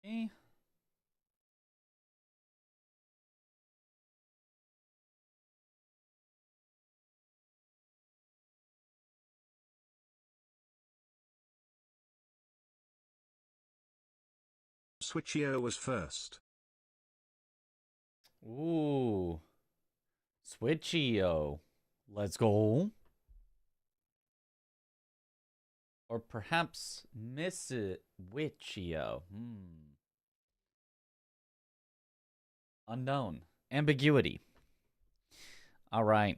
Okay. Switchio was first. Ooh. Switchio. Let's go. Or perhaps Miss Witchio. Unknown. Ambiguity. All right.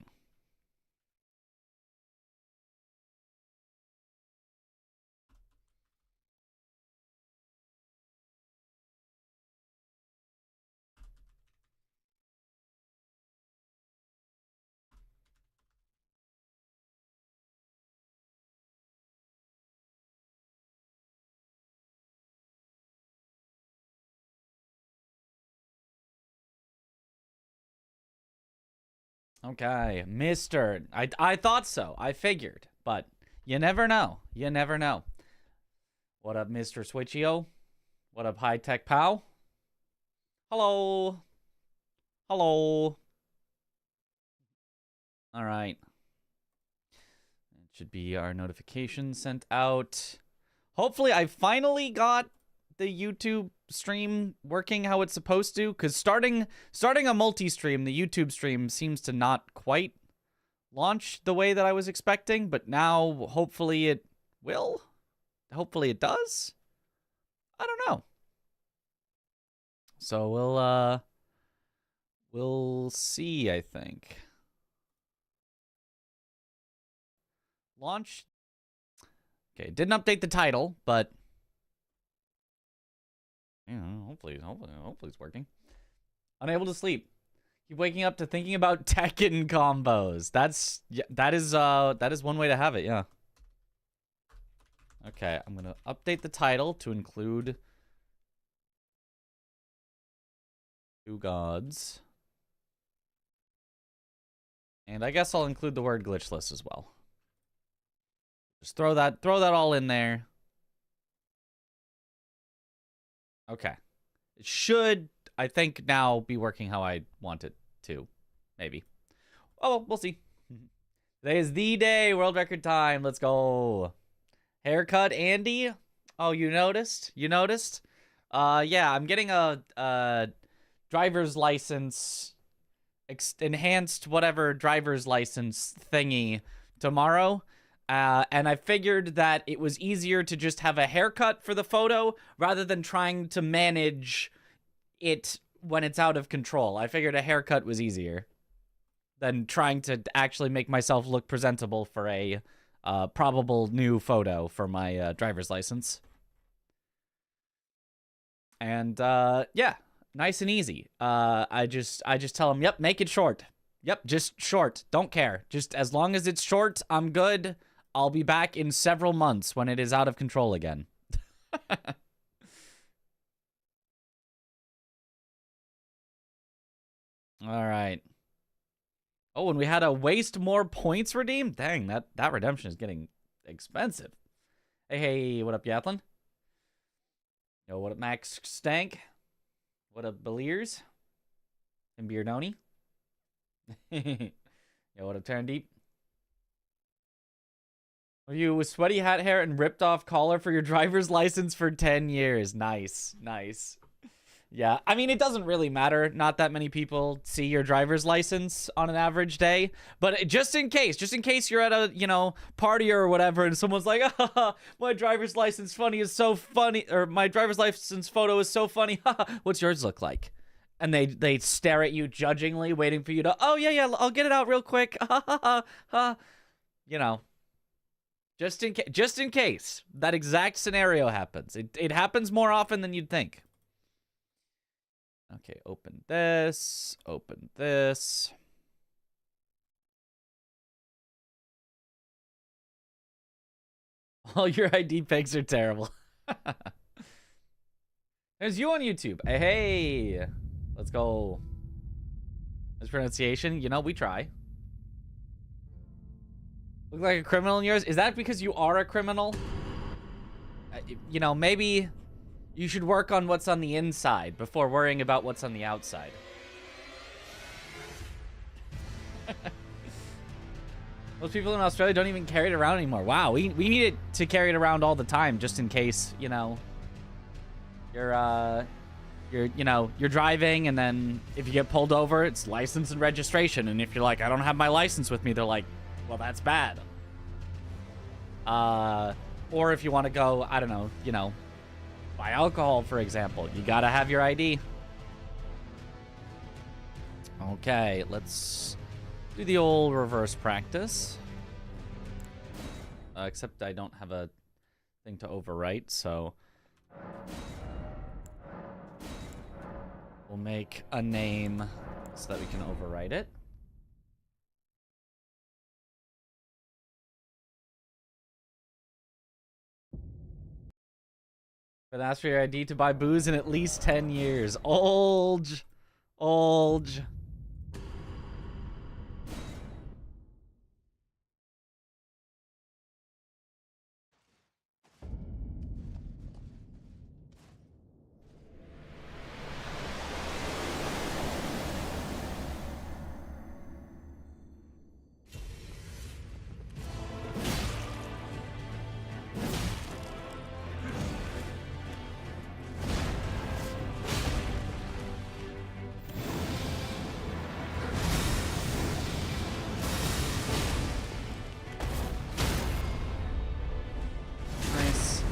Okay, Mr. I thought so. I figured, but you never know. You never know. What up, Mr. Switchio? What up, High Tech Pow? Hello. Hello. All right. It should be our notification sent out. Hopefully, I finally got the YouTube stream working how it's supposed to, because starting a multi-stream, the YouTube stream seems to not quite launch the way that I was expecting, but now hopefully it will. Hopefully it does. I don't know. So we'll see, I think. Launch. Okay, didn't update the title, but hopefully it's working. Unable to sleep. Keep waking up to thinking about Tekken combos. That is one way to have it, yeah. Okay, I'm gonna update the title to include two gods. And I guess I'll include the word glitchless as well. Just throw that all in there. Okay. It should, I think, now be working how I want it to. Maybe. Oh, we'll see. Today is the day. World record time. Let's go. Haircut, Andy. Oh, you noticed? You noticed? Yeah, I'm getting a driver's license, enhanced whatever driver's license thingy tomorrow. And I figured that it was easier to just have a haircut for the photo rather than trying to manage it when it's out of control. I figured a haircut was easier than trying to actually make myself look presentable for a probable new photo for my driver's license. And yeah, nice and easy. I just tell them, yep, make it short. Yep, just short. Don't care. Just as long as it's short, I'm good. I'll be back in several months when it is out of control again. All right. Oh, and we had a waste more points redeemed? Dang, that redemption is getting expensive. Hey, what up, Yathlin? Yo, what up, Max Stank? What up, Beliers? And Beardoni? Yo, what up, Tarandeep? Are you with sweaty hat hair and ripped off collar for your driver's license for 10 years? Nice, nice. Yeah, I mean, it doesn't really matter. Not that many people see your driver's license on an average day. But just in case you're at a, party or whatever, and someone's like, my driver's license is so funny, or my driver's license photo is so funny. What's yours look like? And they stare at you judgingly, waiting for you to, oh, yeah, I'll get it out real quick. Just in case that exact scenario happens. It happens more often than you'd think. Okay, open this. Open this. All your ID pics are terrible. There's you on YouTube. Hey, let's go. This pronunciation, we try. Look like a criminal in yours? Is that because you are a criminal? Maybe You should work on what's on the inside before worrying about what's on the outside. Most people in Australia don't even carry it around anymore. Wow, we need it to carry it around all the time, just in case, you know, you're driving, and then if you get pulled over, it's license and registration. And if you're like, I don't have my license with me, they're like, well, that's bad. Or if you want to go, I don't know, you know, buy alcohol, for example, you gotta have your ID. Okay, let's do the old reverse practice. Except I don't have a thing to overwrite, so we'll make a name so that we can overwrite it. But ask for your ID to buy booze in at least 10 years. Old. Nice.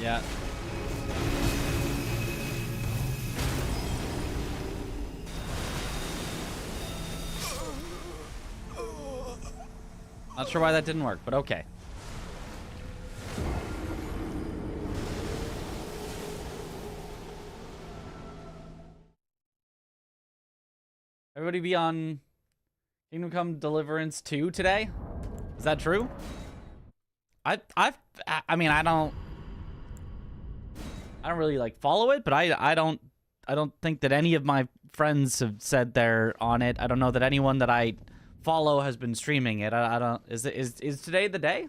Yeah. Not sure why that didn't work, but okay. Everybody be on Kingdom Come Deliverance 2 today? Is that true? I mean, I don't really like follow it, but I don't think that any of my friends have said they're on it. I don't know that anyone that I follow has been streaming it. I don't. Is today the day?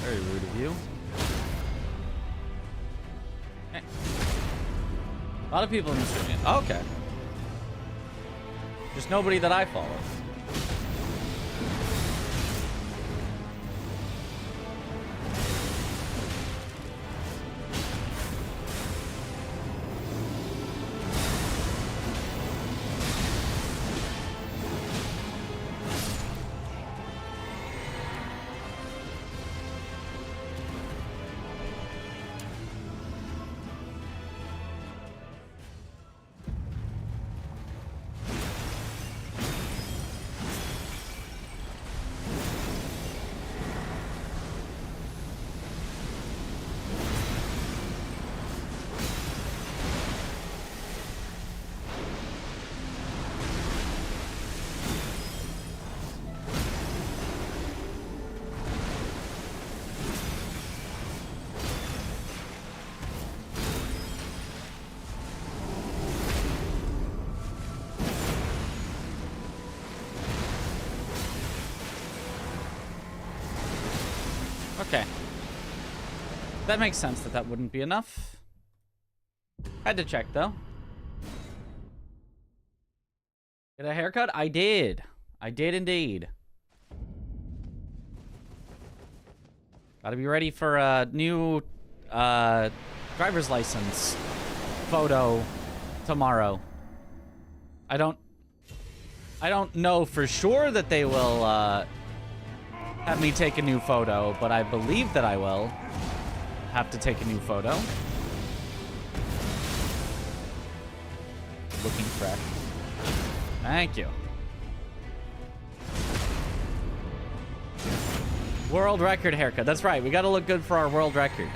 Very rude of you. Okay. A lot of people in the stream. Oh, okay. Just nobody that I follow. Okay. That makes sense that that wouldn't be enough. Had to check, though. Get a haircut? I did. I did indeed. Gotta be ready for a new driver's license photo tomorrow. I don't know for sure that they will have me take a new photo, but I believe that I will have to take a new photo. Looking fresh. Thank you. World record haircut. That's right. We got to look good for our world record.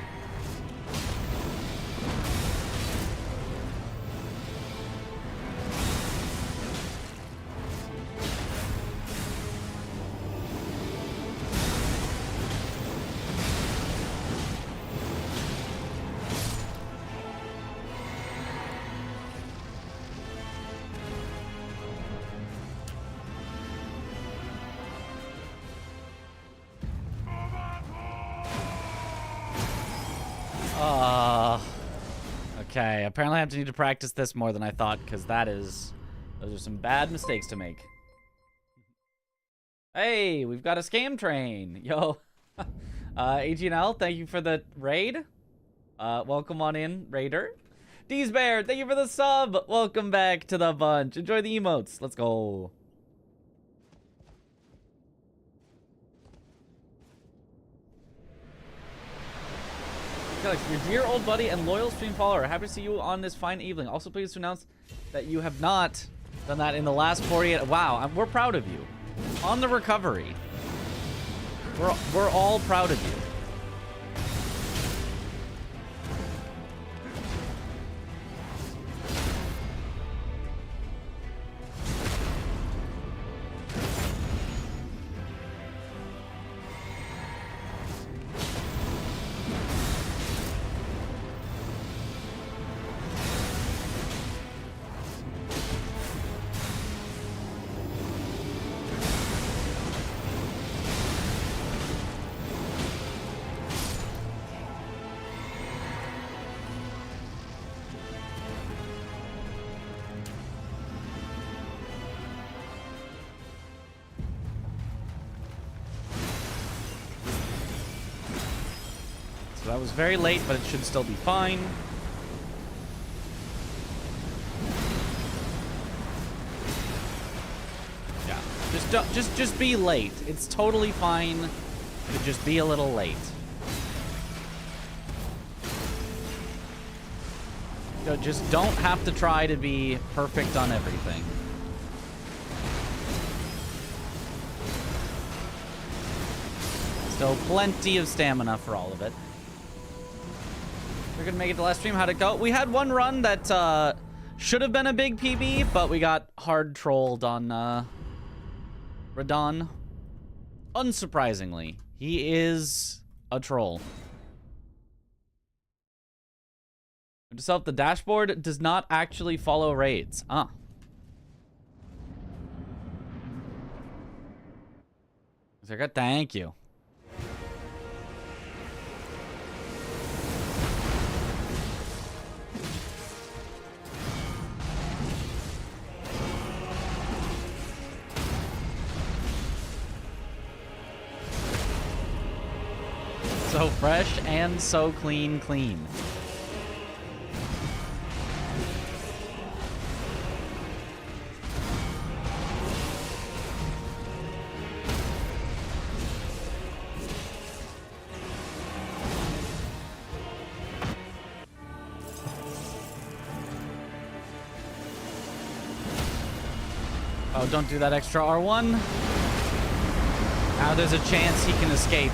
Okay, apparently I have to need to practice this more than I thought, because those are some bad mistakes to make. Hey, we've got a scam train. Yo. AGNL, thank you for the raid. Welcome on in, Raider. D's Bear, thank you for the sub. Welcome back to the bunch. Enjoy the emotes. Let's go. Alex, your dear old buddy and loyal stream follower, happy to see you on this fine evening. Also pleased to announce that you have not done that in the last 48. Wow, we're proud of you. On the recovery. We're all proud of you. So that was very late, but it should still be fine. Yeah, just be late. It's totally fine to just be a little late. You just don't have to try to be perfect on everything. Still plenty of stamina for all of it. We're gonna make it to last stream. How'd it go? We had one run that should have been a big PB, but we got hard trolled on Radon. Unsurprisingly, he is a troll. Itself, the dashboard does not actually follow raids. Thank you. So fresh and so clean. Oh, don't do that extra R1. Now there's a chance he can escape.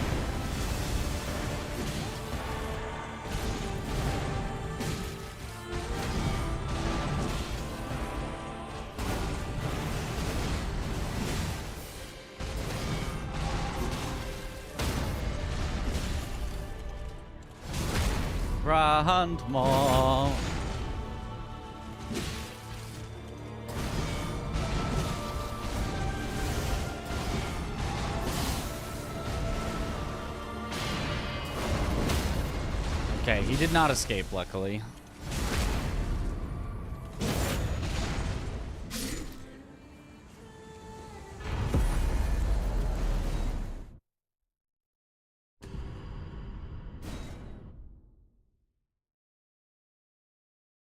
Grand more. Okay, he did not escape, luckily.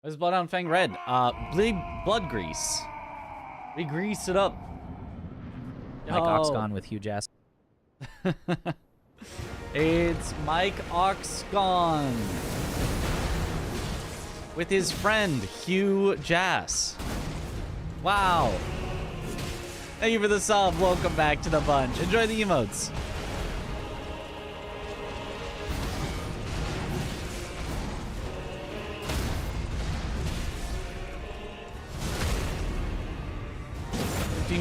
Why is Bloodhound Fang red? Blood grease. We grease it up. Mike Oxgon with huge ass. It's Mike Oxgon with his friend Hugh Jass. Wow. Thank you for the sub. Welcome back to the bunch. Enjoy the emotes.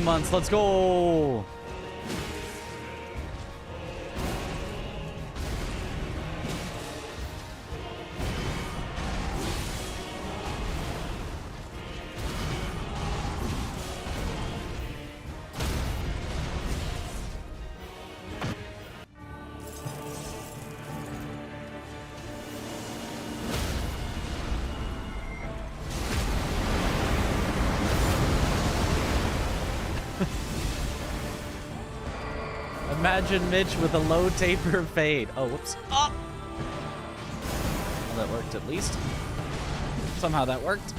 Months. Let's go. Imagine Mitch with a low taper fade. Oh, whoops. Oh! Well, that worked at least. Somehow that worked.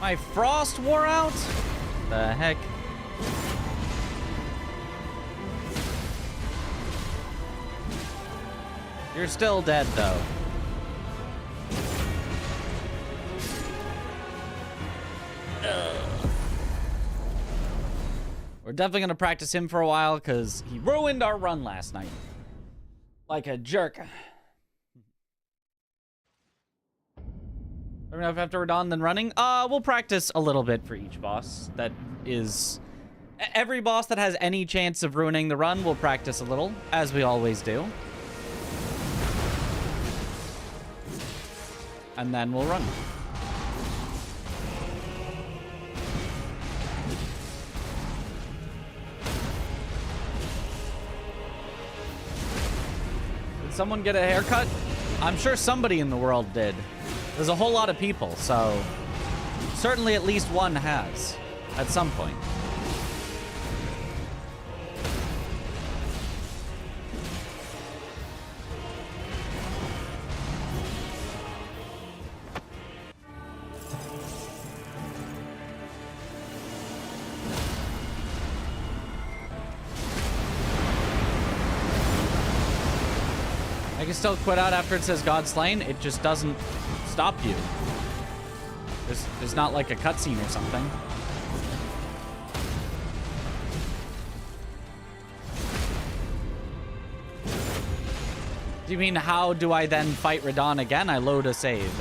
My frost wore out? The heck? You're still dead, though. We're definitely going to practice him for a while, because he ruined our run last night. Like a jerk. I don't know if after we're done, then running. We'll practice a little bit for each boss. That is... Every boss that has any chance of ruining the run, we'll practice a little, as we always do. And then we'll run. Did someone get a haircut? I'm sure somebody in the world did. There's a whole lot of people, so certainly at least one has at some point. I can still quit out after it says God slain. It just doesn't stop you. There's not like a cutscene or something. Do you mean how do I then fight Radon again? I load a save.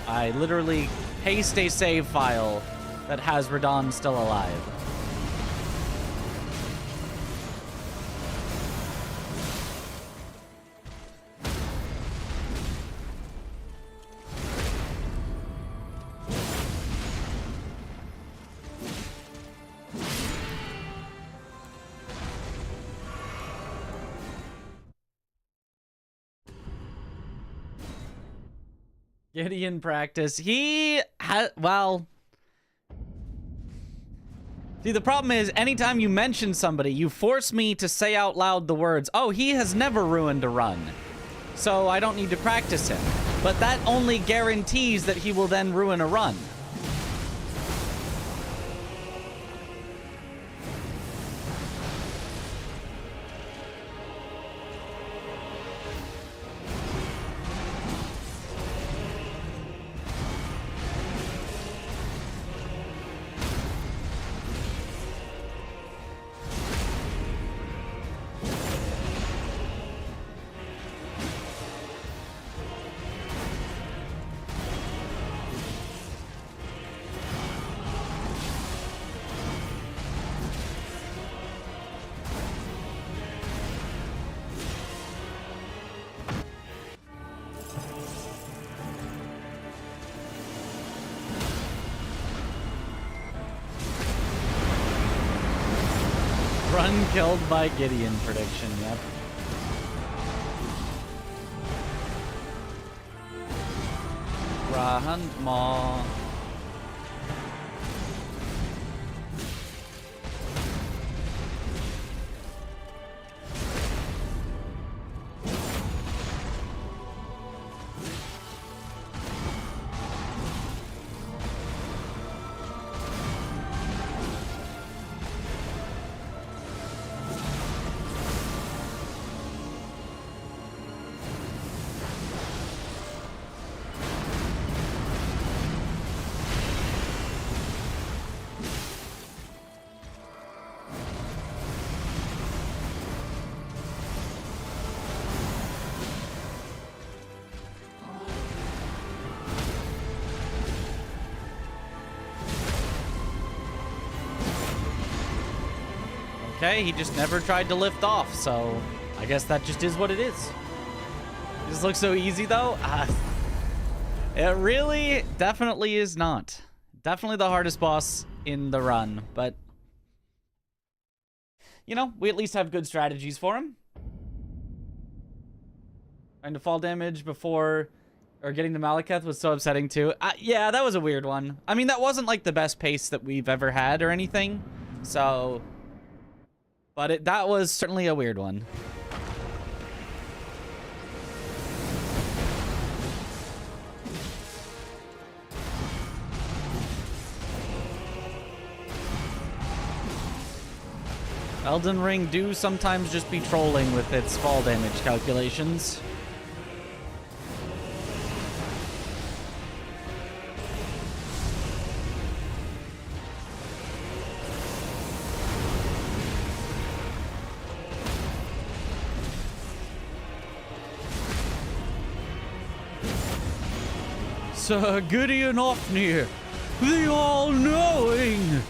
I literally paste a save file that has Radon still alive. Gideon practice. He has, well... See, the problem is, anytime you mention somebody, you force me to say out loud the words, oh, he has never ruined a run, so I don't need to practice him. But that only guarantees that he will then ruin a run. Run killed by Gideon prediction, yep. Run more. Okay, he just never tried to lift off, so I guess that just is what it is. This looks so easy, though. It really definitely is not. Definitely the hardest boss in the run, but you know, we at least have good strategies for him. Trying to fall damage before or getting the Malekith was so upsetting too. Yeah, that was a weird one. I mean, that wasn't like the best pace that we've ever had or anything, so... But that was certainly a weird one. Elden Ring do sometimes just be trolling with its fall damage calculations. Sir Gideon Ofnir, the all-knowing!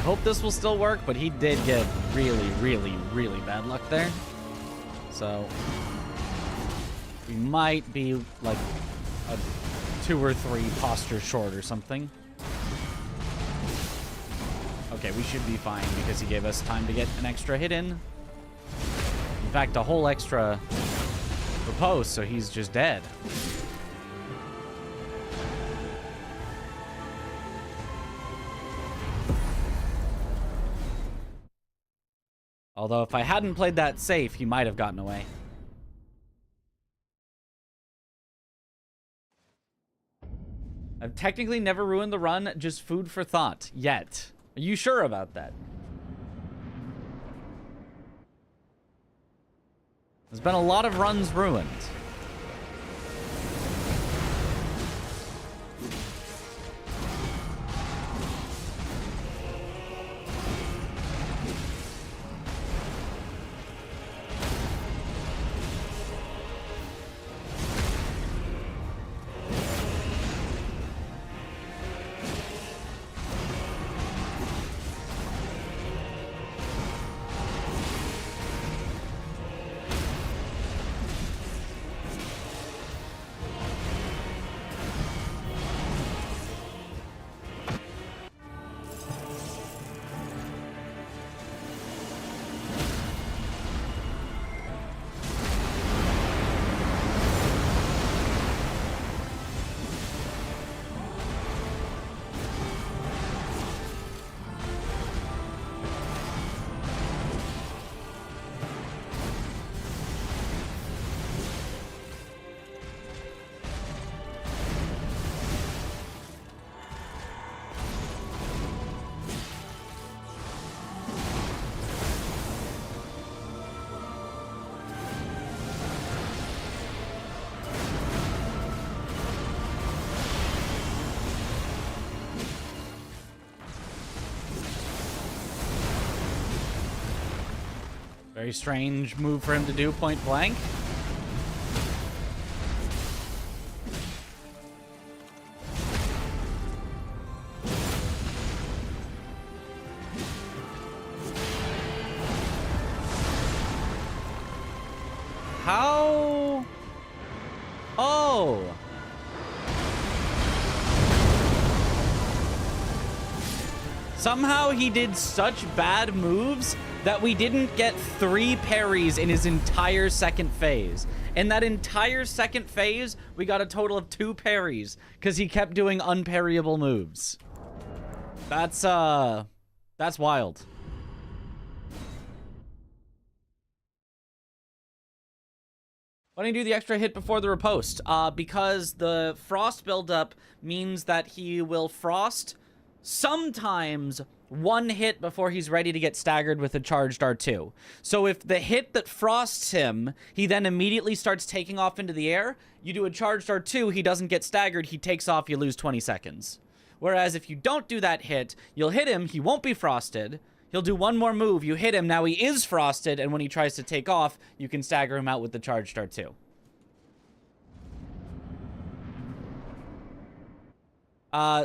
Hope this will still work, but he did get really, really, really bad luck there. So we might be like a 2 or 3 postures short or something. Okay, we should be fine because he gave us time to get an extra hit in. In fact, a whole extra repose, so he's just dead. Although if I hadn't played that safe, he might have gotten away. I've technically never ruined the run, just food for thought, yet. Are you sure about that? There's been a lot of runs ruined. Very strange move for him to do point blank. How? Oh. Somehow he did such bad moves that we didn't get 3 parries in his entire second phase. In that entire second phase, we got a total of 2 parries because he kept doing unparryable moves. That's wild. Why don't you do the extra hit before the riposte? Because the frost buildup means that he will frost sometimes 1 hit before he's ready to get staggered with a charged R2. So if the hit that frosts him, he then immediately starts taking off into the air, you do a charged R2, he doesn't get staggered, he takes off, you lose 20 seconds. Whereas if you don't do that hit, you'll hit him, he won't be frosted, he'll do 1 more move, you hit him, now he is frosted, and when he tries to take off, you can stagger him out with the charged R2.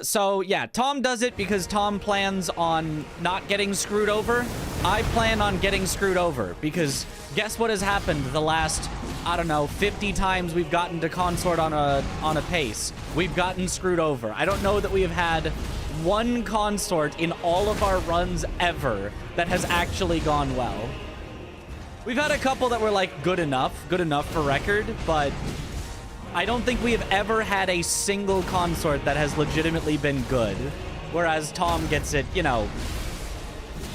So yeah, Tom does it because Tom plans on not getting screwed over. I plan on getting screwed over because guess what has happened the last, I don't know, 50 times we've gotten to consort on a pace. We've gotten screwed over. I don't know that we have had 1 consort in all of our runs ever that has actually gone well. We've had a couple that were like good enough for record, but I don't think we have ever had a single consort that has legitimately been good. Whereas Tom gets it, you know,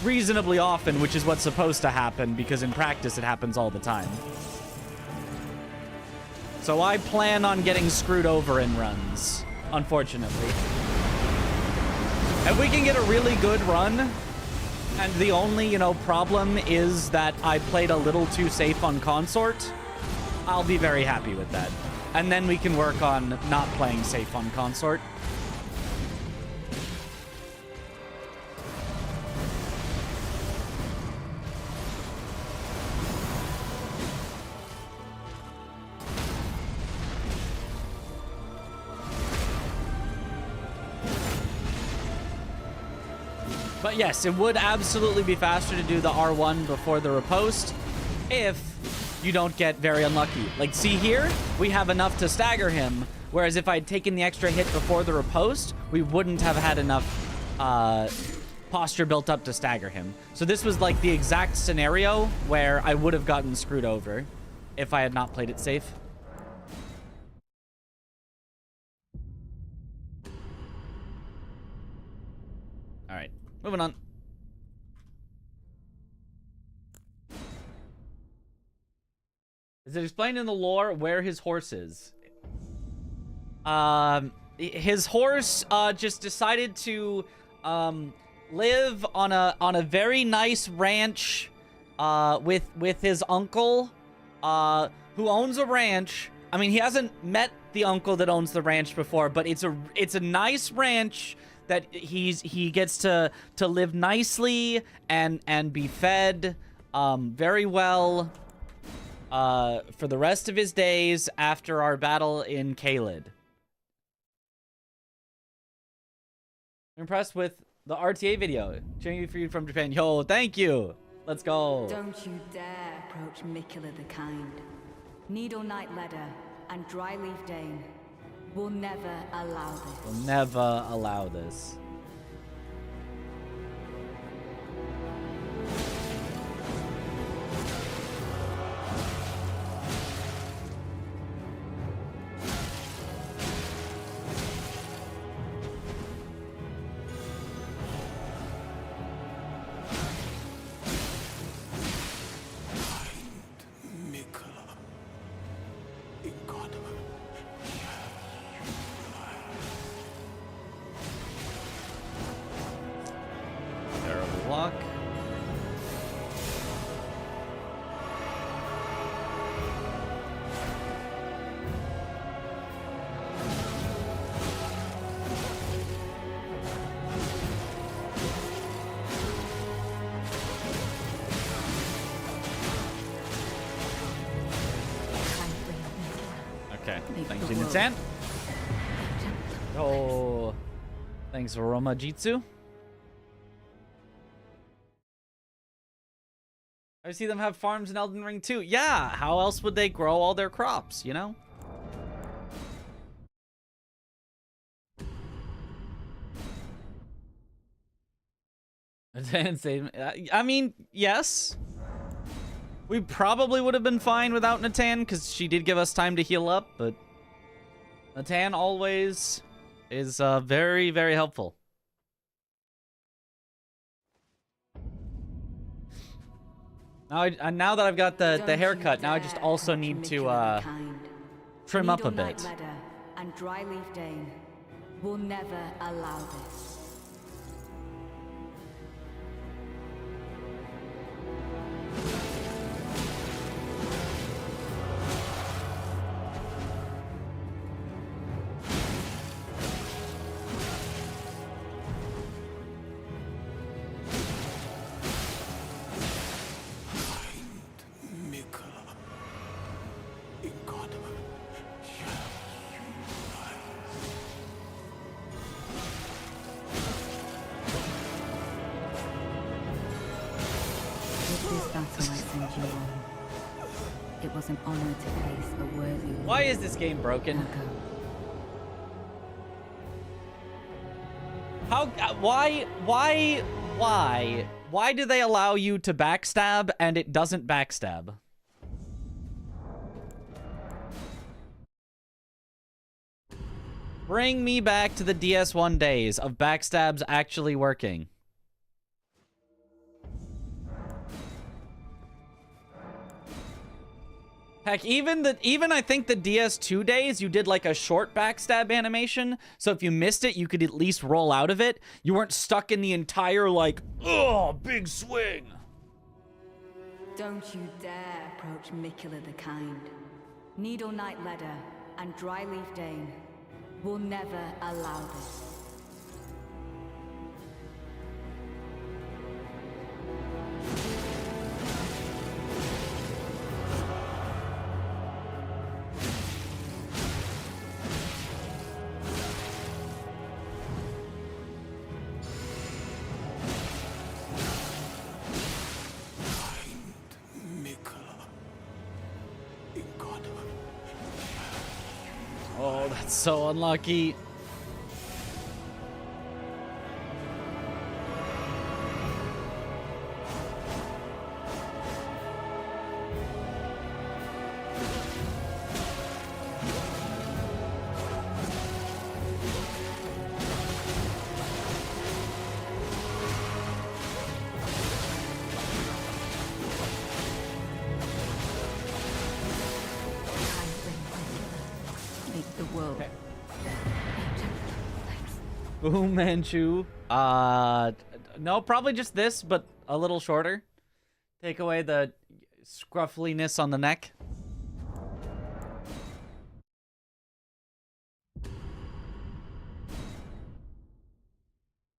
reasonably often, which is what's supposed to happen because in practice it happens all the time. So I plan on getting screwed over in runs, unfortunately. If we can get a really good run, and the only, you know, problem is that I played a little too safe on consort, I'll be very happy with that. And then we can work on not playing safe on consort. But yes, it would absolutely be faster to do the R1 before the riposte if you don't get very unlucky. Like, see here? We have enough to stagger him, whereas if I'd taken the extra hit before the riposte, we wouldn't have had enough posture built up to stagger him. So this was like the exact scenario where I would have gotten screwed over if I had not played it safe. All right, moving on. Is it explained in the lore where his horse is? His horse just decided to live on a very nice ranch with his uncle who owns a ranch. I mean, he hasn't met the uncle that owns the ranch before, but it's a nice ranch that he gets to live nicely and be fed very well for the rest of his days after our battle in Kaled. I'm impressed with the RTA video. Cheering you for you from Japan. Yo, thank you. Let's go. Don't you dare approach Mikula the Kind. Needle Knight Ledder and Dryleaf Dane will never allow this. We'll never allow this. Okay. Make Thank the you, world Natan. a gentler Oh, thanks, Roma Jitsu. I see them have farms in Elden Ring too. Yeah, how else would they grow all their crops, you know? I mean, yes. We probably would have been fine without Natan, because she did give us time to heal up, but Natan always is very, very helpful. Now that I've got the haircut, now I just also need to trim up a bit. And Dryleaf Dane will never allow this. It was an honor to face a worthy. Why is this game broken? How? Why do they allow you to backstab and it doesn't backstab? Bring me back to the DS1 days of backstabs actually working. Heck, even I think the DS2 days, you did like a short backstab animation, so if you missed it, you could at least roll out of it. You weren't stuck in the entire, like, oh, big swing. Don't you dare approach Mikula the Kind. Needle Knight Ledder and Dryleaf Dane will never allow this. Oh, that's so unlucky. Boom Manchu. No, probably just this, but a little shorter. Take away the scruffliness on the neck.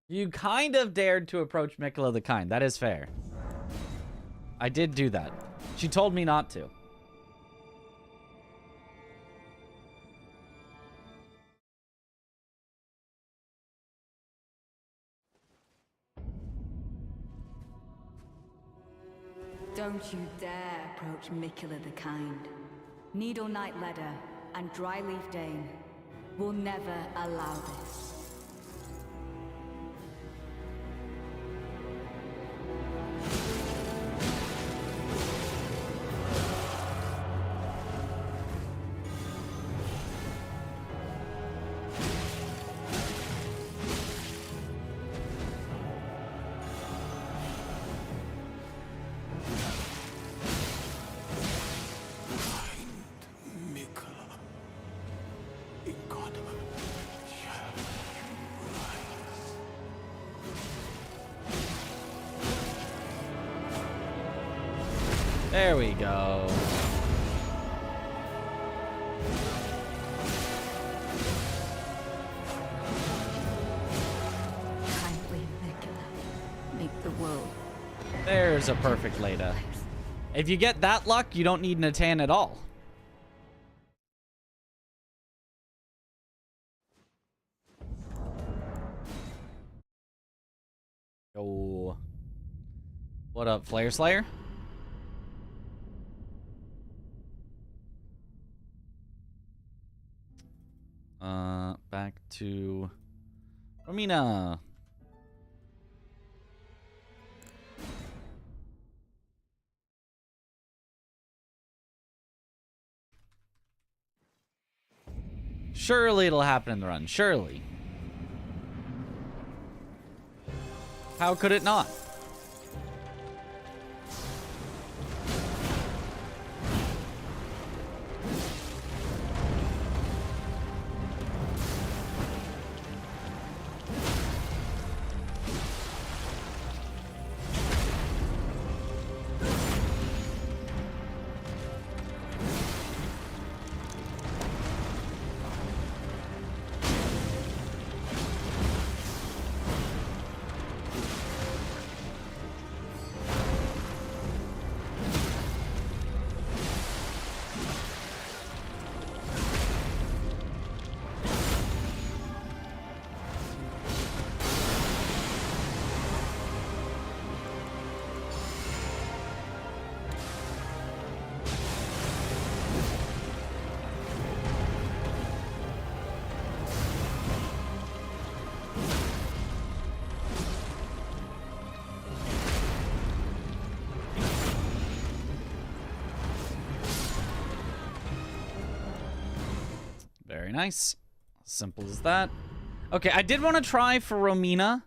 You kind of dared to approach Mikula the Kind. That is fair. I did do that. She told me not to. Don't you dare approach Mikula the Kind. Needle Knight Ledder and Dryleaf Dane will never allow this. There we go. Kindly, Mikula, make the world. There's a perfect Leda. If you get that luck, you don't need Natan at all. Yo. What up, Flare Slayer? Back to Romina. Surely it'll happen in the run. Surely. How could it not? Very nice. Simple as that. Okay, I did want to try for Romina.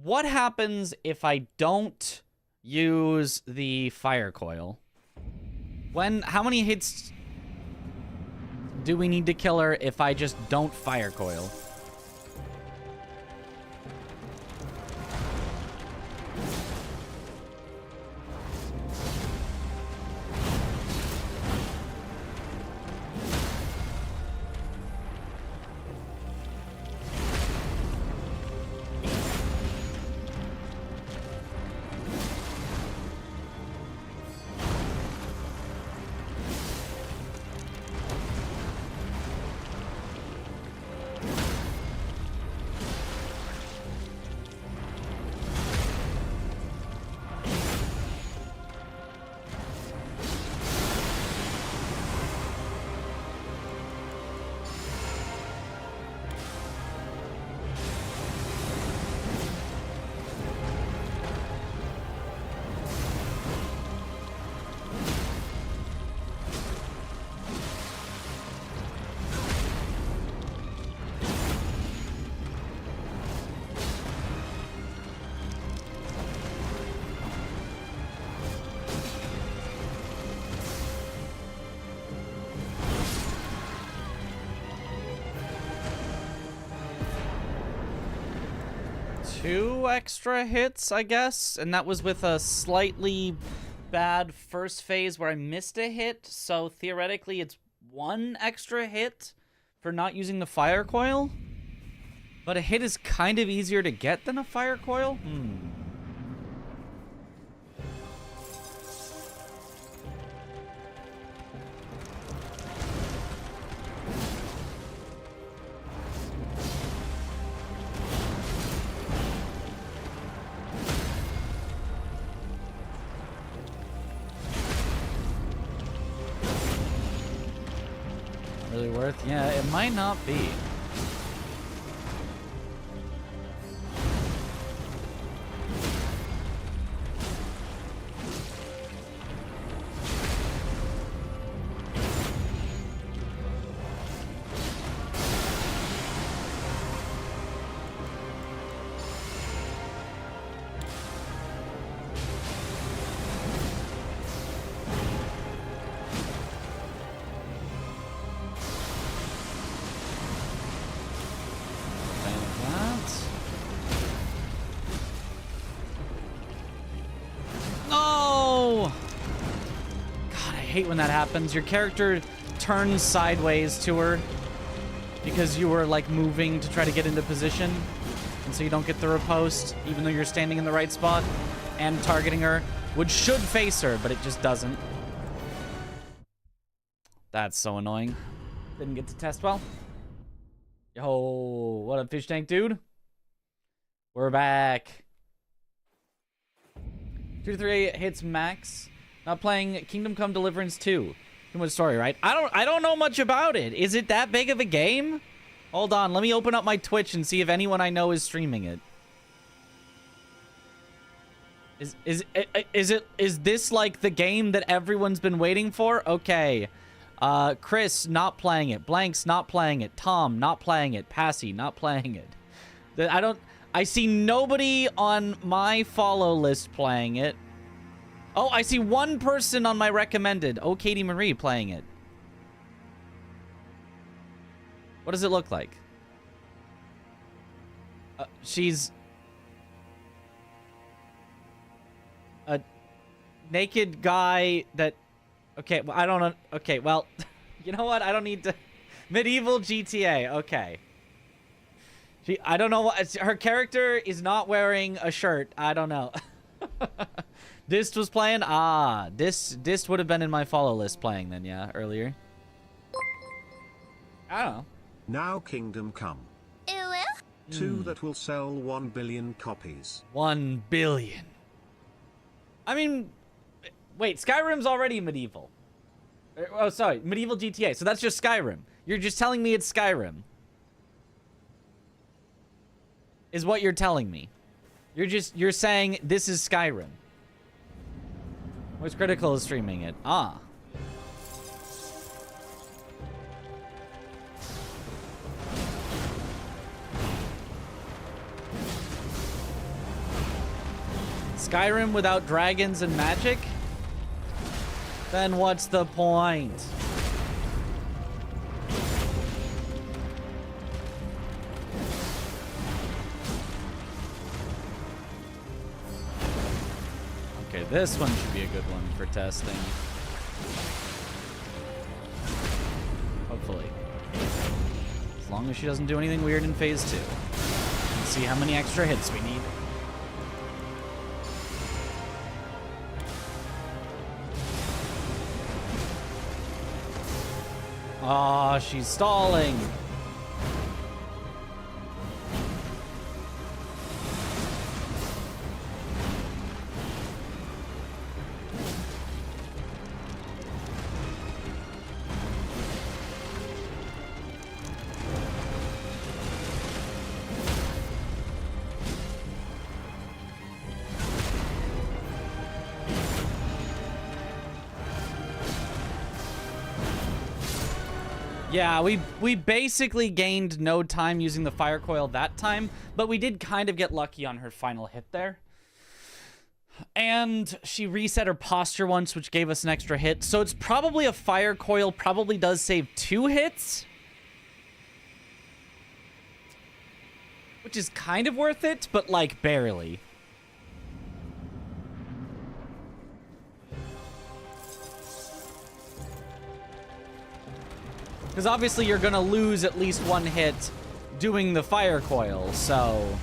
What happens if I don't use the fire coil? How many hits do we need to kill her if I just don't fire coil? Two extra hits, I guess, and that was with a slightly bad first phase where I missed a hit, so theoretically it's one extra hit for not using the fire coil. But a hit is kind of easier to get than a fire coil? Really worth? Yeah, it might not be. When that happens, your character turns sideways to her because you were like moving to try to get into position, and so you don't get the riposte even though you're standing in the right spot and targeting her, which should face her, but it just doesn't. That's so annoying. Didn't get to test well. Yo, what up, fish tank dude? We're back. 2-3 hits max. Not playing Kingdom Come Deliverance 2. Too much story, right? I don't know much about it. Is it that big of a game? Hold on, let me open up my Twitch and see if anyone I know is streaming it. Is this like the game that everyone's been waiting for? Okay. Chris not playing it. Blanks not playing it. Tom not playing it. Passy not playing it. I see nobody on my follow list playing it. Oh, I see one person on my recommended. Oh, Katie Marie playing it. What does it look like? She's a naked guy that... Okay, well, I don't know. Okay, well, you know what? I don't need to... Medieval GTA, okay. I don't know what... Her character is not wearing a shirt. I don't know. Dist was playing? Ah, Dist would have been in my follow list playing then, yeah, earlier. I don't know. Now Kingdom Come. 2 that will sell 1 billion copies. 1 billion. I mean, wait, Skyrim's already medieval. Oh, sorry, medieval GTA. So that's just Skyrim. You're just telling me it's Skyrim. Is what you're telling me. You're saying this is Skyrim. What's Critical is streaming it? Ah. Skyrim without dragons and magic? Then what's the point? Okay, this one should be a good one for testing. Hopefully. As long as she doesn't do anything weird in phase 2. Let's see how many extra hits we need. Oh, she's stalling. Yeah, we basically gained no time using the fire coil that time, but we did kind of get lucky on her final hit there. And she reset her posture once, which gave us an extra hit. So it's probably a fire coil, probably does save 2 hits. Which is kind of worth it, but like barely. Because obviously you're going to lose at least 1 hit doing the fire coil, so...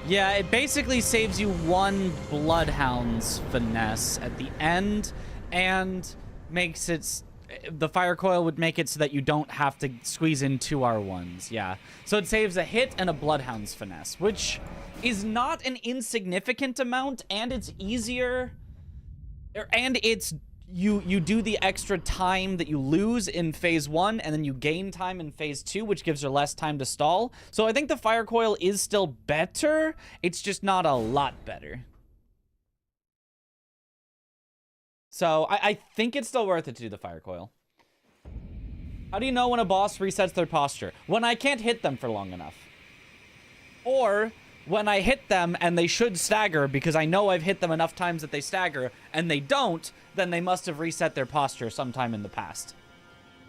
Yeah, it basically saves you 1 Bloodhound's finesse at the end, and makes it... The fire coil would make it so that you don't have to squeeze in 2 R1s, yeah. So it saves a hit and a Bloodhound's finesse, which is not an insignificant amount, and it's easier... And it's... You do the extra time that you lose in phase 1, and then you gain time in phase 2, which gives her less time to stall. So I think the fire coil is still better. It's just not a lot better. So I think it's still worth it to do the fire coil. How do you know when a boss resets their posture? When I can't hit them for long enough. Or when I hit them and they should stagger because I know I've hit them enough times that they stagger and they don't, then they must have reset their posture sometime in the past.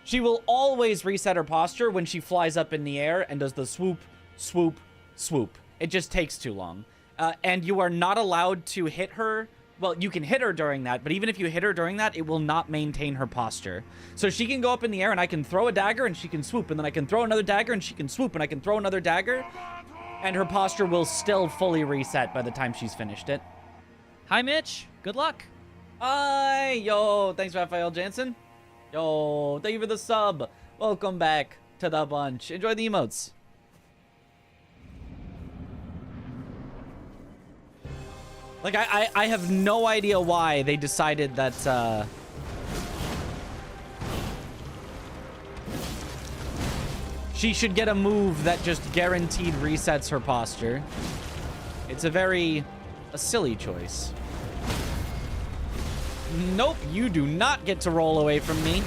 She will always reset her posture when she flies up in the air and does the swoop, swoop, swoop. It just takes too long. And you are not allowed to hit her. Well, you can hit her during that, but even if you hit her during that, it will not maintain her posture. So she can go up in the air and I can throw a dagger and she can swoop, and then I can throw another dagger and she can swoop, and I can throw another dagger, and her posture will still fully reset by the time she's finished it. Hi, Mitch. Good luck. Hi, yo, thanks, Raphael Jansen. Yo, thank you for the sub. Welcome back to the bunch. Enjoy the emotes. Like, I have no idea why they decided that, she should get a move that just guaranteed resets her posture. It's a silly choice. Nope, you do not get to roll away from me.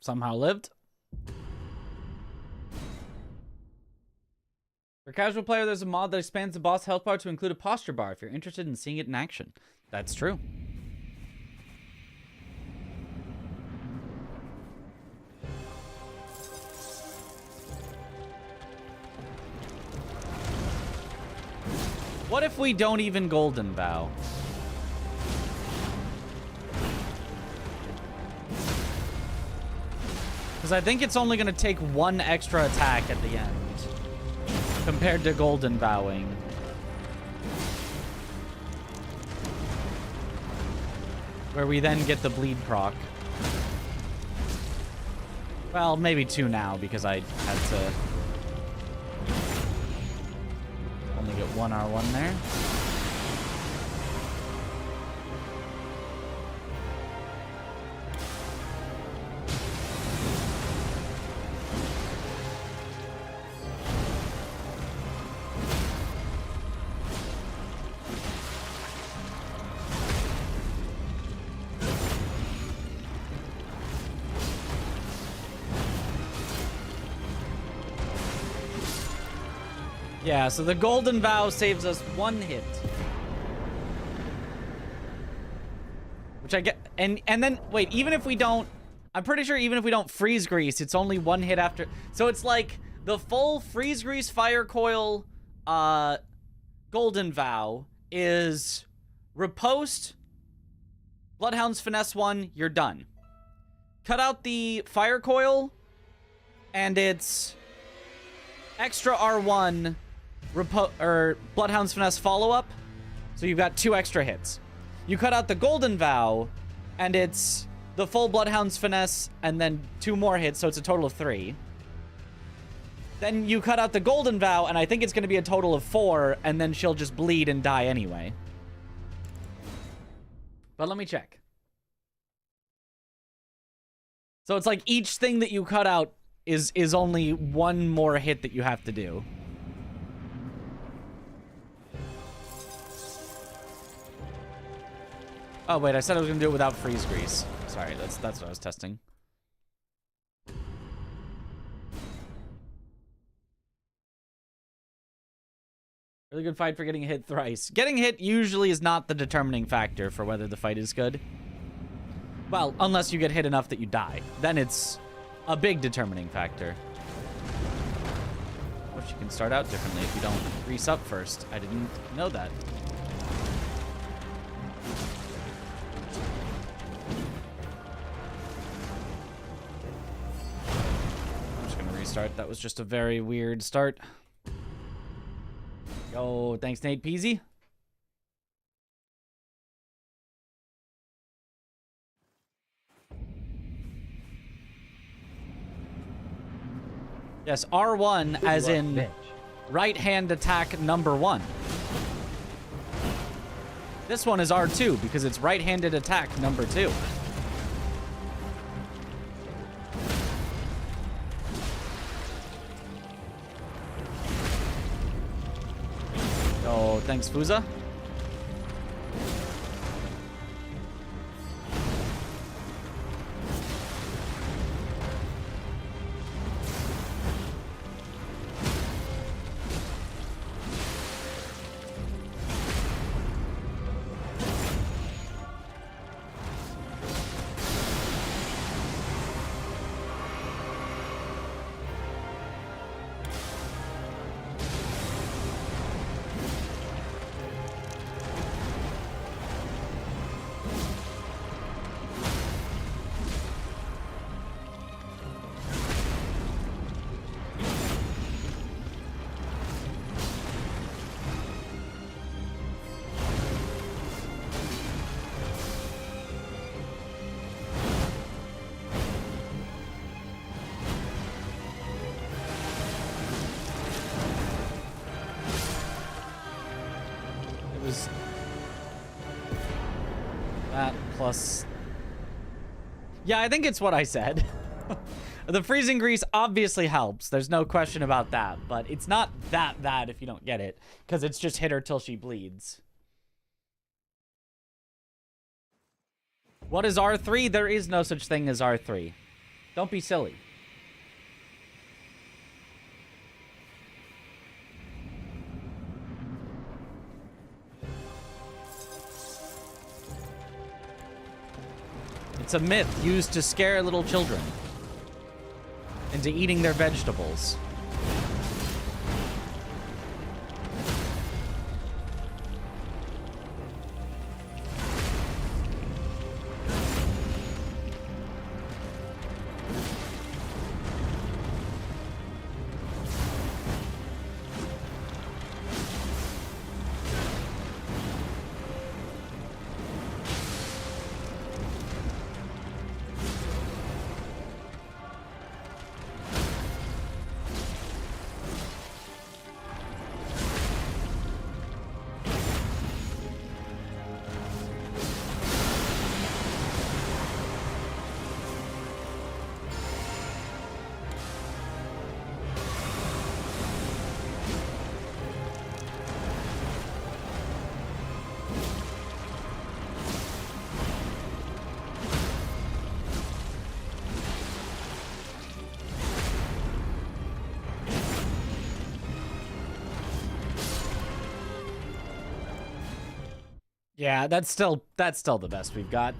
Somehow lived. For casual player, there's a mod that expands the boss health bar to include a posture bar if you're interested in seeing it in action. That's true. What if we don't even Golden Vow? Because I think it's only going to take one extra attack at the end compared to Golden Vowing. Where we then get the bleed proc. Well, maybe two now because I had to only get one R1 there. Yeah, so the Golden Vow saves us one hit. Which I get, and then, wait, even if we don't, I'm pretty sure even if we don't freeze grease, it's only one hit after. So it's like the full freeze grease fire coil Golden Vow is riposte, Bloodhound's Finesse 1, you're done. Cut out the fire coil, and it's extra R1, Bloodhound's Finesse follow-up, so you've got 2 extra hits. You cut out the Golden Vow, and it's the full Bloodhound's Finesse, and then 2 more hits, so it's a total of 3. Then you cut out the Golden Vow, and I think it's going to be a total of 4, and then she'll just bleed and die anyway. But let me check. So it's like each thing that you cut out is only one more hit that you have to do. Oh, wait, I said I was going to do it without freeze grease. Sorry, that's what I was testing. Really good fight for getting hit thrice. Getting hit usually is not the determining factor for whether the fight is good. Well, unless you get hit enough that you die. Then it's a big determining factor. Which you can start out differently if you don't grease up first. I didn't know that. I'm just gonna restart. That was just a very weird start. Yo, thanks Nate Peasy. Yes, R1 as in right hand attack number 1. This one is R2 because it's right-handed attack number 2. Oh, thanks Fuza. That plus... Yeah, I think it's what I said. The freezing grease obviously helps. There's no question about that. But it's not that bad if you don't get it. Because it's just hit her till she bleeds. What is R3? There is no such thing as R3. Don't be silly. It's a myth used to scare little children into eating their vegetables. Yeah, that's still the best we've got.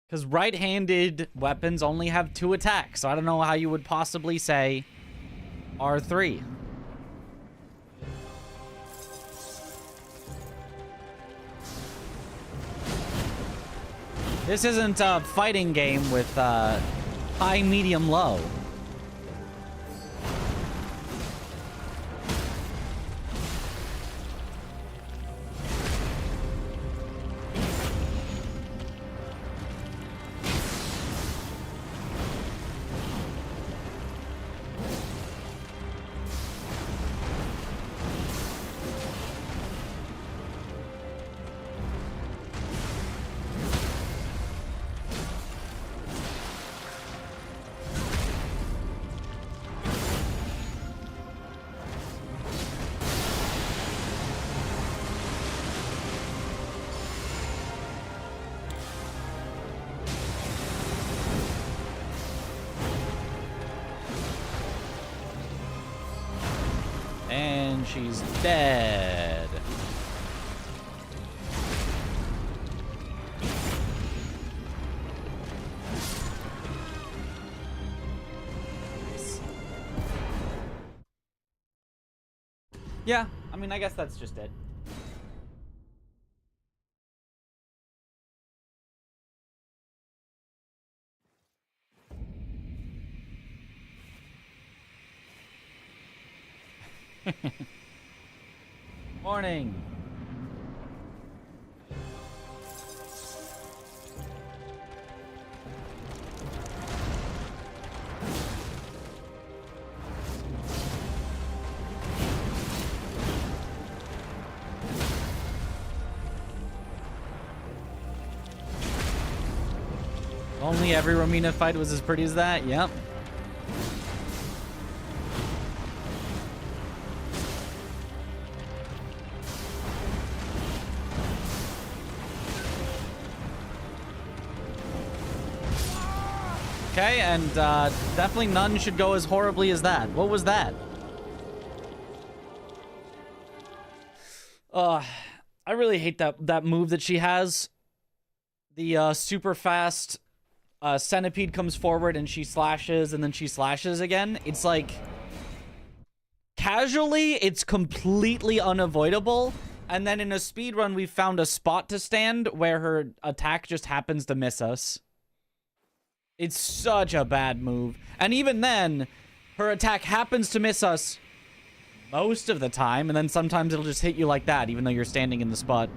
Because right-handed weapons only have 2 attacks, so I don't know how you would possibly say R3. This isn't a fighting game with high, medium, low. and she's dead. Yeah, I mean, I guess that's just it. Morning. Only every Romina fight was as pretty as that? Yep. Okay, and definitely none should go as horribly as that. What was that? I really hate that move that she has. The super fast centipede comes forward and she slashes and then she slashes again. It's like, casually, it's completely unavoidable. And then in a speedrun, we found a spot to stand where her attack just happens to miss us. It's such a bad move. And even then, her attack happens to miss us most of the time, and then sometimes it'll just hit you like that, even though you're standing in the spot.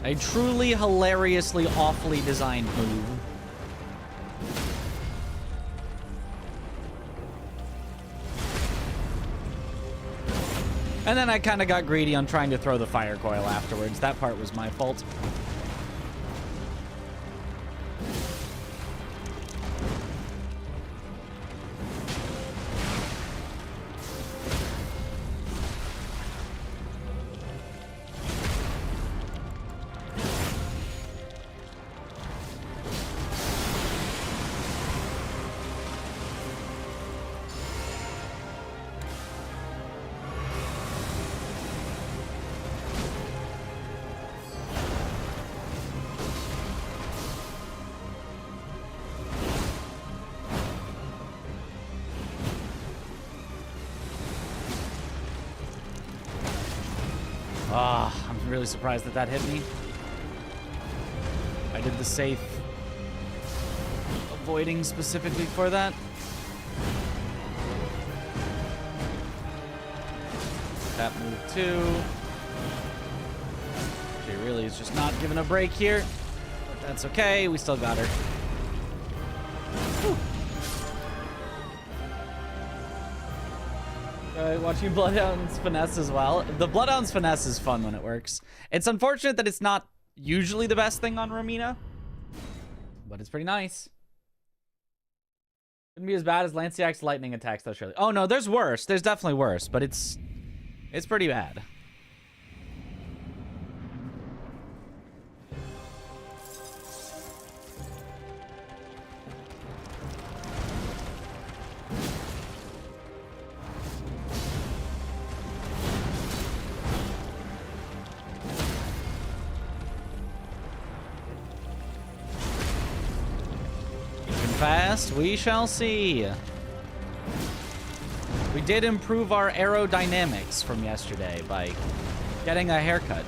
A truly hilariously awfully designed move. And then I kind of got greedy on trying to throw the fire coil afterwards. That part was my fault. I'm really surprised that hit me. I did the safe avoiding specifically for that. That move too. She really is just not giving a break here. But that's okay, we still got her. Whew. Watching Bloodhound's finesse as well. The Bloodhound's finesse is fun when it works. It's unfortunate that it's not usually the best thing on Romina, but it's pretty nice. Couldn't be as bad as Lanciac's lightning attacks, though, surely. Oh, no, there's worse. There's definitely worse, but it's pretty bad. Fast, we shall see. We did improve our aerodynamics from yesterday by getting a haircut.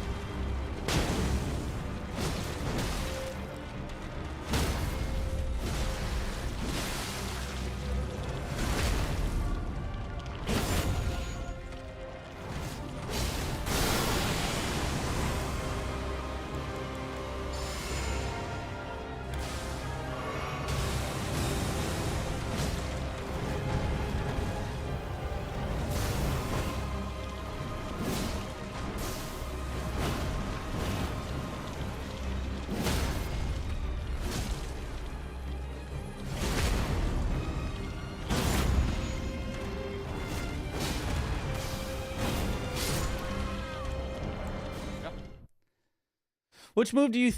Which move do you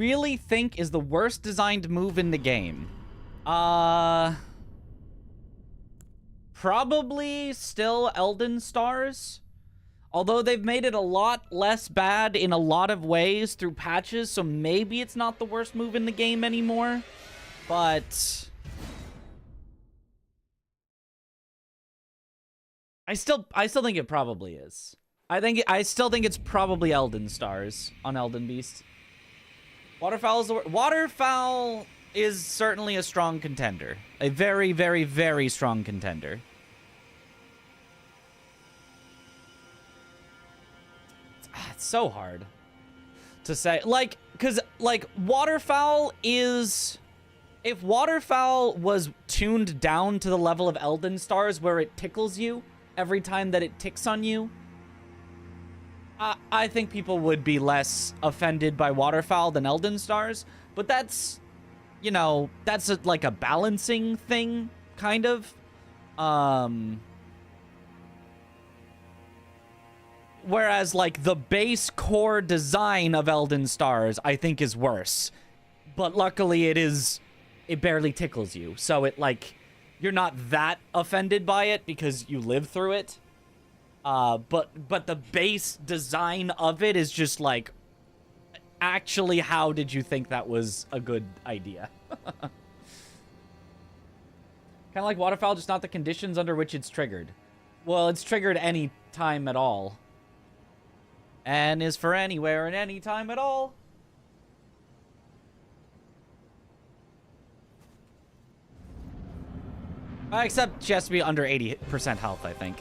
really think is the worst designed move in the game? Probably still Elden Stars. Although they've made it a lot less bad in a lot of ways through patches, so maybe it's not the worst move in the game anymore. But I still think it probably is. I still think it's probably Elden Stars on Elden Beast. Waterfowl is certainly a strong contender. A very, very, very strong contender. It's so hard to say. Like, because, like, Waterfowl is... If Waterfowl was tuned down to the level of Elden Stars where it tickles you every time that it ticks on you, I think people would be less offended by Waterfowl than Elden Stars. But that's, you know, that's like a balancing thing, kind of. Whereas, like, the base core design of Elden Stars, I think, is worse. But luckily, it barely tickles you. So it, like, you're not that offended by it because you live through it. But the base design of it is just like, actually, how did you think that was a good idea? Kind of like Waterfowl, just not the conditions under which it's triggered. Well, it's triggered any time at all. And is for anywhere and any time at all. Except she has to be under 80% health, I think.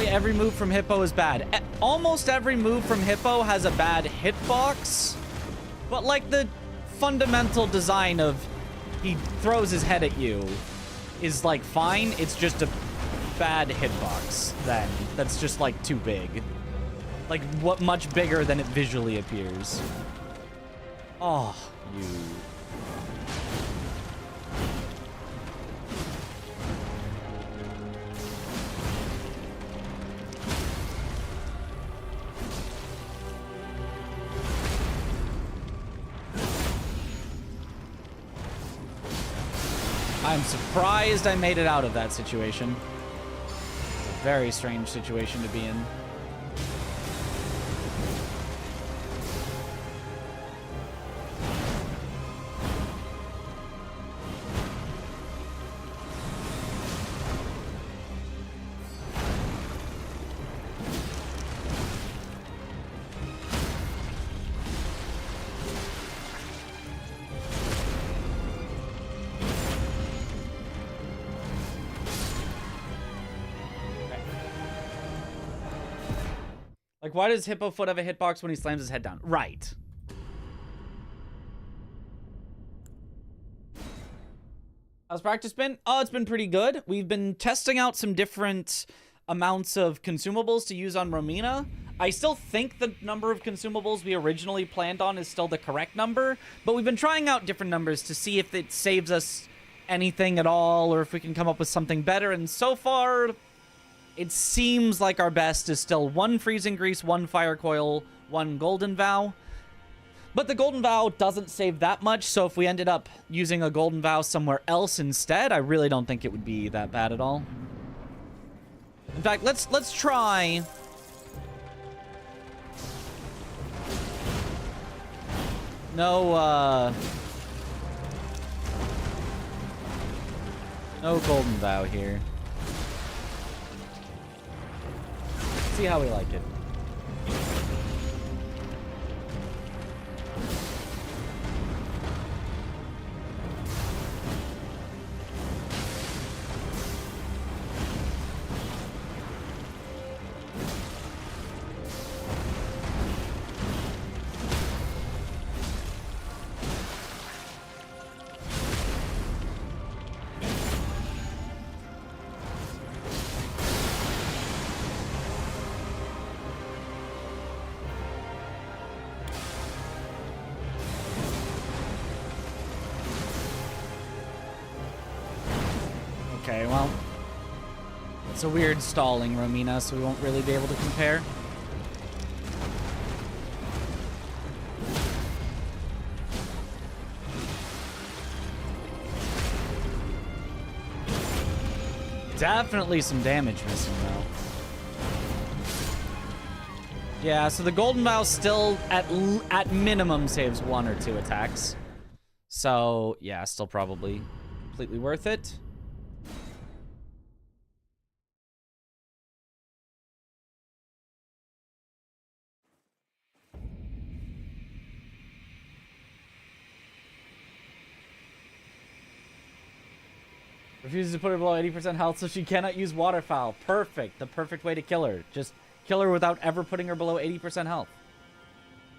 Every move from Hippo is bad. Almost every move from Hippo has a bad hitbox, but like the fundamental design of he throws his head at you is like fine. It's just a bad hitbox then. That's just like too big. Like what much bigger than it visually appears. Oh, you. I'm surprised I made it out of that situation. It's a very strange situation to be in. Like, why does Hippofoot have a hitbox when he slams his head down? Right. How's practice been? Oh, it's been pretty good. We've been testing out some different amounts of consumables to use on Romina. I still think the number of consumables we originally planned on is still the correct number, but we've been trying out different numbers to see if it saves us anything at all or if we can come up with something better, and so far... it seems like our best is still 1 freezing grease, 1 fire coil, 1 golden vow. But the golden vow doesn't save that much, so if we ended up using a golden vow somewhere else instead, I really don't think it would be that bad at all. In fact, let's try. No golden vow here. See how we like it. Okay, well, it's a weird stalling, Romina, so we won't really be able to compare. Definitely some damage missing, though. Yeah, so the Golden Vow still, at minimum, saves 1 or 2 attacks. So, yeah, still probably completely worth it. Refuses to put her below 80% health so she cannot use Waterfowl. Perfect. The perfect way to kill her. Just kill her without ever putting her below 80% health.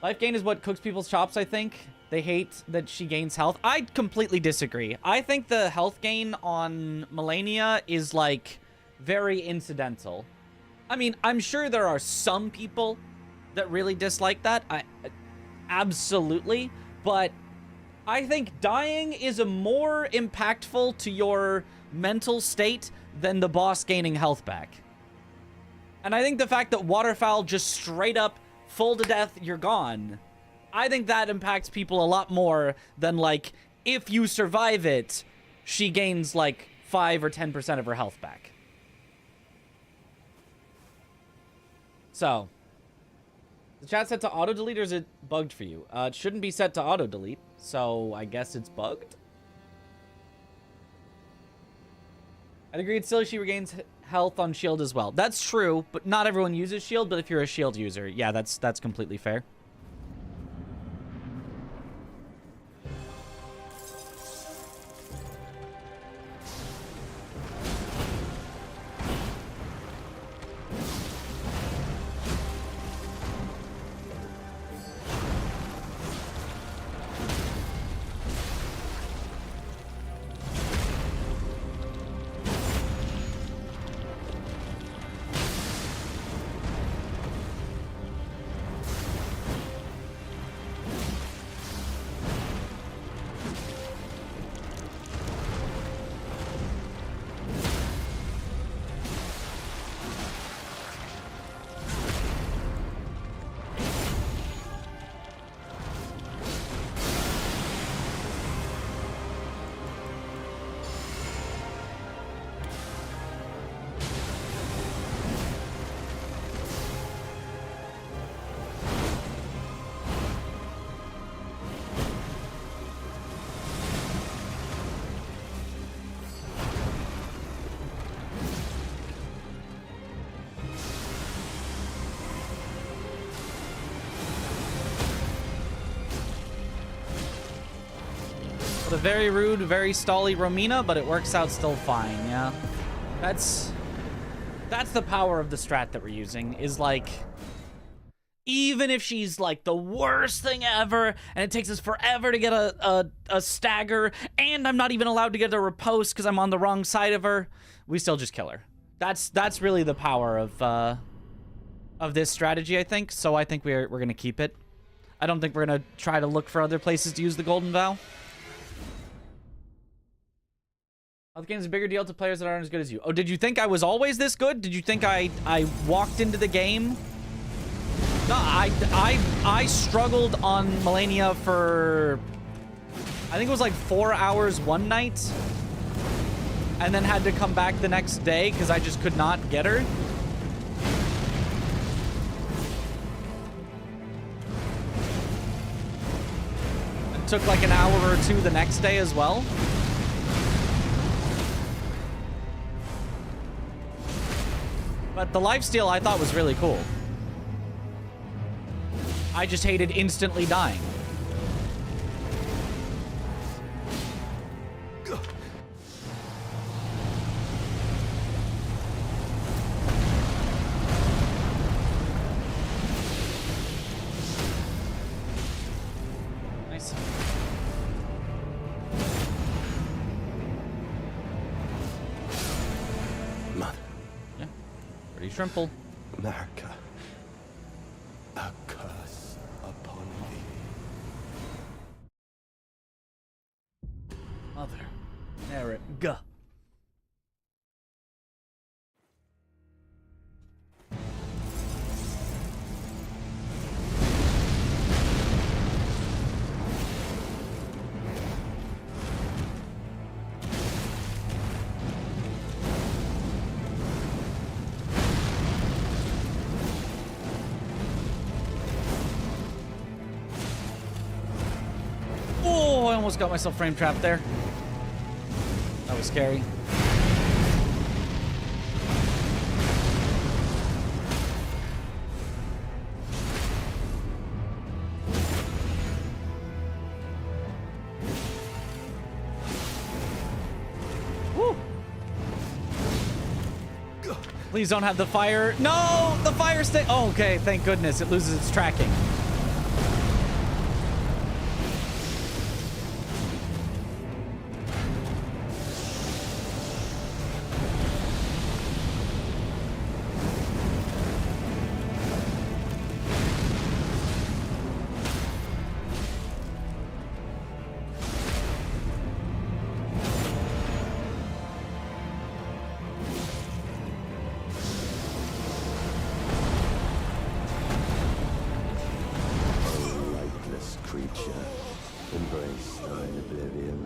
Life gain is what cooks people's chops, I think. They hate that she gains health. I completely disagree. I think the health gain on Melania is, like, very incidental. I mean, I'm sure there are some people that really dislike that. Absolutely. But I think dying is a more impactful to your mental state than the boss gaining health back. And I think the fact that Waterfowl just straight up full to death, you're gone, I think that impacts people a lot more than, like, if you survive it, she gains, like, 5 or 10% of her health back. So, the chat set to auto-delete, or is it bugged for you? It shouldn't be set to auto-delete, so I guess it's bugged. I'd agree, it's silly she regains health on shield as well. That's true, but not everyone uses shield, but if you're a shield user, yeah, that's completely fair. With a very rude, very stally Romina, but it works out still fine, yeah. That's the power of the strat that we're using, is like, even if she's like the worst thing ever, and it takes us forever to get a stagger, and I'm not even allowed to get a riposte because I'm on the wrong side of her, we still just kill her. That's really the power of this strategy, I think, so I think we're gonna keep it. I don't think we're gonna try to look for other places to use the Golden Vow. Health gain is a bigger deal to players that aren't as good as you. Oh, did you think I was always this good? Did you think I walked into the game? No, I struggled on Melania for, I think it was like 4 hours one night, and then had to come back the next day because I just could not get her. It took like an hour or 2 the next day as well. But the lifesteal I thought was really cool. I just hated instantly dying. Nice. Mother. Yeah. Pretty shrimple. America. A curse upon thee. Mother. Eric. almost got myself frame trapped there. That was scary. Woo! Please don't have the fire. No! The fire stick. Oh, okay. Thank goodness. It loses its tracking.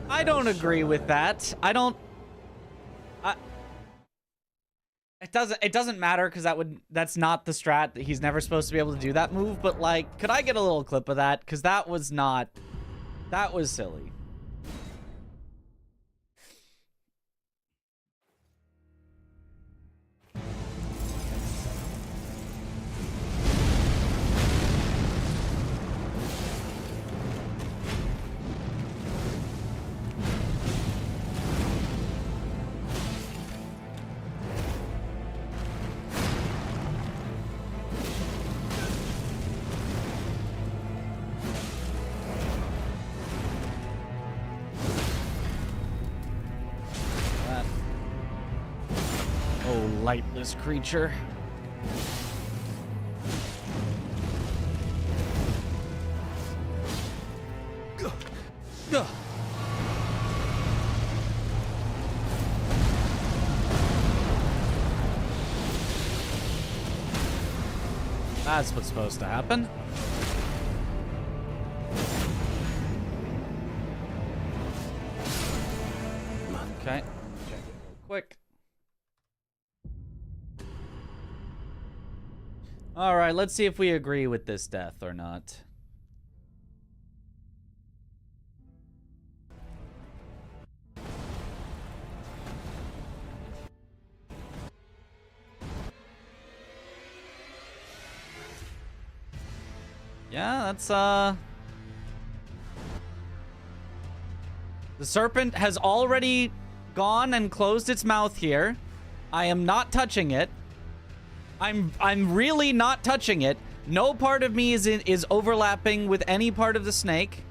I don't agree with that. It doesn't matter because that's not the strat. He's never supposed to be able to do that move, but like, could I get a little clip of that? Because that was silly. Lightless creature. That's what's supposed to happen. Okay. Check it real quick. All right, let's see if we agree with this death or not. Yeah, that's the serpent has already gone and closed its mouth here. I am not touching it. I'm really not touching it. No part of me is overlapping with any part of the snake.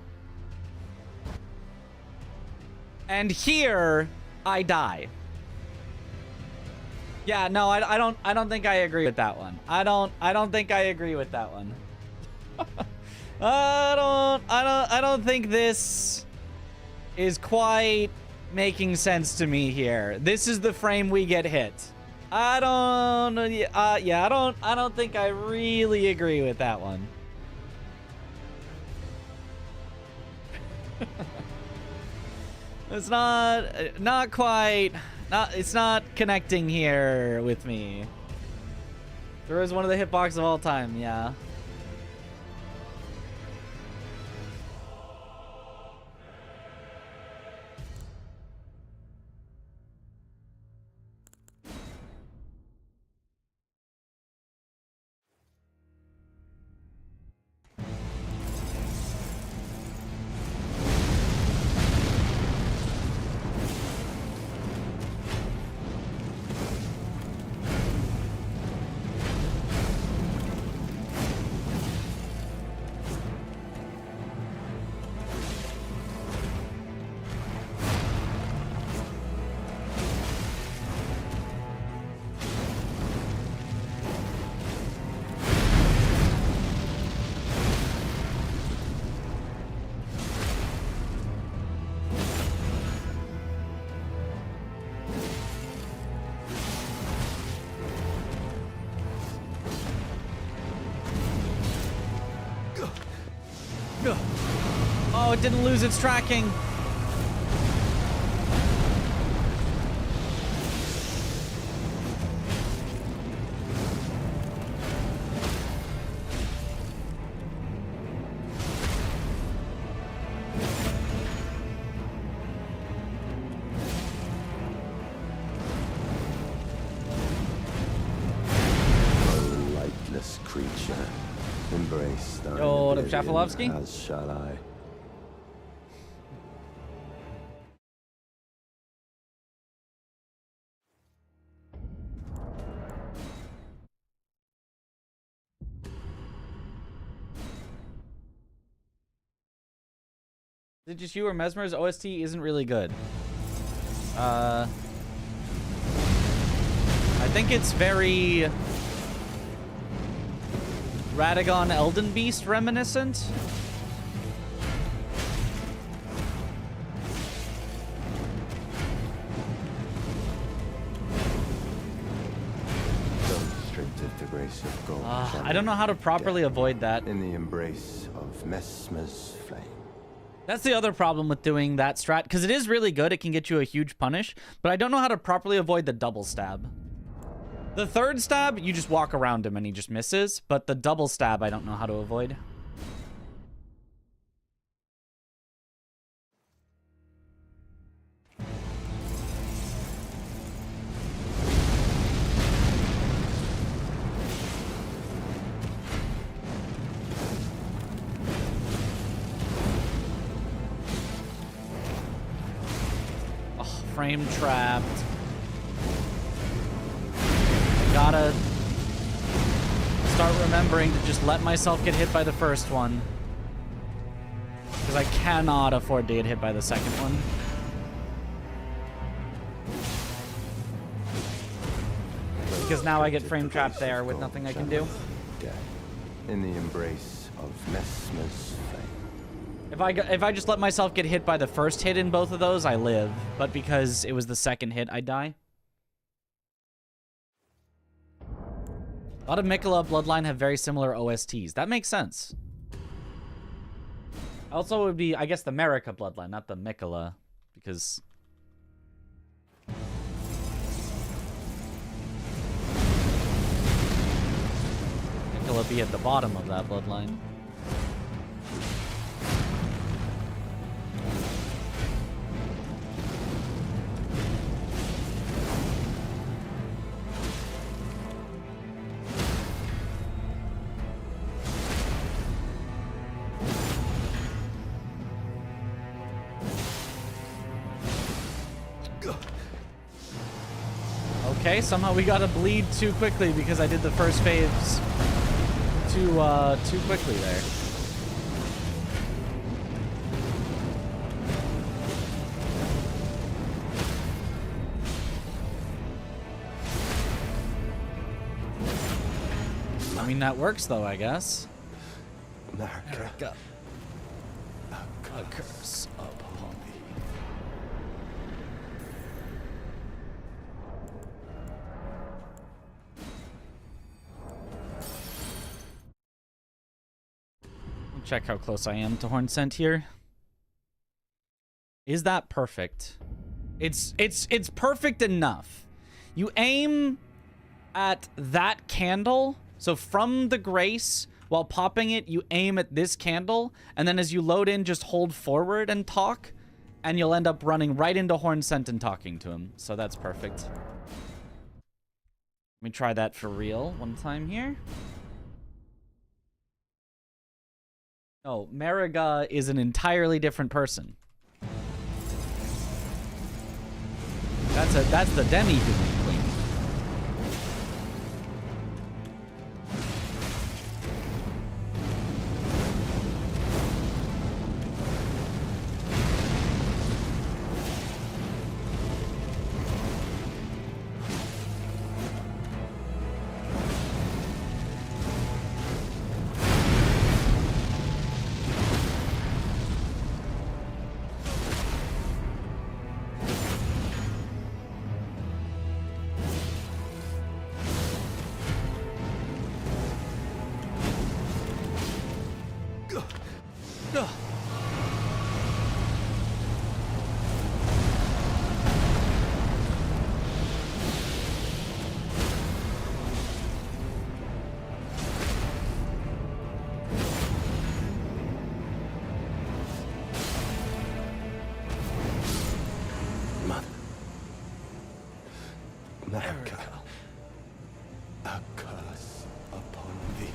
And here I die. Yeah, no, I don't think I agree with that one. I don't think I agree with that one. I don't think this is quite making sense to me here. This is the frame we get hit. I don't think I really agree with that one. It's not quite, it's not connecting here with me. There is one of the hitboxes of all time, yeah. Oh, it didn't lose its tracking. nature. Embrace thine Yo, what up, oblivion, Shafalovsky? as shall I. Is it just you or Mesmer's OST isn't really good? I think it's very Radagon Elden Beast reminiscent. The grace of God I don't know how to properly avoid that. in the embrace of Mesmer's flame. That's the other problem with doing that strat, because it is really good. It can get you a huge punish, but I don't know how to properly avoid the double stab. The third stab, you just walk around him and he just misses, but the double stab, I don't know how to avoid. Frame trapped. Gotta start remembering to just let myself get hit by the first one. Because I cannot afford to get hit by the second one. Because now I get frame trapped there with nothing I can do. Death in the embrace of Mesmer's flame. If I just let myself get hit by the first hit in both of those, I live. But because it was the second hit, I die. A lot of Miquella Bloodline have very similar OSTs. That makes sense. Also, it would be, I guess, the Marika Bloodline, not the Miquella, because... Miquella be at the bottom of that bloodline. Okay, somehow we gotta bleed too quickly because I did the first phase too quickly there. I mean, that works though, I guess. America. A curse upon thee. Check how close I am to Horn Scent here. Is that perfect? It's perfect enough. You aim at that candle, so from the Grace, while popping it, you aim at this candle, and then as you load in, just hold forward and talk, and you'll end up running right into Horn Scent and talking to him. So that's perfect. Let me try that for real one time here. No, Mariga is an entirely different person. That's the demi-human queen. America. A curse upon thee.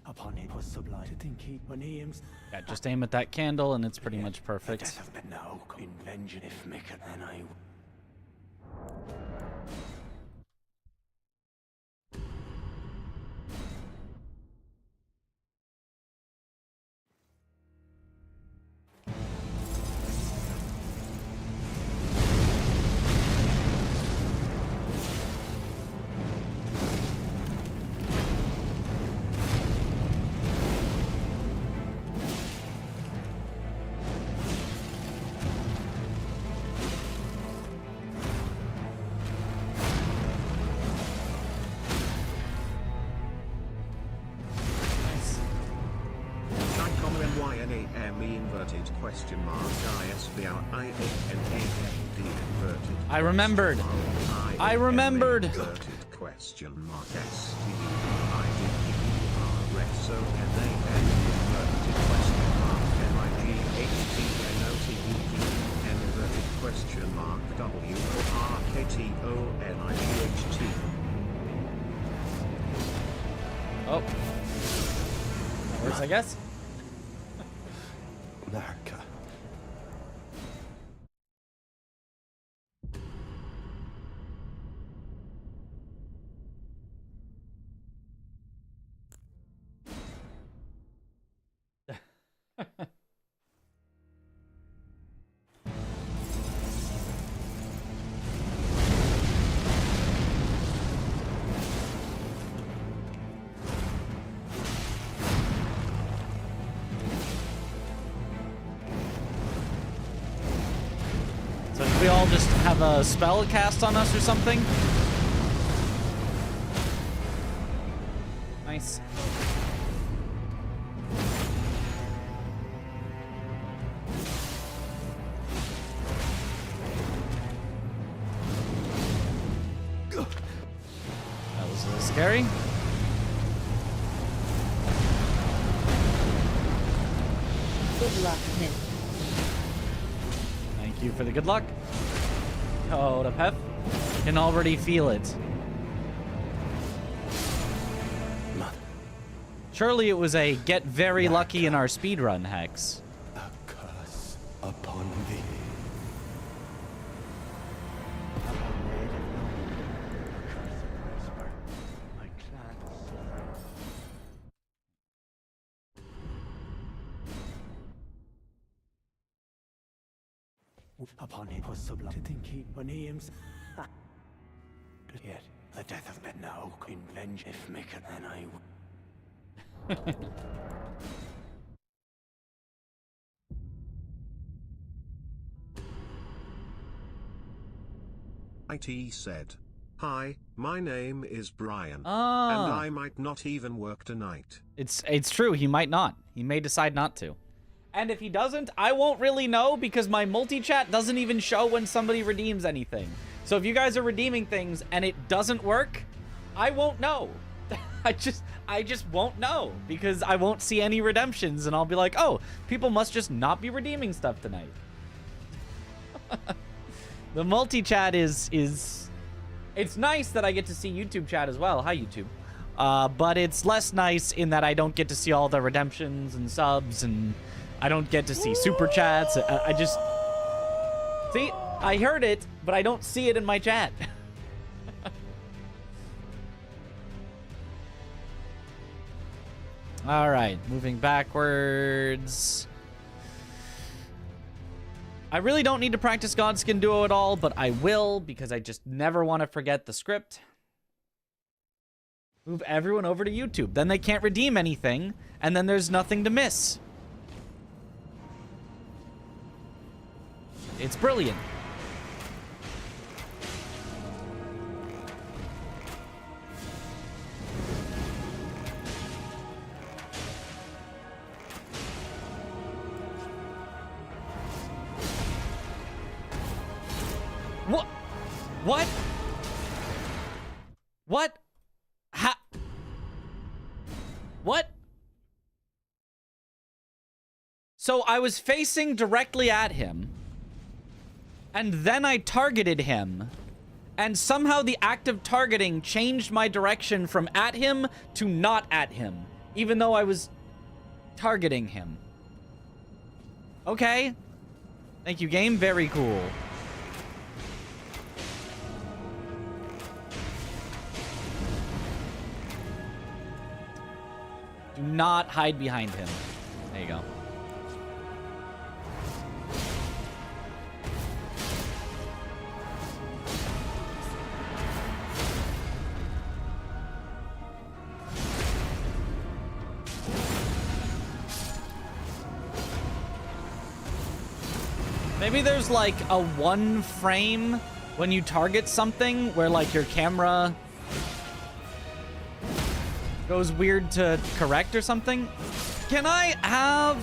Upon it was sublime to think he when he him. Yeah, just aim at that candle and it's pretty much perfect. No, in vengeance if make it then I. Inverted question mark ISBRIANAD inverted. I remembered. I remembered. Inverted question mark STUIDRSONAD inverted question mark MIGHTNOTED inverted question mark WRKTONIGHT. Oh. That works, I guess. Narca. So did we all just have a spell cast on us or something? Nice. That was a little scary. Good luck, Nick. Thank you for the good luck. Oh, the pep. Can already feel it. Surely it was a get very lucky in our speedrun hex. A curse upon thee. Upon it was sublime to think he when he him. Yet the death of men now in vengeance if make it then I. IT said, "Hi, my name is Brian, Ah. and I might not even work tonight." It's true, he might not. He may decide not to. And if he doesn't, I won't really know because my multi-chat doesn't even show when somebody redeems anything. So if you guys are redeeming things and it doesn't work, I won't know. I just won't know because I won't see any redemptions and I'll be like, oh, people must just not be redeeming stuff tonight. The multi-chat is it's nice that I get to see YouTube chat as well. Hi, YouTube. But it's less nice in that I don't get to see all the redemptions and subs and I don't get to see super chats. I just... See, I heard it, but I don't see it in my chat. All right, moving backwards. I really don't need to practice Godskin Duo at all, but I will because I just never want to forget the script. Move everyone over to YouTube. Then they can't redeem anything, and then there's nothing to miss. It's brilliant. What? What? What? Ha? What? So I was facing directly at him. And then I targeted him, and somehow the act of targeting changed my direction from at him to not at him even though I was targeting him. Okay. Thank you, game. Very cool. Do not hide behind him. There you go. Maybe there's like a 1 frame when you target something where like your camera goes weird to correct or something. Can I have...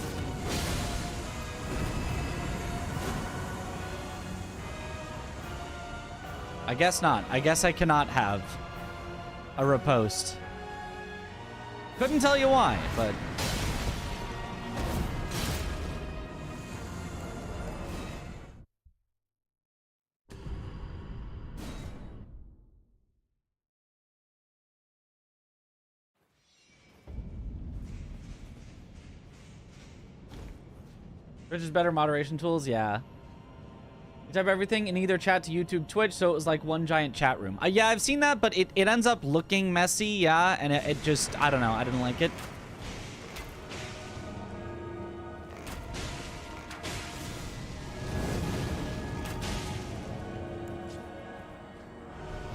I guess not. I guess I cannot have a riposte. Couldn't tell you why, but... Twitch is better moderation tools, yeah. You type everything in either chat to YouTube, Twitch, so it was like one giant chat room. Yeah, I've seen that, but it ends up looking messy, yeah, and it just, I don't know, I didn't like it.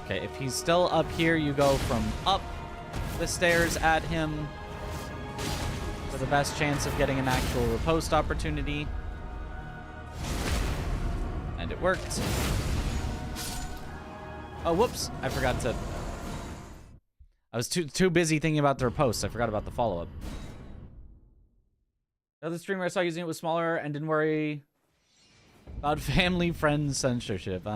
Okay, if he's still up here, you go from up the stairs at him for the best chance of getting an actual riposte opportunity. And it worked. Oh, whoops. I forgot to... I was too busy thinking about the riposte. I forgot about the follow-up. The other streamer I saw using it was smaller and didn't worry about family friend censorship.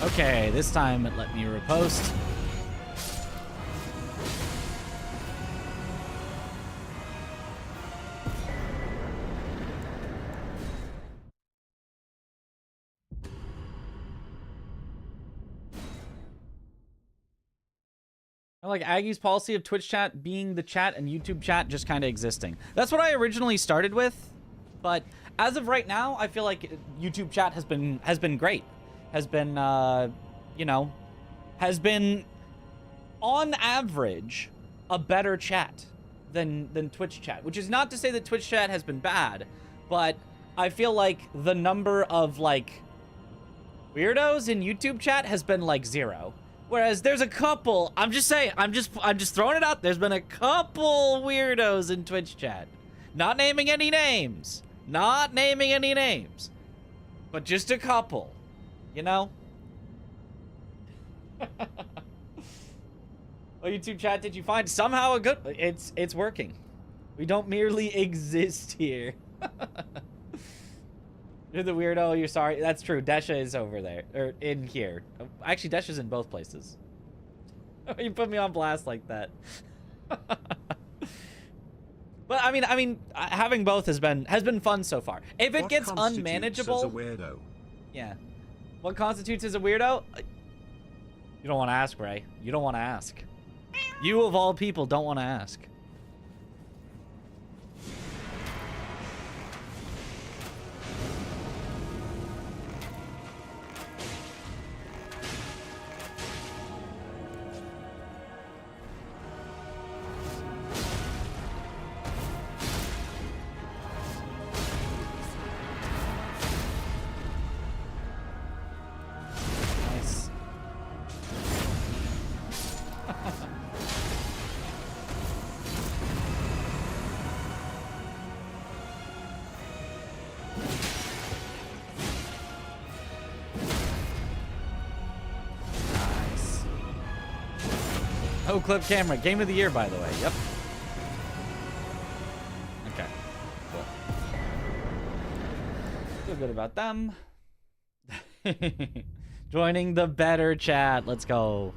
Okay, this time it let me riposte. I like Aggie's policy of Twitch chat being the chat and YouTube chat just kind of existing. That's what I originally started with, but as of right now, I feel like YouTube chat has been great. Has been, you know, has been, on average, a better chat than Twitch chat. Which is not to say that Twitch chat has been bad, but I feel like the number of, like, weirdos in YouTube chat has been, like, 0. Whereas there's a couple, I'm just saying, I'm just throwing it out. There's been a couple weirdos in Twitch chat. Not naming any names. Not naming any names. But just a couple. You know? What YouTube chat did you find? Somehow a good... It's working. We don't merely exist here. You're the weirdo, you're sorry. That's true. Desha is over there. Or in here. Actually, Desha's in both places. You put me on blast like that. But I mean, having both has been fun so far. If it gets unmanageable... As a weirdo? Yeah. What constitutes as a weirdo? You don't want to ask, Ray. You don't want to ask. You, of all people, don't want to ask. Nice. Oh, clip camera. Game of the year, by the way. Yep. Okay. Cool. Feel good about them. Joining the better chat. Let's go.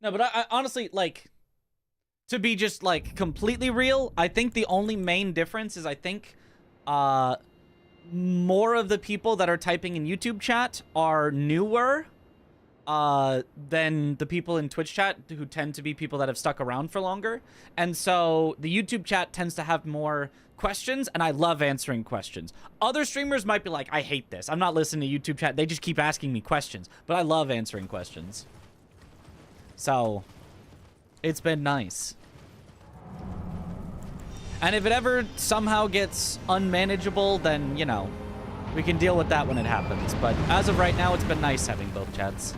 No, but I honestly, like, to be just, like, completely real, I think the only main difference is I think more of the people that are typing in YouTube chat are newer than the people in Twitch chat, who tend to be people that have stuck around for longer. And so the YouTube chat tends to have more questions, and I love answering questions. Other streamers might be like, I hate this. I'm not listening to YouTube chat. They just keep asking me questions. But I love answering questions. So, it's been nice. And if it ever somehow gets unmanageable, then, you know, we can deal with that when it happens. But as of right now, it's been nice having both chats.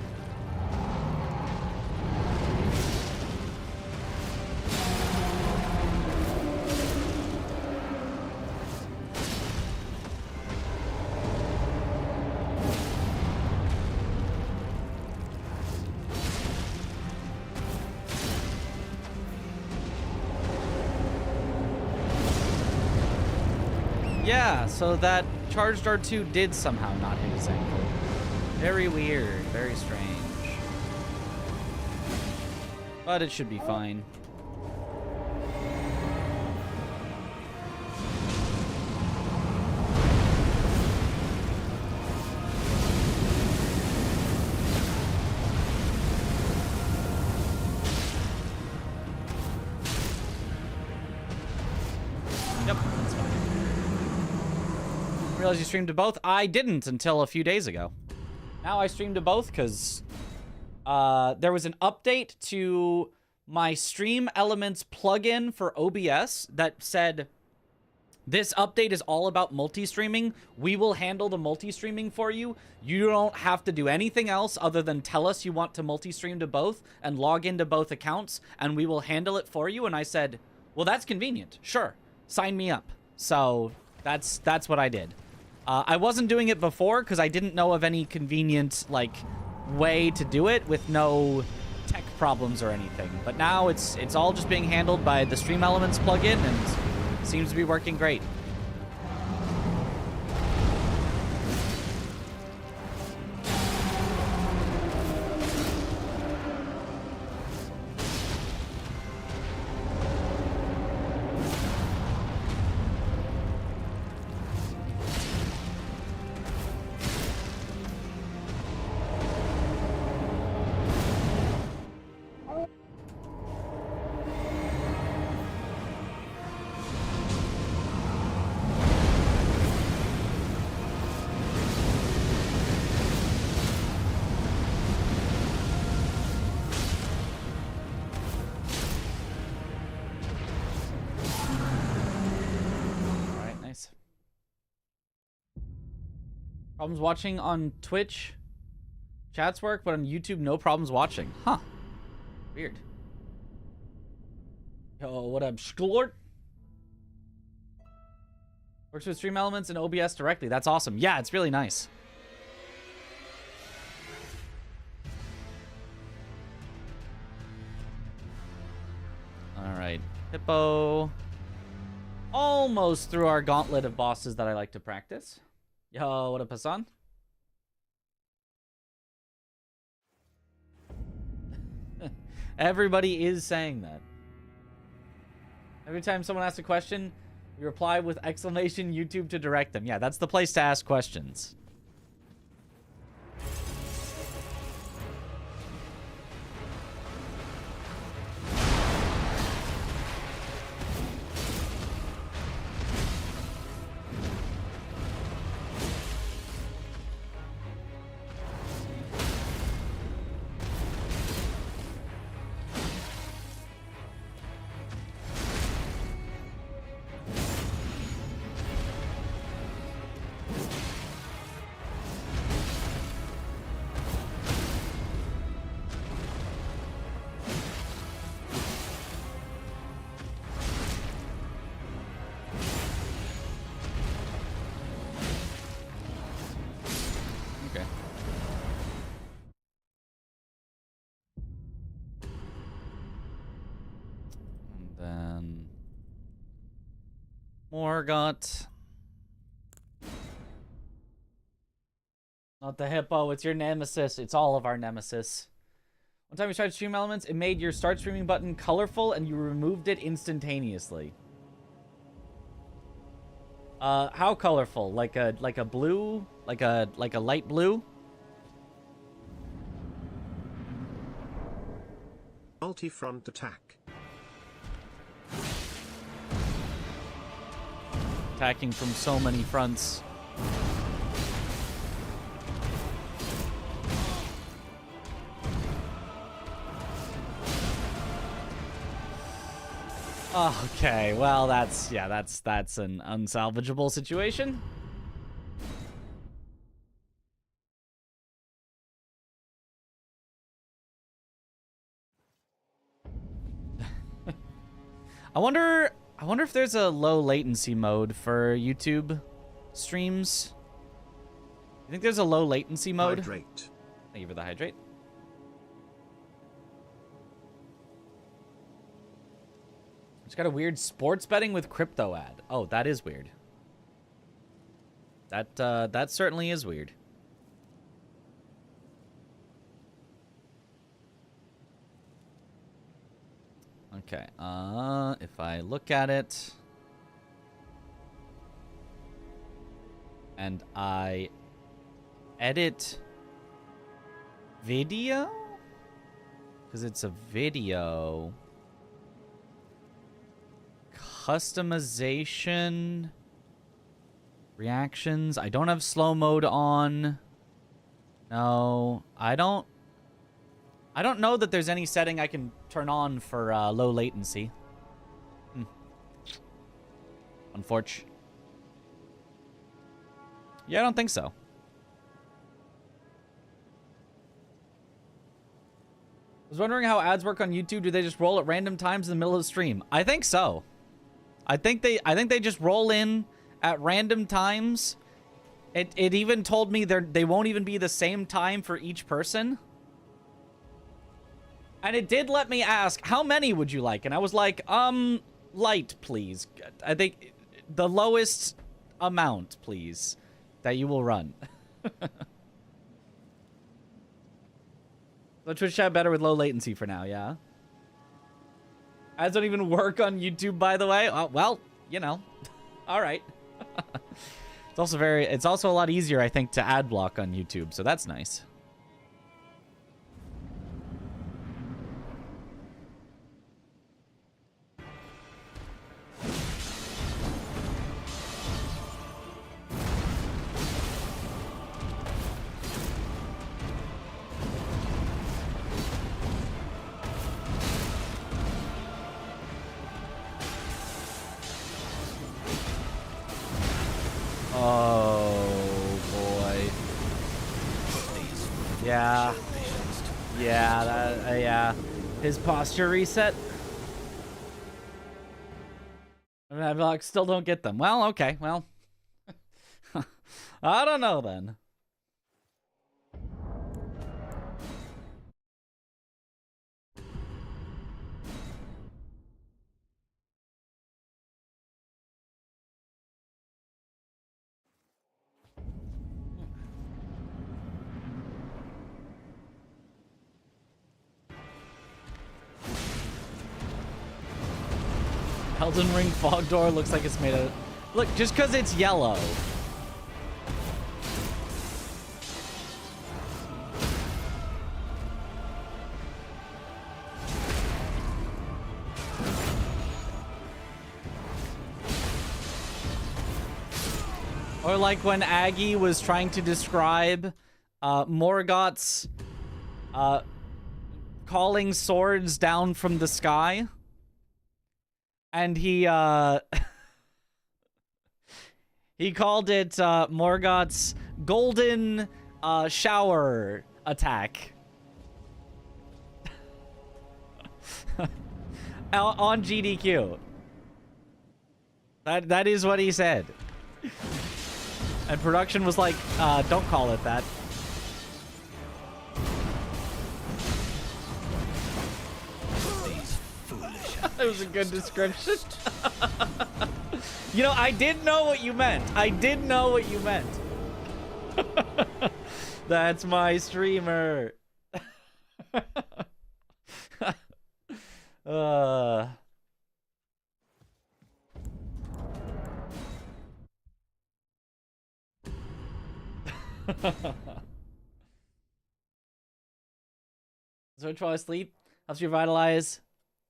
Yeah, so that charged R2 did somehow not hit his ankle. Very weird, very strange. But it should be fine. Yep, that's fine. Realize you streamed to both? I didn't until a few days ago. Now I stream to both because there was an update to my Stream Elements plugin for OBS that said, this update is all about multi-streaming. We will handle the multi-streaming for you. You don't have to do anything else other than tell us you want to multi-stream to both and log into both accounts, and we will handle it for you. And I said, well, that's convenient. Sure. Sign me up. So that's what I did. I wasn't doing it before because I didn't know of any convenient, like, way to do it with no tech problems or anything. But now it's all just being handled by the Stream Elements plugin, and seems to be working great. Problems watching on Twitch. Chats work, but on YouTube, no problems watching. Huh. Weird. Yo, what up, Sklort? Works with Stream Elements and OBS directly. That's awesome. Yeah, it's really nice. Alright. Hippo. Almost through our gauntlet of bosses that I like to practice. Yo, what up, Hassan? Everybody is saying that. Every time someone asks a question, we reply with exclamation YouTube to direct them. Yeah, that's the place to ask questions. Morgott. Not the hippo, it's your nemesis. It's all of our nemesis. One time you tried stream elements, it made your start streaming button colorful and you removed it instantaneously. How colorful? Like a blue? Like a light blue? Multi-front attack. Attacking from so many fronts. Okay, well that's an unsalvageable situation. I wonder if there's a low latency mode for YouTube streams. You think there's a low latency mode? Hydrate. Thank you for the hydrate. It's got a weird sports betting with crypto ad. Oh, that is weird. That certainly is weird. Okay, if I look at it and I edit video, because it's a video, customization, reactions. I don't have slow mode on. No, I don't know that there's any setting I can turn on for low latency. Unfortunately. Yeah, I don't think so. I was wondering how ads work on YouTube. Do they just roll at random times in the middle of the stream? I think so. I think they just roll in at random times. It even told me they won't even be the same time for each person. And it did let me ask, how many would you like? And I was like, light, please. I think the lowest amount, please, that you will run. So Twitch chat better with low latency for now, yeah? Ads don't even work on YouTube, by the way. Well, you know. All right. It's also a lot easier, I think, to ad block on YouTube, so that's nice. Oh, boy. Yeah. Yeah, yeah. His posture reset. I still don't get them. Well, okay, well. I don't know, then. Elden Ring fog door looks like it's made of... Look, just because it's yellow. Or like when Aggie was trying to describe Morgott's calling swords down from the sky. And he he called it Morgott's golden shower attack. On GDQ. That is what he said. And production was like, don't call it that. It was a good description. You know, I did know what you meant. I did know what you meant. That's my streamer. uh... Switch while asleep helps you revitalize.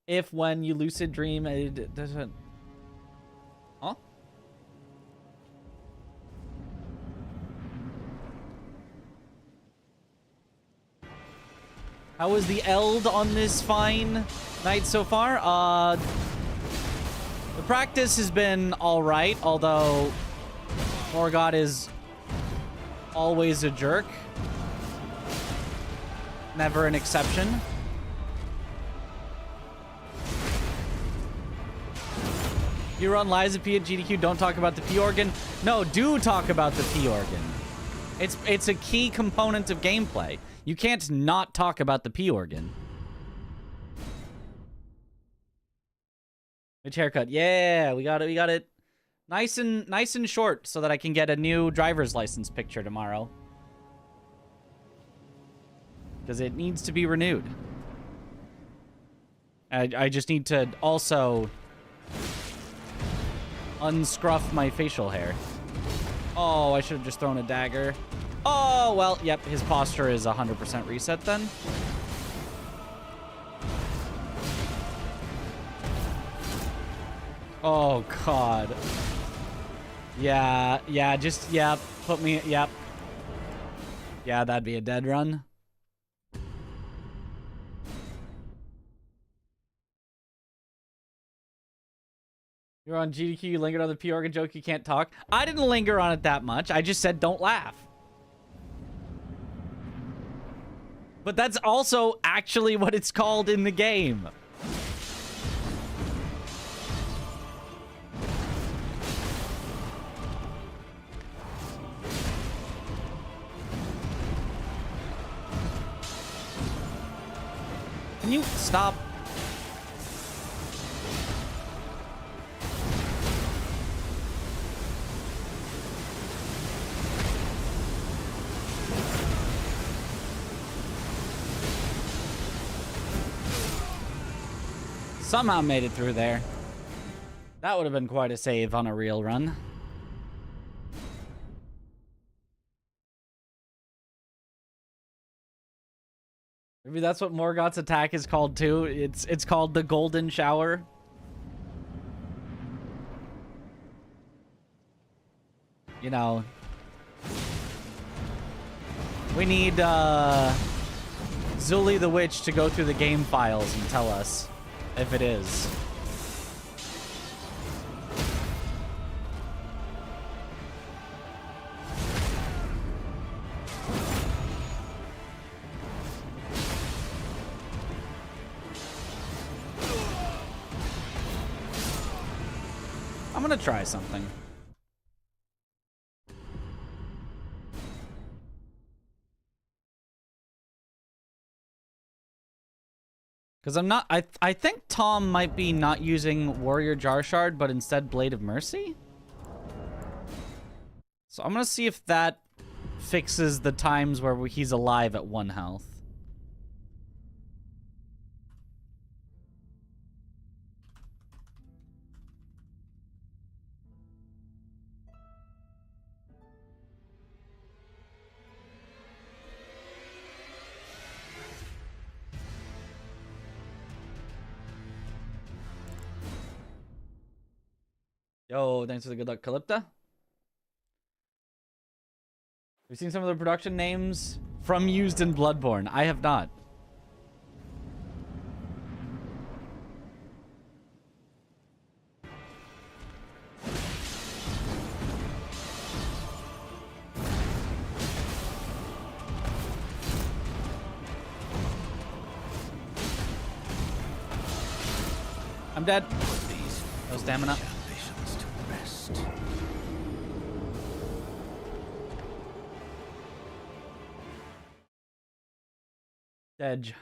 If when you lucid dream, it doesn't. Huh? How was the Eld on this fine night so far? The practice has been all right, although Morgoth is always a jerk. Never an exception. You run Liza P at GDQ, don't talk about the P organ. No, do talk about the P organ. It's a key component of gameplay. You can't not talk about the P organ. Which haircut? Yeah, we got it. Nice and short so that I can get a new driver's license picture tomorrow. Because it needs to be renewed. I just need to also unscruff my facial hair. Oh, I should have just thrown a dagger. Oh, well, yep, his posture is 100% reset then. Oh, God. Yeah, just, yeah, put me, yep. Yeah, that'd be a dead run. You're on GDQ, you lingered on the P organ joke, you can't talk. I didn't linger on it that much. I just said don't laugh. But that's also actually what it's called in the game. Can you stop? Somehow made it through there. That would have been quite a save on a real run. Maybe that's what Morgoth's attack is called too. It's called the Golden Shower. You know. We need Zully the Witch to go through the game files and tell us if it is. I'm gonna try something. Because I'm not... I think Tom might be not using Warrior Jar Shard, but instead Blade of Mercy? So I'm going to see if that fixes the times where he's alive at 1 health. Yo, thanks for the good luck, Calypta. We've seen some of the production names from used in Bloodborne. I have not. I'm dead. No stamina. Edge.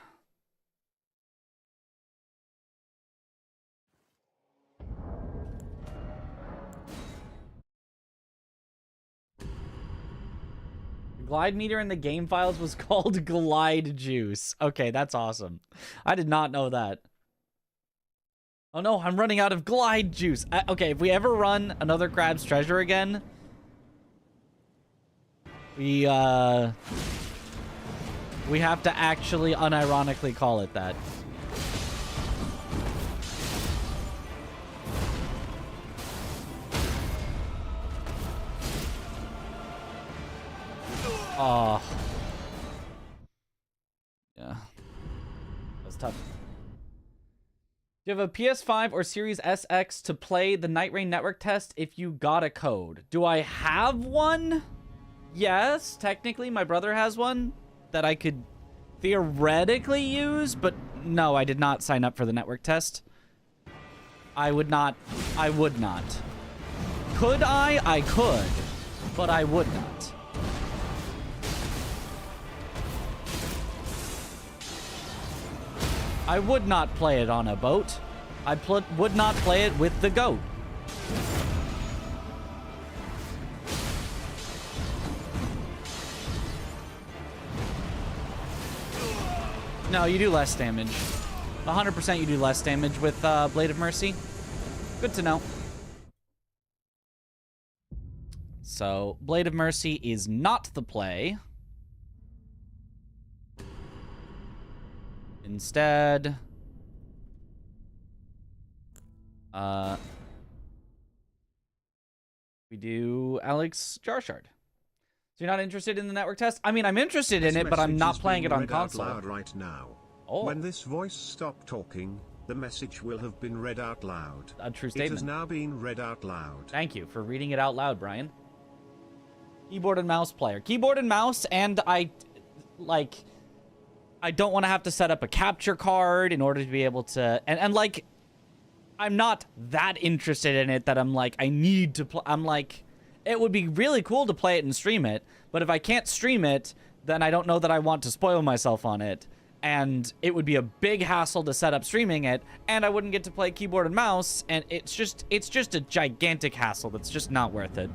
Glide meter in the game files was called Glide Juice. Okay, that's awesome. I did not know that. Oh no, I'm running out of Glide Juice. Okay, if we ever run another Crab's Treasure again, we have to actually unironically call it that. Oh. Yeah. That was tough. Do you have a PS5 or Series SX to play the Night Rain network test if you got a code? Do I have one? Yes, technically my brother has one that I could theoretically use, but no, I did not sign up for the network test. I would not. Could I? I could, but I would not. I would not play it on a boat. I would not play it with the goat. No, you do less damage. 100% you do less damage with Blade of Mercy. Good to know. So, Blade of Mercy is not the play. Instead, we do Alex Jarshard. So you're not interested in the network test? I mean, I'm interested in it, but I'm not playing it on console. Out loud right now. Oh. When this voice stopped talking, the message will have been read out loud. A true It statement. has now been read out loud. Thank you for reading it out loud, Brian. Keyboard and mouse player. Keyboard and mouse, and I don't want to have to set up a capture card in order to be able to... And like, I'm not that interested in it that I'm like, I need to play... I'm like, it would be really cool to play it and stream it, but if I can't stream it, then I don't know that I want to spoil myself on it. And it would be a big hassle to set up streaming it, and I wouldn't get to play keyboard and mouse, and it's just a gigantic hassle that's just not worth it.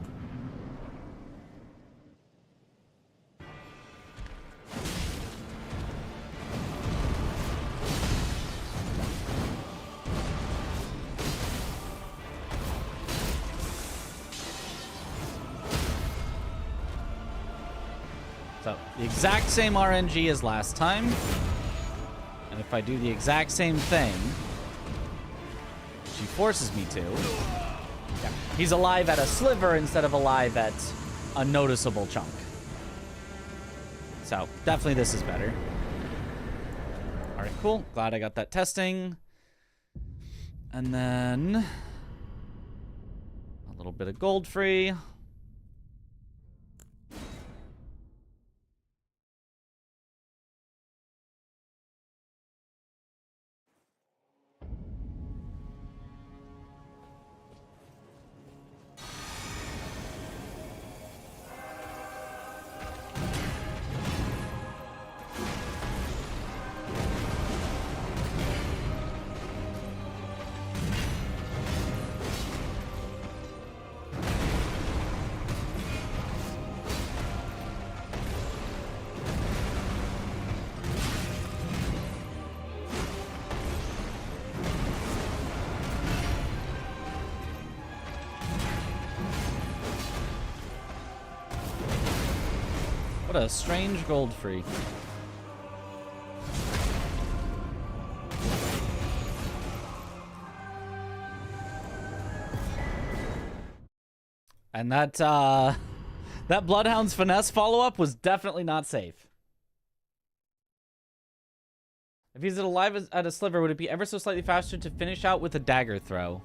So, the exact same RNG as last time. And if I do the exact same thing, she forces me to. Yeah, he's alive at a sliver instead of alive at a noticeable chunk. So, definitely this is better. Alright, cool. Glad I got that testing. And then... a little bit of gold free. What a strange gold free. And that Bloodhound's finesse follow-up was definitely not safe. If he's alive at a sliver, would it be ever so slightly faster to finish out with a dagger throw?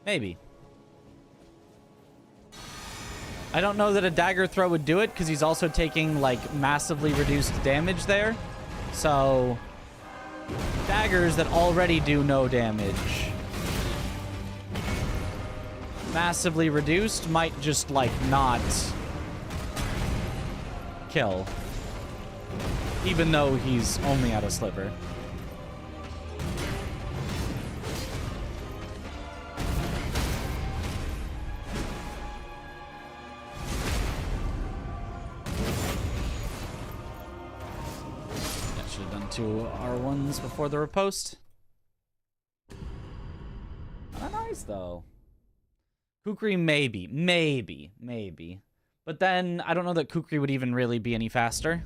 Maybe. I don't know that a dagger throw would do it, because he's also taking, like, massively reduced damage there. So, daggers that already do no damage, massively reduced, might just, like, not kill. Even though he's only at a sliver. 2 R1s before the riposte. Not nice, though. Kukri, maybe. But then, I don't know that Kukri would even really be any faster.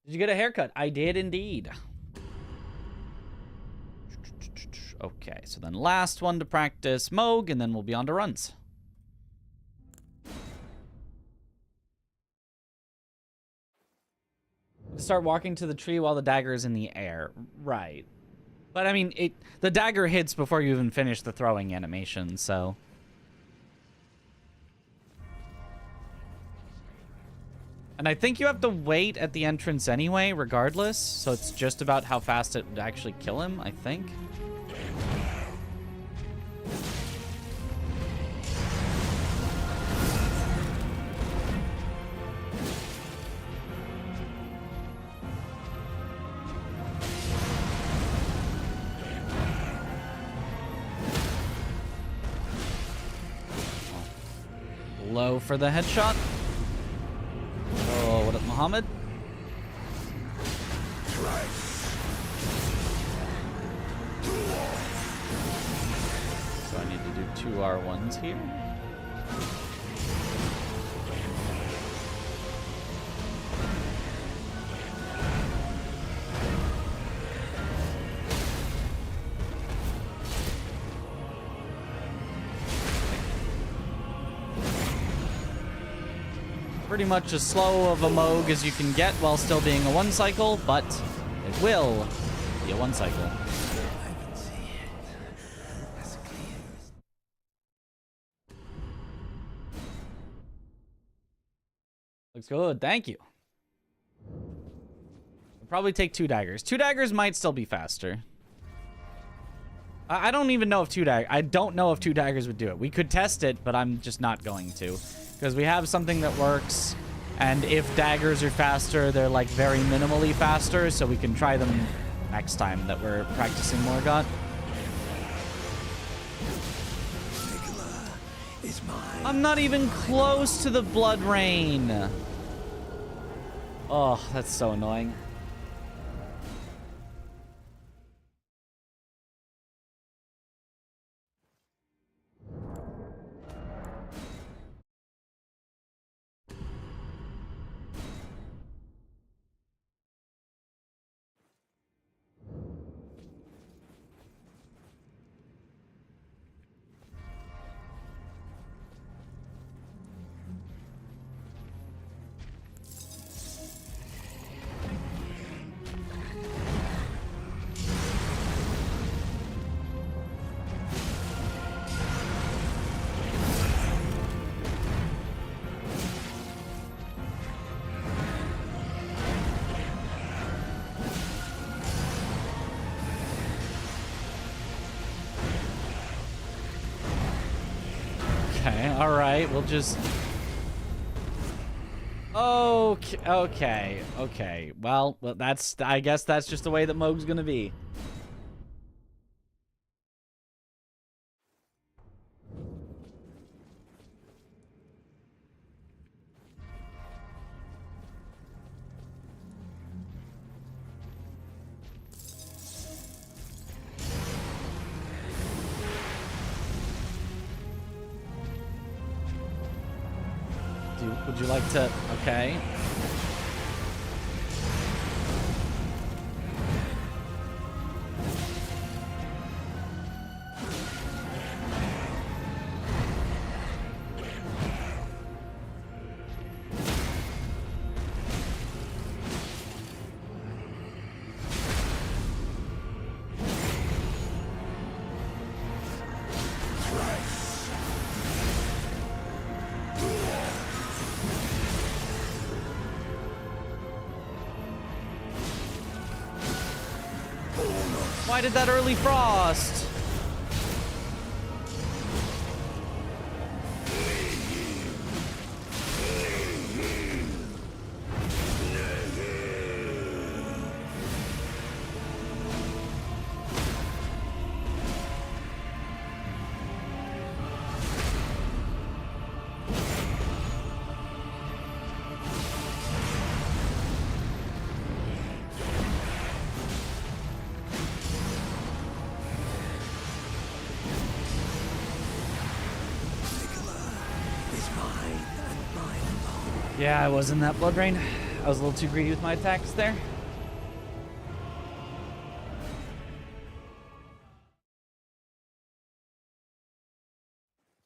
Did you get a haircut? I did indeed. Okay, so then last one to practice Moog, and then we'll be on to runs. Start walking to the tree while the dagger is in the air. Right. But I mean, the dagger hits before you even finish the throwing animation, so... And I think you have to wait at the entrance anyway, regardless. So it's just about how fast it would actually kill him, I think. Low for the headshot. Oh, what up, Muhammad? So I need to do 2 R1s here. Pretty much as slow of a Moog as you can get while still being a 1 cycle, but it will be a 1 cycle. Looks good, thank you. I'll probably take 2 daggers. 2 daggers might still be faster. I don't even know if 2 daggers... I don't know if 2 daggers would do it. We could test it, but I'm just not going to. Because we have something that works, and if daggers are faster, they're like very minimally faster, so we can try them next time that we're practicing Morgott. I'm not even close to the blood rain. Oh, that's so annoying. Okay, alright, we'll just... Okay. Well, that's... I guess that's just the way that Moog's gonna be. Would you like to... Okay. Why did that early frost? Yeah, I was in that blood rain. I was a little too greedy with my attacks there.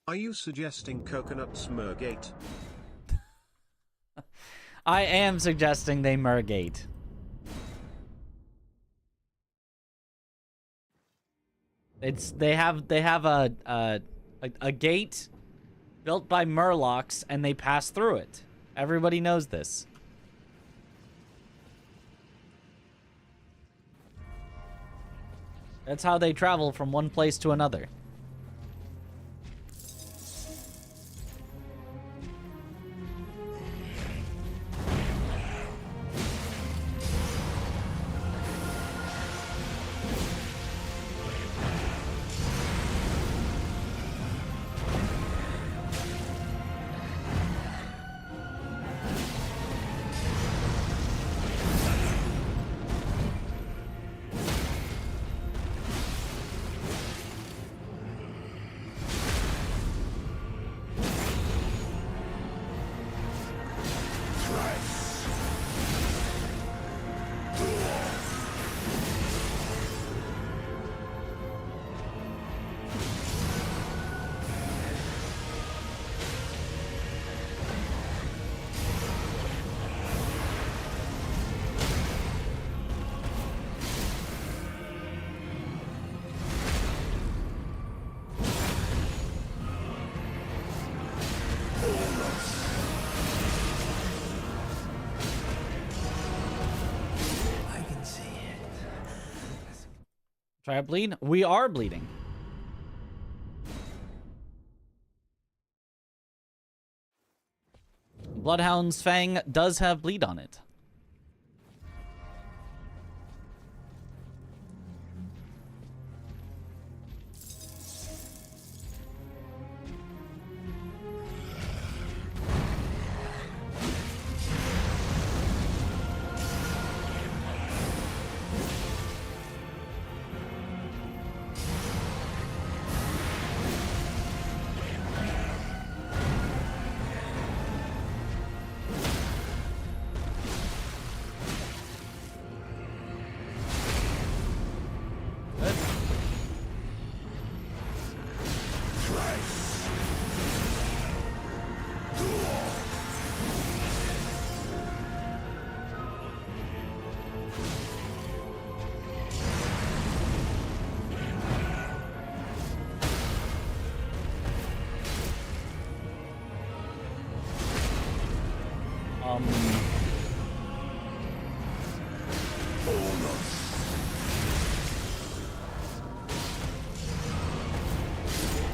Are you suggesting coconut smurgate? I am suggesting they mergate. They have a gate built by murlocs and they pass through it. Everybody knows this. That's how they travel from one place to another. Try to bleed? We are bleeding. Bloodhound's Fang does have bleed on it.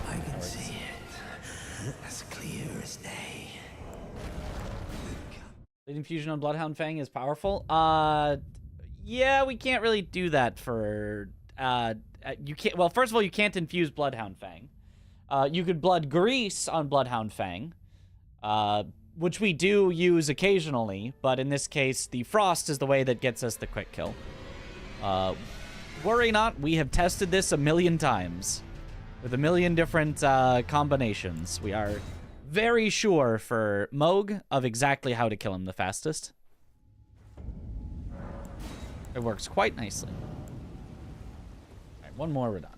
I can see it. As clear as day. Bleeding Fusion on Bloodhound Fang is powerful. Yeah, we can't really do that for, you can't, well, first of all, you can't infuse Bloodhound Fang. You could Blood Grease on Bloodhound Fang, which we do use occasionally, but in this case, the Frost is the way that gets us the quick kill. Worry not, we have tested this 1,000,000 times with 1,000,000 different combinations. We are very sure for Moog of exactly how to kill him the fastest. It works quite nicely. All right, one more, we're done.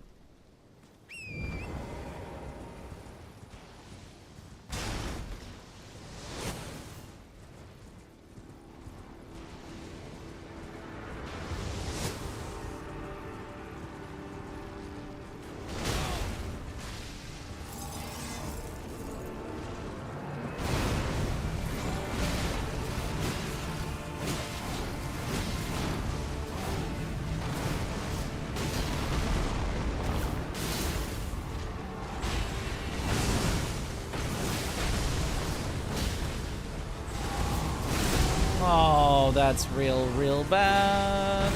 that's real bad.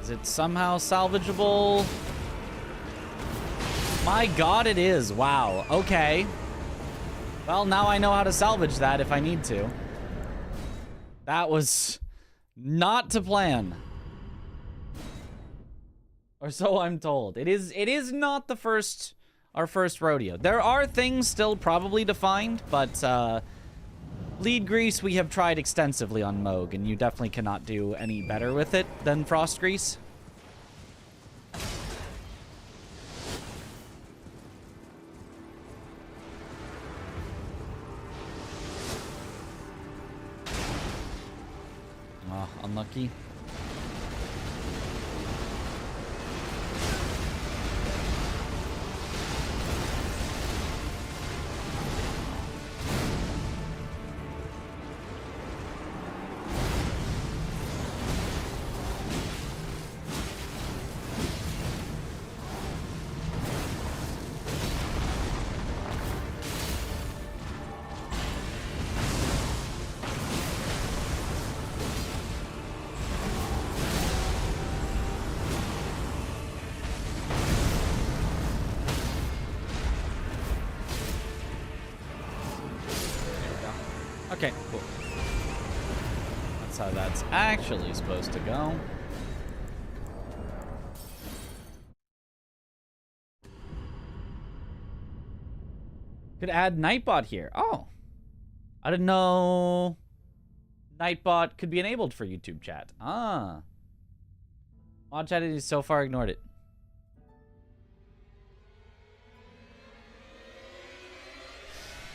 Is it somehow salvageable? My god, it is. Wow. Okay. Well, now I know how to salvage that if I need to. That was not to plan. Or so I'm told. It is not our first rodeo. There are things still probably defined, but bleed grease we have tried extensively on Moog, and you definitely cannot do any better with it than frost grease. Oh, unlucky. Okay, cool. That's how that's actually supposed to go. Could add Nightbot here. Oh. I didn't know Nightbot could be enabled for YouTube chat. Ah. Mod chat has so far ignored it.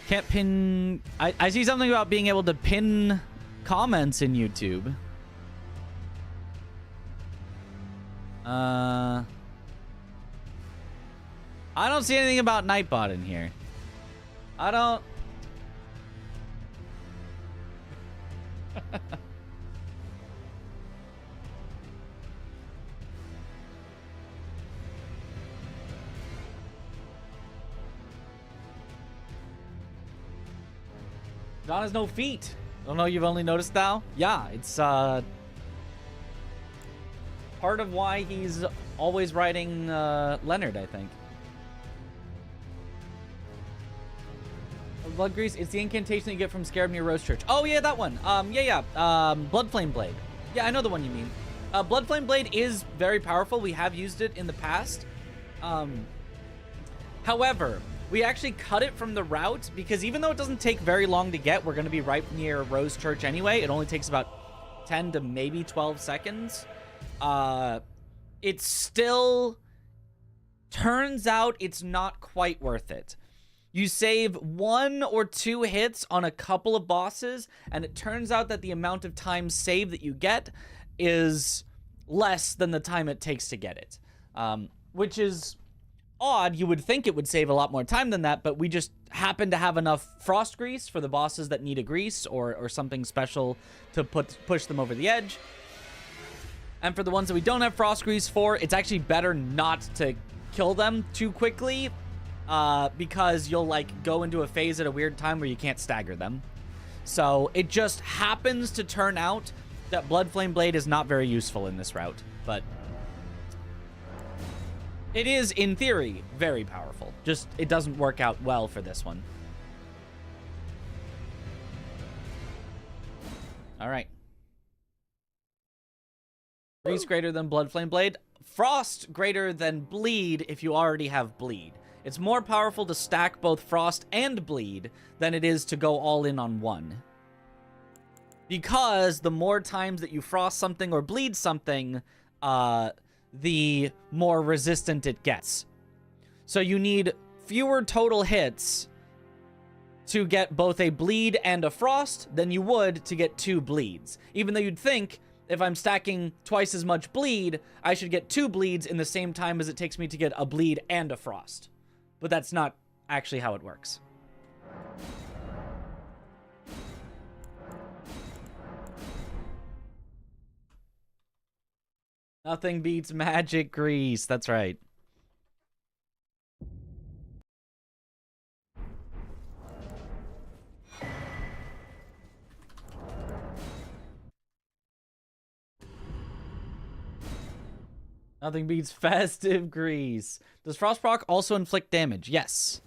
Can't pin... I see something about being able to pin comments in YouTube. I don't see anything about Nightbot in here. I don't... John has no feet. Don't know you've only noticed now? Yeah, it's part of why he's always riding Leonard, I think. Blood grease, it's the incantation that you get from Scarab near Rose Church. Oh yeah, that one. Blood Flame Blade. Yeah, I know the one you mean. Blood Flame Blade is very powerful. We have used it in the past. However, we actually cut it from the route because even though it doesn't take very long to get, we're going to be right near Rose Church anyway. It only takes about 10 to maybe 12 seconds. It still turns out it's not quite worth it. You save 1 or 2 hits on a couple of bosses, and it turns out that the amount of time saved that you get is less than the time it takes to get it, which is odd. You would think it would save a lot more time than that, but we just happen to have enough frost grease for the bosses that need a grease or something special to push them over the edge. And for the ones that we don't have frost grease for, it's actually better not to kill them too quickly because you'll like go into a phase at a weird time where you can't stagger them. So it just happens to turn out that Blood Flame Blade is not very useful in this route, but it is, in theory, very powerful. Just, it doesn't work out well for this one. All right. Grease greater than Blood Flame Blade. Frost greater than Bleed if you already have Bleed. It's more powerful to stack both Frost and Bleed than it is to go all in on one. Because the more times that you Frost something or Bleed something, the more resistant it gets. So you need fewer total hits to get both a Bleed and a Frost than you would to get 2 Bleeds. Even though you'd think, if I'm stacking twice as much Bleed, I should get 2 Bleeds in the same time as it takes me to get a Bleed and a Frost. But that's not actually how it works. Nothing beats magic grease. That's right. Nothing beats festive grease. Does Frost proc also inflict damage? Yes.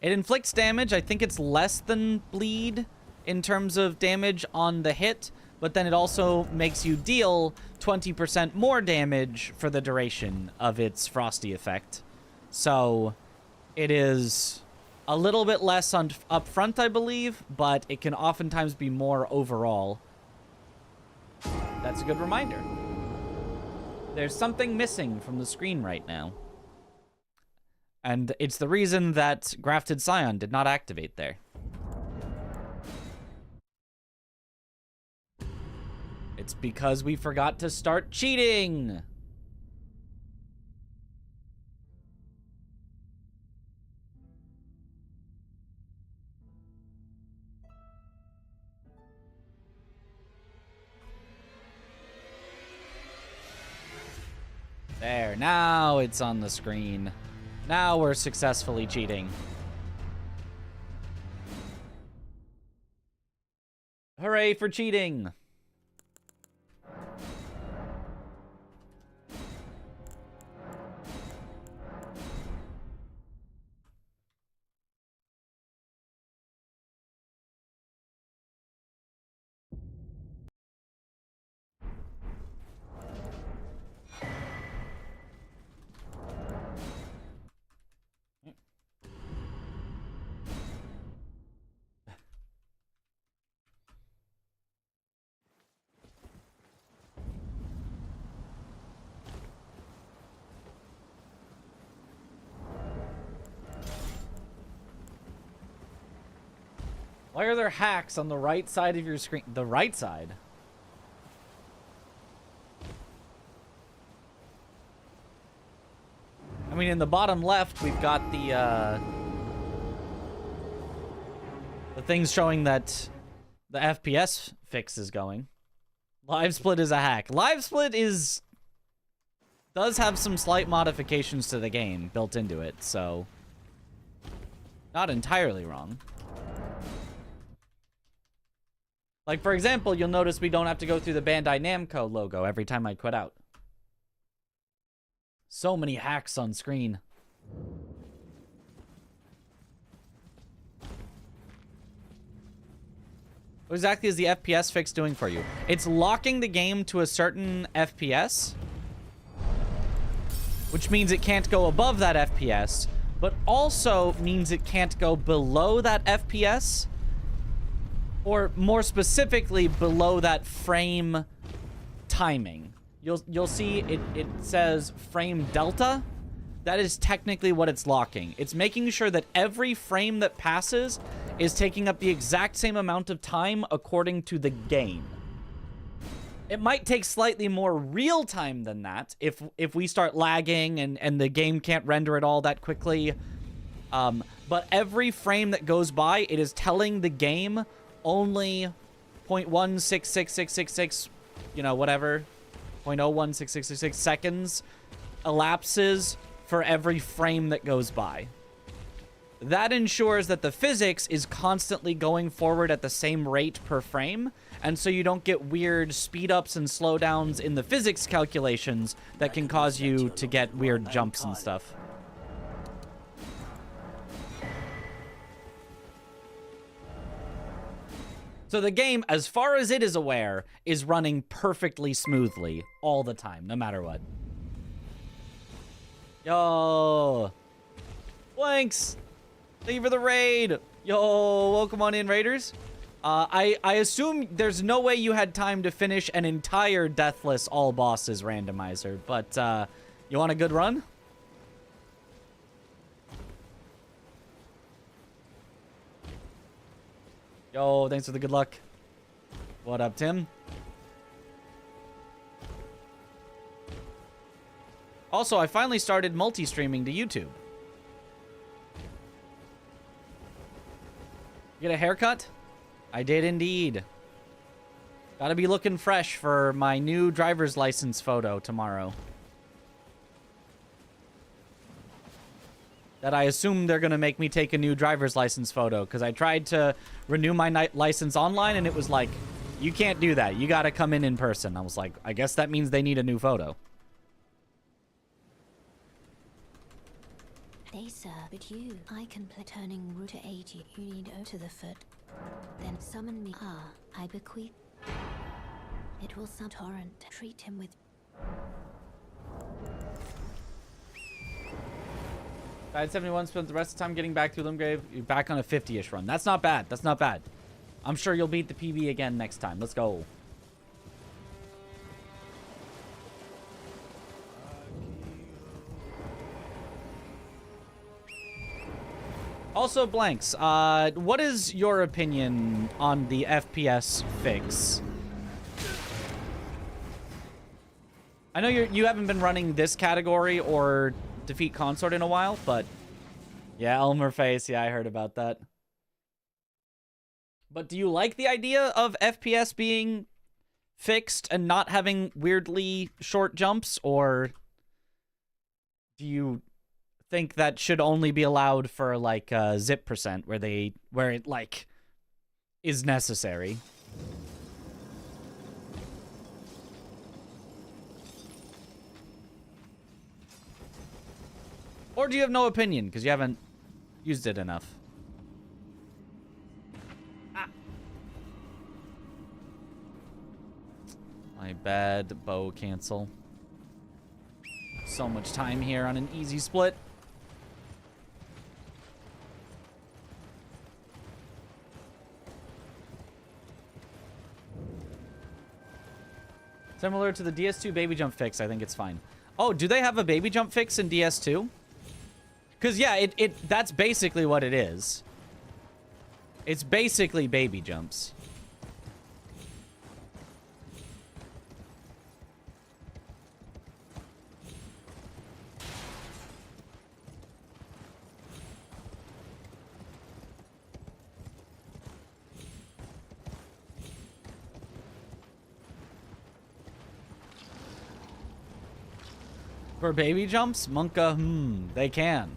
It inflicts damage. I think it's less than bleed in terms of damage on the hit, but then it also makes you deal 20% more damage for the duration of its frosty effect. So it is a little bit less up front, I believe, but it can oftentimes be more overall. That's a good reminder. There's something missing from the screen right now. And it's the reason that Grafted Scion did not activate there. It's because we forgot to start cheating. There, now it's on the screen. Now we're successfully cheating. Hooray for cheating! Why are there hacks on the right side of your screen? The right side? I mean, in the bottom left, we've got the things showing that the FPS fix is going. Live split is a hack. Live split does have some slight modifications to the game built into it, so not entirely wrong. Like, for example, you'll notice we don't have to go through the Bandai Namco logo every time I quit out. So many hacks on screen. What exactly is the FPS fix doing for you? It's locking the game to a certain FPS, which means it can't go above that FPS, but also means it can't go below that FPS, or more specifically, below that frame timing. You'll see it says frame delta. That is technically what it's locking. It's making sure that every frame that passes is taking up the exact same amount of time according to the game. It might take slightly more real time than that if we start lagging and the game can't render it all that quickly. But every frame that goes by, it is telling the game only 0.166666, you know, whatever, 0.016666 seconds elapses for every frame that goes by. That ensures that the physics is constantly going forward at the same rate per frame, and so you don't get weird speed ups and slowdowns in the physics calculations that can cause you to get weird jumps and stuff. So the game, as far as it is aware, is running perfectly smoothly all the time, no matter what. Yo! Blanks! Thank you for the raid! Yo, welcome on in, raiders. I assume there's no way you had time to finish an entire Deathless All Bosses randomizer, but you want a good run? Yo, thanks for the good luck. What up, Tim? Also, I finally started multi-streaming to YouTube. Get a haircut? I did indeed. Gotta be looking fresh for my new driver's license photo tomorrow. That I assume they're gonna make me take a new driver's license photo, because I tried to renew my license online and it was like, you can't do that. You gotta come in person. I was like, I guess that means they need a new photo. They sir, but you, I can play turning route to 80. You need O to the foot. Then summon me. Ah, I bequeath. It will sound torrent. Treat him with. Died 71, spent the rest of the time getting back through Limgrave. You're back on a 50-ish run. That's not bad. That's not bad. I'm sure you'll beat the PB again next time. Let's go. Also, Blanks, what is your opinion on the FPS fix? I know you haven't been running this category or Defeat Consort in a while, but yeah, Elmer Face, yeah, I heard about that. But do you like the idea of FPS being fixed and not having weirdly short jumps, or do you think that should only be allowed for like zip percent where it like is necessary? Or do you have no opinion because you haven't used it enough? Ah. My bad, bow cancel. So much time here on an easy split. Similar to the DS2 baby jump fix, I think it's fine. Oh, do they have a baby jump fix in DS2? Because, yeah, that's basically what it is. It's basically baby jumps. For baby jumps, Monka, they can.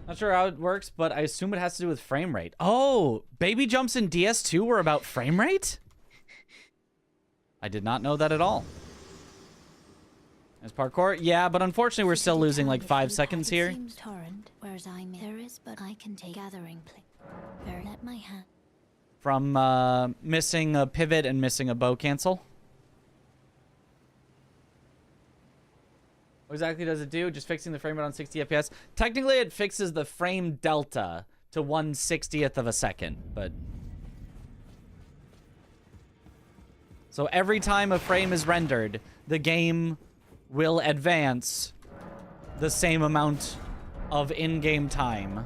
Not sure how it works, but I assume it has to do with frame rate. Oh, baby jumps in DS2 were about frame rate? I did not know that at all. As parkour? Yeah, but unfortunately we're still losing like 5 seconds here. From missing a pivot and missing a bow cancel. What exactly does it do? Just fixing the frame rate on 60 FPS. Technically, it fixes the frame delta to 1/60th of a second, but... So every time a frame is rendered, the game will advance the same amount of in-game time,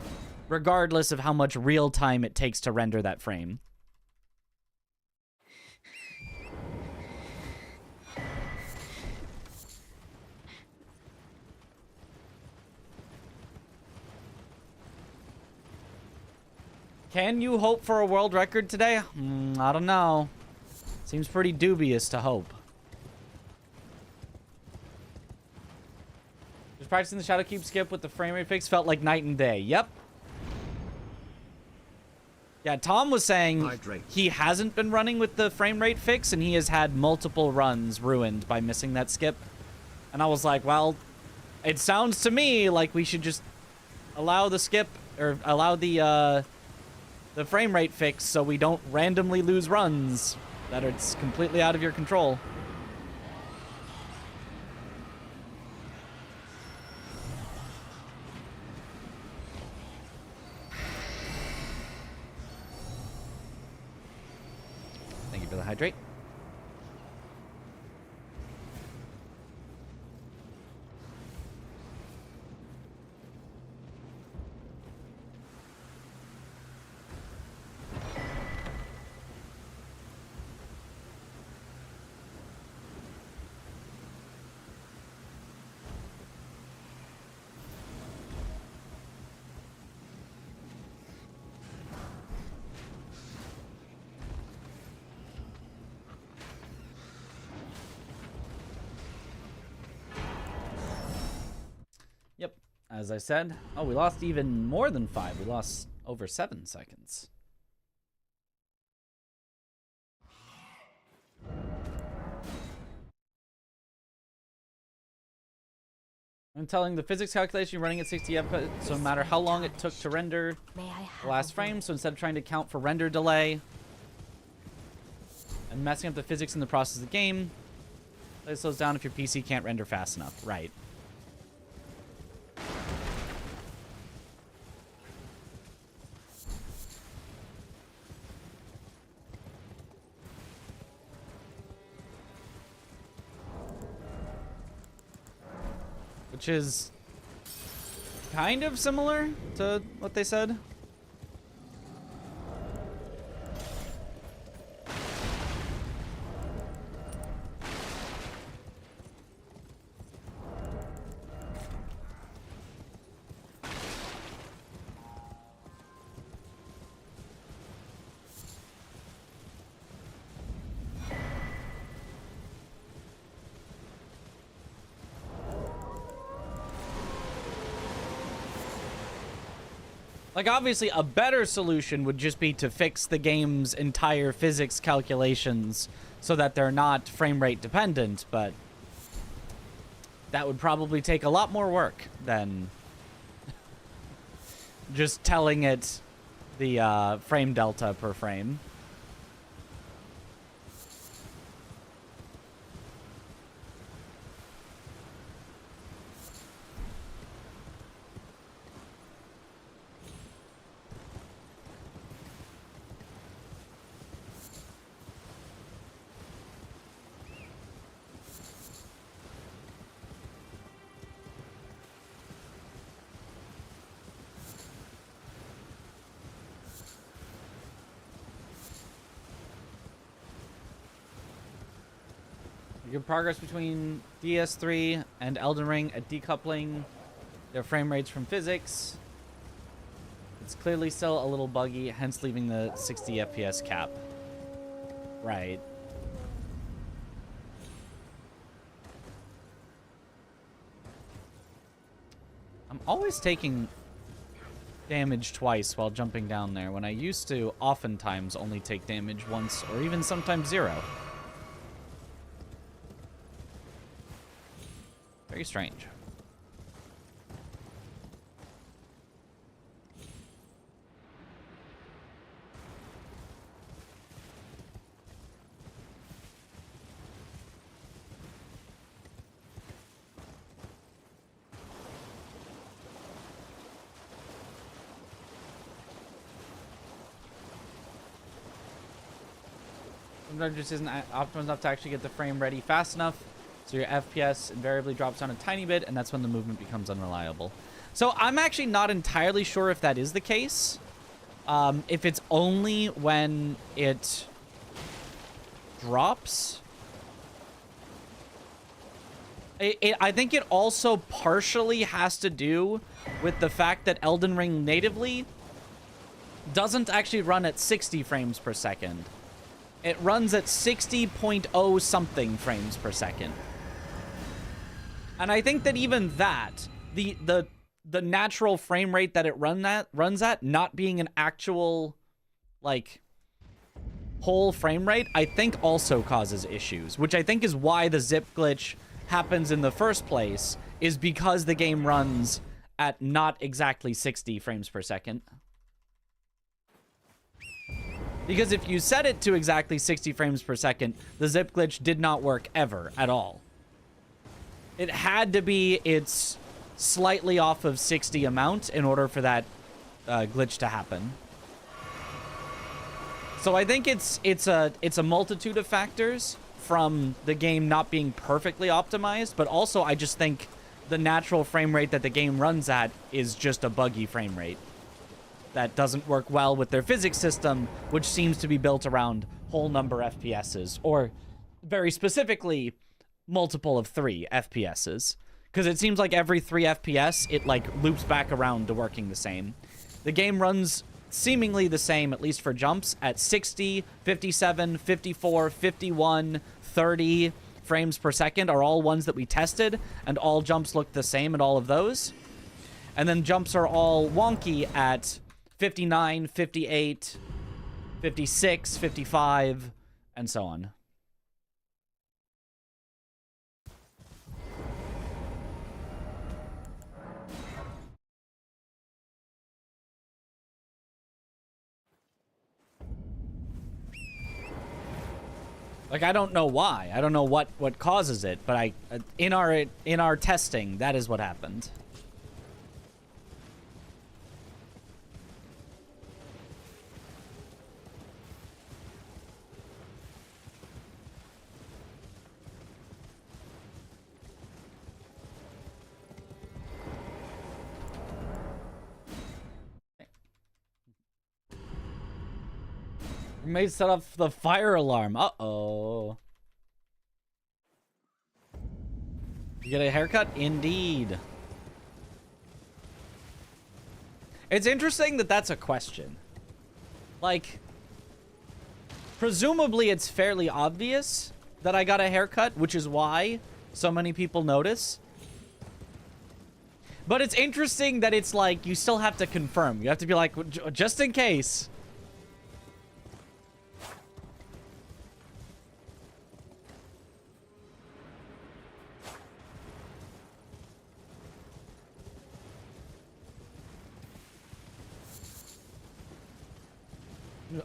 regardless of how much real time it takes to render that frame. Can you hope for a world record today? I don't know. Seems pretty dubious to hope. Just practicing the Shadow Cube skip with the frame rate fix felt like night and day. Yep. Yeah, Tom was saying he hasn't been running with the frame rate fix, and he has had multiple runs ruined by missing that skip. And I was like, well, it sounds to me like we should just allow the skip, or allow the frame rate fix so we don't randomly lose runs that it's completely out of your control. Thank you for the hydrate. As I said, oh, we lost even more than 5. We lost over 7 seconds. I'm telling the physics calculation you're running at 60 FPS, so no matter how long it took to render May I have the last frame, so instead of trying to count for render delay and messing up the physics in the process of the game, it slows down if your PC can't render fast enough. Right. Which is kind of similar to what they said. Like, obviously, a better solution would just be to fix the game's entire physics calculations so that they're not frame rate dependent, but that would probably take a lot more work than just telling it the frame delta per frame. Good progress between DS3 and Elden Ring at decoupling their frame rates from physics. It's clearly still a little buggy, hence leaving the 60 FPS cap. Right. I'm always taking damage twice while jumping down there, when I used to oftentimes only take damage once or even sometimes 0. Very strange. Sometimes it just isn't optimized enough to actually get the frame ready fast enough. So your FPS invariably drops down a tiny bit, and that's when the movement becomes unreliable. So I'm actually not entirely sure if that is the case. If it's only when it drops. I think it also partially has to do with the fact that Elden Ring natively doesn't actually run at 60 frames per second. It runs at 60.0 something frames per second. And I think that even that, the natural frame rate that it runs at, not being an actual, like, whole frame rate, I think also causes issues. Which I think is why the zip glitch happens in the first place, is because the game runs at not exactly 60 frames per second. Because if you set it to exactly 60 frames per second, the zip glitch did not work ever at all. It had to be its slightly off of 60 amount in order for that glitch to happen. So I think it's a multitude of factors, from the game not being perfectly optimized, but also I just think the natural frame rate that the game runs at is just a buggy frame rate that doesn't work well with their physics system, which seems to be built around whole number FPSs, or very specifically multiple of 3 FPSs, because it seems like every 3 FPS it like loops back around to working the same. The game runs seemingly the same, at least for jumps, at 60, 57, 54, 51, 30 frames per second are all ones that we tested, and all jumps look the same at all of those. And then jumps are all wonky at 59, 58, 56, 55, and so on. Like, I don't know why. I don't know what causes it, but in our testing, that is what happened. May set off the fire alarm. Uh-oh. You get a haircut? Indeed. It's interesting that that's a question. Like, presumably it's fairly obvious that I got a haircut, which is why so many people notice. But it's interesting that it's like, you still have to confirm. You have to be like, just in case.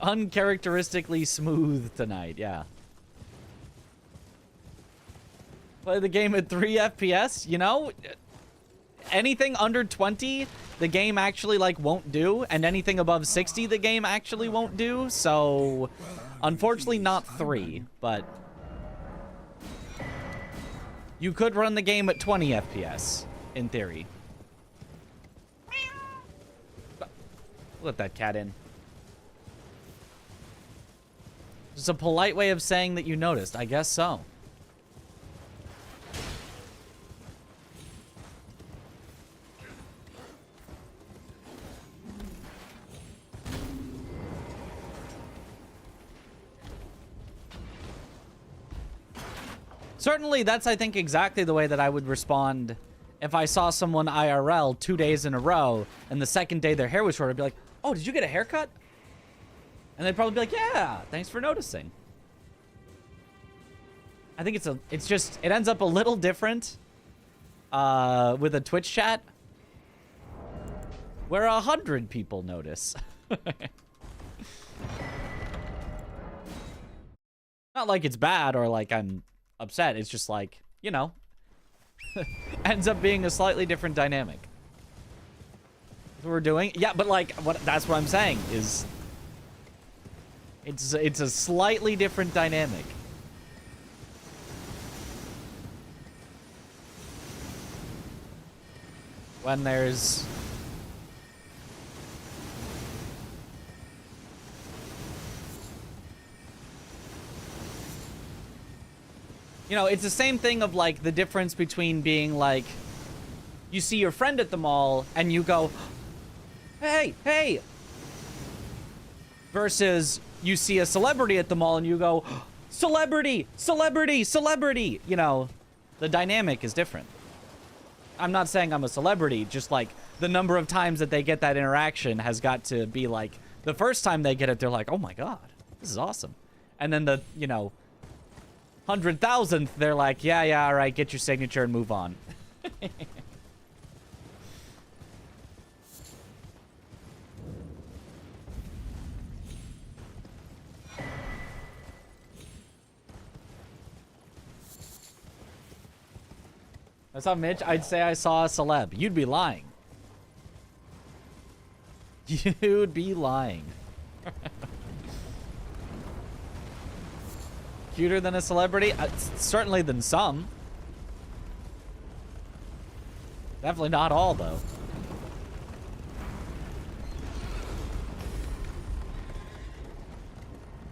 Uncharacteristically smooth tonight, yeah. Play the game at 3 FPS, you know? Anything under 20, the game actually, like, won't do. And anything above 60, the game actually won't do. So, unfortunately, not 3, but... you could run the game at 20 FPS, in theory. Let that cat in. It's a polite way of saying that you noticed. I guess so. Certainly, that's, I think, exactly the way that I would respond if I saw someone IRL 2 days in a row, and the second day their hair was short. I'd be like, oh, did you get a haircut? And they'd probably be like, yeah, thanks for noticing. I think it's just, it ends up a little different with a Twitch chat where 100 people notice. Not like it's bad or like I'm upset. It's just like, you know, ends up being a slightly different dynamic. That's what we're doing. Yeah, but like, that's what I'm saying is... It's a slightly different dynamic. When there's... you know, it's the same thing of, like, the difference between being, like... you see your friend at the mall, and you go... hey, hey! Versus... you see a celebrity at the mall and you go, celebrity, celebrity, celebrity. You know, the dynamic is different. I'm not saying I'm a celebrity, just like the number of times that they get that interaction has got to be like, the first time they get it, they're like, oh my God, this is awesome. And then the, you know, 100,000th, they're like, yeah, all right, get your signature and move on. That's how Mitch, I'd say I saw a celeb. You'd be lying. You'd be lying. Cuter than a celebrity? Certainly than some. Definitely not all, though.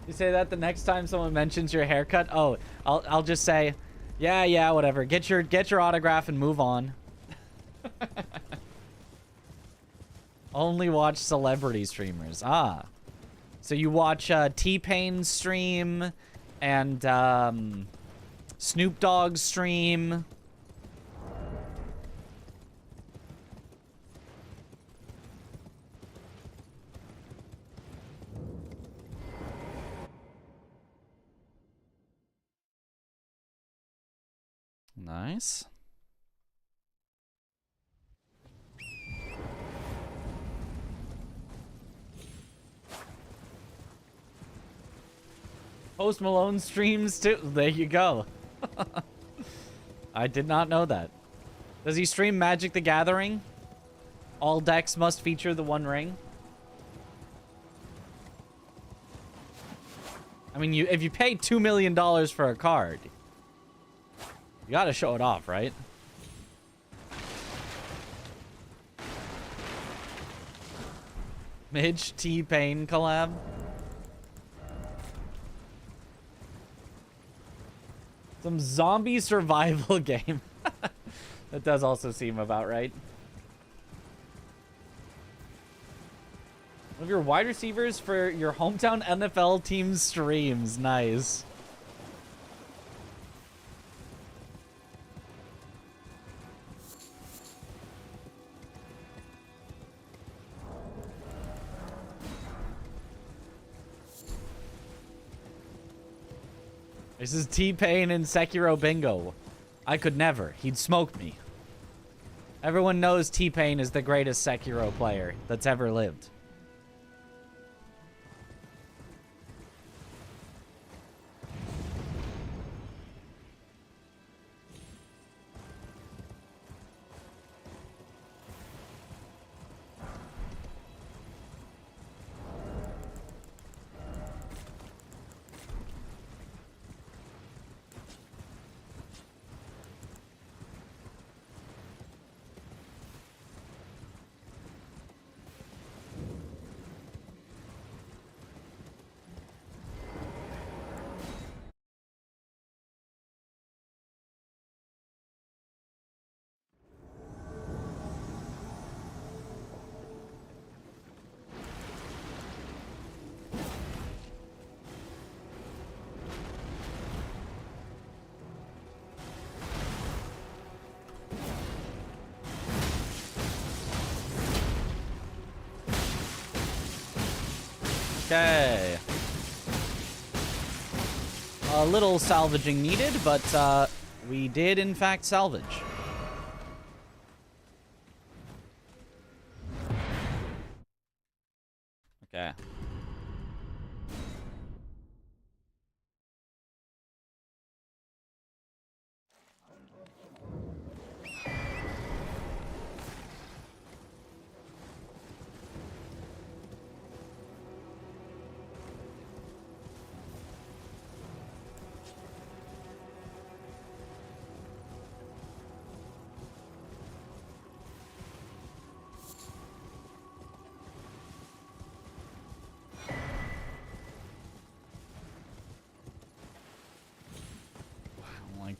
You say that the next time someone mentions your haircut? Oh, I'll just say... yeah, whatever. Get your autograph and move on. Only watch celebrity streamers. Ah. So you watch T-Pain stream and Snoop Dogg stream. Nice. Post Malone streams too. There you go. I did not know that. Does he stream Magic the Gathering? All decks must feature the One Ring. I mean, if you pay $2 million for a card, you gotta show it off, right? Midge T-Pain collab. Some zombie survival game. That does also seem about right. One of your wide receivers for your hometown NFL team streams. Nice. This is T-Pain and Sekiro bingo. I could never. He'd smoke me. Everyone knows T-Pain is the greatest Sekiro player that's ever lived. Okay. A little salvaging needed, but we did in fact salvage. Okay.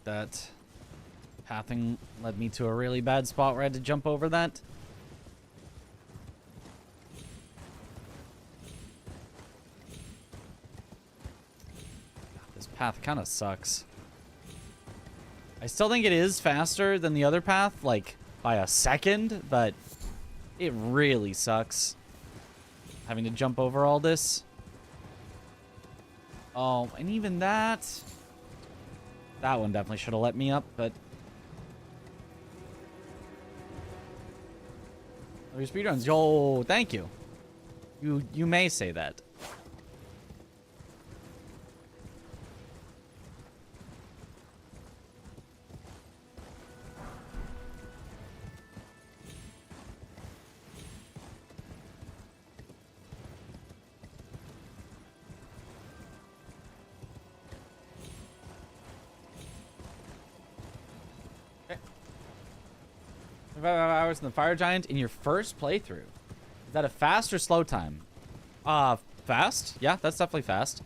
That pathing led me to a really bad spot where I had to jump over that. This path kind of sucks. I still think it is faster than the other path, like by a second, but it really sucks having to jump over all this. Oh, and even that... That one definitely should have let me up, but... Oh, your speedruns. Yo, thank you. You may say that. Hours in the Fire Giant in your first playthrough. Is that a fast or slow time? Fast? Yeah, that's definitely fast.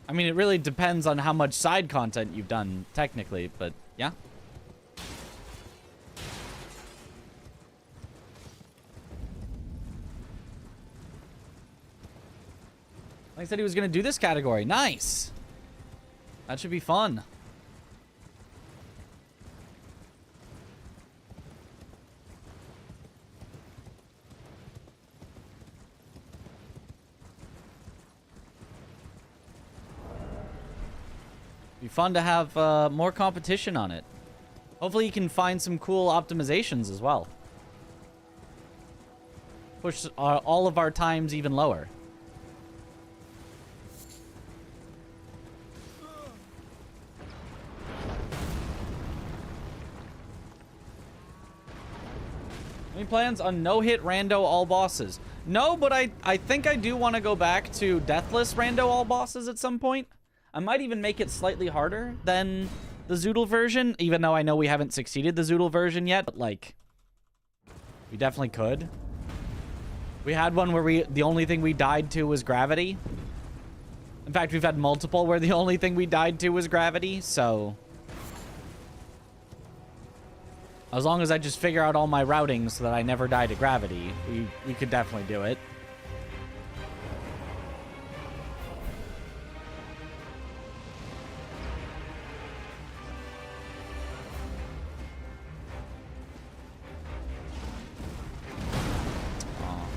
I mean, it really depends on how much side content you've done, technically, but yeah. Like I said, he was going to do this category. Nice. That should be fun. Be fun to have more competition on it. Hopefully you can find some cool optimizations as well. push all of our times even lower. Any plans on no-hit rando all bosses? No, but I think I do want to go back to deathless rando all bosses at some point. I might even make it slightly harder than the Zoodle version, even though I know we haven't succeeded the Zoodle version yet, but like, we definitely could. We had one where the only thing we died to was gravity. In fact, we've had multiple where the only thing we died to was gravity, so as long as I just figure out all my routing so that I never die to gravity, we could definitely do it. Oh.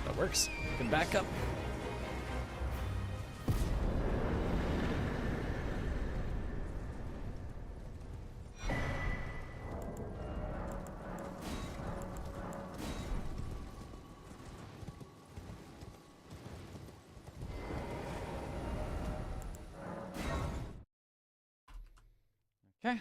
That works. Good backup. Okay.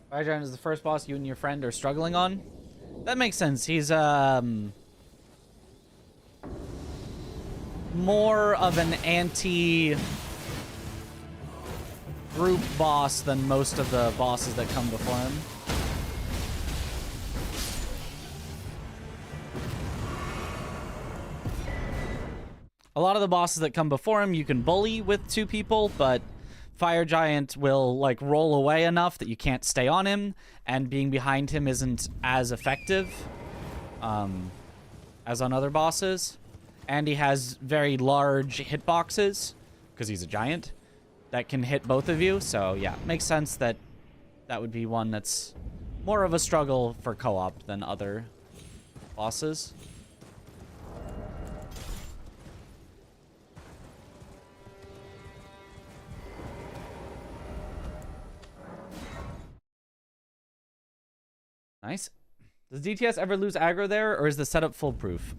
Fire Giant is the first boss you and your friend are struggling on. That makes sense. He's more of an anti-group boss than most of the bosses that come before him. A lot of the bosses that come before him you can bully with 2 people, but Fire Giant will like roll away enough that you can't stay on him, and being behind him isn't as effective as on other bosses. And he has very large hitboxes because he's a giant that can hit both of you. So yeah, it makes sense that that would be one that's more of a struggle for co-op than other bosses. Nice. Does DTS ever lose aggro there, or is the setup foolproof?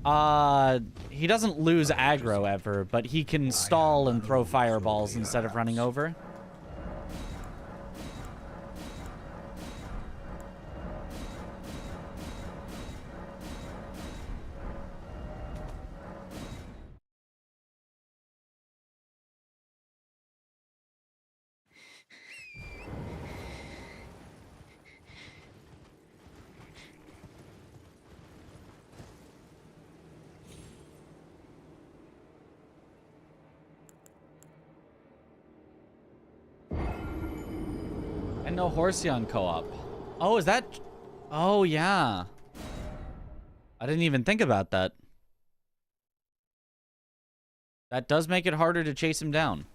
He doesn't lose aggro ever, but he can stall and throw fireballs instead of running over. And no Horseon co-op. Oh, is that... Oh, yeah. I didn't even think about that. That does make it harder to chase him down.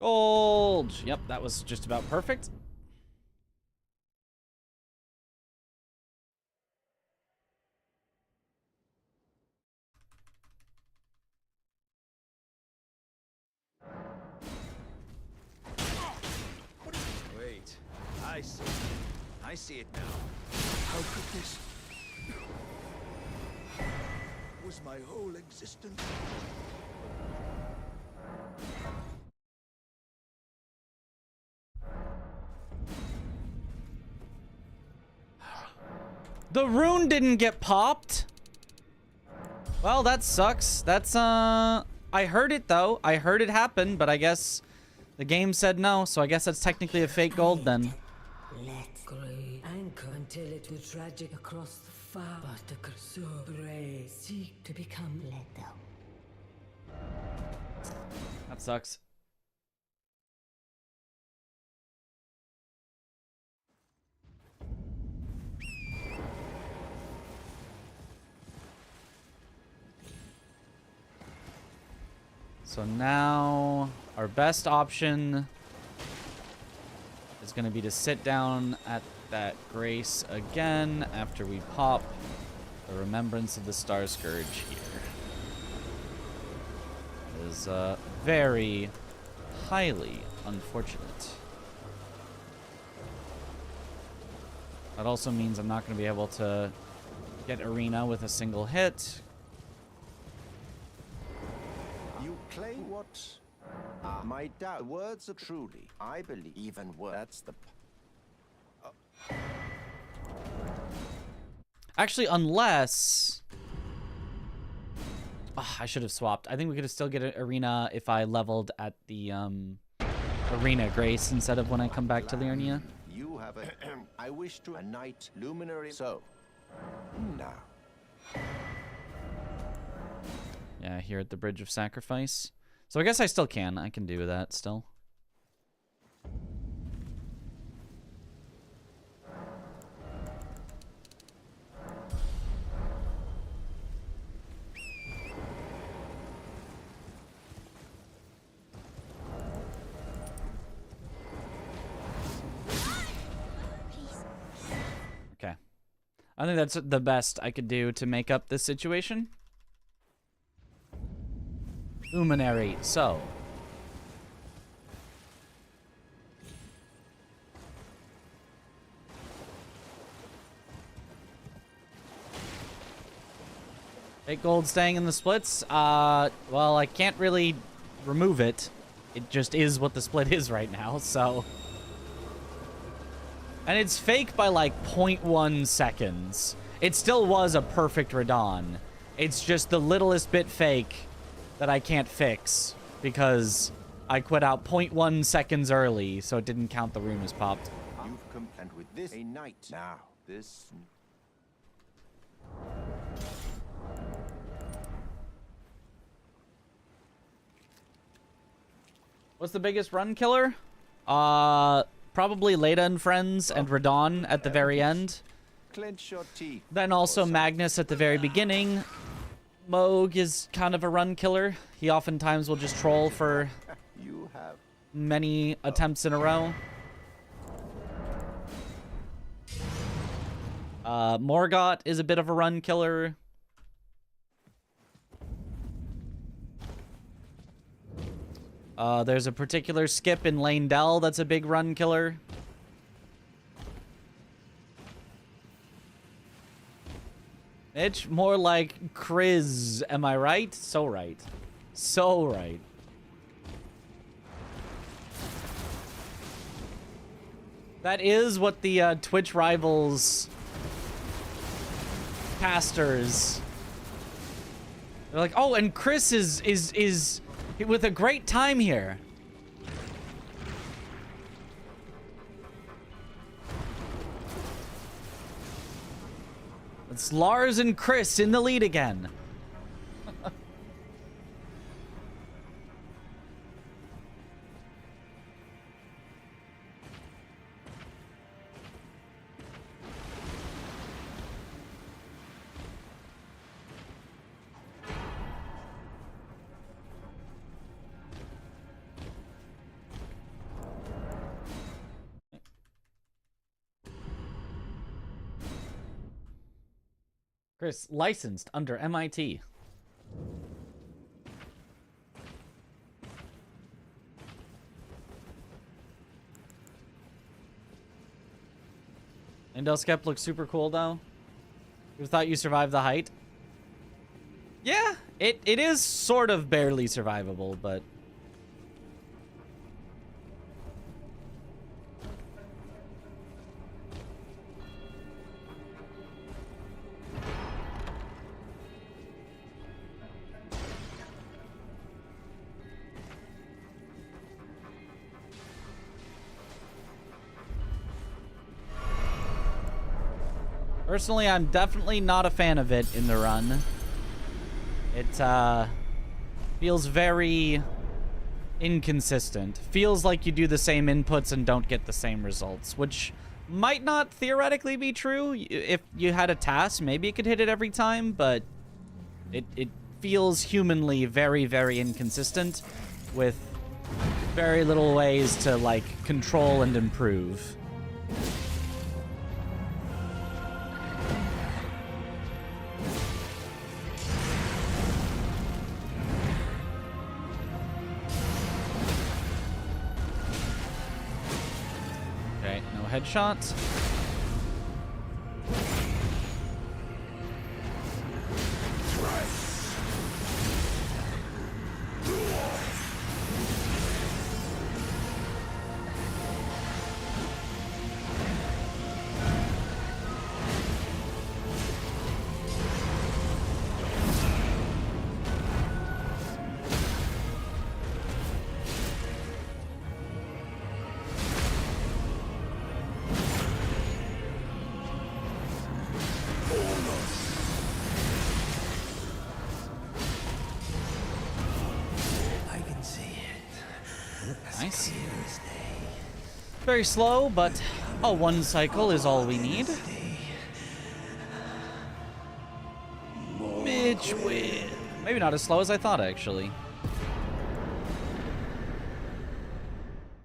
Gold. Yep, that was just about perfect. Wait, I see. I see it now. How could this... was my whole existence? The rune didn't get popped. Well, that sucks. That's, I heard it, though. I heard it happen, but I guess the game said no, so I guess that's technically a fake gold then. Let's grey anchor until it was tragic across the far. But the so brave seek to become lethal. That sucks. So now our best option is going to be to sit down at that grace again after we pop the Remembrance of the Star Scourge here. It is very highly unfortunate. That also means I'm not going to be able to get Arena with a single hit. You claim what? My doubt. Words are truly. I believe. Even words. That's the. Actually, unless... Oh, I should have swapped. I think we could have still get an Arena if I leveled at the Arena Grace instead of when I come back to the Arena. You have a... I wish to... A knight luminary... So... Now... Yeah, here at the Bridge of Sacrifice. So I guess I still can. I can do that still. Okay. I think that's the best I could do to make up this situation. Luminary, so. Fake gold staying in the splits. Well, I can't really remove it. It just is what the split is right now, so. And it's fake by like 0.1 seconds. It still was a perfect Radon. It's just the littlest bit fake that I can't fix because I quit out 0.1 seconds early, so it didn't count the rune as popped. You've come and with this a knight. Now this. What's the biggest run killer? Probably Leda and Friends and Radon at the very end. Clench your teeth. Then also Magnus at the very beginning. Moog is kind of a run killer. He oftentimes will just troll for many attempts in a row. Morgott is a bit of a run killer. There's a particular skip in Lane Dell that's a big run killer. Mitch, more like Chris, am I right? So right. So right. That is what the Twitch Rivals casters... They're like, oh, and Chris is with a great time here. It's Lars and Chris in the lead again. Chris, licensed under MIT. Indelskep looks super cool though. You thought you survived the height? Yeah, it is sort of barely survivable, but personally, I'm definitely not a fan of it in the run. It feels very inconsistent. Feels like you do the same inputs and don't get the same results, which might not theoretically be true. If you had a task, maybe it could hit it every time, but it feels humanly very, very inconsistent with very little ways to, like, control and improve. Headshots. Nice. Very slow, but a one cycle is all we need. Mitch win. Maybe not as slow as I thought, actually.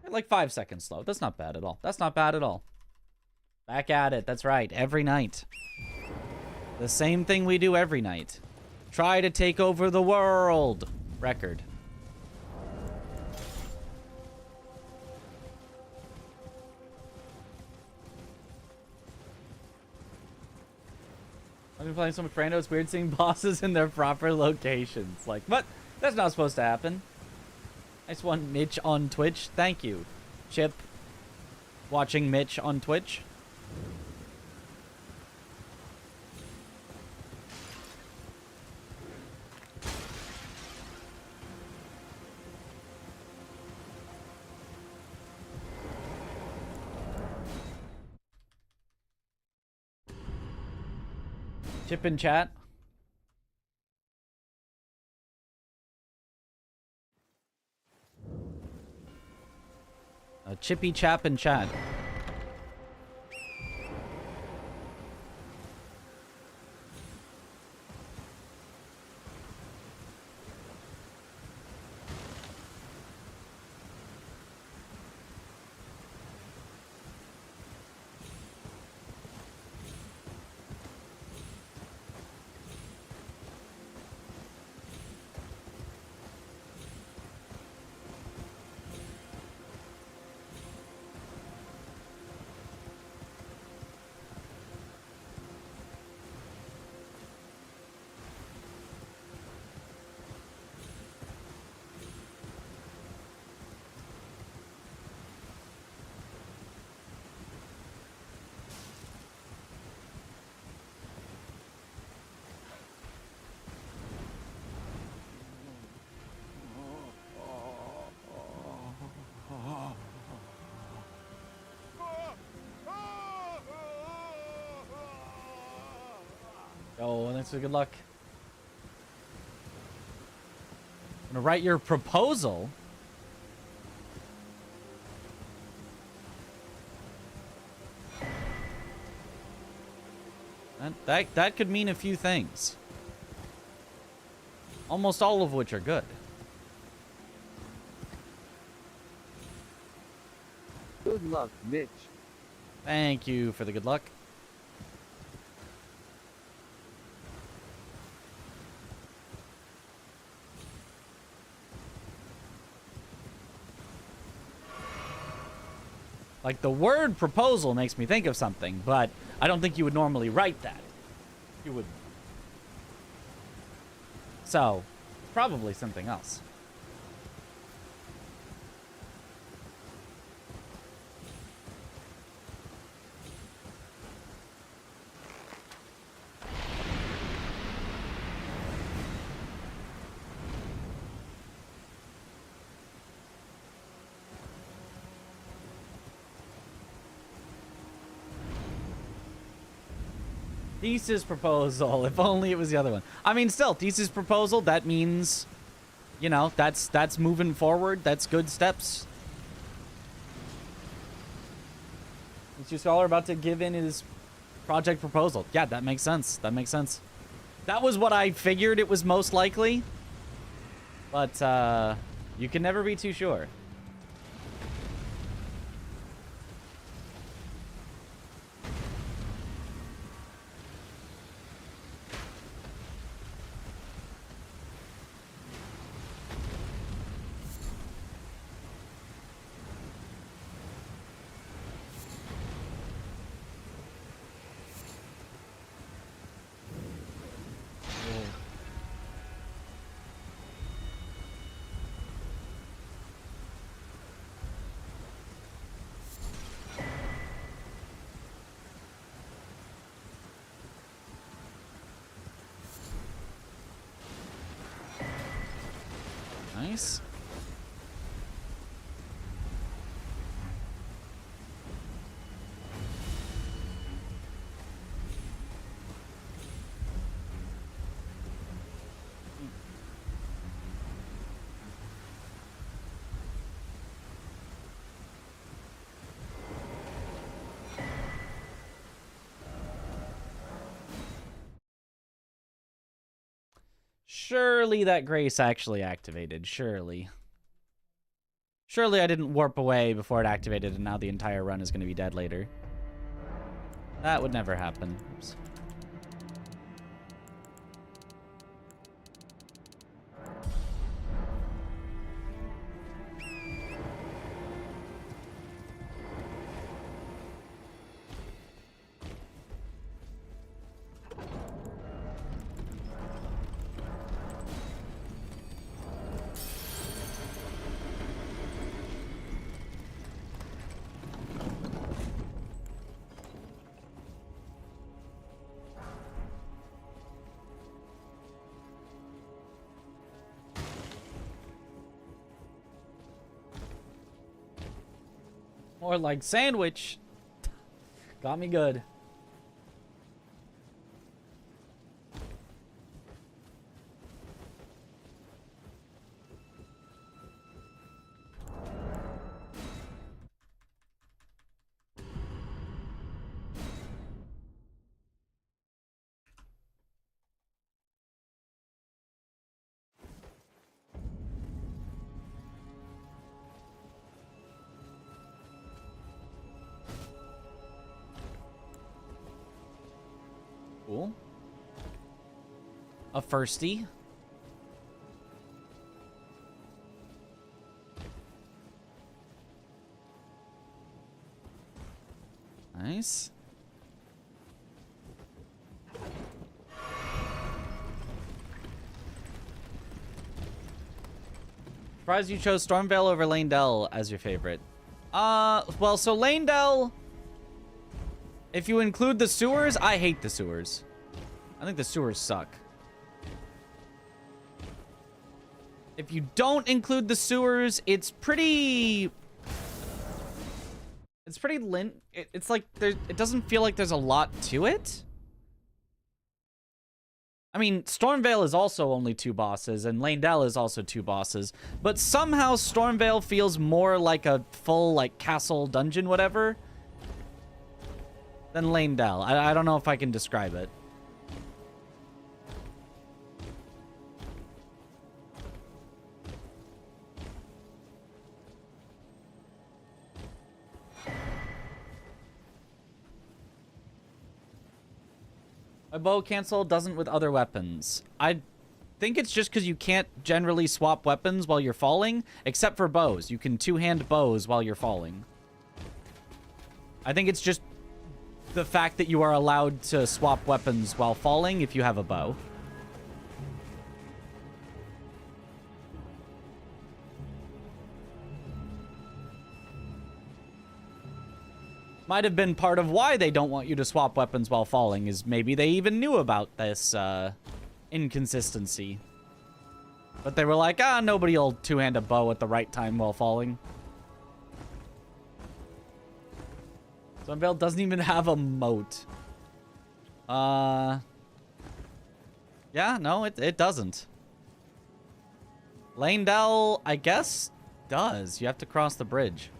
Like 5 seconds slow. That's not bad at all. That's not bad at all. Back at it. That's right. Every night. The same thing we do every night. Try to take over the world. Record. I've been playing so much Brando, it's weird seeing bosses in their proper locations. Like, what? That's not supposed to happen. Nice one, Mitch on Twitch. Thank you. Chip, watching Mitch on Twitch. Chip in chat. A chippy chap in chat. Oh, thanks for good luck. I'm gonna write your proposal. That could mean a few things. Almost all of which are good. Good luck, Mitch. Thank you for the good luck. Like, the word proposal makes me think of something, but I don't think you would normally write that. You would. So, probably something else. Thesis proposal. If only it was the other one. I mean, still, thesis proposal, that means, you know, that's moving forward. That's good steps. Is your scholar about to give in his project proposal? Yeah, that makes sense. That makes sense. That was what I figured it was most likely. But, you can never be too sure. Nice. Surely that grace actually activated. Surely. Surely I didn't warp away before it activated and now the entire run is going to be dead later. That would never happen. Oops. More like sandwich. Got me good. Cool. A firstie. Nice. Surprised you chose Stormveil over Lanedell as your favorite. Well, so Lanedell, if you include the sewers, I hate the sewers. I think the sewers suck. If you don't include the sewers, it's pretty... It's pretty it's like, it doesn't feel like there's a lot to it. I mean, Stormveil is also only 2 bosses, and Lanedell is also 2 bosses. But somehow Stormveil feels more like a full, like, castle dungeon, whatever, than Lanedell. I don't know if I can describe it. My bow cancel doesn't with other weapons. I think it's just because you can't generally swap weapons while you're falling, except for bows. You can 2-hand bows while you're falling. I think it's just the fact that you are allowed to swap weapons while falling if you have a bow. Might have been part of why they don't want you to swap weapons while falling, is maybe they even knew about this inconsistency. But they were like, nobody will two-hand a bow at the right time while falling. Sunveil doesn't even have a moat. Yeah, no, it doesn't. Lanedell, I guess, does. You have to cross the bridge.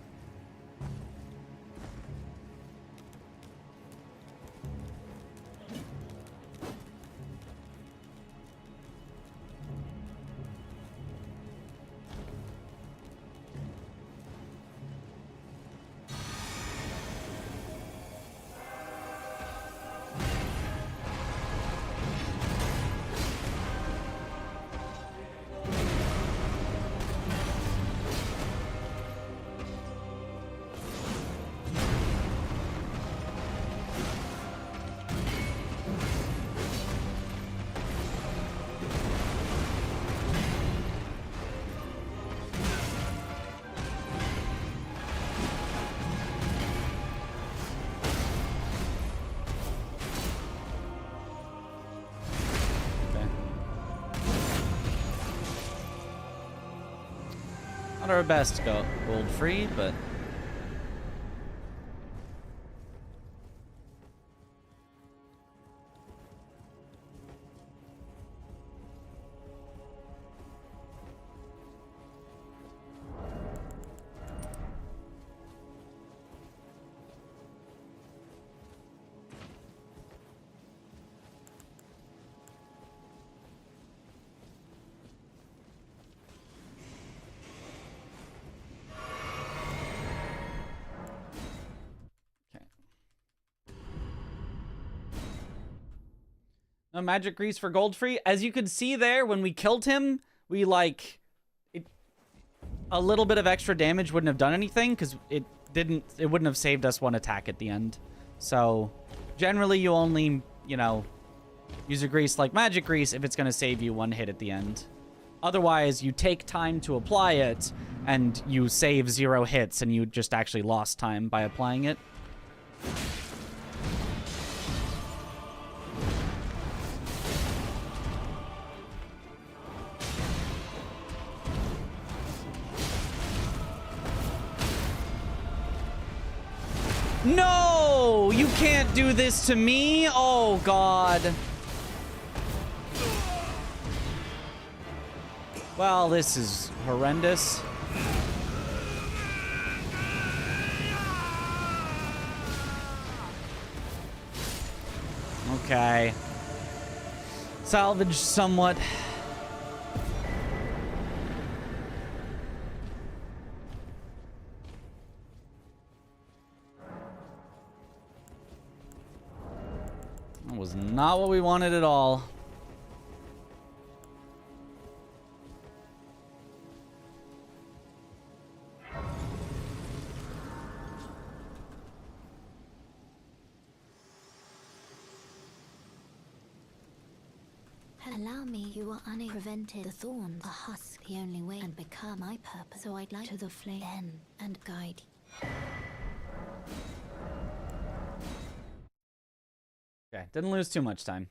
Not our best to go gold free, but no magic grease for gold free. As you could see there, when we killed him, we a little bit of extra damage wouldn't have done anything because it wouldn't have saved us one attack at the end. So generally you only, use a grease like magic grease if it's going to save you one hit at the end. Otherwise, you take time to apply it and you save 0 hits and you just actually lost time by applying it. No! You can't do this to me! Oh, God. Well, this is horrendous. Okay. Salvage somewhat. That was not what we wanted at all. Allow me, you are unprevented. The thorns are husk the only way and become my purpose. So I'd like to the flame and guide you. Okay, didn't lose too much time.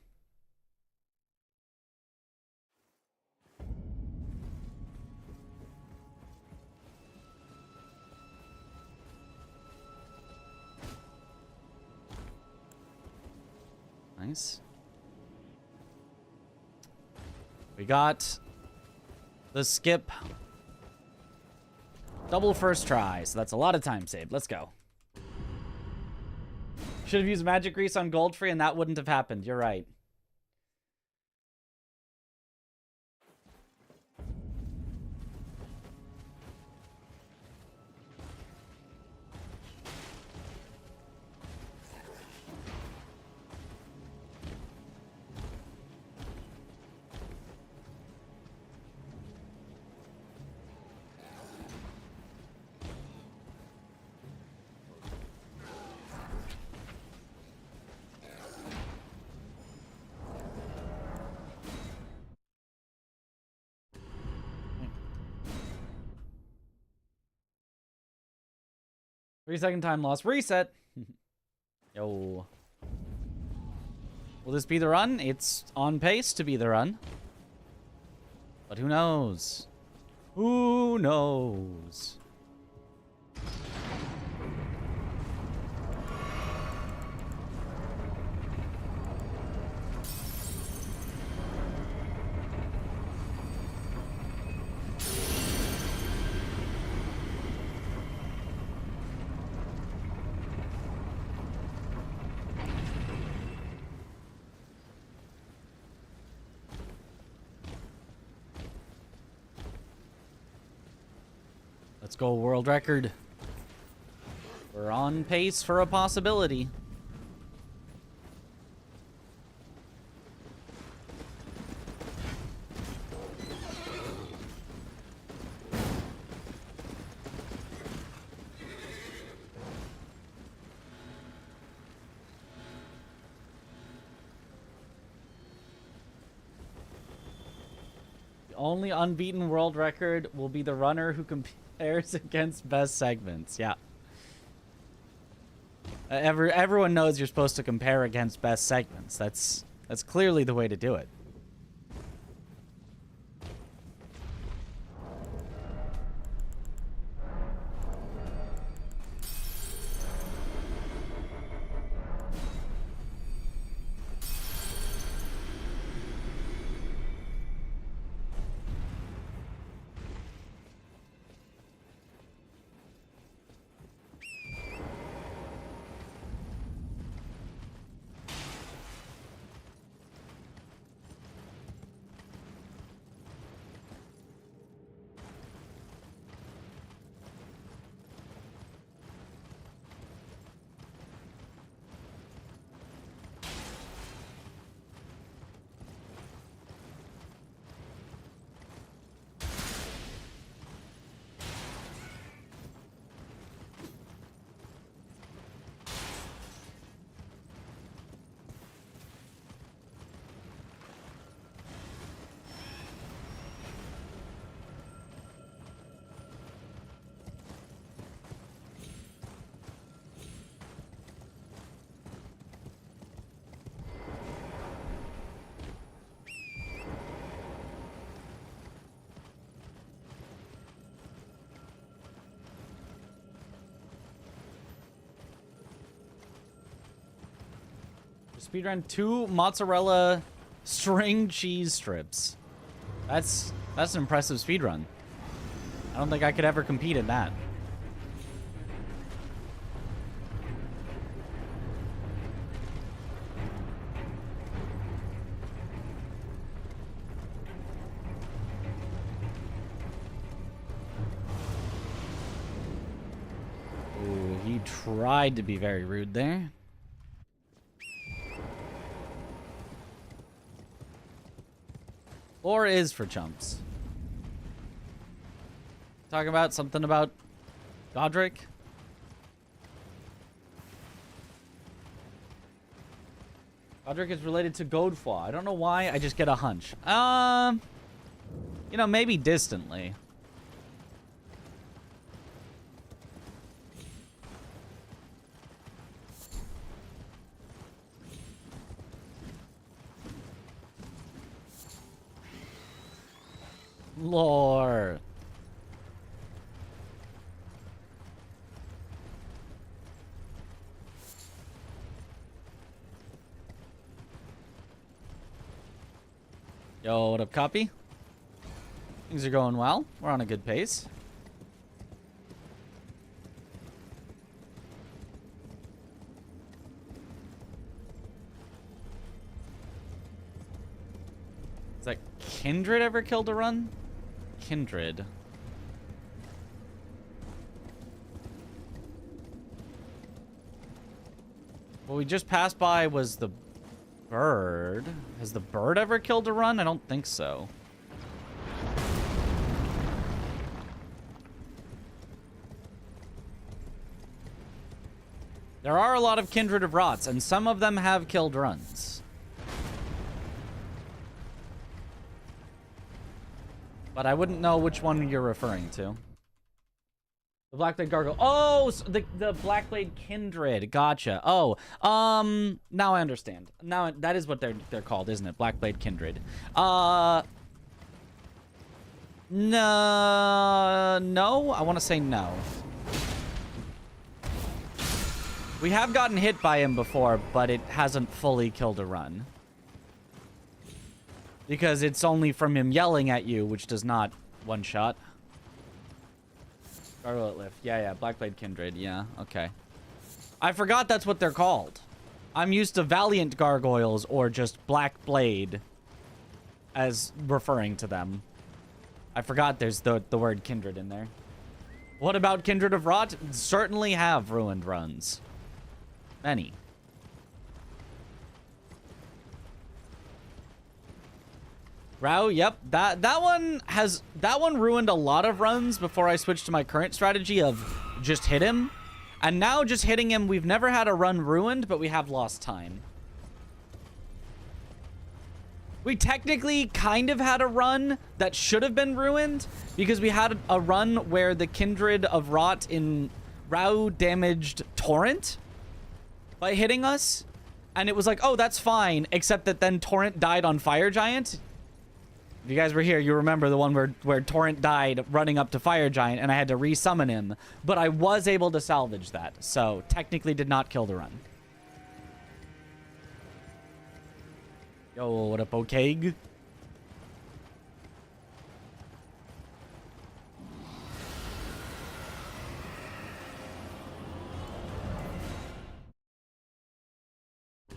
Nice. We got the skip. Double first try, so that's a lot of time saved. Let's go. Should have used magic grease on gold free and that wouldn't have happened. You're right. 3-second time loss. Reset. Yo. Will this be the run? It's on pace to be the run. But who knows? Who knows? Let's go, world record. We're on pace for a possibility. The only unbeaten world record will be the runner who compares against best segments. Yeah. Everyone knows you're supposed to compare against best segments. That's clearly the way to do it. Speedrun 2 mozzarella string cheese strips. That's an impressive speedrun. I don't think I could ever compete in that. Ooh, he tried to be very rude there. Or is for chumps. Talking about something about Godric. Godric is related to Godefroy. I don't know why, I just get a hunch. You know, maybe distantly. Lord. Yo, what up, copy? Things are going well. We're on a good pace. Has that Kindred ever killed a run? Kindred. What we just passed by was the bird. Has the bird ever killed a run? I don't think so. There are a lot of Kindred of Rots, and some of them have killed runs. But I wouldn't know which one you're referring to. The Blackblade Gargoyle. Oh, so the Blackblade Kindred. Gotcha. Oh, now I understand. Now that is what they're called, isn't it? Blackblade Kindred. No, I want to say no. We have gotten hit by him before, but it hasn't fully killed a run. Because it's only from him yelling at you, which does not one-shot. Gargoyle lift. Yeah, Blackblade Kindred. Yeah, okay. I forgot that's what they're called. I'm used to Valiant Gargoyles or just Blackblade as referring to them. I forgot there's the word Kindred in there. What about Kindred of Rot? Certainly have ruined runs. Many. Rao, yep. That one ruined a lot of runs before I switched to my current strategy of just hit him. And now just hitting him, we've never had a run ruined, but we have lost time. We technically kind of had a run that should have been ruined because we had a run where the Kindred of Rot in Rao damaged Torrent by hitting us. And it was like, oh, that's fine, except that then Torrent died on Fire Giant. If you guys were here, you remember the one where Torrent died running up to Fire Giant and I had to resummon him. But I was able to salvage that, so technically did not kill the run. Yo, what up, Okeg? You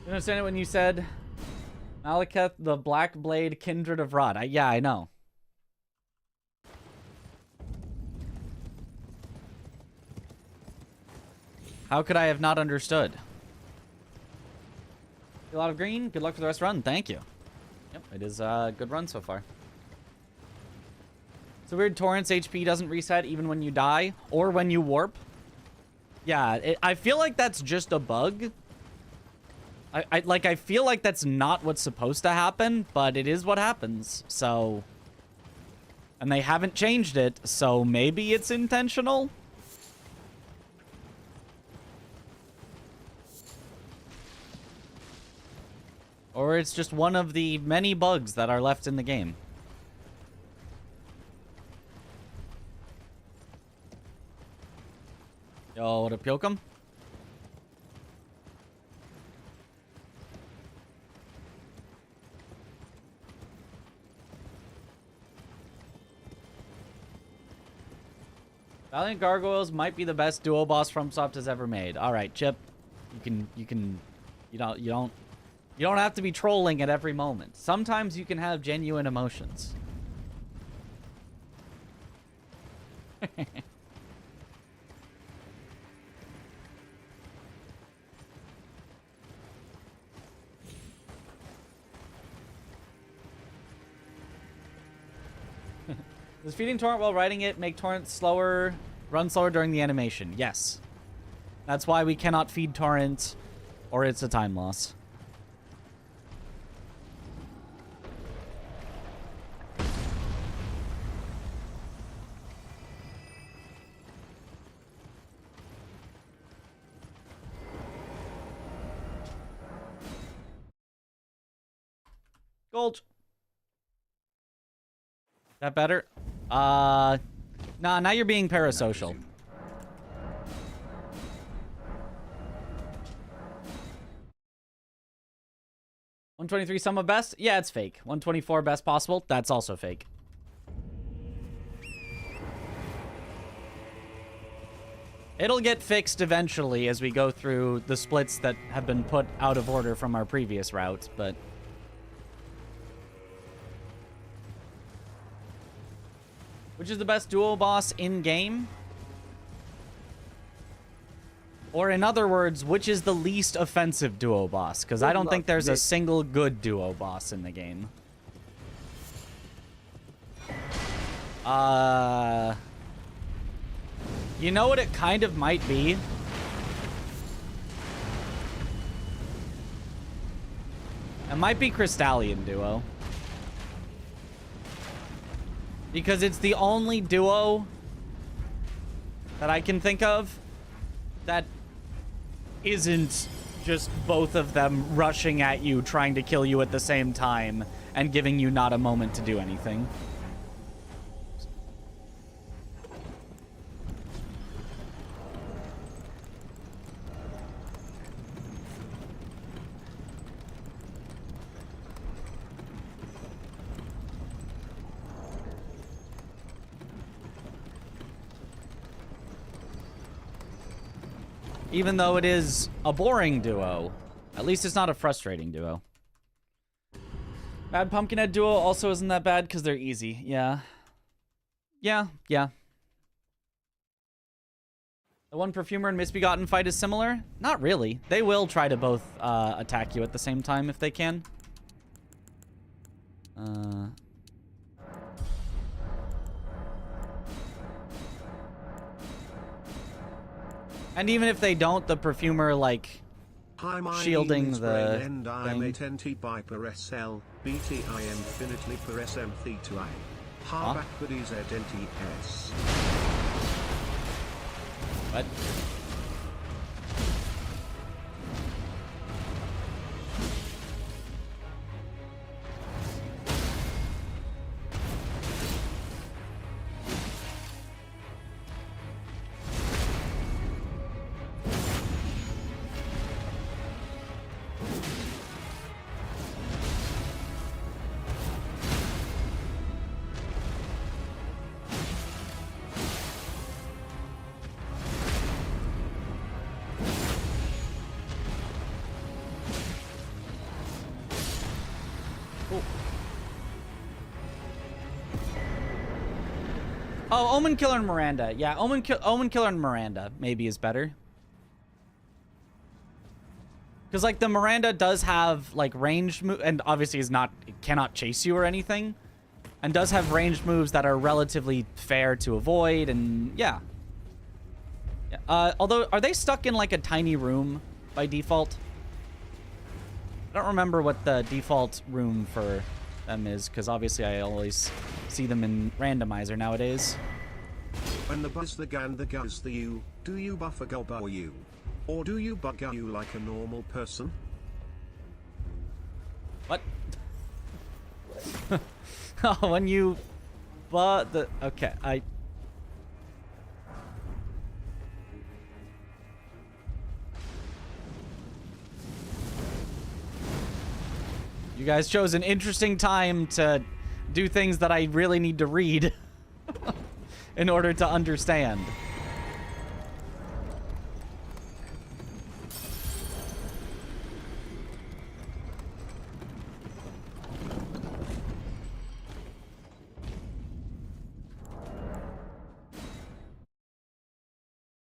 understand it when you said Malekith, the Blackblade Kindred of Rot? Yeah, I know. How could I have not understood? A lot of green. Good luck for the rest of the run. Thank you. Yep, it is a good run so far. It's a weird Torrent's HP doesn't reset even when you die or when you warp. Yeah, I feel like that's just a bug. I feel like that's not what's supposed to happen, but it is what happens, so... And they haven't changed it, so maybe it's intentional? Or it's just one of the many bugs that are left in the game. Yo, what up, Yokum? Valiant Gargoyles might be the best duo boss FromSoft has ever made. All right, Chip, you don't have to be trolling at every moment. Sometimes you can have genuine emotions. Does feeding Torrent while riding it make Torrent slower, run slower during the animation? Yes. That's why we cannot feed Torrent, or it's a time loss. Gold. That better? Nah, now you're being parasocial. $123 sum of best? Yeah, it's fake. $124 best possible? That's also fake. It'll get fixed eventually as we go through the splits that have been put out of order from our previous route, but... Which is the best duo boss in-game? Or in other words, which is the least offensive duo boss? Because I don't think there's a single good duo boss in the game. You know what it kind of might be? It might be Crystallian duo. Because it's the only duo that I can think of that isn't just both of them rushing at you, trying to kill you at the same time, and giving you not a moment to do anything. Even though it is a boring duo, at least it's not a frustrating duo. Bad Pumpkinhead duo also isn't that bad because they're easy. Yeah. Yeah. The one Perfumer and Misbegotten fight is similar? Not really. They will try to both attack you at the same time if they can. And even if they don't, the Perfumer, like, shielding the and I'm 80 by per SL, BT I infinitely per SM theta I. Huh? Backward is NTS. What? Oh, Omen Killer and Miranda. Yeah, Omen Killer and Miranda maybe is better. Because, like, the Miranda does have, like, ranged move, and obviously cannot chase you or anything. And does have ranged moves that are relatively fair to avoid, and yeah. Although, are they stuck in, like, a tiny room by default? I don't remember what the default room for them is, because obviously I always see them in randomizer nowadays. When the buzz the gan the goes the you, do you buffer go or you? Or do you bug you like a normal person? What? Oh, when you okay, You guys chose an interesting time to do things that I really need to read in order to understand.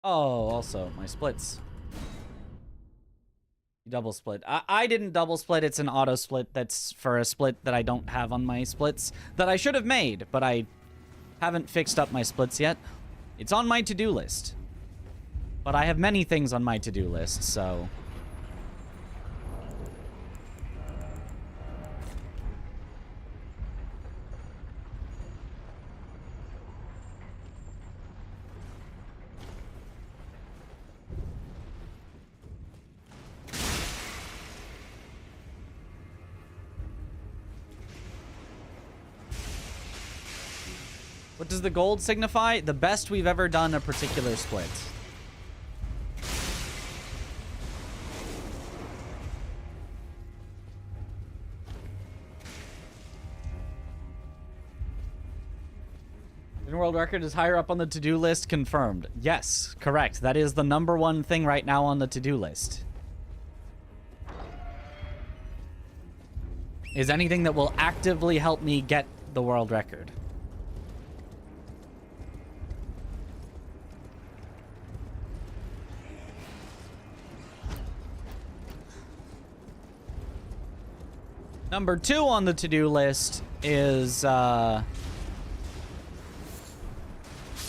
Oh, also, my splits. Double split. I didn't double split. It's an auto split that's for a split that I don't have on my splits that I should have made, but I haven't fixed up my splits yet. It's on my to-do list. But I have many things on my to-do list, so... What does the gold signify? The best we've ever done a particular split. The world record is higher up on the to-do list, confirmed. Yes, correct. That is the #1 thing right now on the to-do list. Is anything that will actively help me get the world record. #2 on the to-do list is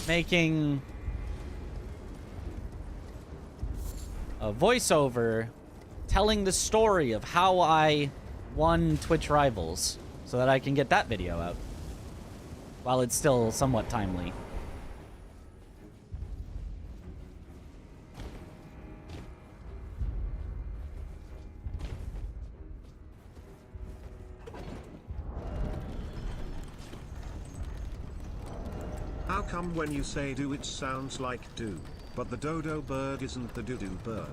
making a voiceover telling the story of how I won Twitch Rivals so that I can get that video out while it's still somewhat timely. come when you say do it sounds like do, but the dodo bird isn't the doo-doo bird?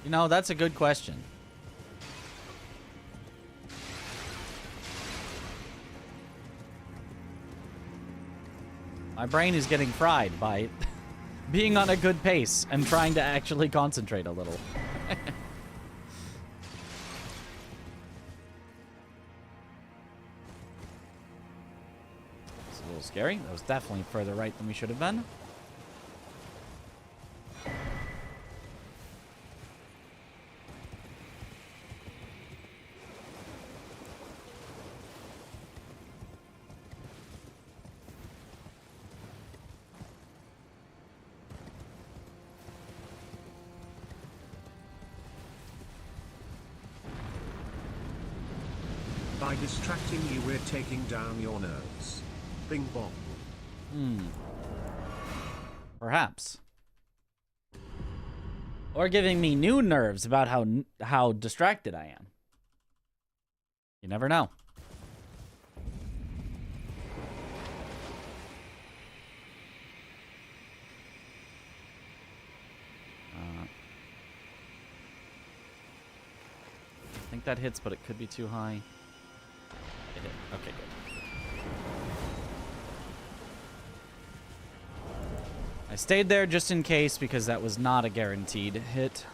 You know, that's a good question. My brain is getting fried by being on a good pace and trying to actually concentrate a little. It's a little scary. That was definitely further right than we should have been. By distracting you, we're taking down your nerves. Bing bong. Perhaps. Or giving me new nerves about how distracted I am. You never know. I think that hits, but it could be too high. It hit. Okay, good. I stayed there just in case because that was not a guaranteed hit.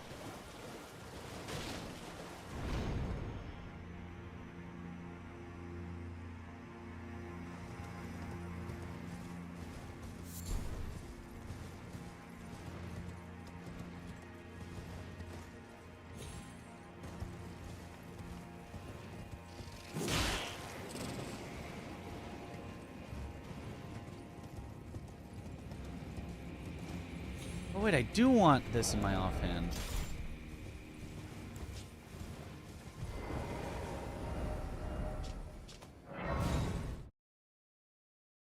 Oh wait, I do want this in my offhand.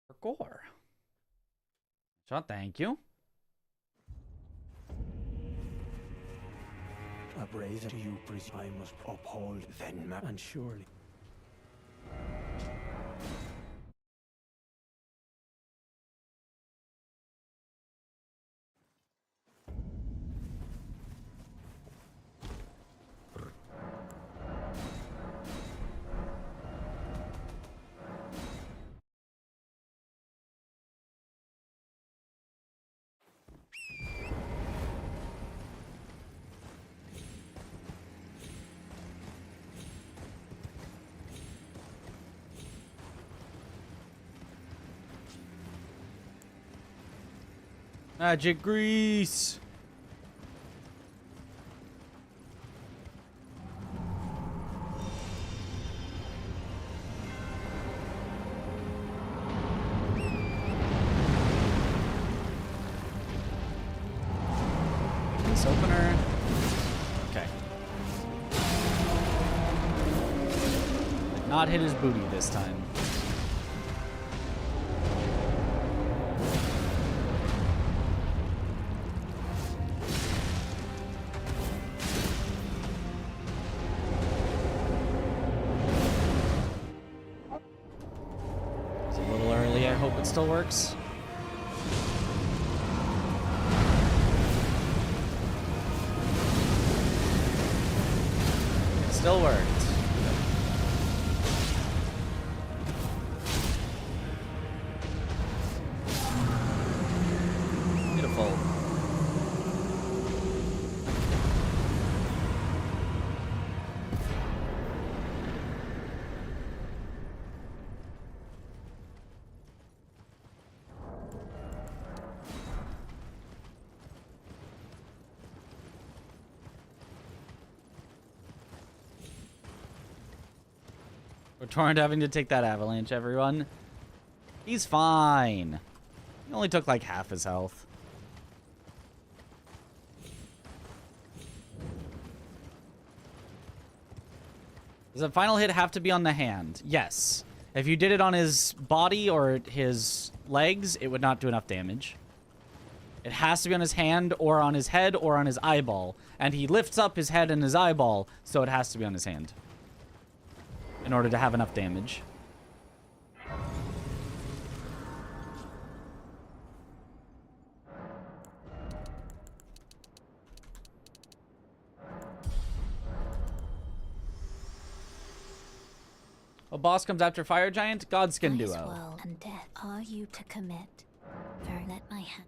For gore. Shot, thank you. A brazen to you, I must uphold then, and surely. Magic grease. This opener. Okay. Did not hit his booty this time. Still works. It still worked. Beautiful. We're Torrent having to take that avalanche, everyone. He's fine. He only took like half his health. Does the final hit have to be on the hand? Yes. If you did it on his body or his legs, it would not do enough damage. It has to be on his hand or on his head or on his eyeball. And he lifts up his head and his eyeball, so it has to be on his hand in order to have enough damage. A boss comes after Fire Giant? Godskin This Duo. world and death are you to commit? Very let my hand.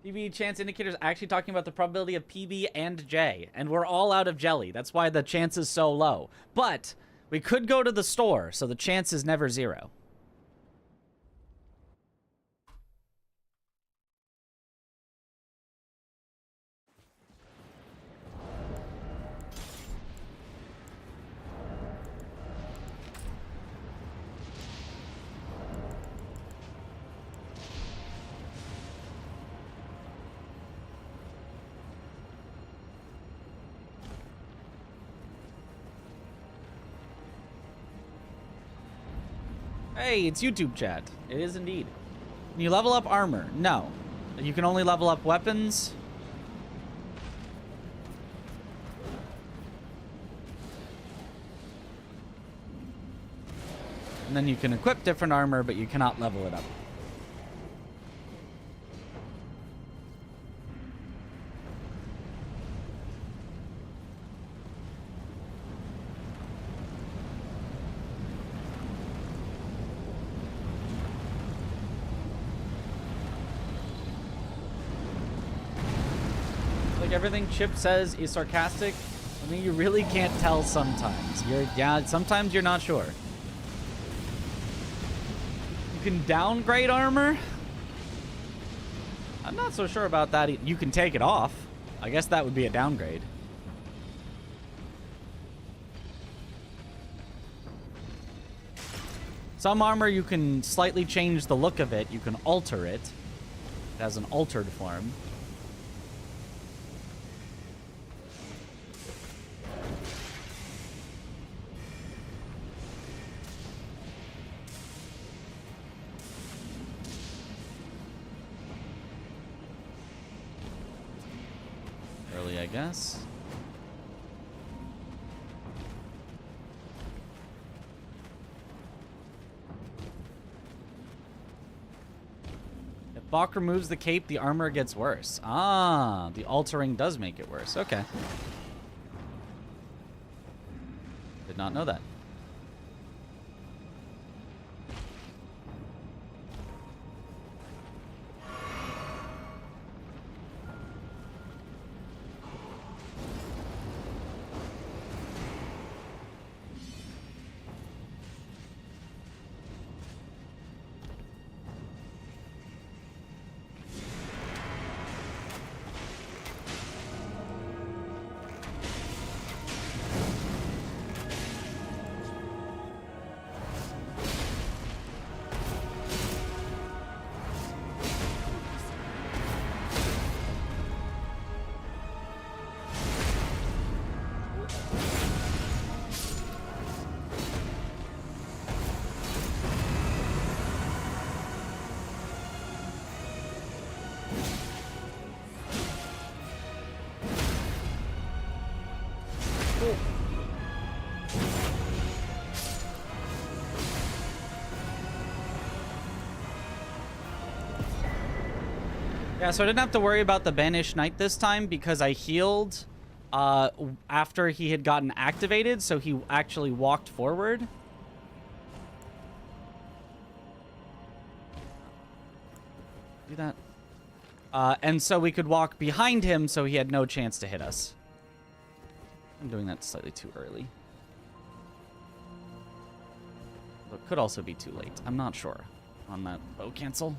PB chance indicator is actually talking about the probability of PB and J. And we're all out of jelly. That's why the chance is so low. But we could go to the store, so the chance is never 0. Hey, it's YouTube chat. It is indeed. Can you level up armor? No. You can only level up weapons. And then you can equip different armor, but you cannot level it up. Everything Chip says is sarcastic. I mean, you really can't tell sometimes. Sometimes you're not sure. You can downgrade armor? I'm not so sure about that. You can take it off. I guess that would be a downgrade. Some armor, you can slightly change the look of it. You can alter it. It has an altered form. I guess. If Bach removes the cape, the armor gets worse. Ah, the altering does make it worse. Okay. Did not know that. Yeah, so I didn't have to worry about the Banished Knight this time because I healed after he had gotten activated, so he actually walked forward. Do that. And so we could walk behind him so he had no chance to hit us. I'm doing that slightly too early. It could also be too late. I'm not sure on that bow cancel.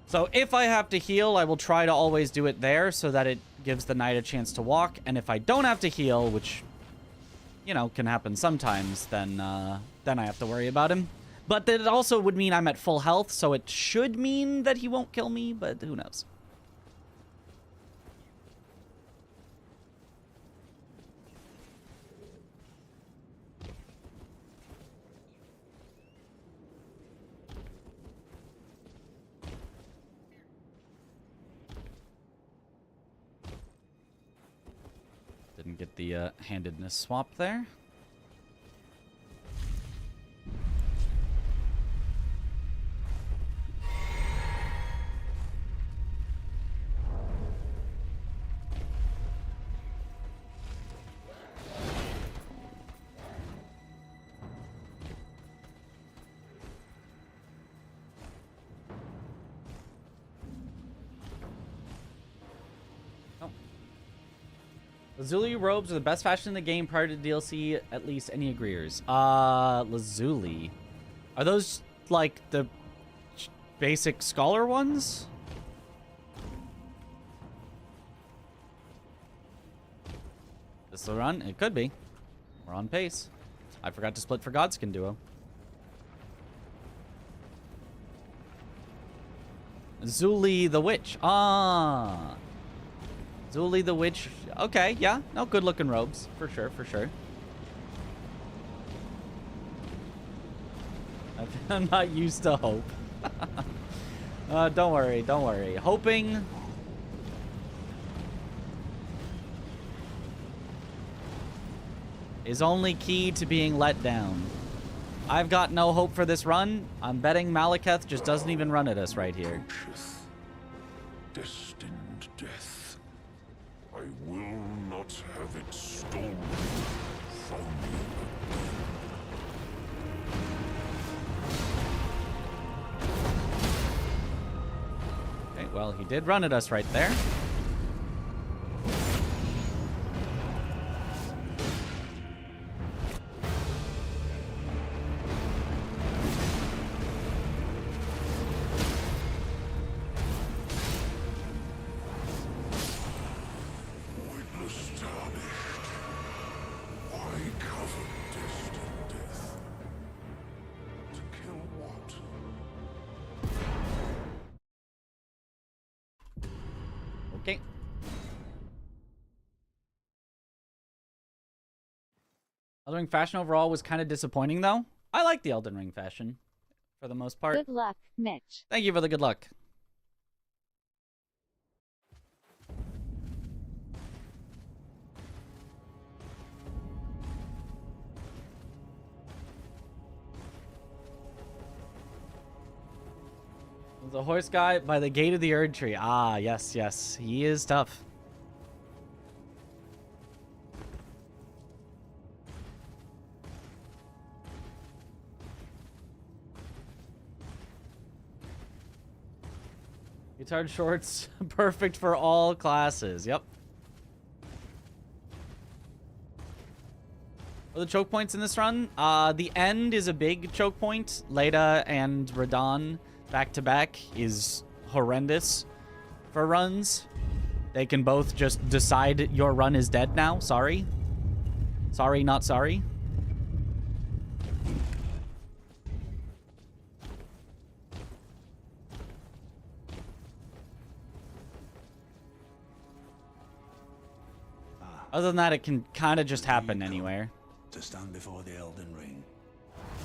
So if I have to heal, I will try to always do it there so that it gives the knight a chance to walk. And if I don't have to heal, which, you know, can happen sometimes, then I have to worry about him. But that also would mean I'm at full health, so it should mean that he won't kill me, but who knows. with the handedness swap there. Lazuli robes are the best fashion in the game prior to DLC, at least any agreeers. Lazuli. Are those, like, the basic scholar ones? This the run? It could be. We're on pace. I forgot to split for Godskin Duo. Zuli the Witch. Ah. Zuli the Witch. Okay, yeah. No, good looking robes. For sure, for sure. I'm not used to hope. Don't worry, don't worry. Hoping is only key to being let down. I've got no hope for this run. I'm betting Malekith just doesn't even run at us right here. Destined death. I will not have it stolen from me. Okay, well, he did run at us right there. Okay. Elden Ring fashion overall was kind of disappointing, though. I like the Elden Ring fashion, for the most part. Good luck, Mitch. Thank you for the good luck. The horse guy by the gate of the Erd Tree. Ah, yes, yes. He is tough. Guitar shorts, perfect for all classes. Yep. What are the choke points in this run? The end is a big choke point. Leda and Radon back to back is horrendous for runs. They can both just decide your run is dead now. Sorry. Sorry, not sorry. Other than that, it can kind of just happen anywhere. To stand before the Elden Ring,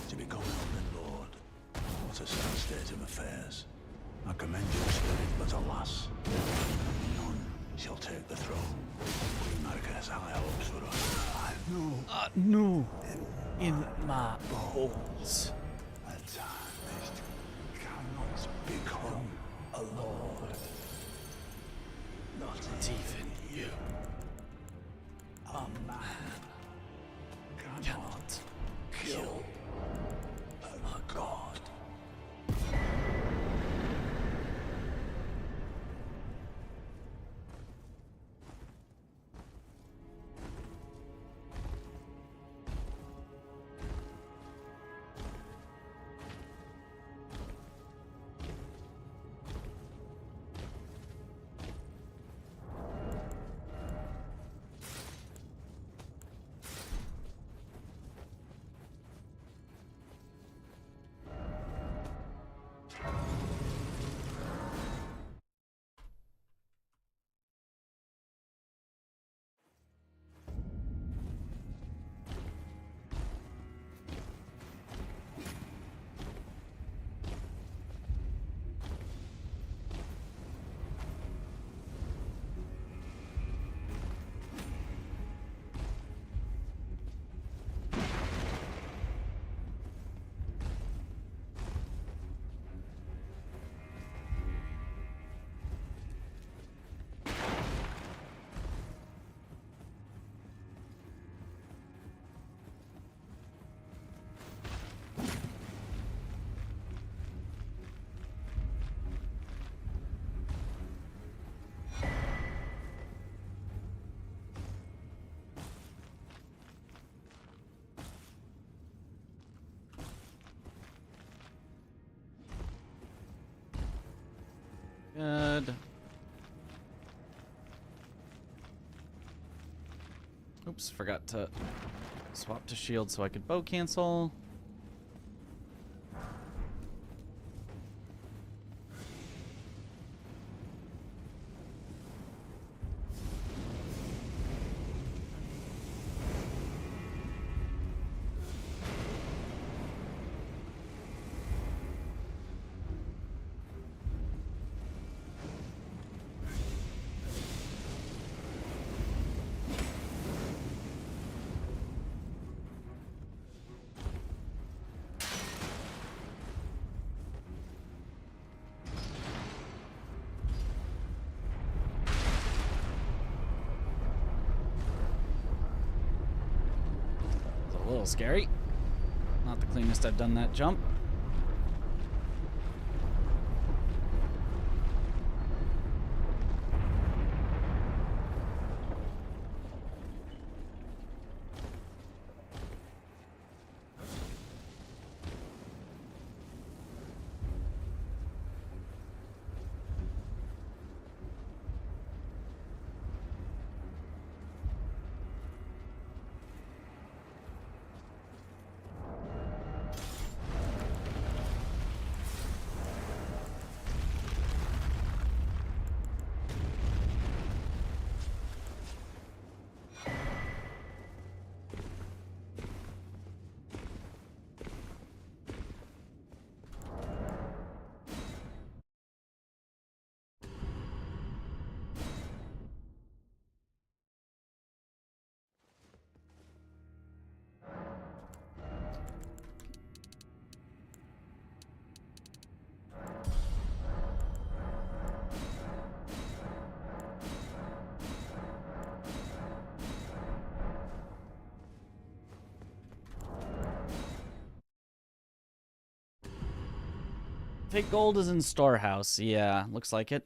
to become Elden Lord. What a sad state of affairs. I commend your spirit, but alas, none shall take the throne. Queen Marika has high hopes for us. No. In my bones. A tarnished cannot become a lord. Not Even you. a man cannot kill a god. good. Oops, forgot to swap to shield so I could bow cancel. A little scary. Not the cleanest I've done that jump. Fake gold is in storehouse. Yeah, looks like it.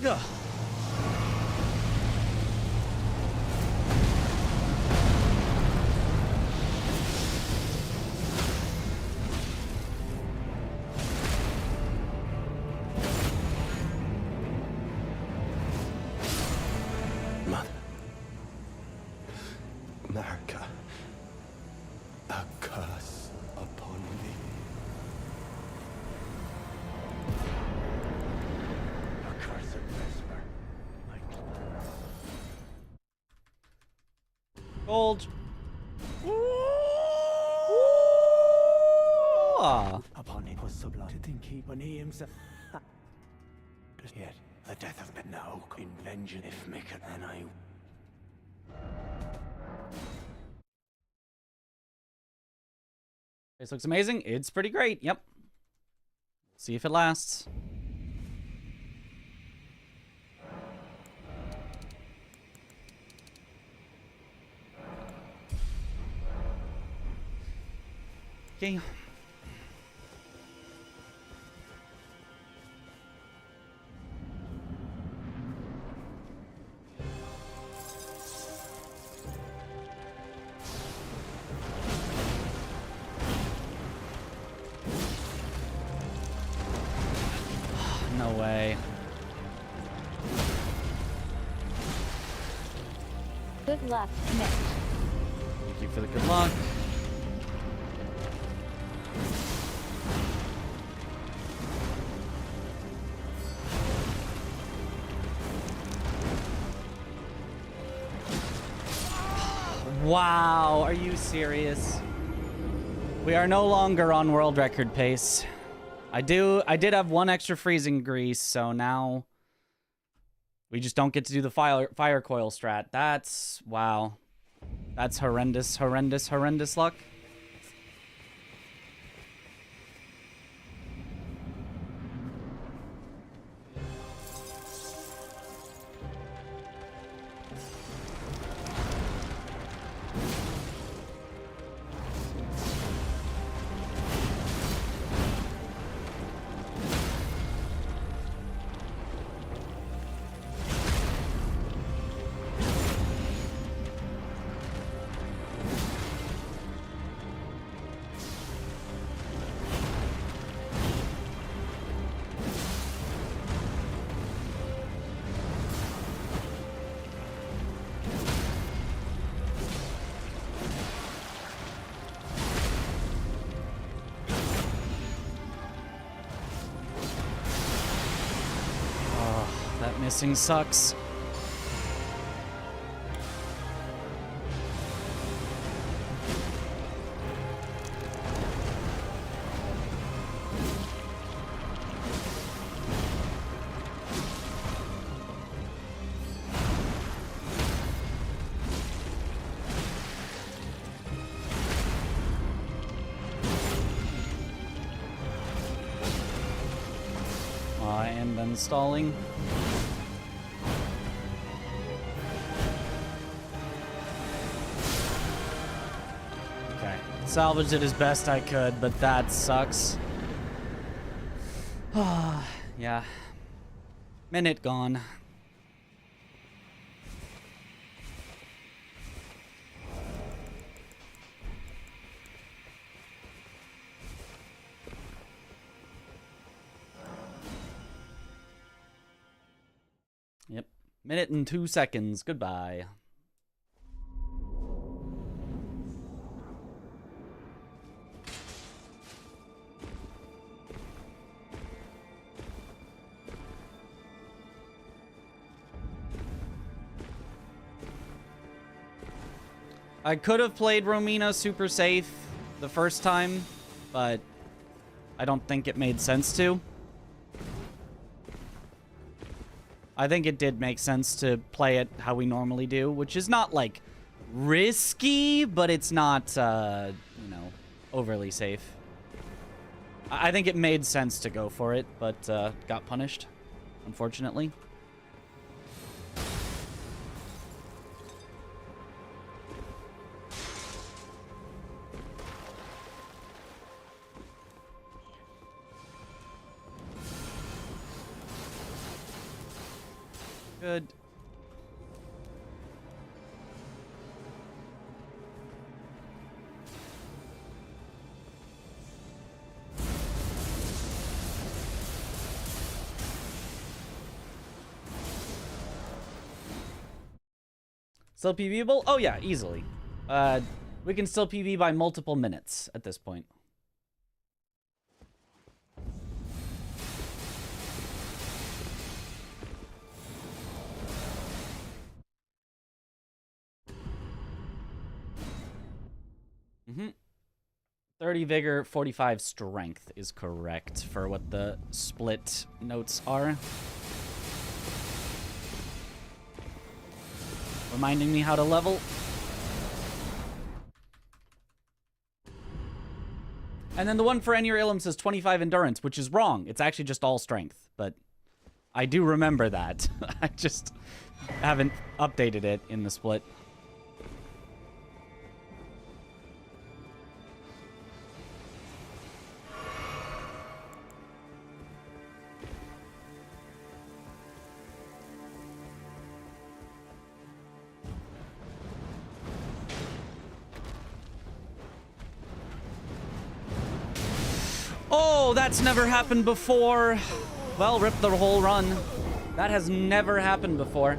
Ugh. Mother. America. A curse upon thee. A curse of Vesper. Gold. Upon it was sublime to think he when he himself. Yet the death of men now in vengeance if make it and I. This looks amazing. It's pretty great. Yep. See if it lasts. Okay. No way. Good luck, Mitch. Thank you for the good luck. Wow, are you serious? We are no longer on world record pace. I did have one extra freezing grease, so now we just don't get to do the fire coil strat. That's, wow. That's horrendous, horrendous, horrendous luck. That missing sucks. And then stalling. Okay. Salvaged it as best I could, but that sucks. Yeah. Minute gone. Yep. Minute and 2 seconds. Goodbye. I could have played Romina super safe the first time, but I don't think it made sense to. I think it did make sense to play it how we normally do, which is not, like, risky, but it's not, you know, overly safe. I think it made sense to go for it, but got punished, unfortunately. Good. Still PVable? Oh yeah, easily. We can still PV by multiple minutes at this point. Mm-hmm. 30 vigor, 45 strength is correct for what the split notes are. Reminding me how to level. And then the one for Enir Ilum says 25 endurance, which is wrong. It's actually just all strength, but I do remember that. I just haven't updated it in the split. Oh, that's never happened before. Well, rip the whole run. That has never happened before.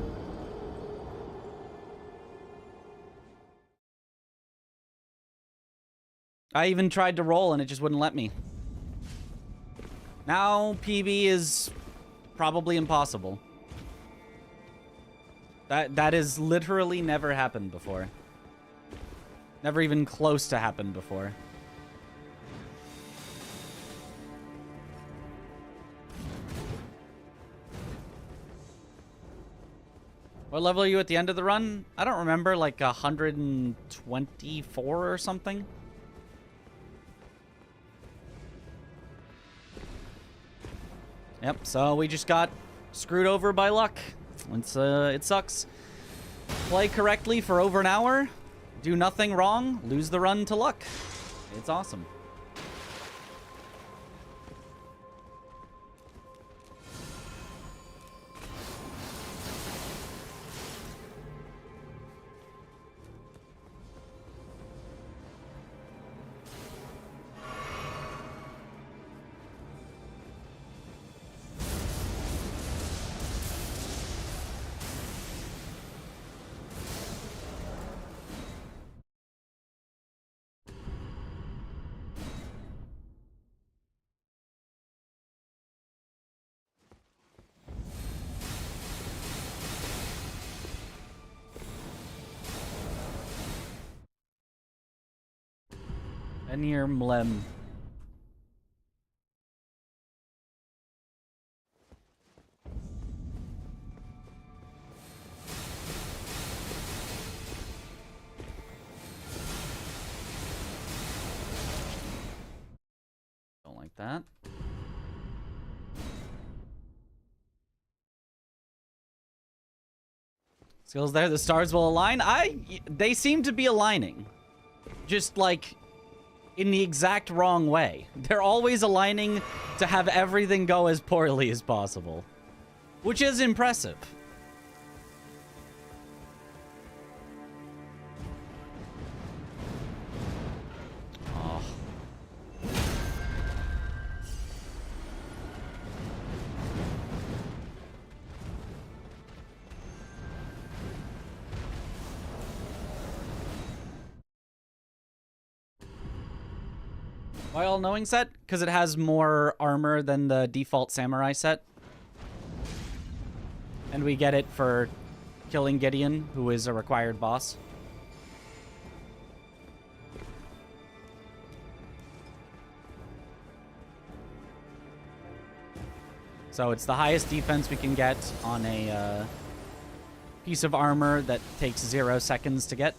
I even tried to roll and it just wouldn't let me. Now PB is probably impossible. That has literally never happened before. Never even close to happened before. What level are you at the end of the run? I don't remember, like 124 or something. Yep, so we just got screwed over by luck. It sucks. Play correctly for over an hour, do nothing wrong, lose the run to luck. It's awesome. Enir Mlem. Don't like that. Skills there, the stars will align. They seem to be aligning. Just like in the exact wrong way. They're always aligning to have everything go as poorly as possible, which is impressive. Oh. Why all-knowing set? Because it has more armor than the default samurai set. And we get it for killing Gideon, who is a required boss. So it's the highest defense we can get on a piece of armor that takes 0 seconds to get.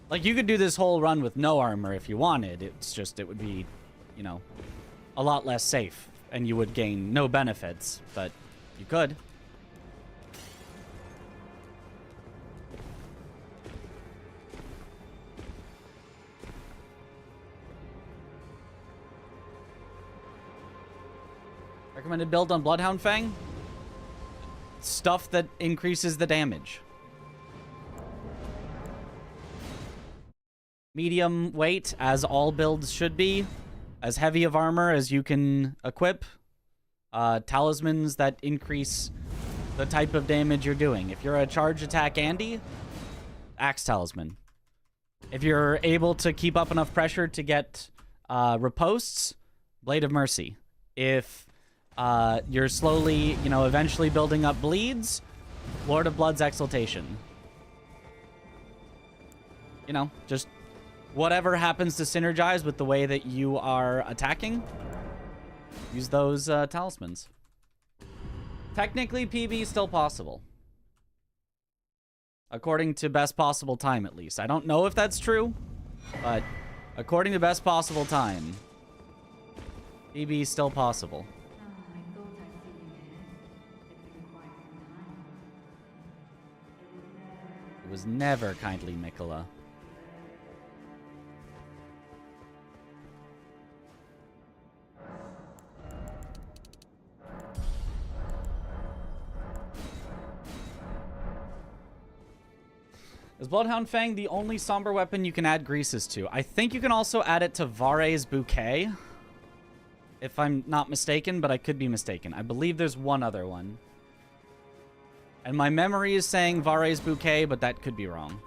Like, you could do this whole run with no armor if you wanted. It's just, it would be, you know, a lot less safe. And you would gain no benefits, but you could. Recommended build on Bloodhound Fang? Stuff that increases the damage. Medium weight, as all builds should be. As heavy of armor as you can equip. Talismans that increase the type of damage you're doing. If you're a charge attack Andy, Axe Talisman. If you're able to keep up enough pressure to get riposts, Blade of Mercy. If you're slowly, you know, eventually building up bleeds, Lord of Blood's Exaltation. You know, just whatever happens to synergize with the way that you are attacking, use those talismans. Technically, PB is still possible. According to best possible time, at least. I don't know if that's true, but according to best possible time, PB is still possible. It was never kindly, Mikola. Is Bloodhound Fang the only somber weapon you can add greases to? I think you can also add it to Vare's Bouquet. If I'm not mistaken, but I could be mistaken. I believe there's one other one. And my memory is saying Vare's Bouquet, but that could be wrong.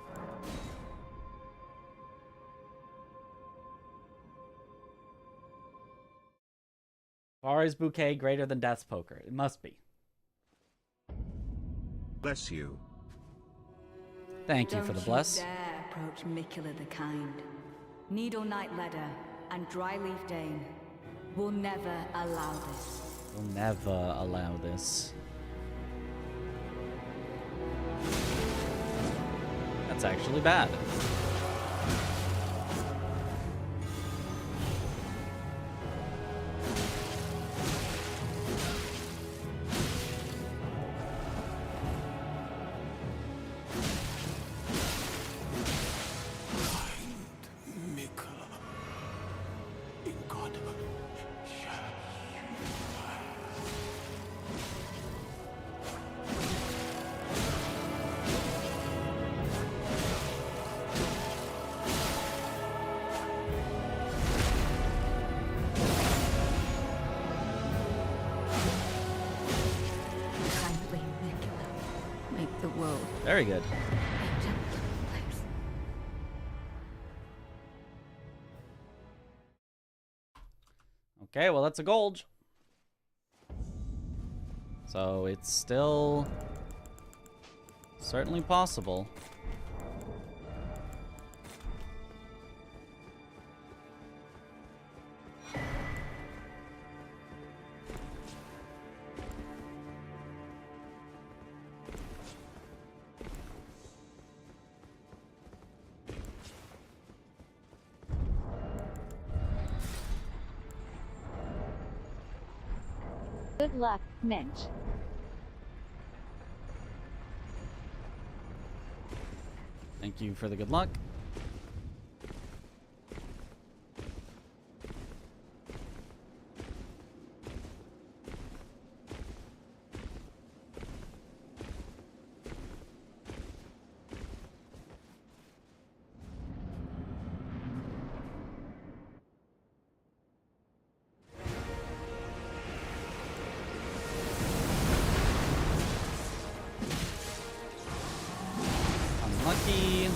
Vare's Bouquet greater than Death's Poker. It must be. Bless you. Thank you for the bless. Don't you dare approach Mikula the Kind. Needle Knight Ledder and Dryleaf Dane will never allow this. We'll never allow this. That's actually bad. Very good. Okay, well, that's a gold. So it's still certainly possible. Good luck, Mitch. Thank you for the good luck. Unlucky.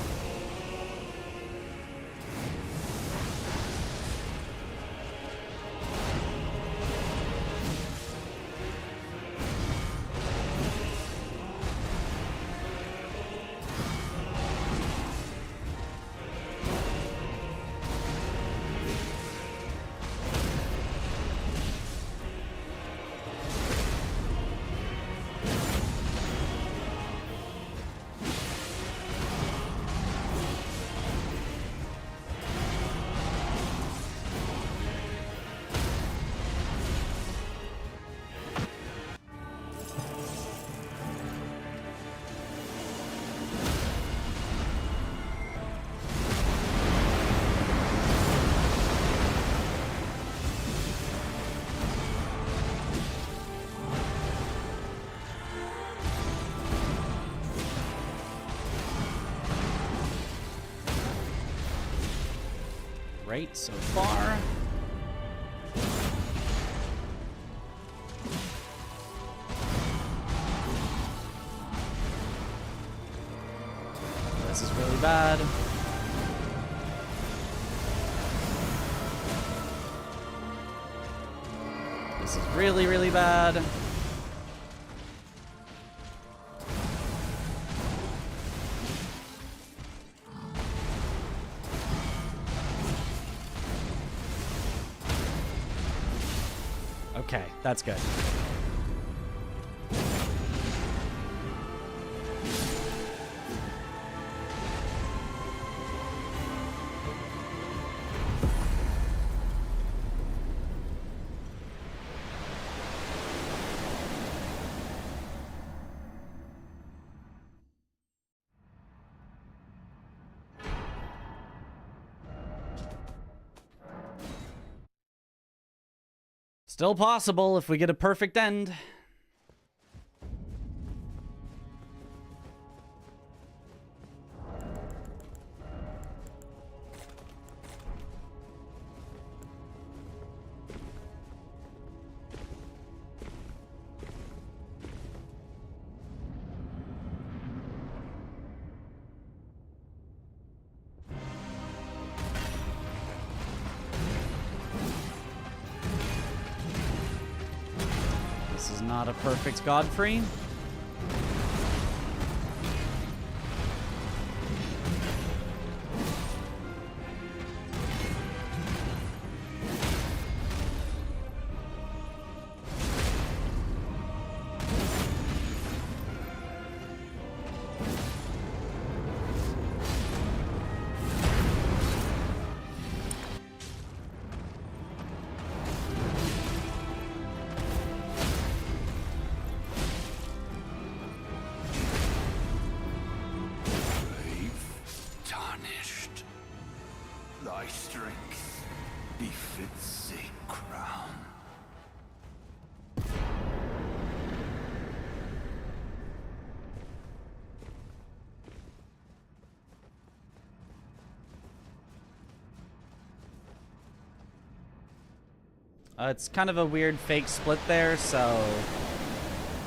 Great so far. This is really bad. This is really, really bad. Okay, that's good. Still possible if we get a perfect end. This is not a perfect Godfrey. Thy strength befits a crown. It's kind of a weird fake split there, so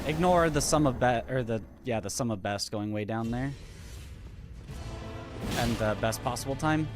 ignore the sum of the sum of best going way down there. And the best possible time.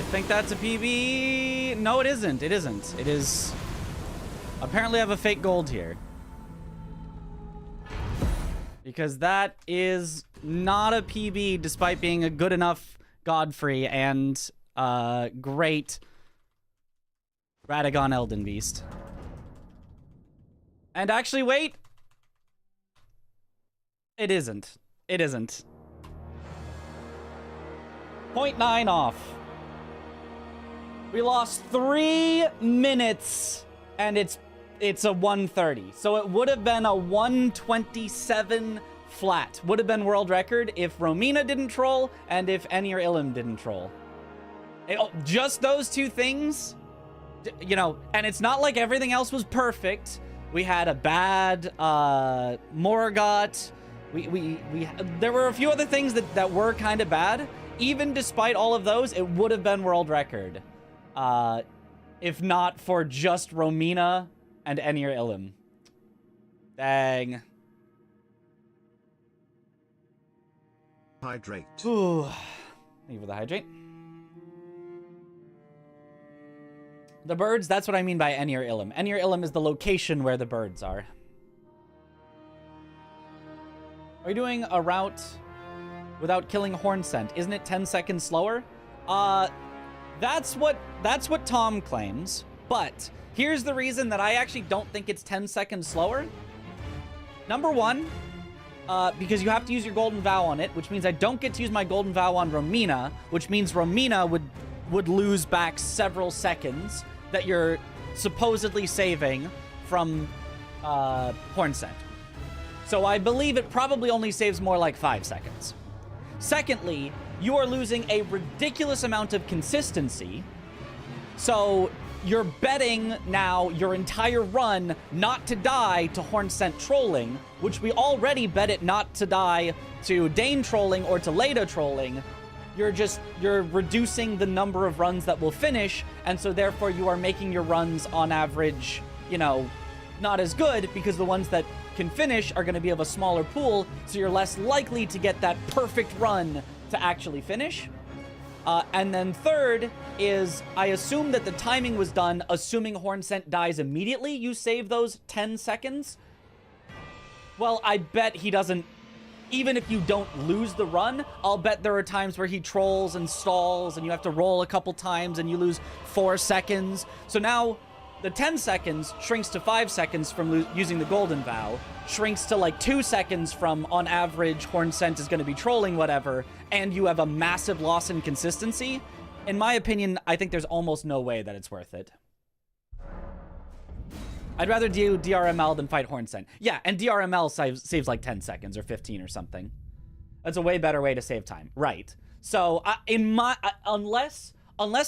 think that's a PB. No, it isn't. It isn't. It is... Apparently I have a fake gold here. Because that is not a PB despite being a good enough Godfrey and great Radagon Elden Beast. And actually, wait. It isn't. It isn't. 0.9 off. We lost 3 minutes and it's a 130. So it would have been a 127 flat. Would have been world record if Romina didn't troll and if Any or Ilum didn't troll. Just those two things, you know, and it's not like everything else was perfect. We had a bad Morgott. There were a few other things that were kind of bad. Even despite all of those, it would have been world record. If not for just Romina and Any or Ilum. Dang. Hydrate. Ooh. Thank you for the hydrate. The birds, that's what I mean by Any or Ilum. Any or Ilum is the location where the birds are. Are you doing a route without killing Horn Scent? Isn't it 10 seconds slower? That's what Tom claims. But here's the reason that I actually don't think it's 10 seconds slower. Number one, because you have to use your Golden Vow on it, which means I don't get to use my Golden Vow on Romina, which means Romina would lose back several seconds that you're supposedly saving from Horn Scent. So I believe it probably only saves more like 5 seconds. Secondly, you are losing a ridiculous amount of consistency. So you're betting now your entire run not to die to Horn Scent trolling, which we already bet it not to die to Dane trolling or to Leda trolling. You're reducing the number of runs that will finish, and so therefore you are making your runs on average, you know, not as good, because the ones that can finish are going to be of a smaller pool, so you're less likely to get that perfect run to actually finish. And then third is, I assume that the timing was done assuming Horn Scent dies immediately. You save those 10 seconds. Well, I bet he doesn't. Even if you don't lose the run, I'll bet there are times where he trolls and stalls and you have to roll a couple times and you lose 4 seconds. So now the 10 seconds shrinks to 5 seconds from using the Golden Vow, shrinks to like 2 seconds from, on average, Horn Scent is going to be trolling whatever, and you have a massive loss in consistency. In my opinion, I think there's almost no way that it's worth it. I'd rather do DRML than fight Horn Scent. Yeah, and DRML saves like 10 seconds or 15 or something. That's a way better way to save time. Right. So, unless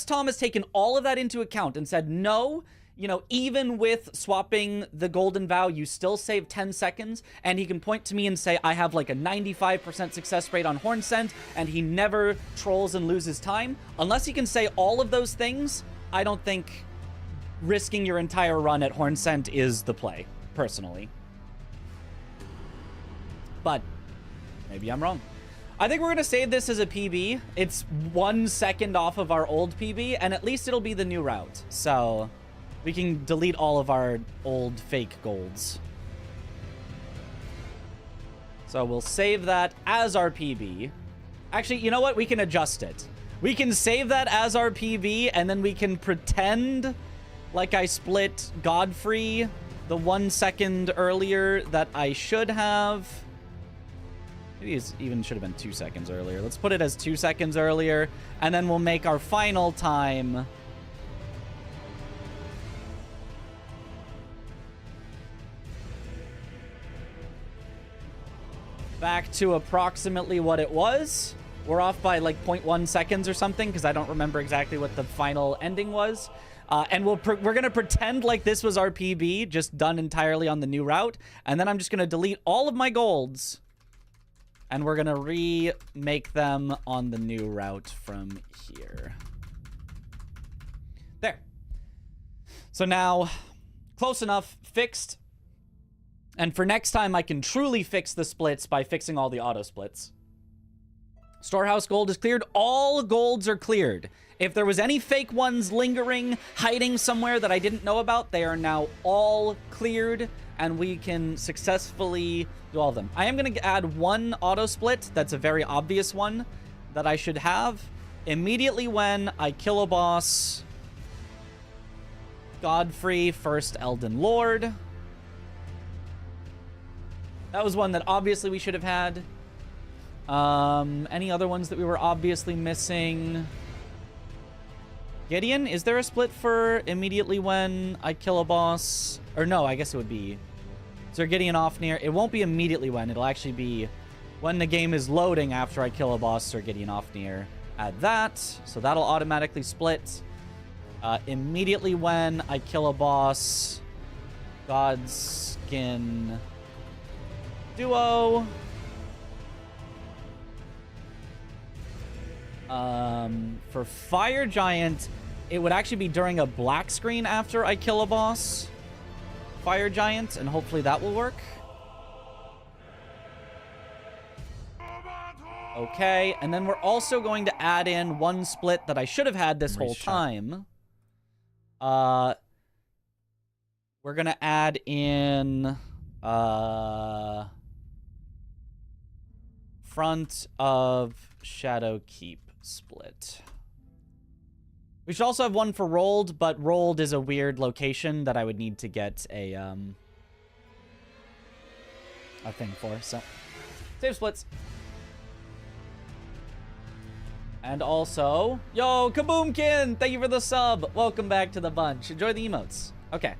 Tom has taken all of that into account and said, no, you know, even with swapping the Golden Vow, you still save 10 seconds, and he can point to me and say, I have like a 95% success rate on Horn Scent, and he never trolls and loses time. Unless he can say all of those things, I don't think risking your entire run at Horn Scent is the play, personally. But maybe I'm wrong. I think we're going to save this as a PB. It's 1 second off of our old PB, and at least it'll be the new route. So we can delete all of our old fake golds. So we'll save that as our PB. Actually, you know what? We can adjust it. We can save that as our PB, and then we can pretend like I split Godfrey the 1 second earlier that I should have. Maybe it even should have been 2 seconds earlier. Let's put it as 2 seconds earlier, and then we'll make our final time back to approximately what it was. We're off by like 0.1 seconds or something, because I don't remember exactly what the final ending was. And we're going to pretend like this was our PB, just done entirely on the new route. And then I'm just going to delete all of my golds. And we're going to remake them on the new route from here. There. So now, close enough, fixed. And for next time, I can truly fix the splits by fixing all the auto splits. Storehouse gold is cleared. All golds are cleared. If there was any fake ones lingering, hiding somewhere that I didn't know about, they are now all cleared, and we can successfully do all of them. I am going to add one auto split. That's a very obvious one that I should have. Immediately when I kill a boss, Godfrey, first Elden Lord. That was one that obviously we should have had. Any other ones that we were obviously missing? Gideon, is there a split for immediately when I kill a boss? Or no, I guess it would be. Is there Gideon off near? It won't be immediately when. It'll actually be when the game is loading after I kill a boss, Sir Gideon off near. Add that. So that'll automatically split. Immediately when I kill a boss, Godskin Duo. For Fire Giant, it would actually be during a black screen after I kill a boss. Fire Giant, and hopefully that will work. Okay, and then we're also going to add in one split that I should have had this whole time. We're gonna add in front of Shadow Keep split. We should also have one for rolled, but rolled is a weird location that I would need to get a thing for. So save splits. And also, yo, Kaboomkin, thank you for the sub. Welcome back to the bunch. Enjoy the emotes. Okay.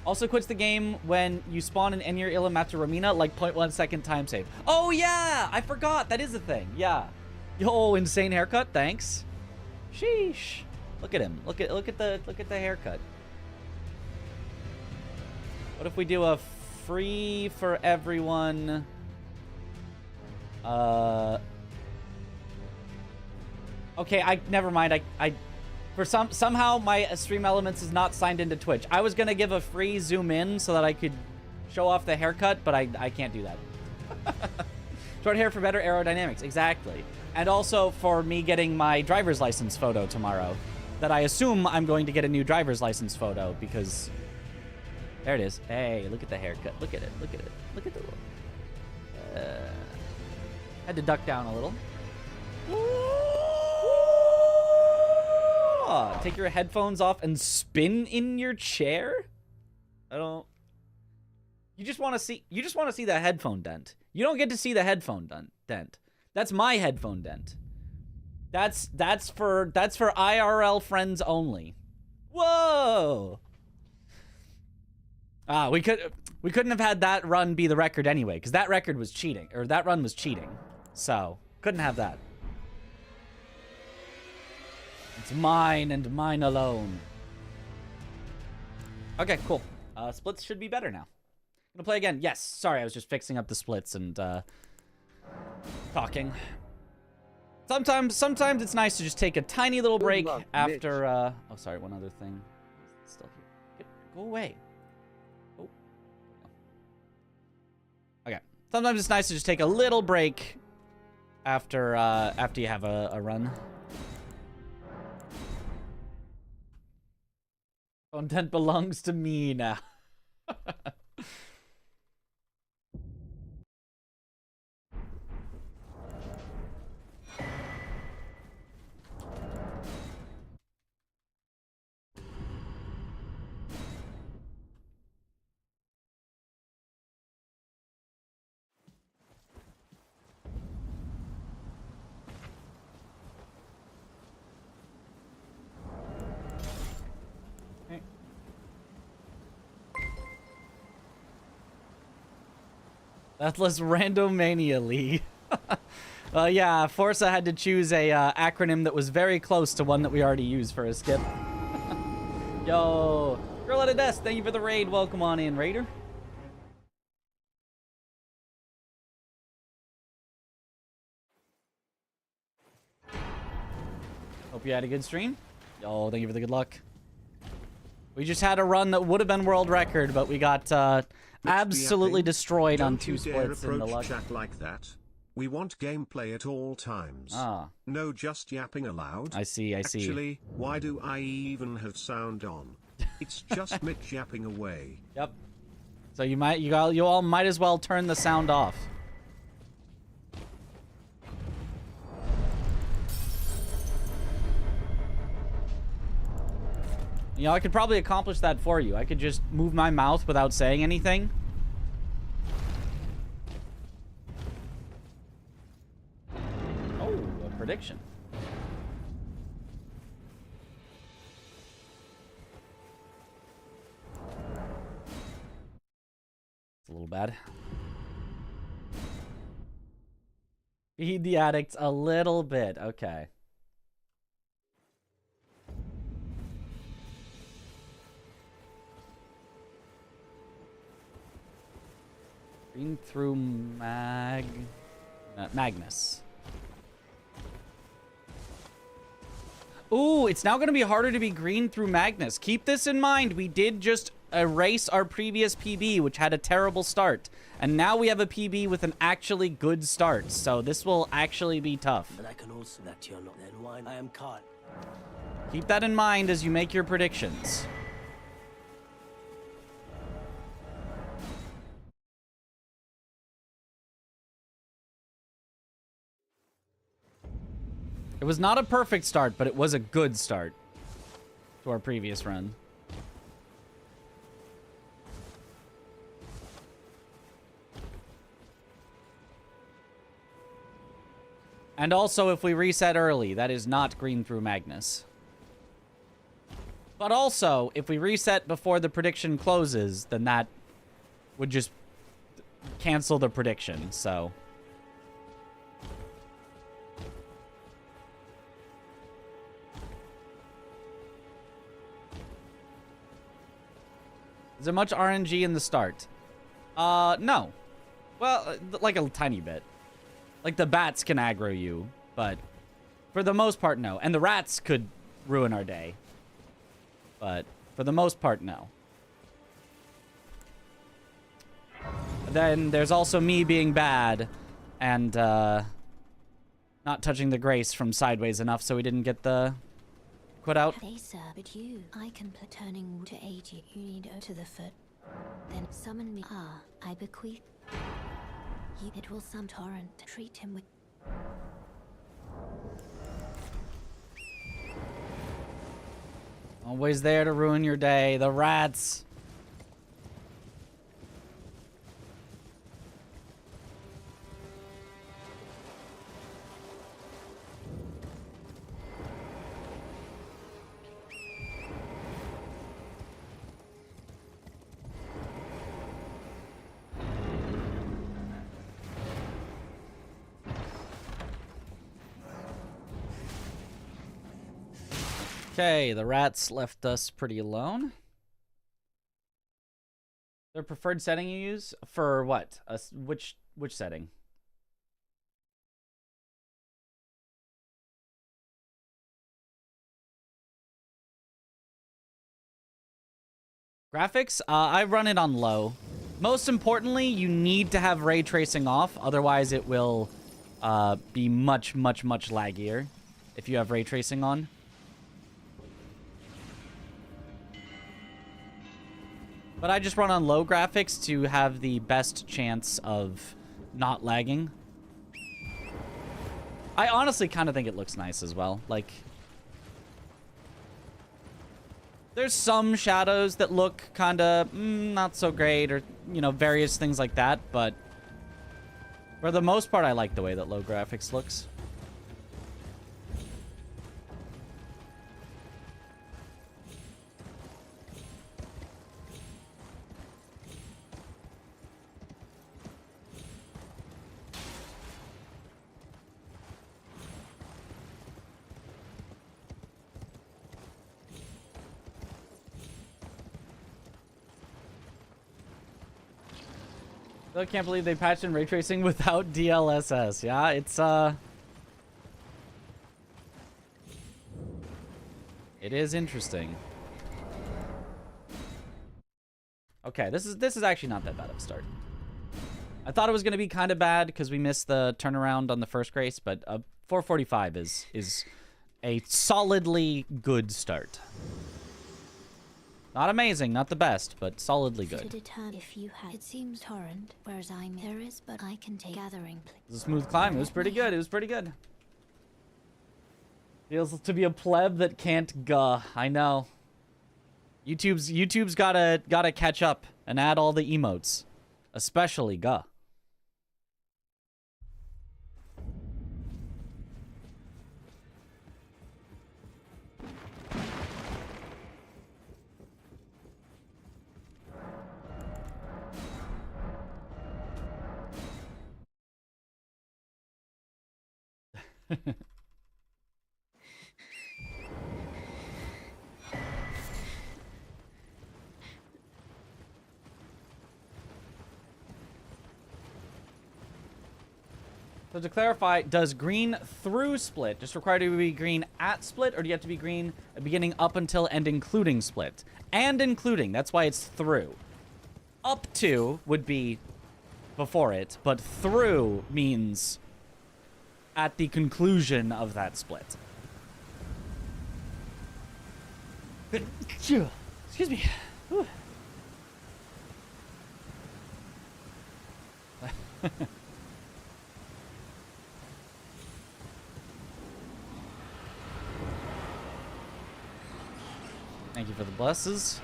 Also quits the game when you spawn an Enir Ilum after Romina, like 0.1 second time save. Oh yeah, I forgot. That is a thing. Yeah. Yo, insane haircut. Thanks. Sheesh. Look at him. Look at the haircut. What if we do a free for everyone? Okay, never mind. I for somehow my Stream Elements is not signed into Twitch. I was gonna give a free zoom in so that I could show off the haircut, but I can't do that. Short hair for better aerodynamics, exactly. And also for me getting my driver's license photo tomorrow. That I assume I'm going to get a new driver's license photo because there it is. Hey, look at the haircut. Look at it. Look at it. Look at the look. Had to duck down a little. Take your headphones off and spin in your chair? I don't. You just want to see the headphone dent. You don't get to see the headphone dent. That's my headphone dent. That's for IRL friends only. Whoa. We couldn't have had that run be the record anyway, because that record was cheating, or that run was cheating. So couldn't have that. It's mine and mine alone. Okay, cool. Splits should be better now. Gonna play again. Yes, sorry, I was just fixing up the splits and talking. Sometimes it's nice to just take a tiny little break after oh sorry, one other thing. It's still here. Go away. Oh. Okay. Sometimes it's nice to just take a little break after you have a run. Content belongs to me now. Atlas Randomania League. Yeah, Forza had to choose a acronym that was very close to one that we already used for a skip. Yo, Girl at a Desk, thank you for the raid. Welcome on in, Raider. Hope you had a good stream. Yo, thank you for the good luck. We just had a run that would have been world record, but we got absolutely destroyed on 2 splits in the luck. Chat like that. We want gameplay at all times. Ah. No just yapping aloud. I see. Actually, why do I even have sound on? It's just Mitch yapping away. Yep. So you all might as well turn the sound off. You know, I could probably accomplish that for you. I could just move my mouth without saying anything. Oh, a prediction. It's a little bad. Feed the addict a little bit. Okay. Green through Magnus. Ooh, it's now going to be harder to be green through Magnus. Keep this in mind. We did just erase our previous PB, which had a terrible start. And now we have a PB with an actually good start. So this will actually be tough. But I can also that you're not then why I am caught. Keep that in mind as you make your predictions. It was not a perfect start, but it was a good start to our previous run. And also, if we reset early, that is not green through Magnus. But also, if we reset before the prediction closes, then that would just cancel the prediction, so... Is there much RNG in the start? No. Well, like a tiny bit. Like the bats can aggro you, but for the most part, no. And the rats could ruin our day. But for the most part, no. Then there's also me being bad and not touching the grace from sideways enough so we didn't get the quit out. Hey sir, but you, I can turning to aid you. You need to the foot. Then summon me. Ah, I bequeath. It will some torrent. Treat him with. Always there to ruin your day. The rats. Okay, the rats left us pretty alone. Their preferred setting you use? For what? Which setting? Graphics? I run it on low. Most importantly, you need to have ray tracing off. Otherwise, it will be much, much, much laggier if you have ray tracing on. But I just run on low graphics to have the best chance of not lagging. I honestly kind of think it looks nice as well. Like, there's some shadows that look kind of not so great, or, you know, various things like that. But for the most part, I like the way that low graphics looks. I can't believe they patched in ray tracing without DLSS. Yeah, it's it is interesting. Okay, this is actually not that bad of a start. I thought it was going to be kind of bad because we missed the turnaround on the first race, but 4:45 is a solidly good start. Not amazing, not the best, but solidly To good. determine if you had, it seems torrent, whereas there is, but I can take gathering. It was a smooth climb. It was pretty good. It was pretty good. Feels to be a pleb that can't guh. I know. YouTube's gotta catch up and add all the emotes, especially guh. So to clarify, does green through split just require to be green at split, or do you have to be green beginning up until and including split? And including, that's why it's through. Up to would be before it, but through means at the conclusion of that split. Excuse me. Whew. Thank you for the blesses.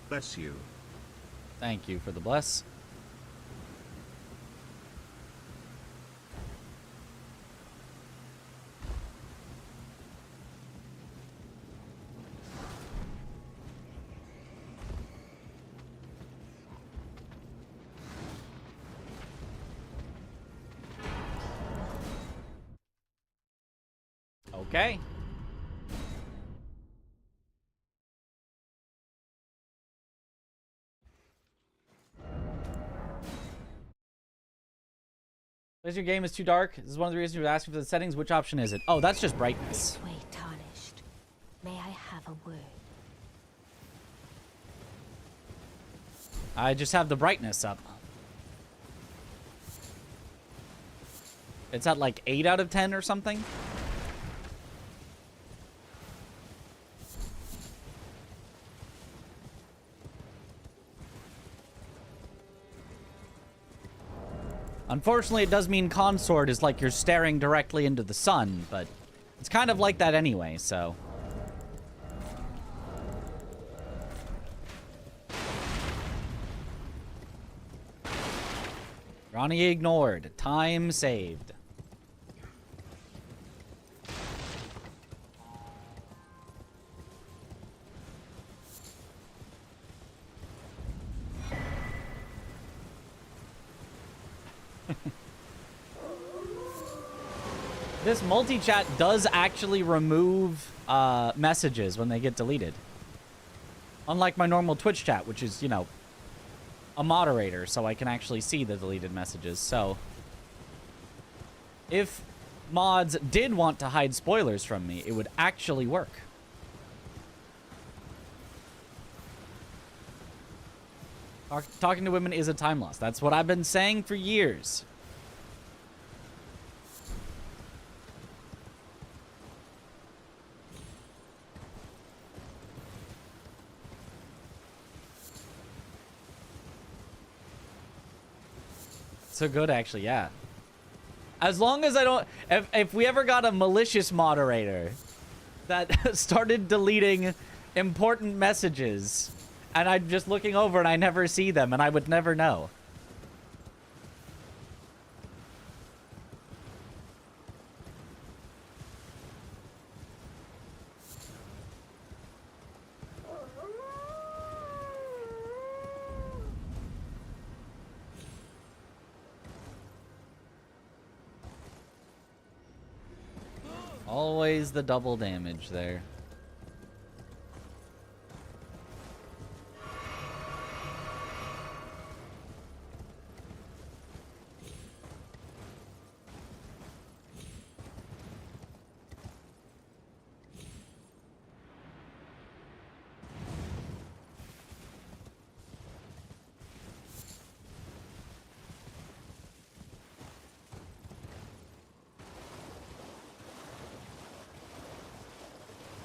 Bless you. Thank you for the bless. Okay. Says your game is too dark. This is one of the reasons you're asking for the settings. Which option is it? Oh, that's just brightness. This way, tarnished. May I have a word? I just have the brightness up. It's at like 8 out of 10 or something. Unfortunately, it does mean consort is like you're staring directly into the sun, but it's kind of like that anyway, so. Ronnie ignored. Time saved. This multi-chat does actually remove messages when they get deleted. Unlike my normal Twitch chat, which is, you know, a moderator, so I can actually see the deleted messages. So, if mods did want to hide spoilers from me, it would actually work. Talking to women is a time loss. That's what I've been saying for years. So good, actually, yeah. As long as I don't... If we ever got a malicious moderator that started deleting important messages, and I'm just looking over and I never see them, and I would never know. Always the double damage there.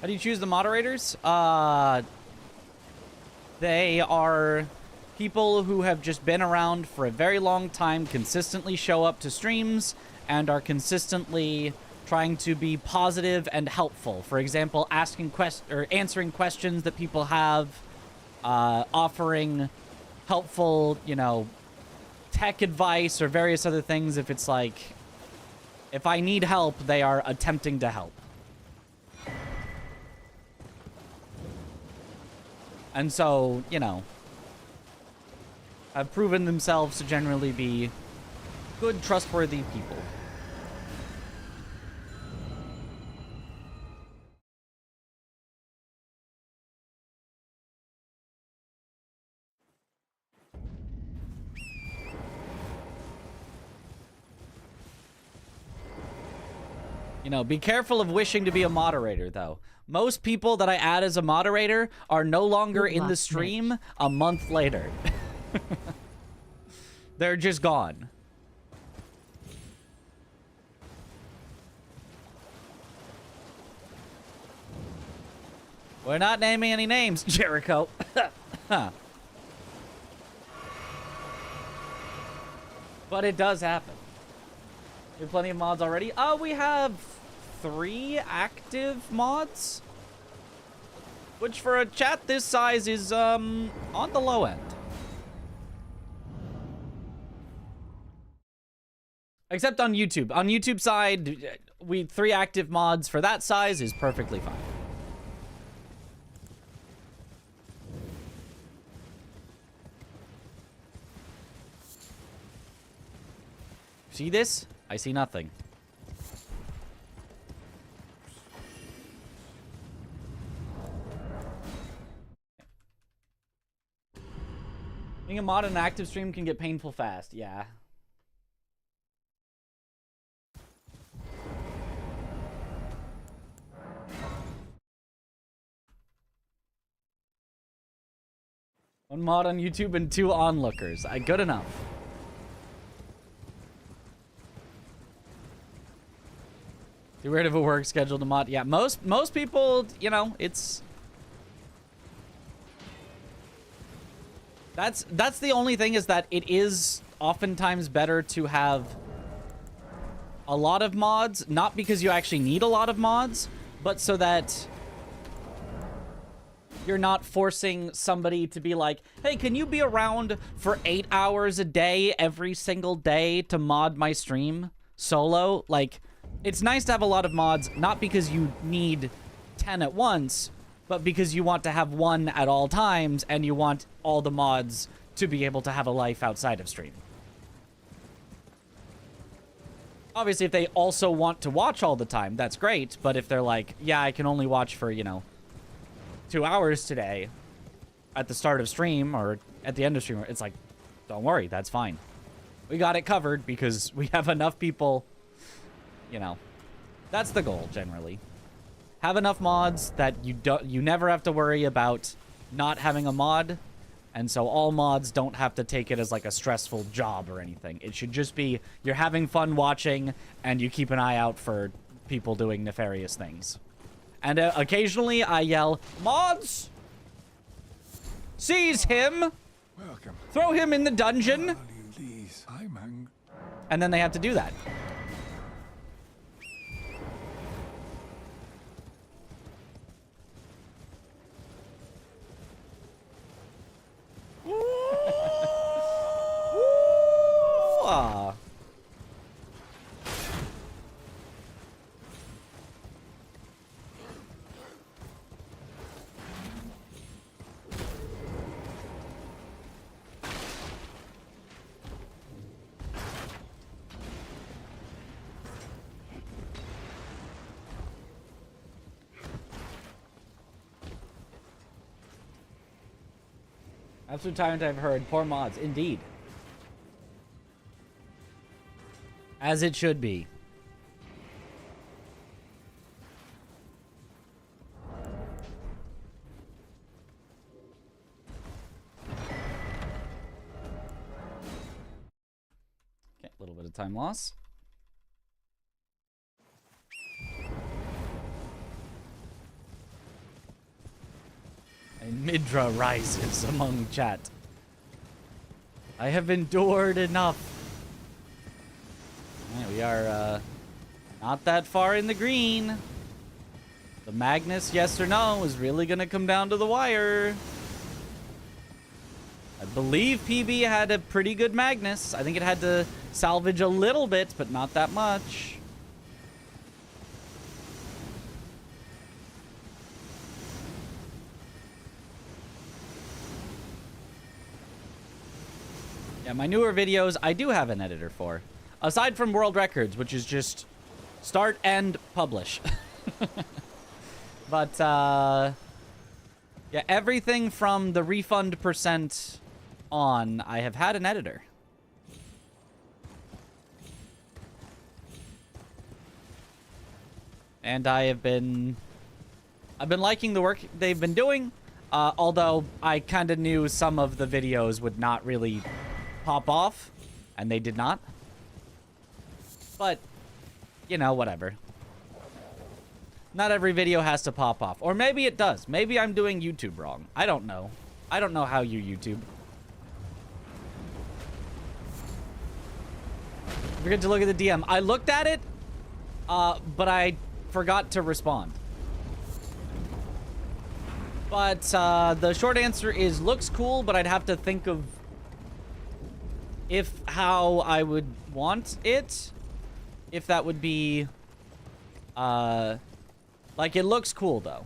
How do you choose the moderators? They are people who have just been around for a very long time, consistently show up to streams, and are consistently trying to be positive and helpful. For example, answering questions that people have, offering helpful, you know, tech advice or various other things. If it's like, if I need help, they are attempting to help. And so, you know, have proven themselves to generally be good, trustworthy people. You know, be careful of wishing to be a moderator, though. Most people that I add as a moderator are no longer in the stream a month later. They're just gone. We're not naming any names, Jericho. Huh. But it does happen. We have plenty of mods already. We have 3 active mods, which for a chat this size is on the low end. Except on YouTube. On YouTube side, 3 active mods for that size is perfectly fine. See this? I see nothing. Being a mod in an active stream can get painful fast. Yeah. One mod on YouTube and 2 onlookers. Good enough. Get rid of a work schedule to mod. Yeah, most people, you know, it's... That's the only thing, is that it is oftentimes better to have a lot of mods, not because you actually need a lot of mods, but so that you're not forcing somebody to be like, hey, can you be around for 8 hours a day every single day to mod my stream solo? Like, it's nice to have a lot of mods, not because you need 10 at once, but because you want to have 1 at all times, and you want all the mods to be able to have a life outside of stream. Obviously, if they also want to watch all the time, that's great, but if they're like, yeah, I can only watch for, you know, 2 hours today at the start of stream or at the end of stream, it's like, don't worry, that's fine. We got it covered because we have enough people, you know. That's the goal, generally. Have enough mods that you never have to worry about not having a mod, and so all mods don't have to take it as like a stressful job or anything. It should just be you're having fun watching, and you keep an eye out for people doing nefarious things. And occasionally I yell, mods! Seize him! Welcome. Throw him in the dungeon! And then they have to do that. Woo! Absolute tyrant I've heard. Poor mods. Indeed. As it should be. Okay, a little bit of time loss. And Midra rises among chat. I have endured enough. Alright, we are not that far in the green. The Magnus, yes or no, is really gonna come down to the wire. I believe PB had a pretty good Magnus. I think it had to salvage a little bit, but not that much. Yeah, my newer videos, I do have an editor for. Aside from world records, which is just start and publish. But, yeah, everything from the refund percent on, I have had an editor. And I've been liking the work they've been doing, although I kind of knew some of the videos would not really pop off, and they did not. But, you know, whatever. Not every video has to pop off. Or maybe it does. Maybe I'm doing YouTube wrong. I don't know. I don't know how you YouTube. Forget to look at the DM. I looked at it, but I forgot to respond. But the short answer is looks cool, but I'd have to think of how I would want it. If that would be like, it looks cool though.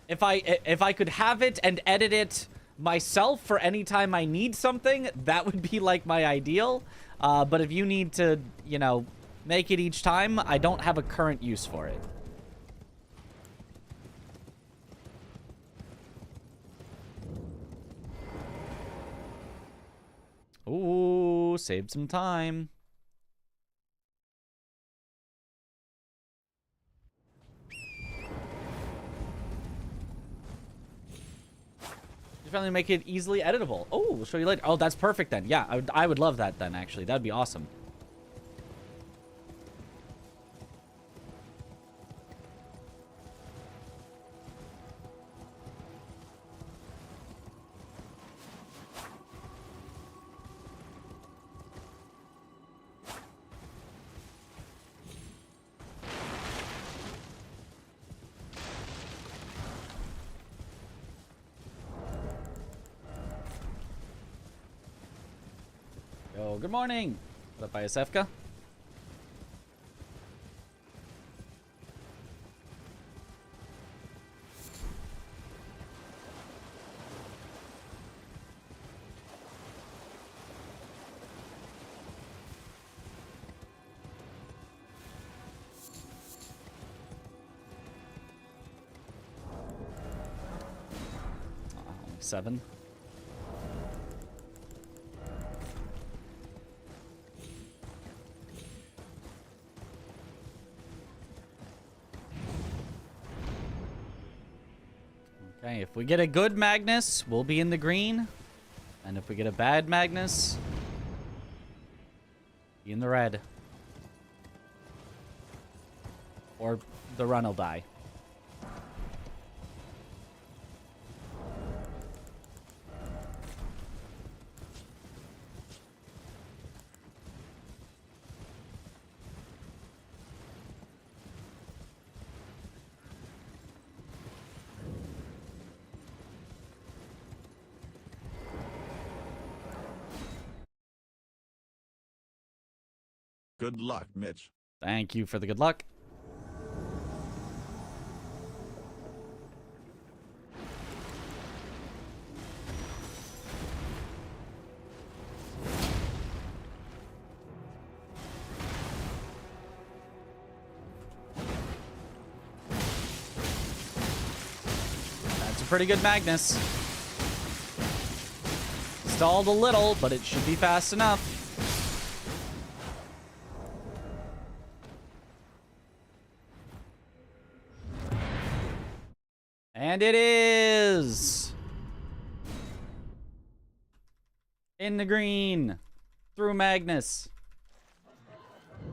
If I could have it and edit it myself for any time I need something, that would be like my ideal. But if you need to, you know, make it each time, I don't have a current use for it. Ooh, saved some time. Finally make it easily editable. Oh, we'll show you later. Oh, that's perfect then. Yeah, I would love that then, actually. That'd be awesome. Yo, good morning. What up, ISFka? Oh, 7. Okay, if we get a good Magnus, we'll be in the green. And if we get a bad Magnus, be in the red. Or the run will die. Good luck, Mitch. Thank you for the good luck. That's a pretty good Magnus. Stalled a little, but it should be fast enough. And it is in the green through Magnus.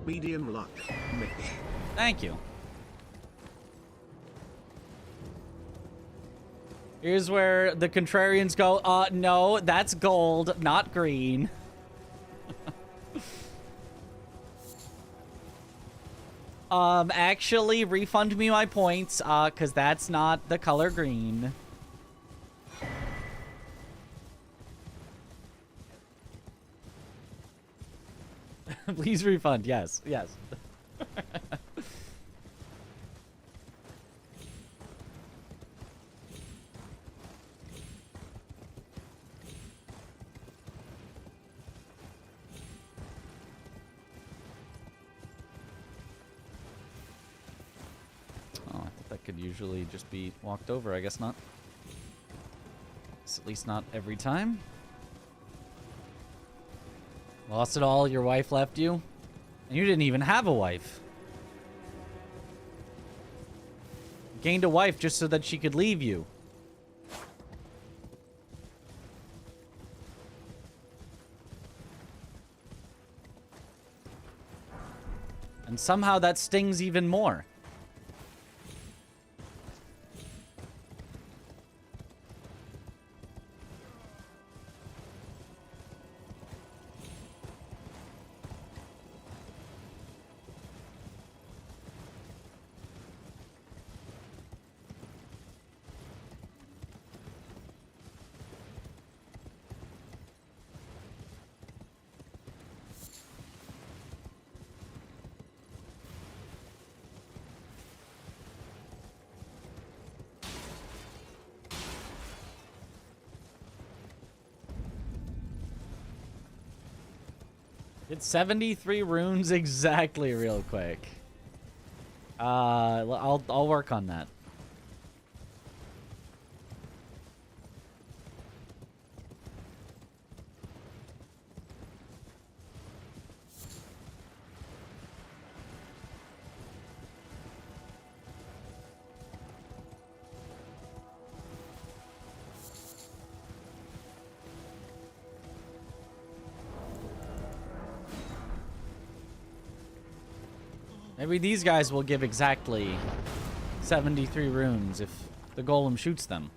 Medium luck, Mitch. Thank you. Here's where the contrarians go, no, that's gold, not green. Actually, refund me my points, because that's not the color green. Please refund, yes, yes. Oh, I thought that could usually just be walked over. I guess not. It's at least not every time. Lost it all? Your wife left you? And you didn't even have a wife. Gained a wife just so that she could leave you. And somehow that stings even more. Did 73 runes exactly real quick. I'll work on that. Maybe these guys will give exactly 73 runes if the golem shoots them.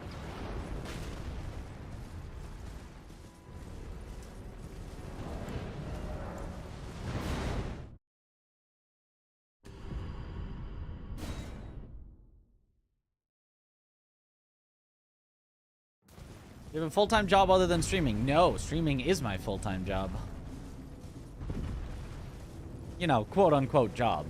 You have a full-time job other than streaming? No, streaming is my full-time job. You know, quote-unquote job.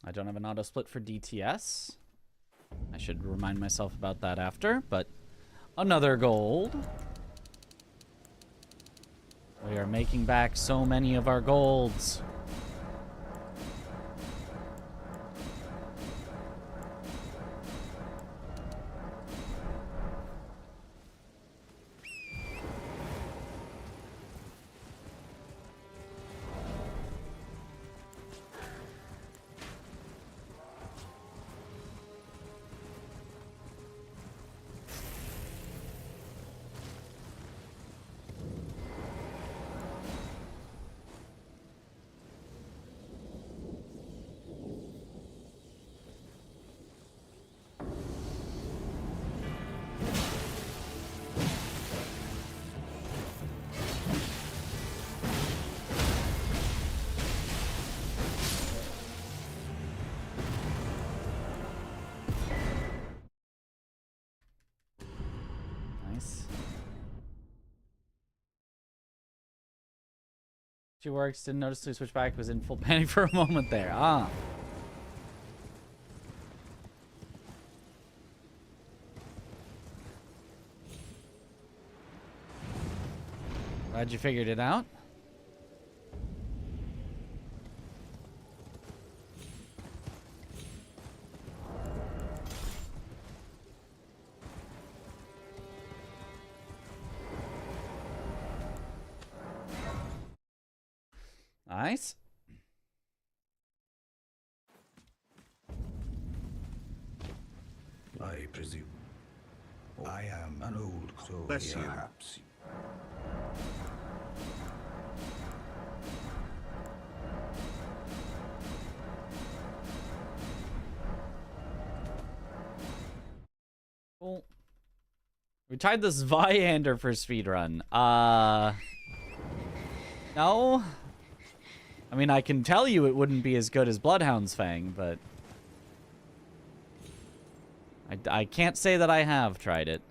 I don't have an auto split for DTS. I should remind myself about that after, but another gold. We are making back so many of our golds. She works, didn't notice to switch back, was in full panic for a moment there. Ah. Glad you figured it out. Nice. I presume. I am an old soul. Bless you. Perhaps. Cool. We tried this Viander for speedrun. No. I mean, I can tell you it wouldn't be as good as Bloodhound's Fang, but I can't say that I have tried it.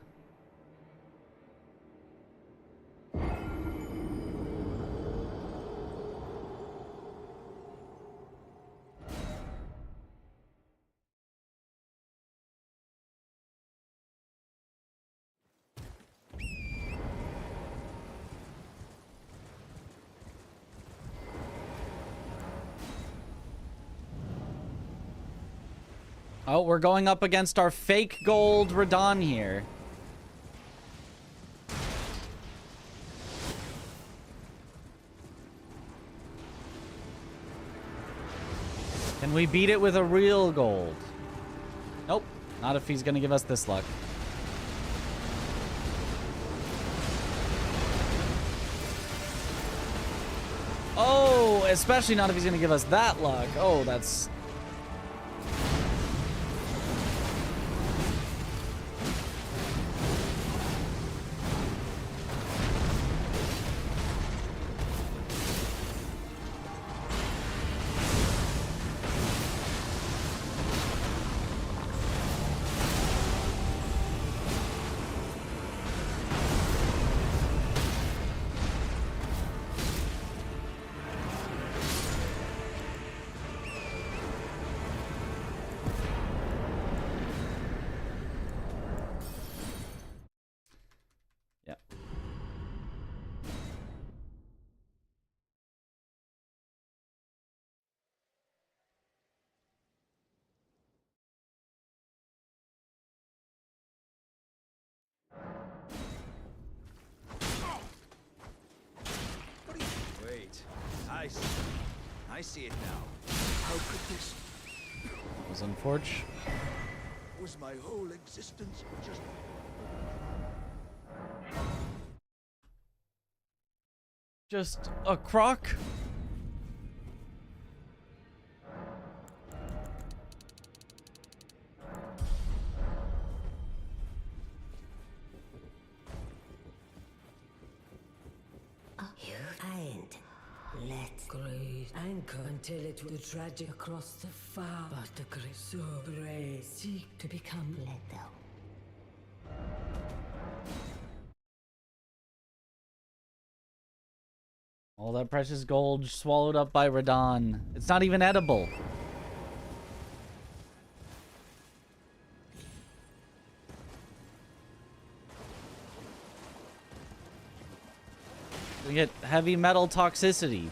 Oh, we're going up against our fake gold Radon here. Can we beat it with a real gold? Nope. Not if he's gonna give us this luck. Oh, especially not if he's gonna give us that luck. Oh, that's... Wait. I see it now. How could this... That was unfortunate. Was my whole existence just... Just a croc? You ain't let grace anchor until it will tragic across the far. But the grace so brave seek to become lethal. All that precious gold swallowed up by Radon. It's not even edible. We get heavy metal toxicity.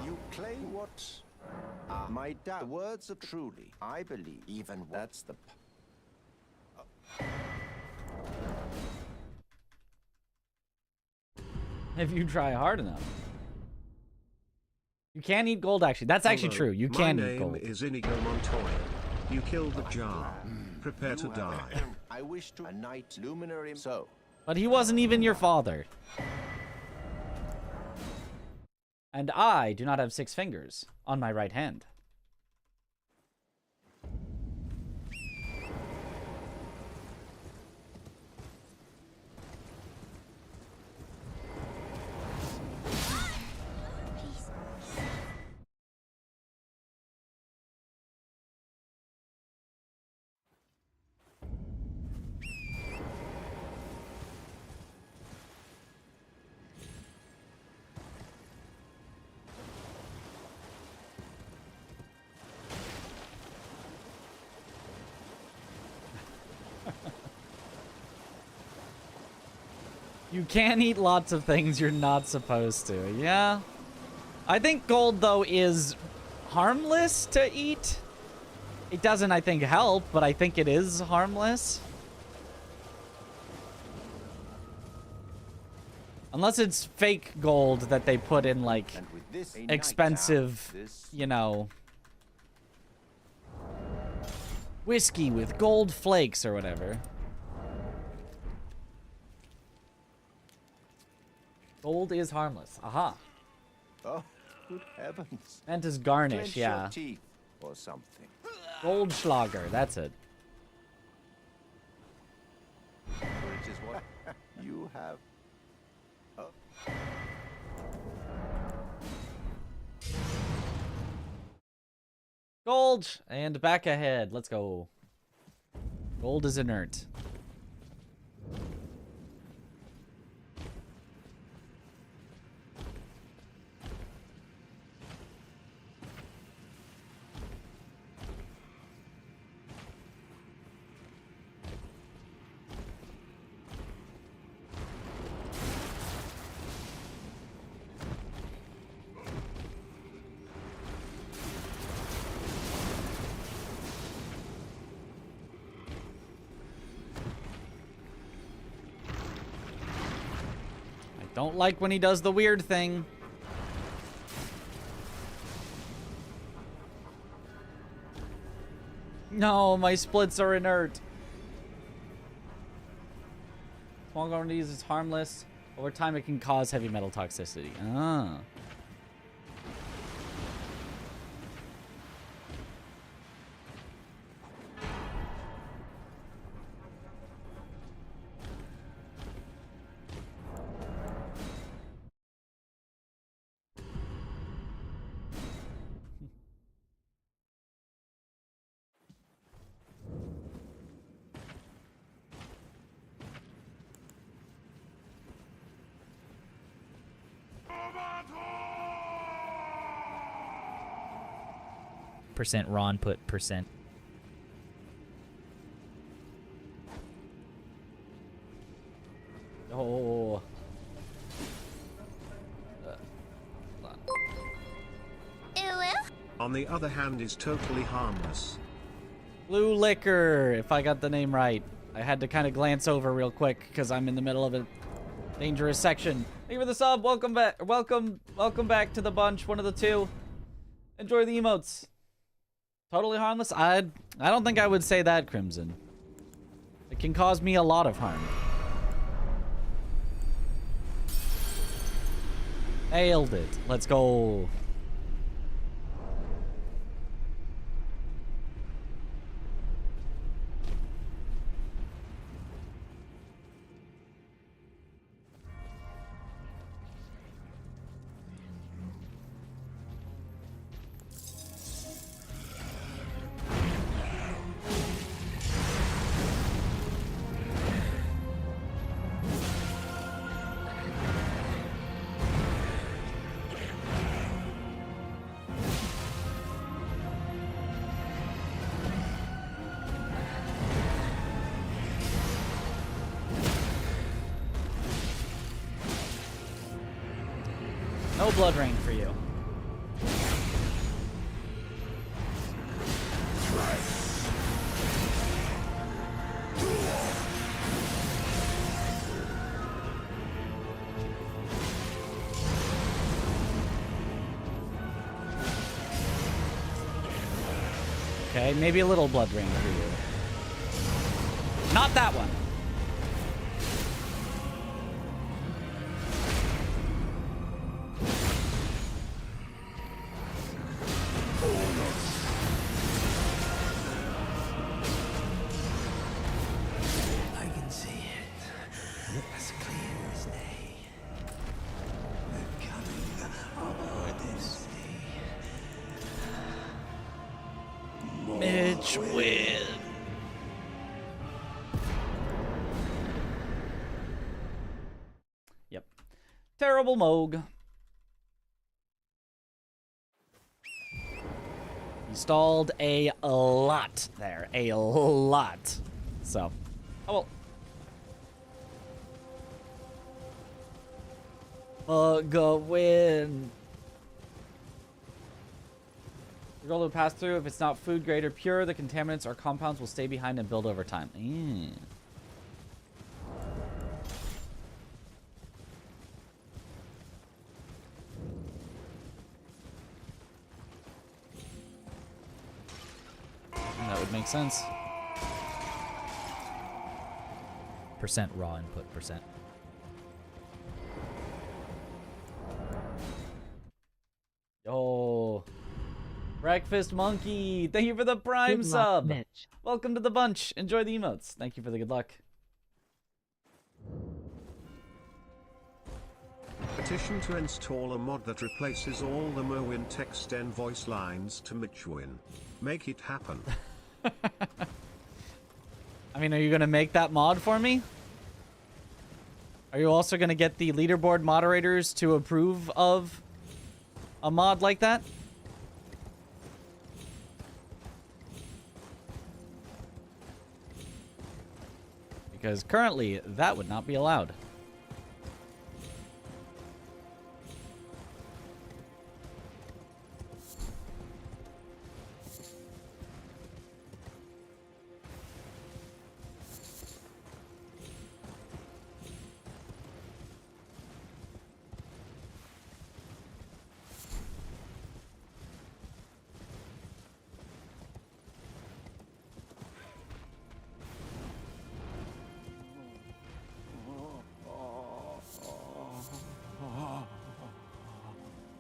You claim what? My dad. The words are truly. I believe. Even that's the. If you try hard enough. You can eat gold, actually. That's actually true. You can eat gold. My name is Inigo Montoya. You killed the jar. Prepare to die. I wish to a knight luminary. So. But he wasn't even your father. And I do not have 6 fingers on my right hand. You can eat lots of things you're not supposed to. Yeah. I think gold, though, is harmless to eat. It doesn't, I think, help, but I think it is harmless. Unless it's fake gold that they put in, like, expensive, you know, whiskey with gold flakes or whatever. Gold is harmless. Aha. Oh, good heavens. Meant as garnish, Clench yeah. your teeth or something. Goldschlager, that's it. Which is what you have. Gold! And back ahead. Let's go. Gold is inert. Don't like when he does the weird thing. No, my splits are inert. Small quantities is harmless. Over time, it can cause heavy metal toxicity. Ah. Percent Ron put percent. Oh. On the other hand, is totally harmless. Blue Liquor, if I got the name right. I had to kind of glance over real quick because I'm in the middle of a dangerous section. Thank you for the sub. Welcome back. Welcome back to the bunch. One of the two. Enjoy the emotes. Totally harmless? I don't think I would say that, Crimson. It can cause me a lot of harm. Nailed it. Let's go. No blood rain for you. Okay, maybe a little blood rain for you. Not that one. Mitch win. Yep. Terrible Moog. He stalled a lot there. A lot. So. Oh well. Go win. The goal will pass through. If it's not food grade or pure, the contaminants or compounds will stay behind and build over time. That would make sense. Percent raw input, percent. Yo. Breakfast Monkey. Thank you for the Prime Good luck, sub. Mitch. Welcome to the bunch. Enjoy the emotes. Thank you for the good luck. Petition to install a mod that replaces all the Merwin text and voice lines to Mitchwin. Make it happen. I mean, are you going to make that mod for me? Are you also going to get the leaderboard moderators to approve of a mod like that? Because currently, that would not be allowed.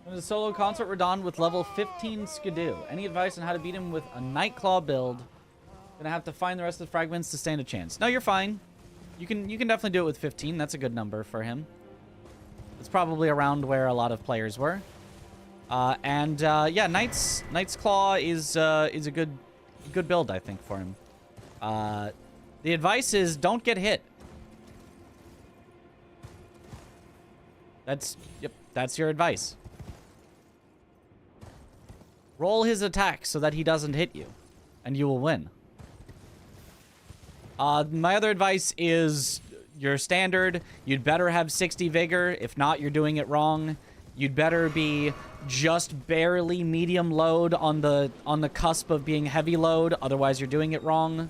A solo concert Radon with level 15 Skidoo. Any advice on how to beat him with a Nightclaw build? Gonna have to find the rest of the fragments to stand a chance. No, you're fine. You can definitely do it with 15. That's a good number for him. It's probably around where a lot of players were. Yeah, Knight's Claw is a good build, I think, for him. The advice is don't get hit. That's your advice. Roll his attack so that he doesn't hit you, and you will win. My other advice is your standard. You'd better have 60 vigor. If not, you're doing it wrong. You'd better be just barely medium load on the cusp of being heavy load. Otherwise, you're doing it wrong.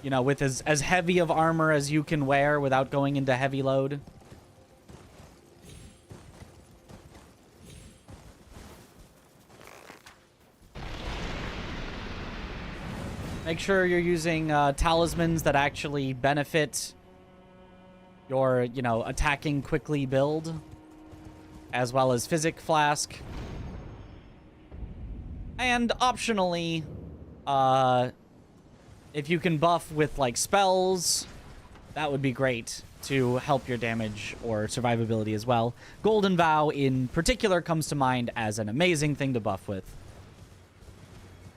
You know, with as heavy of armor as you can wear without going into heavy load. Make sure you're using talismans that actually benefit your, attacking quickly build, as well as Physic Flask. And optionally, if you can buff with, spells, that would be great to help your damage or survivability as well. Golden Vow, in particular, comes to mind as an amazing thing to buff with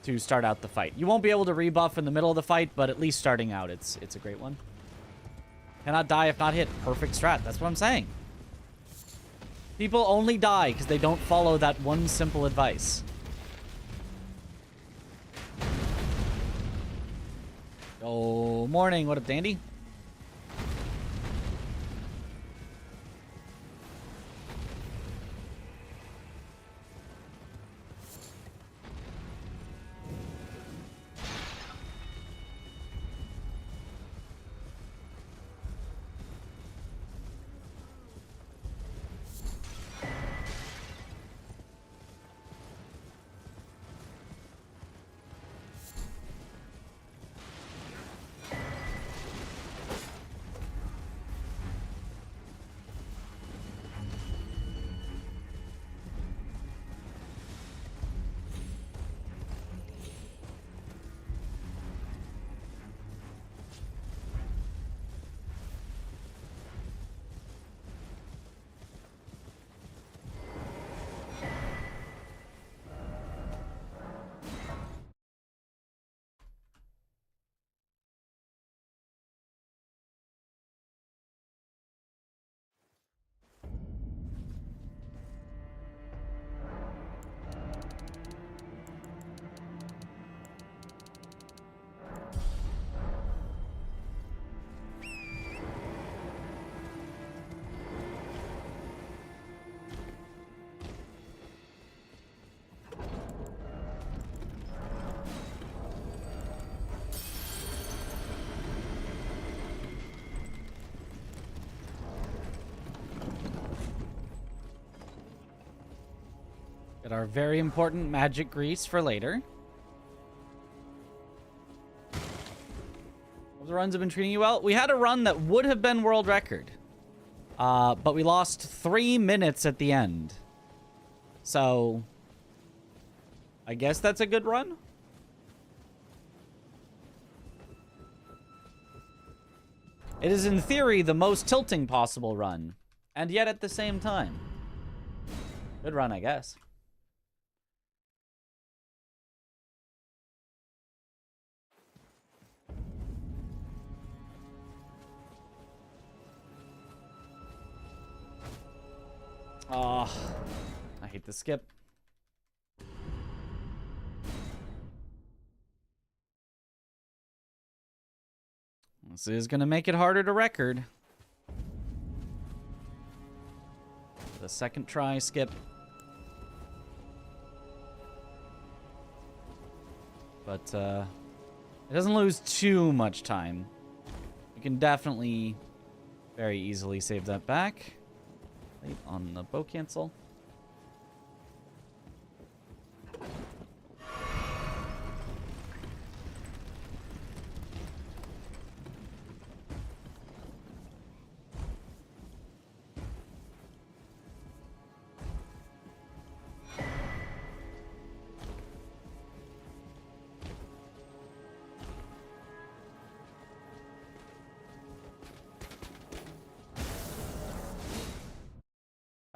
to start out the fight. You won't be able to rebuff in the middle of the fight, but at least starting out, it's a great one. Cannot die if not hit. Perfect strat. That's what I'm saying. People only die because they don't follow that one simple advice. Oh, morning. What up, Dandy? Get our very important magic grease for later. The runs have been treating you well. We had a run that would have been world record. But we lost 3 minutes at the end. So, I guess that's a good run. It is, in theory, the most tilting possible run. And yet at the same time. Good run, I guess. Oh, I hate the skip. This is going to make it harder to record. The second try skip. But it doesn't lose too much time. You can definitely very easily save that back. Late on the bow cancel.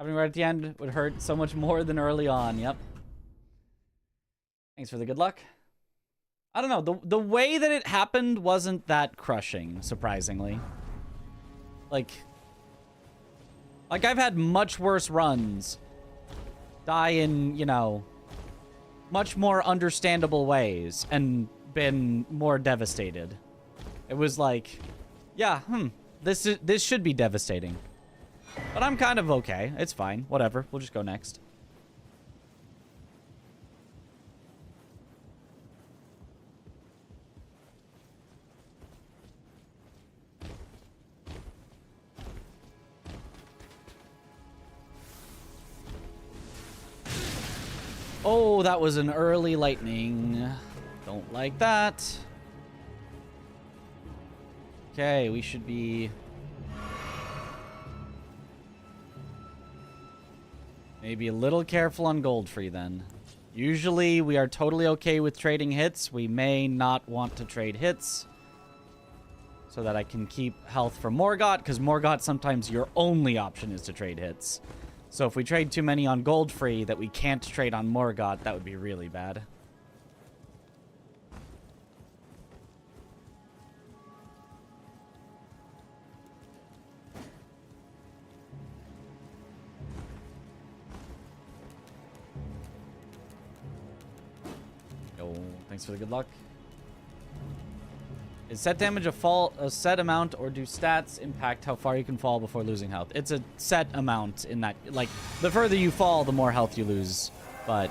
Having right at the end would hurt so much more than early on. Yep. Thanks for the good luck. I don't know. The way that it happened wasn't that crushing, surprisingly. Like I've had much worse runs die in, you know, much more understandable ways and been more devastated. It was like, yeah, this should be devastating. But I'm kind of okay. It's fine. Whatever. We'll just go next. Oh, that was an early lightning. Don't like that. Okay, we should be... maybe a little careful on gold free then. Usually we are totally okay with trading hits. We may not want to trade hits so that I can keep health for Morgott, because Morgott sometimes your only option is to trade hits. So if we trade too many on gold free that we can't trade on Morgott, that would be really bad. Thanks for the good luck. Is set damage a set amount, or do stats impact how far you can fall before losing health? It's a set amount in that, like, the further you fall, the more health you lose. But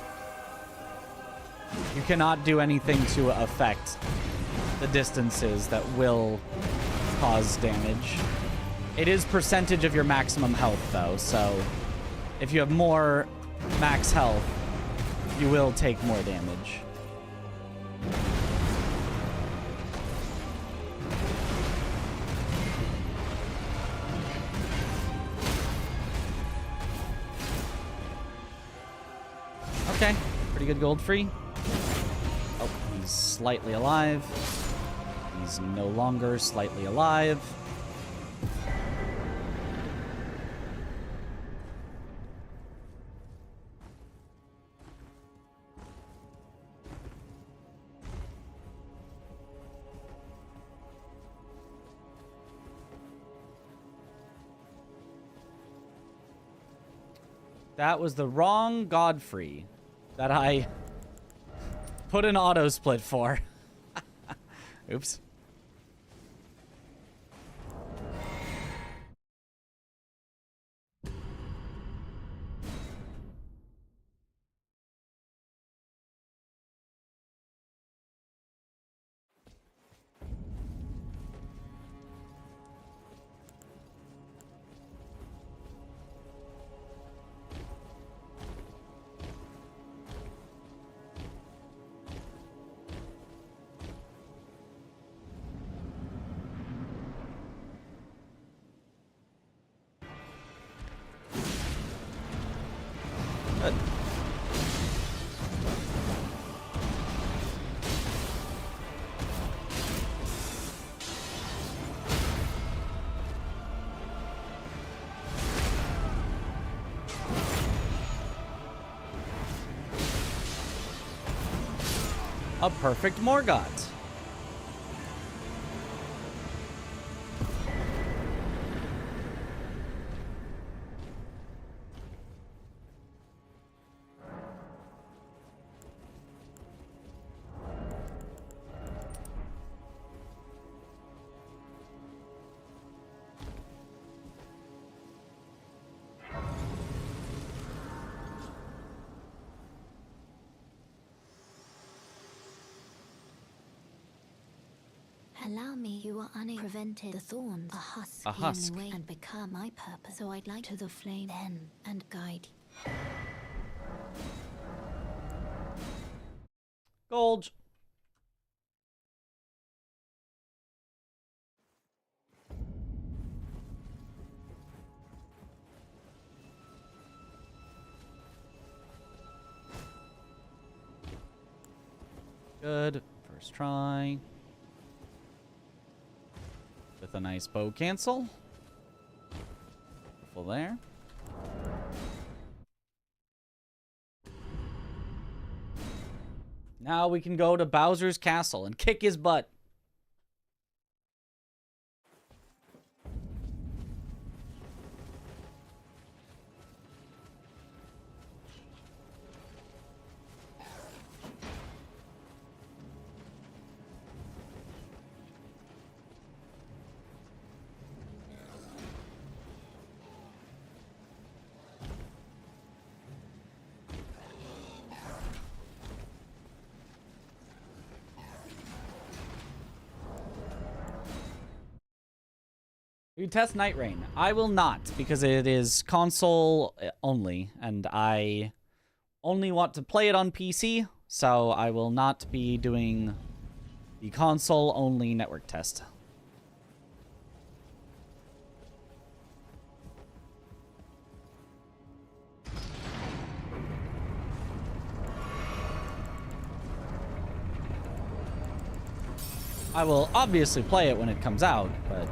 you cannot do anything to affect the distances that will cause damage. It is percentage of your maximum health, though, so if you have more max health, you will take more damage. Okay, pretty good gold free. Oh, he's slightly alive. He's no longer slightly alive. That was the wrong Godfrey that I put an auto split for. Oops. a perfect Morgott. Allow me, you are prevented the thorns. A husk. A husk. The only way and become my purpose. So I'd like to the flame then and guide you. Gold. Good. First try. With a nice bow cancel. Full there. Now we can go to Bowser's castle and kick his butt. You test Night Rain. I will not, because it is console only, and I only want to play it on PC, so I will not be doing the console only network test. I will obviously play it when it comes out, but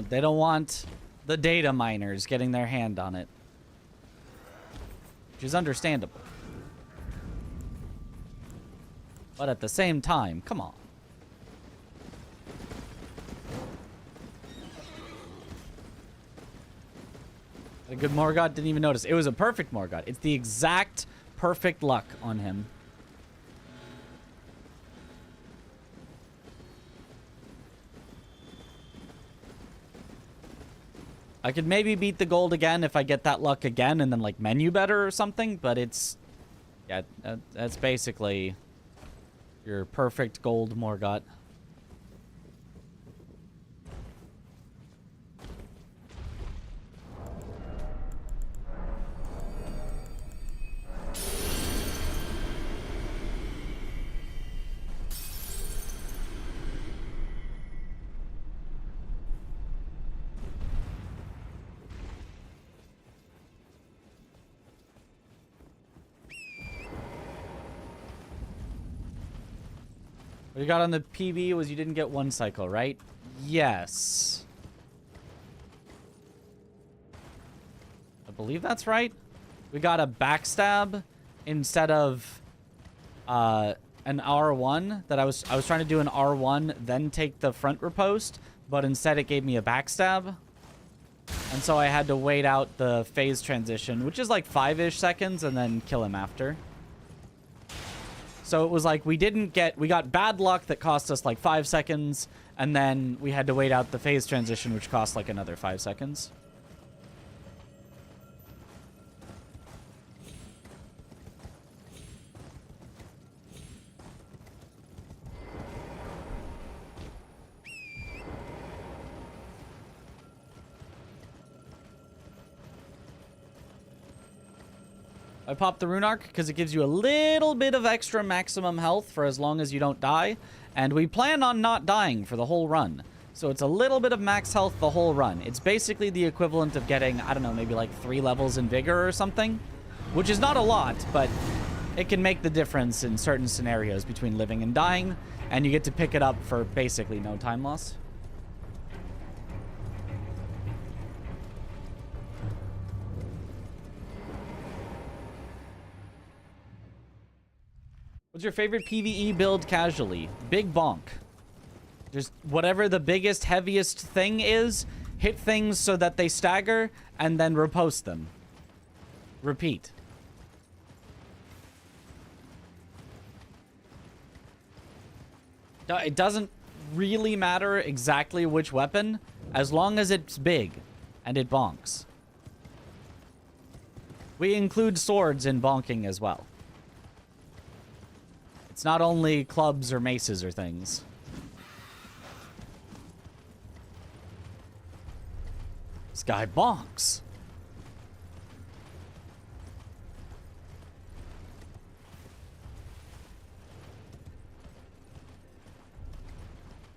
they don't want the data miners getting their hand on it, which is understandable. But at the same time, come on. A good Morgott, didn't even notice. It was a perfect Morgott. It's the exact perfect luck on him. I could maybe beat the gold again if I get that luck again and then, like, menu better or something, but it's... yeah, that's basically your perfect gold Morgott. What you got on the PB was you didn't get one cycle, right? Yes. I believe that's right. We got a backstab instead of an R1 that I was trying to do an R1 then take the front riposte, but instead it gave me a backstab. And so I had to wait out the phase transition, which is like 5-ish seconds, and then kill him after. So it was like we got bad luck that cost us like 5 seconds, and then we had to wait out the phase transition, which cost like another 5 seconds. I popped the Rune Arc because it gives you a little bit of extra maximum health for as long as you don't die. And we plan on not dying for the whole run. So it's a little bit of max health the whole run. It's basically the equivalent of getting, I don't know, maybe like 3 levels in Vigor or something. Which is not a lot, but it can make the difference in certain scenarios between living and dying, and you get to pick it up for basically no time loss. What's your favorite PvE build casually? Big bonk. Just whatever the biggest, heaviest thing is, hit things so that they stagger, and then riposte them. Repeat. It doesn't really matter exactly which weapon, as long as it's big and it bonks. We include swords in bonking as well. It's not only clubs or maces or things. This guy bonks.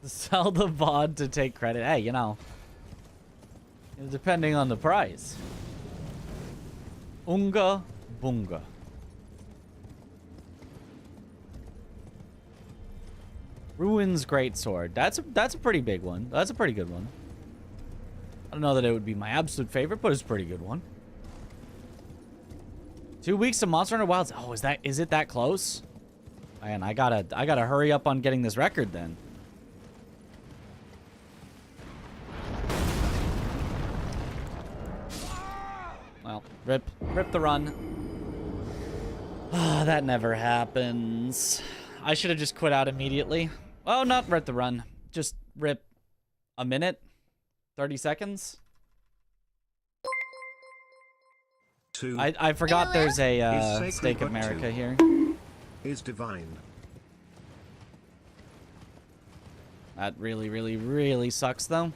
Sell the VOD to take credit. Hey, you know, depending on the price. Unga bunga. Ruin's greatsword. That's a pretty big one. That's a pretty good one. I don't know that it would be my absolute favorite, but it's a pretty good one. 2 weeks of Monster Hunter Wilds. Oh, is it that close? Man, I gotta hurry up on getting this record then. Well, rip the run. Ah, that never happens. I should have just quit out immediately. Oh, not rip the run. Just rip a minute. 30 seconds. I forgot there's a Stake of America here. Is divine. That really, really, really sucks, though.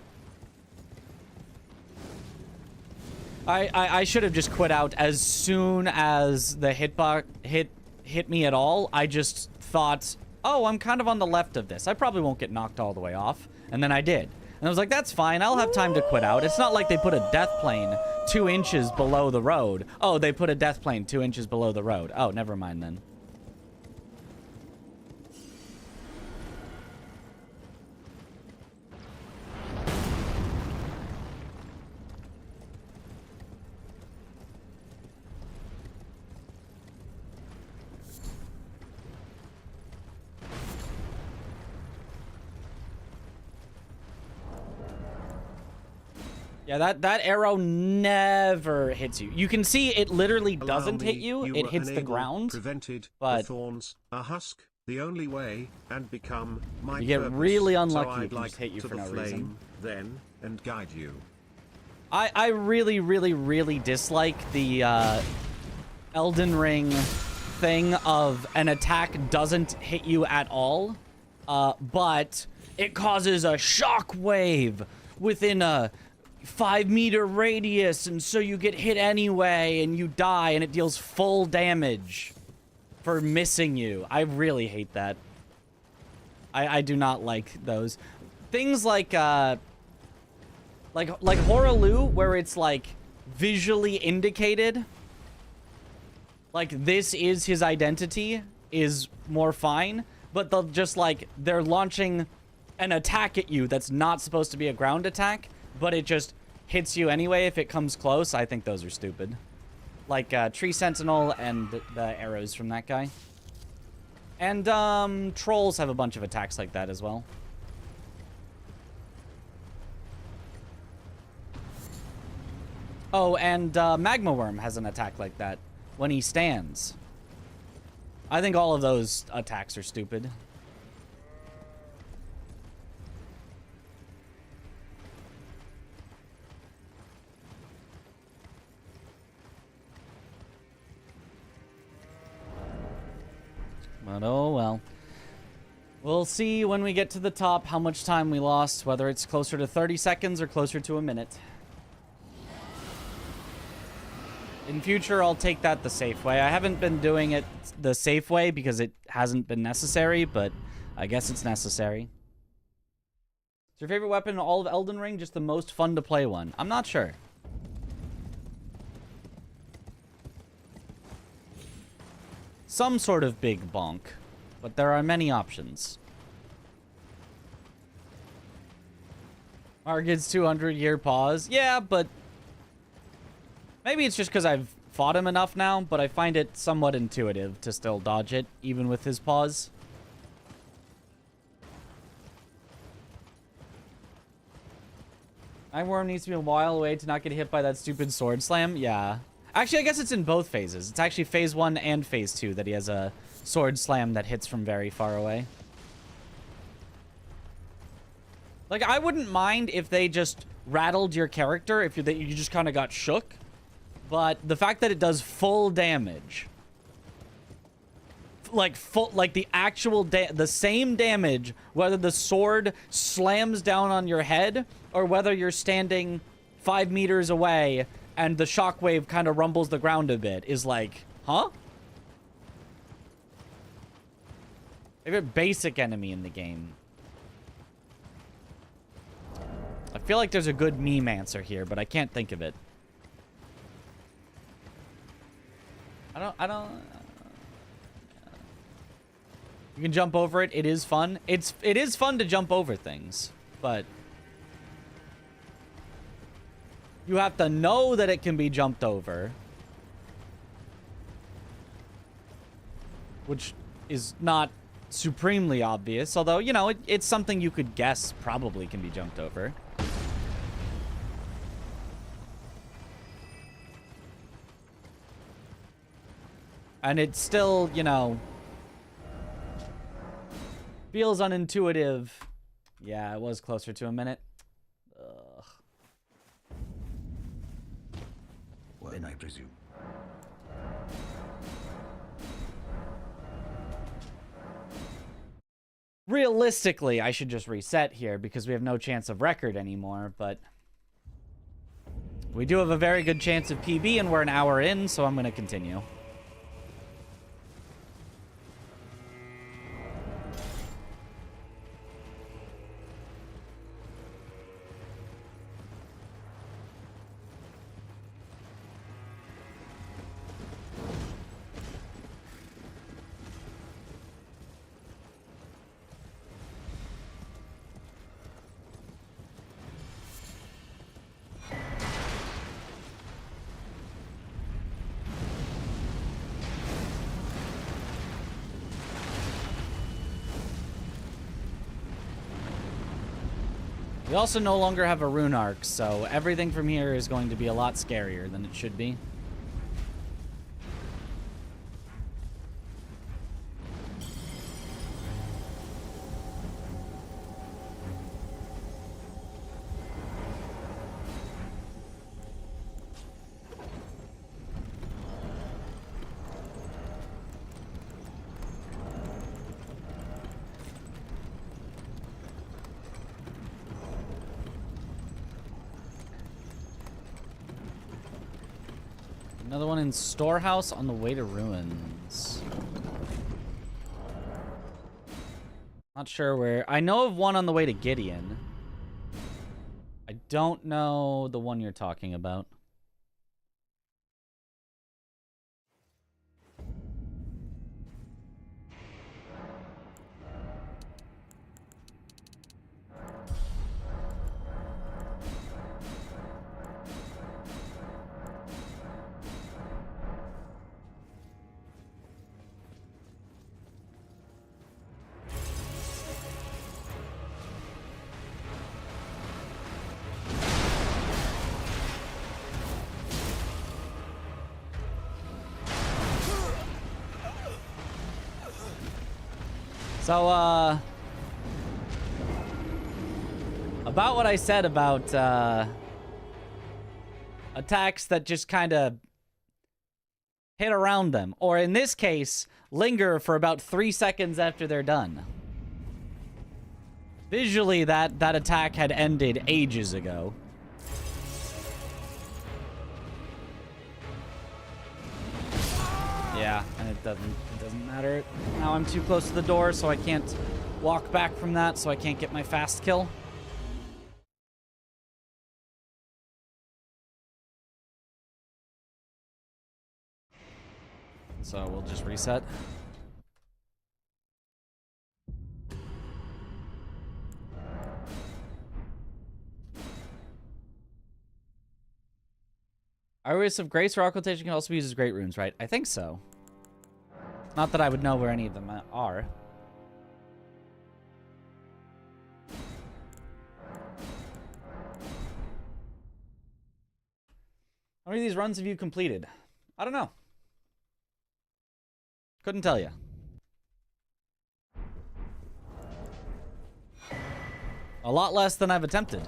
I should have just quit out as soon as the hitbox hit me at all. I just thought, oh, I'm kind of on the left of this. I probably won't get knocked all the way off. And then I did. And I was like, that's fine. I'll have time to quit out. It's not like they put a death plane 2 inches below the road. Oh, they put a death plane 2 inches below the road. Oh, never mind then. Yeah, that arrow never hits you. You can see it literally doesn't hit you. It hits the ground. Prevented but the thorns, a husk, the only way, and become my you get purpose. really unlucky so if you just hit you for no reason. Then and guide you. I really, really, really dislike the Elden Ring thing of an attack doesn't hit you at all, but it causes a shock wave within a 5-meter radius, and so you get hit anyway and you die, and it deals full damage for missing you. I really hate that. I do not like those things like Horaloo, where it's like visually indicated like this is his identity, is more fine, but they'll just like they're launching an attack at you that's not supposed to be a ground attack, but it just hits you anyway if it comes close. I think those are stupid. Like Tree Sentinel and the arrows from that guy. And Trolls have a bunch of attacks like that as well. Oh, and Magma Worm has an attack like that when he stands. I think all of those attacks are stupid. But oh well. We'll see when we get to the top how much time we lost, whether it's closer to 30 seconds or closer to a minute. In future, I'll take that the safe way. I haven't been doing it the safe way because it hasn't been necessary, but I guess it's necessary. Is your favorite weapon in all of Elden Ring just the most fun to play one? I'm not sure. some sort of big bonk, but there are many options. Argid's 200-year pause. Yeah, but maybe it's just because I've fought him enough now, but I find it somewhat intuitive to still dodge it, even with his pause. Ironworm needs to be a while away to not get hit by that stupid sword slam. Yeah. Actually, I guess it's in both phases. It's actually phase 1 and phase 2 that he has a sword slam that hits from very far away. Like, I wouldn't mind if they just rattled your character, if you just kind of got shook. But the fact that it does full damage, like the actual the same damage, whether the sword slams down on your head or whether you're standing 5 meters away and the shockwave kind of rumbles the ground a bit, is like, huh? Favorite basic enemy in the game. I feel like there's a good meme answer here, but I can't think of it. I don't... You can jump over it. It is fun. It is fun to jump over things, but you have to know that it can be jumped over, which is not supremely obvious, although, you know, it's something you could guess probably can be jumped over. And it's still, you know, feels unintuitive. Yeah, it was closer to a minute. Ugh. When I presume. Realistically, I should just reset here because we have no chance of record anymore, but we do have a very good chance of PB and we're an hour in, so I'm going to continue. We also no longer have a rune arc, so everything from here is going to be a lot scarier than it should be. Another one in Storehouse on the way to Ruins. Not sure where. I know of one on the way to Gideon. I don't know the one you're talking about. So, about what I said about, attacks that just kind of hit around them, or in this case, linger for about 3 seconds after they're done. Visually, that attack had ended ages ago. Yeah, and it doesn't matter. Now I'm too close to the door, so I can't walk back from that, so I can't get my fast kill. so we'll just reset. Iris of Grace or Occultation can also be used as great runes, right? I think so. Not that I would know where any of them are. How many of these runs have you completed? I don't know. Couldn't tell you. A lot less than I've attempted.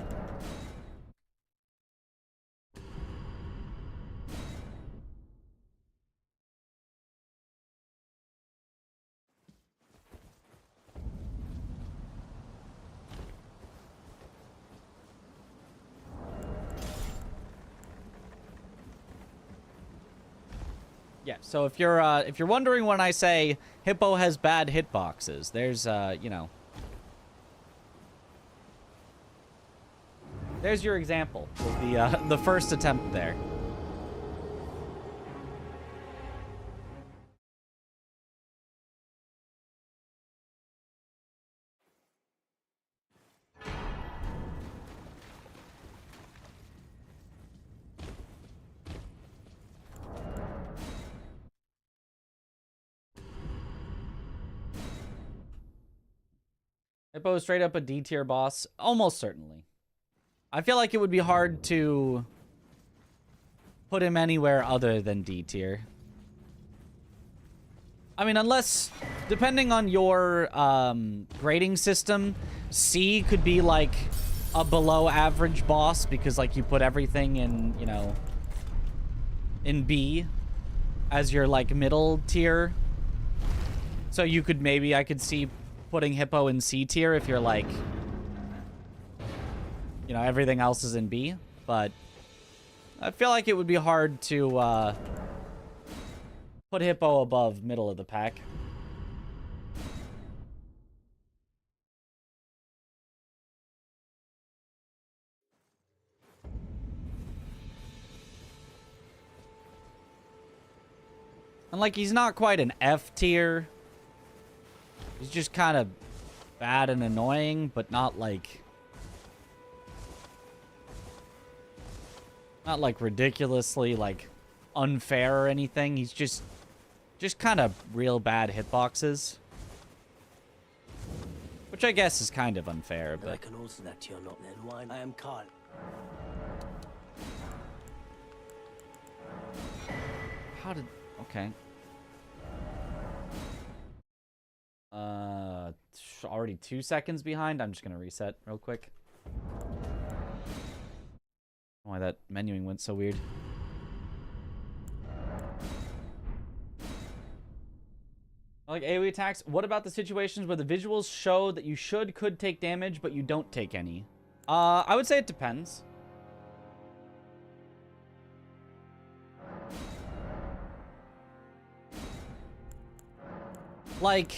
Yeah, so if you're wondering when I say Hippo has bad hitboxes, there's you know, there's your example of the first attempt there. Hippo is straight up a D tier boss, almost certainly. I feel like it would be hard to put him anywhere other than D tier. I mean, unless, depending on your grading system, C could be like a below average boss because like you put everything in, you know, in B as your like middle tier. So you could maybe, I could see putting Hippo in C tier if you're like, you know, everything else is in B, but I feel like it would be hard to put Hippo above middle of the pack. And like, he's not quite an F tier. He's just kind of bad and annoying, but not like ridiculously like unfair or anything. He's just kind of real bad hitboxes, which I guess is kind of unfair. But I can also that you're not then wine. I am Carl. How did? Okay. Already 2 seconds behind. I'm just gonna reset real quick. Why that menuing went so weird. I like AoE attacks. What about the situations where the visuals show that you could take damage, but you don't take any? I would say it depends. Like,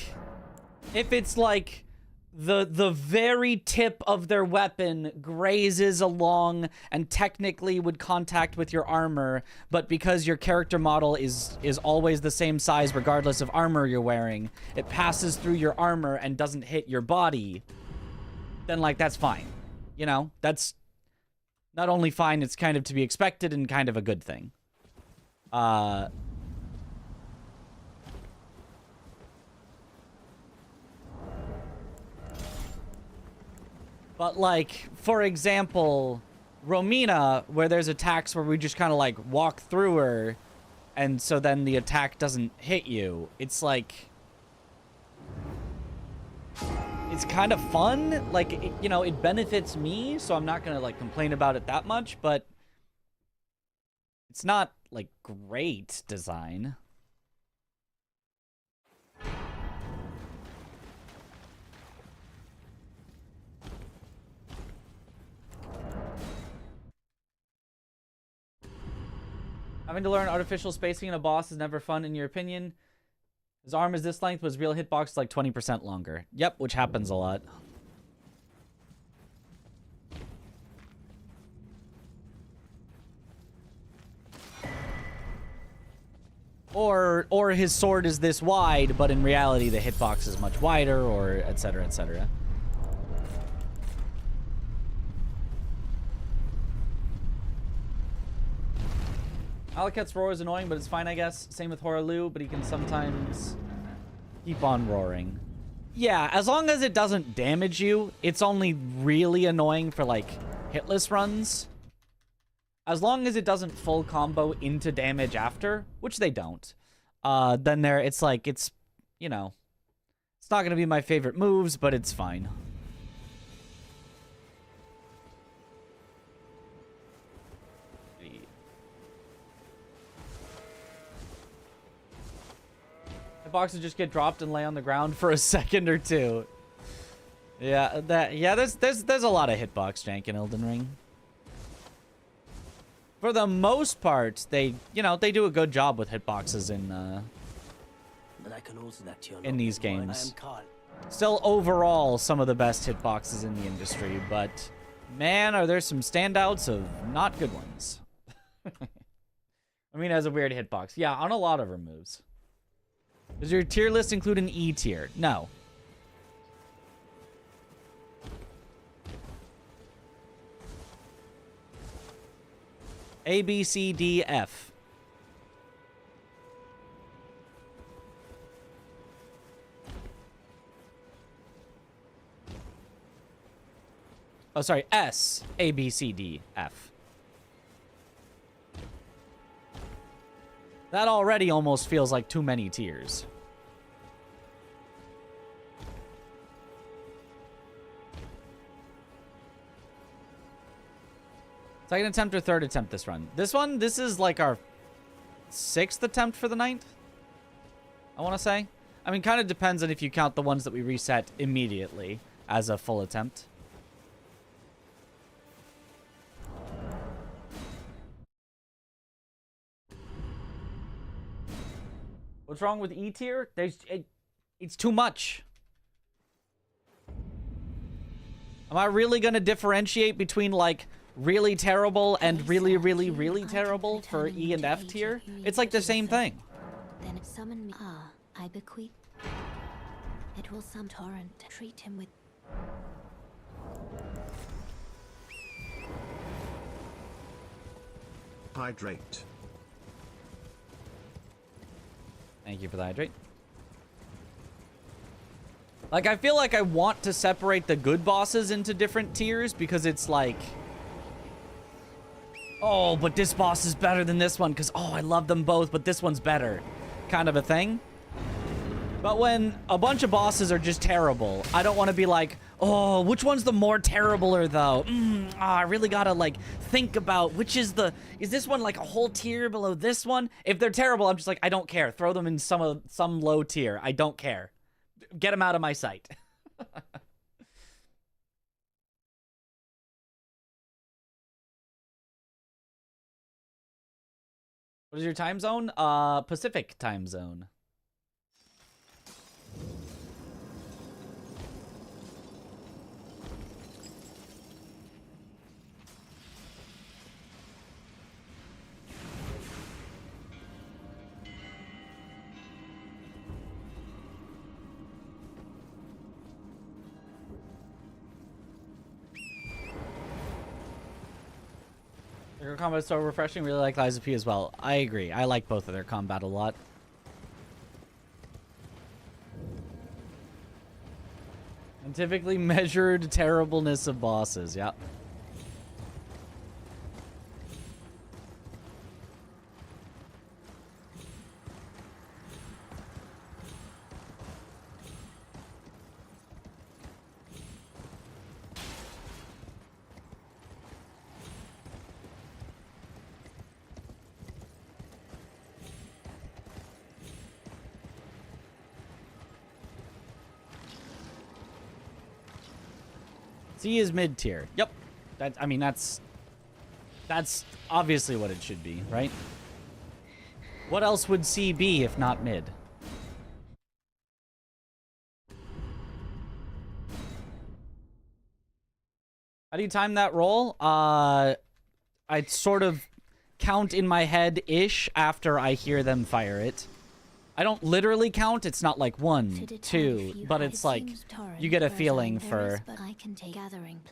if it's like the very tip of their weapon grazes along and technically would contact with your armor, but because your character model is always the same size regardless of armor you're wearing, it passes through your armor and doesn't hit your body, then like that's fine. You know, that's not only fine, it's kind of to be expected and kind of a good thing. But, like, for example, Romina, where there's attacks where we just kind of, like, walk through her, and so then the attack doesn't hit you. It's, like... It's kind of fun. Like, it, you know, it benefits me, so I'm not going to, like, complain about it that much, but... It's not, like, great design. Having to learn artificial spacing in a boss is never fun, in your opinion. His arm is this length, but his real hitbox is like 20% longer. Yep, which happens a lot. Or his sword is this wide, but in reality the hitbox is much wider, or etc, etc. Aliket's roar is annoying, but it's fine, I guess. Same with Horalu, but he can sometimes keep on roaring. Yeah, as long as it doesn't damage you, it's only really annoying for, like, hitless runs. As long as it doesn't full combo into damage after, which they don't, then it's like, it's, you know, it's not going to be my favorite moves, but it's fine. Boxes just get dropped and lay on the ground for a second or two. Yeah, there's a lot of hitbox jank in Elden Ring. For the most part, they do a good job with hitboxes in these games. Still overall some of the best hitboxes in the industry, but man, are there some standouts of not good ones. I mean, as a weird hitbox. Yeah, on a lot of her moves. Does your tier list include an E tier? No. A, B, C, D, F. Oh, sorry. S, A, B, C, D, F. That already almost feels like too many tiers. Second attempt or third attempt this run? This is like our 6th attempt for the night, I want to say. I mean, kind of depends on if you count the ones that we reset immediately as a full attempt. What's wrong with E tier? It's too much. Am I really going to differentiate between, like, really terrible and really, really, really terrible for E and F tier? It's like the same thing. Then summon me. I bequeath. It will some torrent. Treat him with. Hydrate. Thank you for the hydrate. Like, I feel like I want to separate the good bosses into different tiers because it's like, oh, but this boss is better than this one because, oh, I love them both, but this one's better, kind of a thing. But when a bunch of bosses are just terrible, I don't want to be like, oh, which one's the more terribler though? I really gotta like think about which is this one like a whole tier below this one? If they're terrible, I'm just like, I don't care. Throw them in some low tier. I don't care. Get them out of my sight. What is your time zone? Pacific time zone. Their combat is so refreshing. Really like Liza P as well. I agree. I like both of their combat a lot. And typically measured terribleness of bosses. Yep. C is mid tier. Yep. I mean, that's obviously what it should be, right? What else would C be if not mid? How do you time that roll? I sort of count in my head-ish after I hear them fire it. I don't literally count. It's not like 1, 2, but it's like you get a feeling for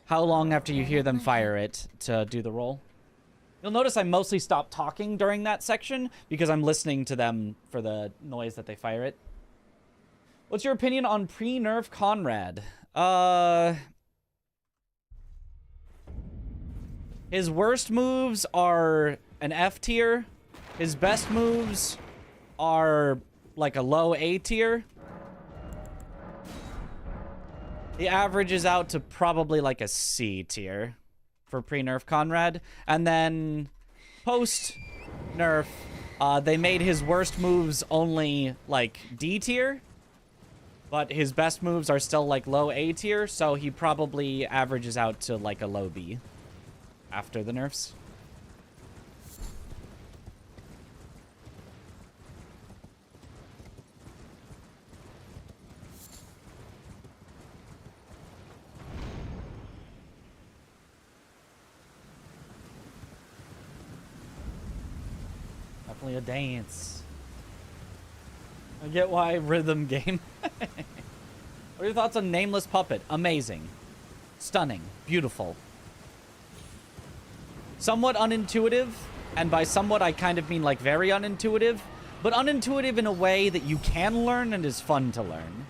how long after you hear them fire it to do the roll. You'll notice I mostly stop talking during that section because I'm listening to them for the noise that they fire it. What's your opinion on pre-nerf Conrad? His worst moves are an F tier. His best moves are like a low A tier. The average is out to probably like a C tier for pre-nerf Conrad. And then post-nerf, they made his worst moves only like D tier. But his best moves are still like low A tier, so he probably averages out to like a low B after the nerfs. Definitely a dance. I get why rhythm game. What are your thoughts on Nameless Puppet? Amazing. Stunning. Beautiful. Somewhat unintuitive, and by somewhat I kind of mean like very unintuitive, but unintuitive in a way that you can learn and is fun to learn.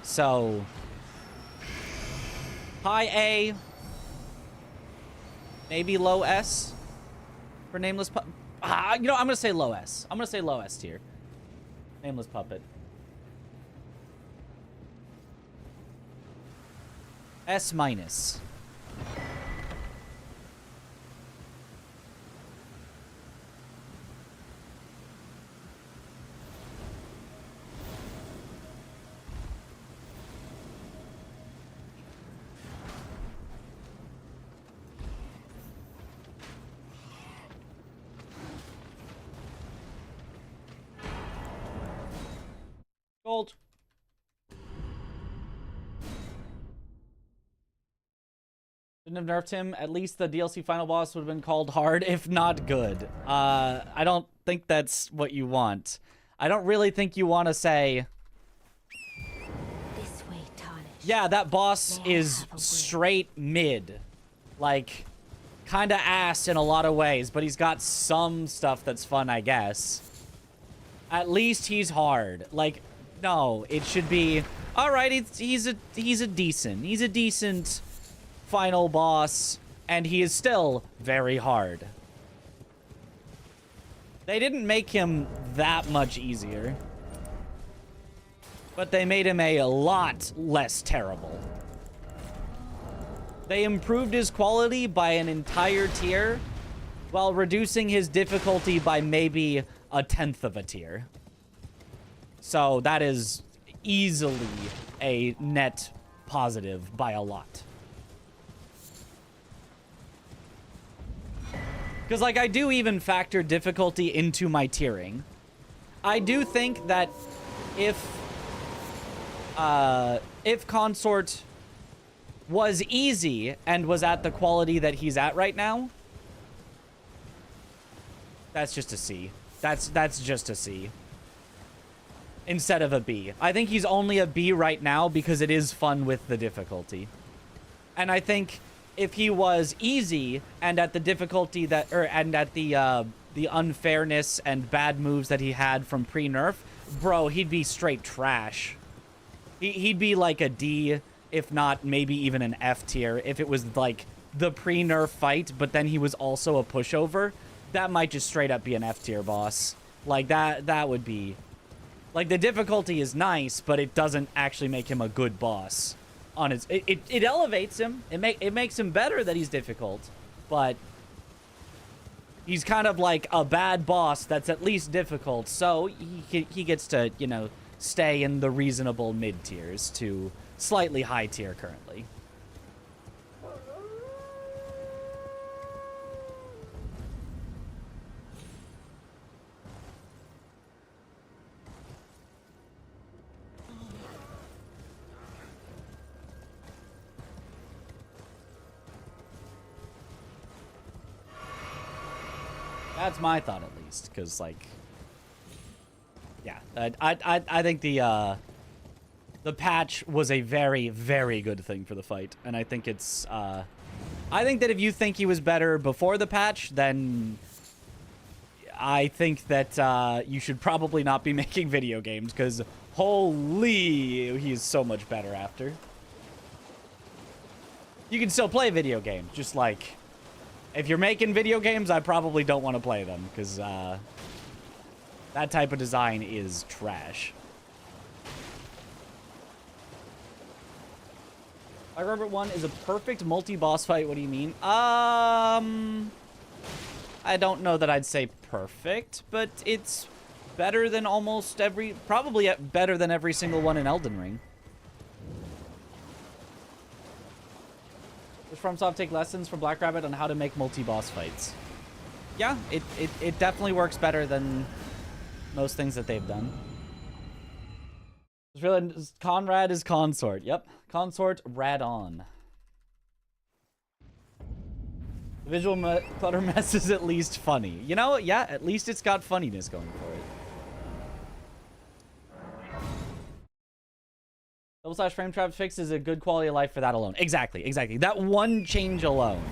So, high A, maybe low S for Nameless Puppet. You know, I'm going to say low S. I'm going to say low S tier. Nameless Puppet. S minus. Gold. Shouldn't have nerfed him. At least the DLC final boss would have been called hard, if not good. I don't think that's what you want. I don't really think you want to say... This way, Tarnish. Yeah, that boss is straight mid. Like, kind of ass in a lot of ways, but he's got some stuff that's fun, I guess. At least he's hard. Like, no, it should be... Alright, he's a decent final boss, and he is still very hard. They didn't make him that much easier, but they made him a lot less terrible. They improved his quality by an entire tier, while reducing his difficulty by maybe a 1/10 of a tier. So that is easily a net positive by a lot. Because, like, I do even factor difficulty into my tiering. I do think that if Consort was easy and was at the quality that he's at right now, that's just a C. That's just a C. Instead of a B. I think he's only a B right now because it is fun with the difficulty. And I think if he was easy and at the difficulty that, and at the unfairness and bad moves that he had from pre-nerf, bro, he'd be straight trash. He'd be like a D, if not maybe even an F tier, if it was like the pre-nerf fight, but then he was also a pushover. That might just straight up be an F tier boss. Like that would be, like, the difficulty is nice, but it doesn't actually make him a good boss. On his, it elevates him. It makes him better that he's difficult, but he's kind of like a bad boss that's at least difficult. So he gets to, you know, stay in the reasonable mid tiers to slightly high tier currently. That's my thought, at least, because, like, yeah, I think the patch was a very, very good thing for the fight, and I think it's, I think that if you think he was better before the patch, then I think that you should probably not be making video games, because holy, he's so much better after. You can still play video games, just like, if you're making video games, I probably don't want to play them, because that type of design is trash. I Robert 1 is a perfect multi-boss fight. What do you mean? I don't know that I'd say perfect, but it's better than almost every... Probably better than every single one in Elden Ring. Does FromSoft take lessons from Black Rabbit on how to make multi-boss fights? Yeah, it definitely works better than most things that they've done. It's really, Conrad is consort. Yep. Consort rad-on. The visual clutter mess is at least funny. You know, yeah, at least it's got funniness going for it. Double / frame trap fix is a good quality of life for that alone. Exactly, exactly. That one change alone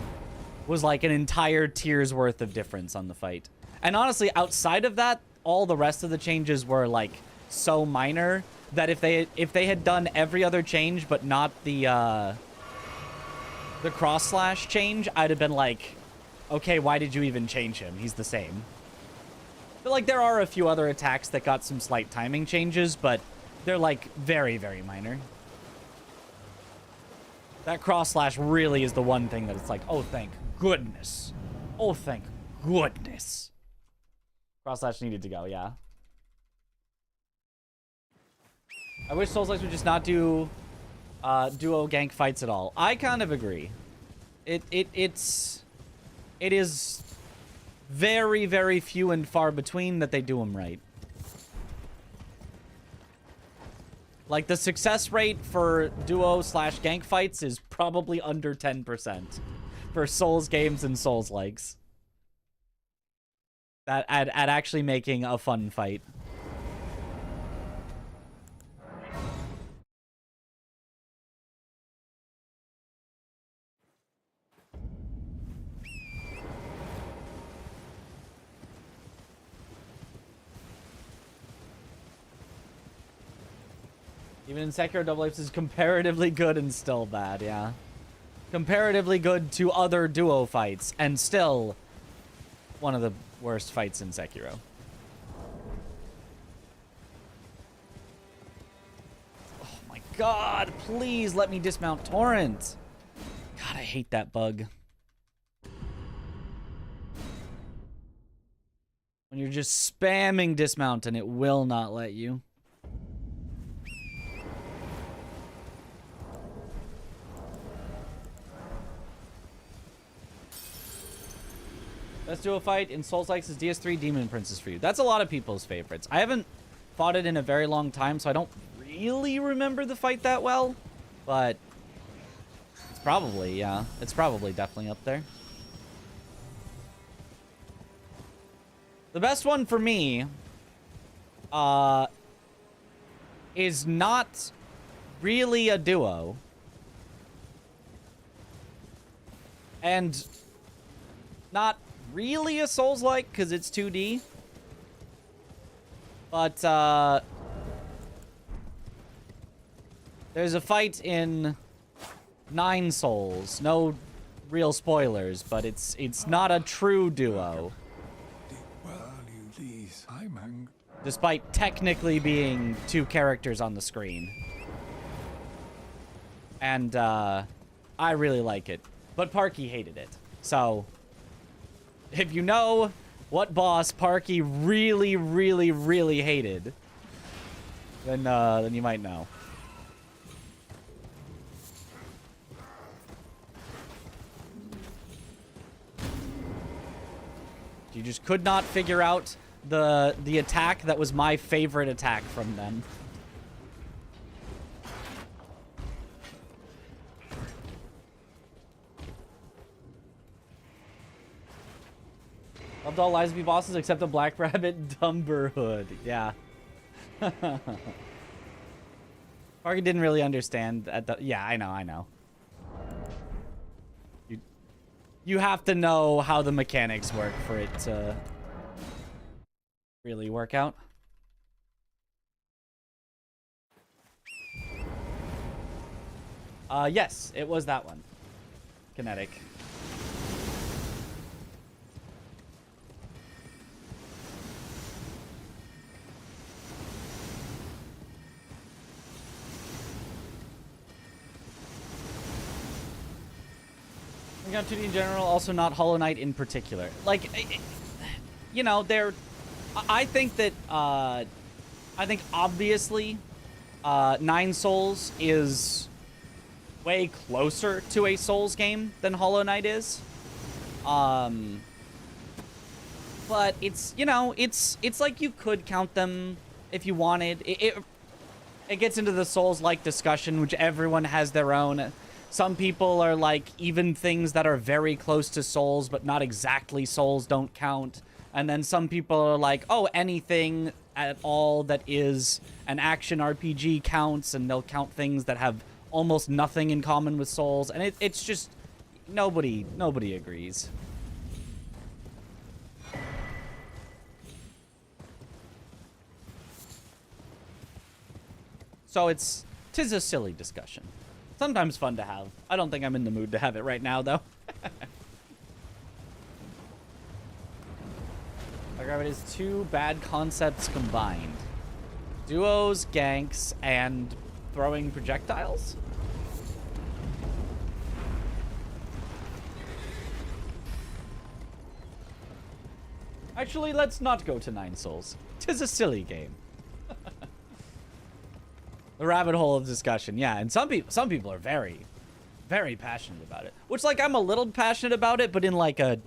was like an entire tier's worth of difference on the fight. And honestly, outside of that, all the rest of the changes were like so minor that if they had done every other change but not the cross / change, I'd have been like, okay, why did you even change him? He's the same. But like there are a few other attacks that got some slight timing changes, but they're like very, very minor. That cross / really is the one thing that it's like, oh, thank goodness. Oh, thank goodness. Cross / needed to go, yeah. I wish Souls-likes would just not do duo gank fights at all. I kind of agree. It is very, very few and far between that they do them right. Like, the success rate for duo / gank fights is probably under 10% for Souls games and Souls-likes. At actually making a fun fight. Even in Sekiro, Double Apes is comparatively good and still bad, yeah. Comparatively good to other duo fights, and still one of the worst fights in Sekiro. Oh my god, please let me dismount Torrent. God, I hate that bug. When you're just spamming dismount and it will not let you. Best duo fight in Souls-likes is DS3 Demon Princess for you. That's a lot of people's favorites. I haven't fought it in a very long time, so I don't really remember the fight that well. But it's probably, yeah. It's probably definitely up there. The best one for me is not really a duo. And not really a Souls-like, because it's 2D. But, there's a fight in 9 Souls. No real spoilers, but it's not a true duo. Despite technically being 2 characters on the screen. And, I really like it. But Parky hated it. So, if you know what boss Parky really, really, really hated, then you might know. You just could not figure out the attack that was my favorite attack from them. Loved all Lies of P bosses except the Black Rabbit Dumberhood. Yeah. Parker didn't really understand at the... Yeah, I know. You have to know how the mechanics work for it to really work out. Yes, it was that one. Kinetic. We got 2D in general, also not Hollow Knight in particular. Like, you know, I think that, I think obviously, 9 Souls is way closer to a Souls game than Hollow Knight is. But it's, you know, it's like you could count them if you wanted. It gets into the Souls-like discussion, which everyone has their own. Some people are like, even things that are very close to Souls, but not exactly Souls don't count. And then some people are like, oh, anything at all that is an action RPG counts, and they'll count things that have almost nothing in common with Souls. And it's just, nobody agrees. So tis a silly discussion. Sometimes fun to have. I don't think I'm in the mood to have it right now, though. It is 2 bad concepts combined. Duos, ganks, and throwing projectiles? Actually, let's not go to 9 Souls. 'Tis a silly game. The rabbit hole of discussion, yeah. And some people are very, very passionate about it. Which, like, I'm a little passionate about it, but in like an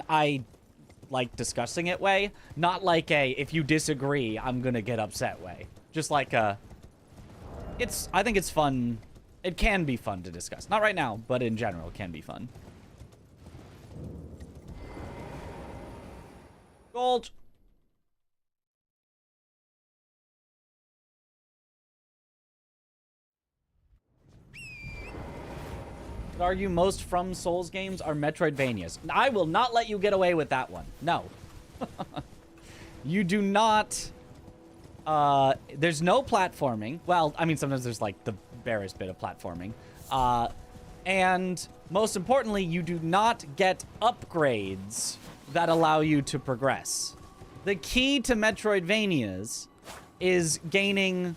I like discussing it way, not like a if you disagree, I'm gonna get upset way. Just like I think it's fun. It can be fun to discuss. Not right now, but in general, it can be fun. Gold. I'd argue most From Souls games are Metroidvanias. I will not let you get away with that one. No. You do not... there's no platforming. Well, I mean, sometimes there's, like, the barest bit of platforming. And most importantly, you do not get upgrades that allow you to progress. The key to Metroidvanias is gaining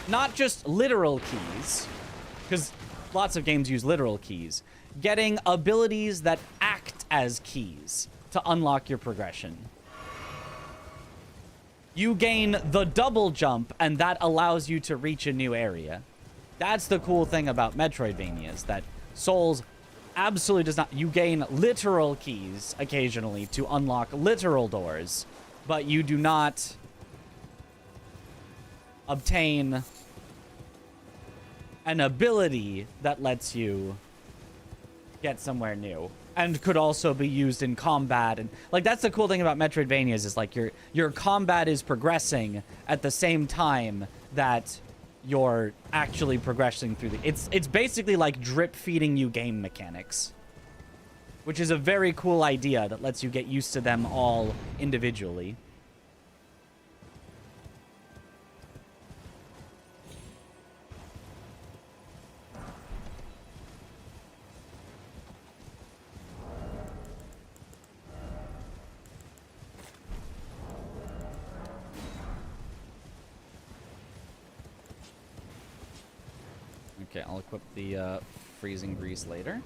not just literal keys, because lots of games use literal keys, getting abilities that act as keys to unlock your progression. You gain the double jump, and that allows you to reach a new area. That's the cool thing about Metroidvanias, that Souls absolutely does not. You gain literal keys occasionally to unlock literal doors, but you do not obtain an ability that lets you get somewhere new and could also be used in combat. And like, that's the cool thing about Metroidvanias, is like your combat is progressing at the same time that you're actually progressing through the... It's basically like drip feeding you game mechanics, which is a very cool idea that lets you get used to them all individually. Okay, I'll equip the freezing grease later.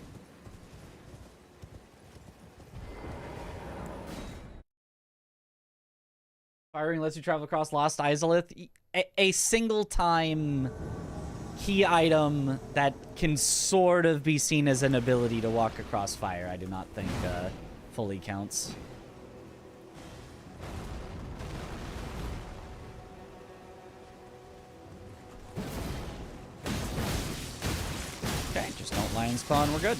Firing lets you travel across Lost Izalith. A single time key item that can sort of be seen as an ability to walk across fire, I do not think fully counts. Okay, just don't lion spawn, we're good.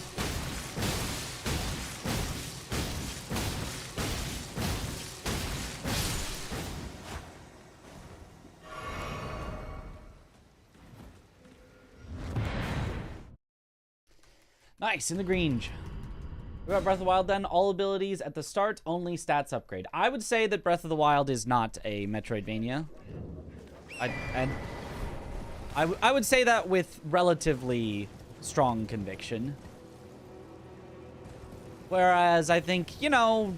Nice, in the green. We got Breath of the Wild then. All abilities at the start, only stats upgrade. I would say that Breath of the Wild is not a Metroidvania. I would say that with relatively strong conviction. Whereas I think, you know,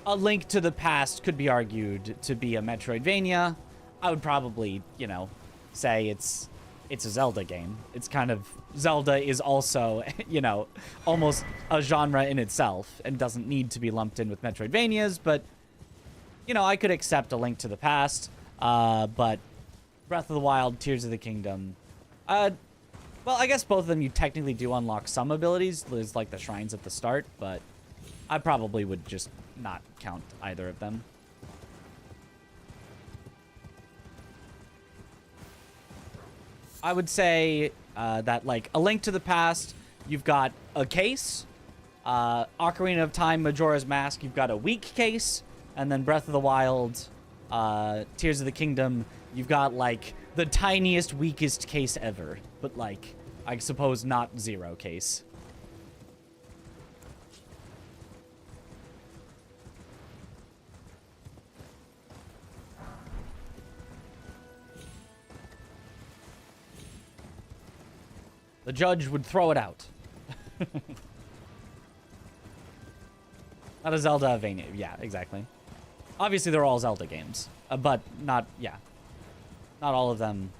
A Link to the Past could be argued to be a Metroidvania. I would probably, you know, say it's a Zelda game. It's kind of, Zelda is also, you know, almost a genre in itself and doesn't need to be lumped in with Metroidvanias, but, you know, I could accept A Link to the Past, but Breath of the Wild, Tears of the Kingdom, well, I guess both of them you technically do unlock some abilities. There's like the shrines at the start, but I probably would just not count either of them. I would say that, like, A Link to the Past, you've got a case. Ocarina of Time, Majora's Mask, you've got a weak case. And then Breath of the Wild, Tears of the Kingdom, you've got, like, the tiniest, weakest case ever. But, like, I suppose not zero case. The judge would throw it out. Not a Zelda-vania. Yeah, exactly. Obviously, they're all Zelda games. But not, yeah. Not all of them,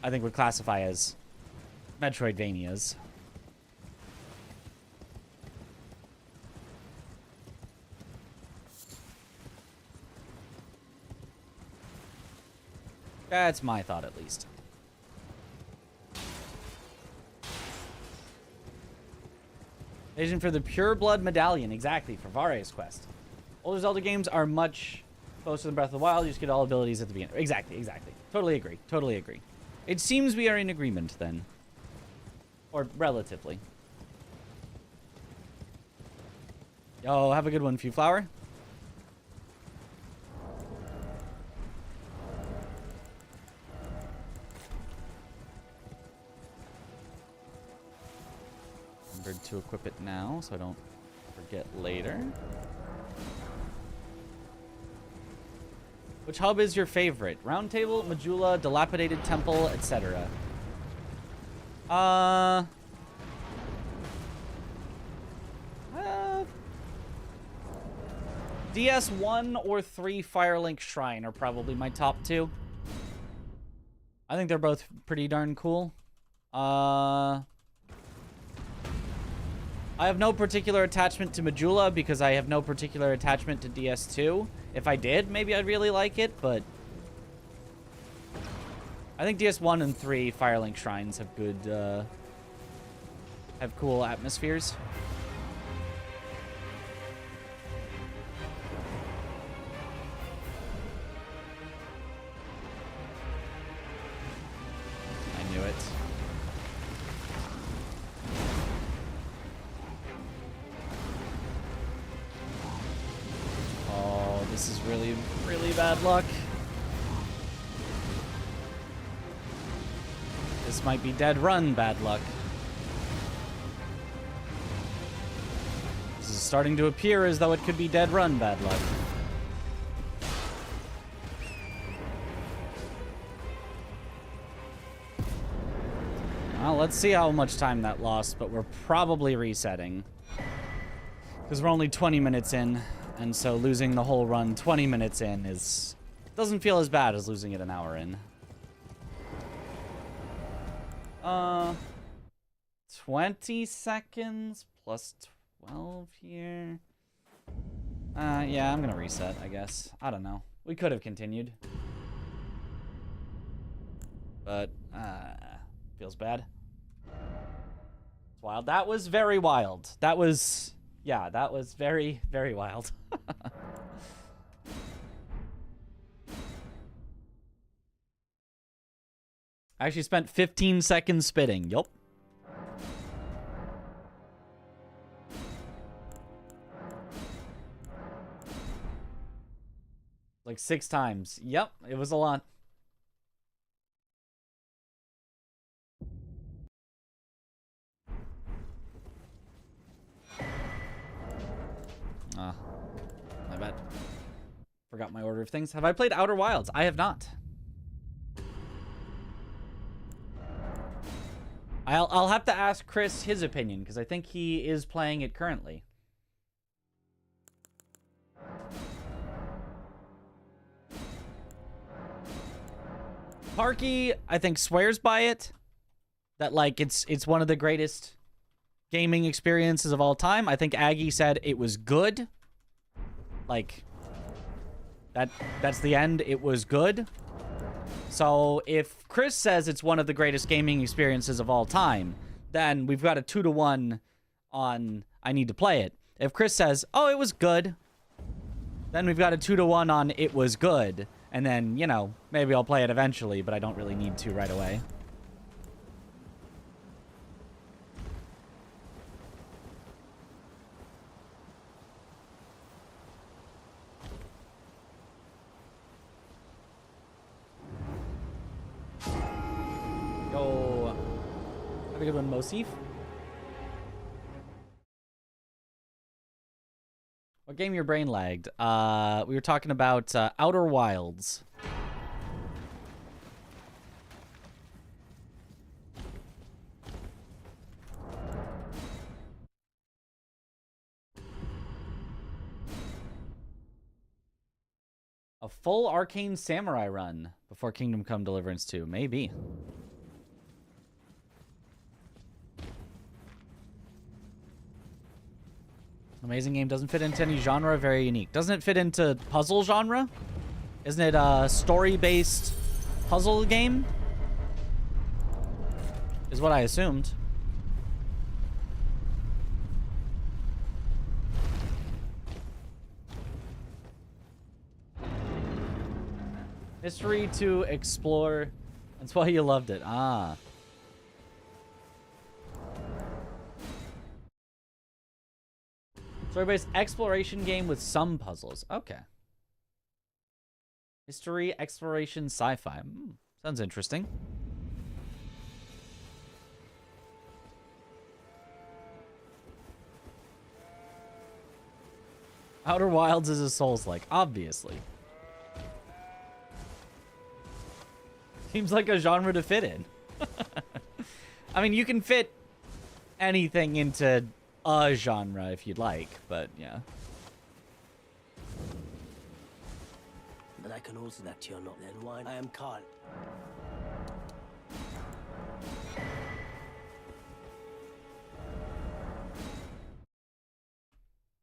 I think, would classify as Metroidvanias. That's my thought, at least. Vision for the Pure Blood Medallion, exactly, for Vare's quest. Older Zelda games are much closer than Breath of the Wild. You just get all abilities at the beginning. Exactly, exactly. Totally agree. Totally agree. It seems we are in agreement, then. Or relatively. Yo, have a good one, Fewflower. Remembered to equip it now, so I don't forget later. Which hub is your favorite? Round Table, Majula, Dilapidated Temple, etc. DS1 or 3 Firelink Shrine are probably my top two. I think they're both pretty darn cool. I have no particular attachment to Majula because I have no particular attachment to DS2. If I did, maybe I'd really like it, but I think DS1 and 3 Firelink Shrines have good, have cool atmospheres. I knew it. Oh, this is really, really bad luck. This might be dead run bad luck. This is starting to appear as though it could be dead run bad luck. Well, let's see how much time that lost, but we're probably resetting. Because we're only 20 minutes in, and so losing the whole run 20 minutes in doesn't feel as bad as losing it an hour in. 20 seconds plus 12 here. Yeah, I'm gonna reset, I guess. I don't know. We could have continued. But, feels bad. It's wild. That was very wild. That was, yeah, that was very, very wild. I actually spent 15 seconds spitting. Yup. Like 6 times. Yep, it was a lot. My bad. Forgot my order of things. Have I played Outer Wilds? I have not. I'll have to ask Chris his opinion, because I think he is playing it currently. Parky, I think, swears by it. That, like, it's one of the greatest gaming experiences of all time. I think Aggie said it was good. Like, that's the end. It was good. So if Chris says it's one of the greatest gaming experiences of all time, then we've got a 2-to-1 on I need to play it. If Chris says, oh, it was good, then we've got a 2-to-1 on it was good. And then, you know, maybe I'll play it eventually, but I don't really need to right away. Yo. Have a good one, Mosif. What game your brain lagged? We were talking about Outer Wilds. A full Arcane Samurai run before Kingdom Come Deliverance 2. Maybe. Amazing game doesn't fit into any genre, very unique. Doesn't it fit into puzzle genre? Isn't it a story-based puzzle game? Is what I assumed. History to explore. That's why you loved it. Ah. Story-based exploration game with some puzzles. Okay. History, exploration, sci-fi. Sounds interesting. Outer Wilds is a Souls-like, obviously. Seems like a genre to fit in. I mean, you can fit anything into a genre if you'd like, but yeah. But I can also that you're not then why I am Carl.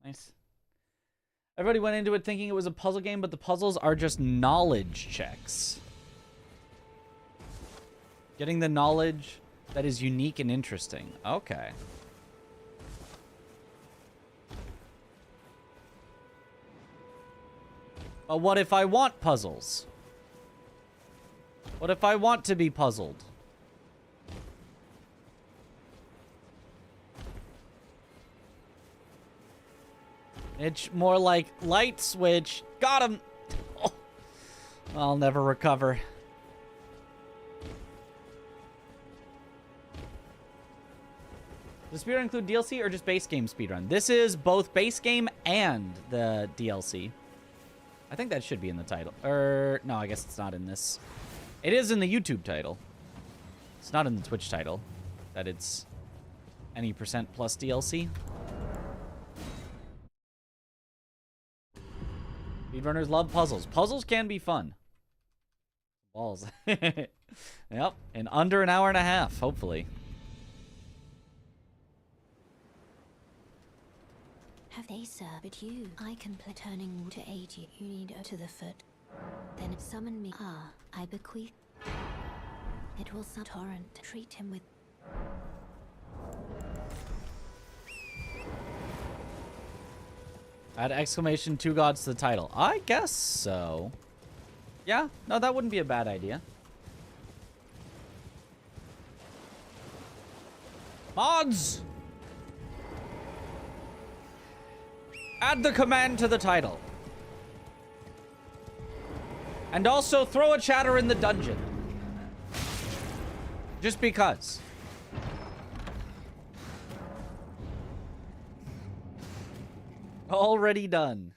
Nice. Everybody went into it thinking it was a puzzle game, but the puzzles are just knowledge checks. Getting the knowledge that is unique and interesting. Okay. But what if I want puzzles? What if I want to be puzzled? It's more like light switch. Got him. Oh. I'll never recover. Does Speedrun include DLC or just base game speedrun? This is both base game and the DLC. I think that should be in the title. No, I guess it's not in this. It is in the YouTube title. It's not in the Twitch title. That it's any % plus DLC. Speedrunners love puzzles. Puzzles can be fun. Balls. Yep. In under an hour and a half, hopefully. Have they served you? I can play turning to 80. You need to the foot. Then summon me. Ah, I bequeath. It will torrent. Treat him with. Add exclamation 2 gods to the title. I guess so. Yeah, no, that wouldn't be a bad idea. Mods! Add the command to the title. And also throw a chatter in the dungeon. Just because. Already done.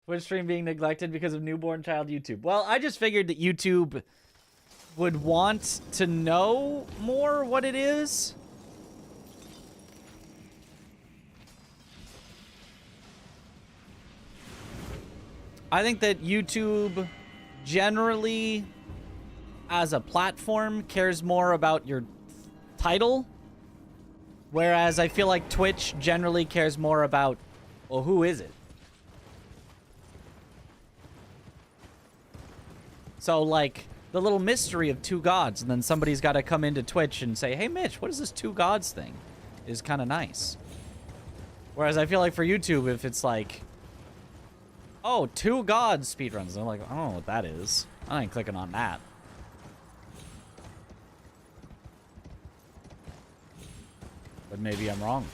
Twitch stream being neglected because of newborn child YouTube. Well, I just figured that YouTube would want to know more what it is. I think that YouTube generally, as a platform, cares more about your title. Whereas I feel like Twitch generally cares more about, well, who is it? So, like, the little mystery of two gods, and then somebody's got to come into Twitch and say, hey, Mitch, what is this two gods thing? Is kind of nice. Whereas I feel like for YouTube, if it's like, oh, two gods speedruns, I'm like, I don't know what that is. I ain't clicking on that. But maybe I'm wrong.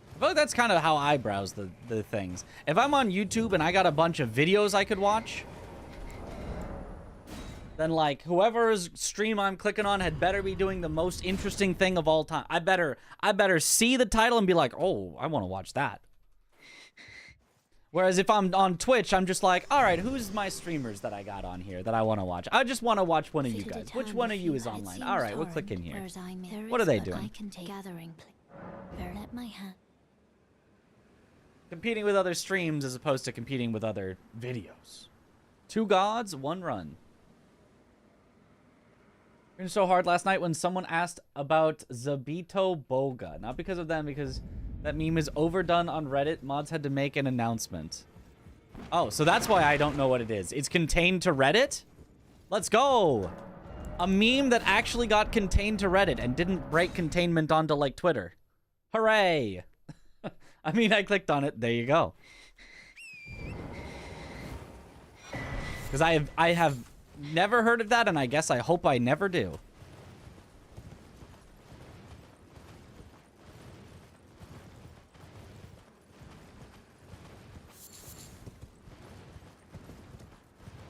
I feel like that's kind of how I browse the things. If I'm on YouTube and I got a bunch of videos I could watch, then like whoever's stream I'm clicking on had better be doing the most interesting thing of all time. I better see the title and be like, oh, I want to watch that. Whereas if I'm on Twitch, I'm just like, all right, who's my streamers that I got on here that I want to watch? I just want to watch one of you guys. Which one of you is online? All right, we'll click in here. What are they doing? Competing with other streams as opposed to competing with other videos. Two gods, one run. It was so hard last night when someone asked about Zabito Boga. Not because of them, because that meme is overdone on Reddit. Mods had to make an announcement. Oh, so that's why I don't know what it is. It's contained to Reddit? Let's go! A meme that actually got contained to Reddit and didn't break containment onto, like, Twitter. Hooray! I mean, I clicked on it. There you go. Because I have never heard of that, and I guess I hope I never do.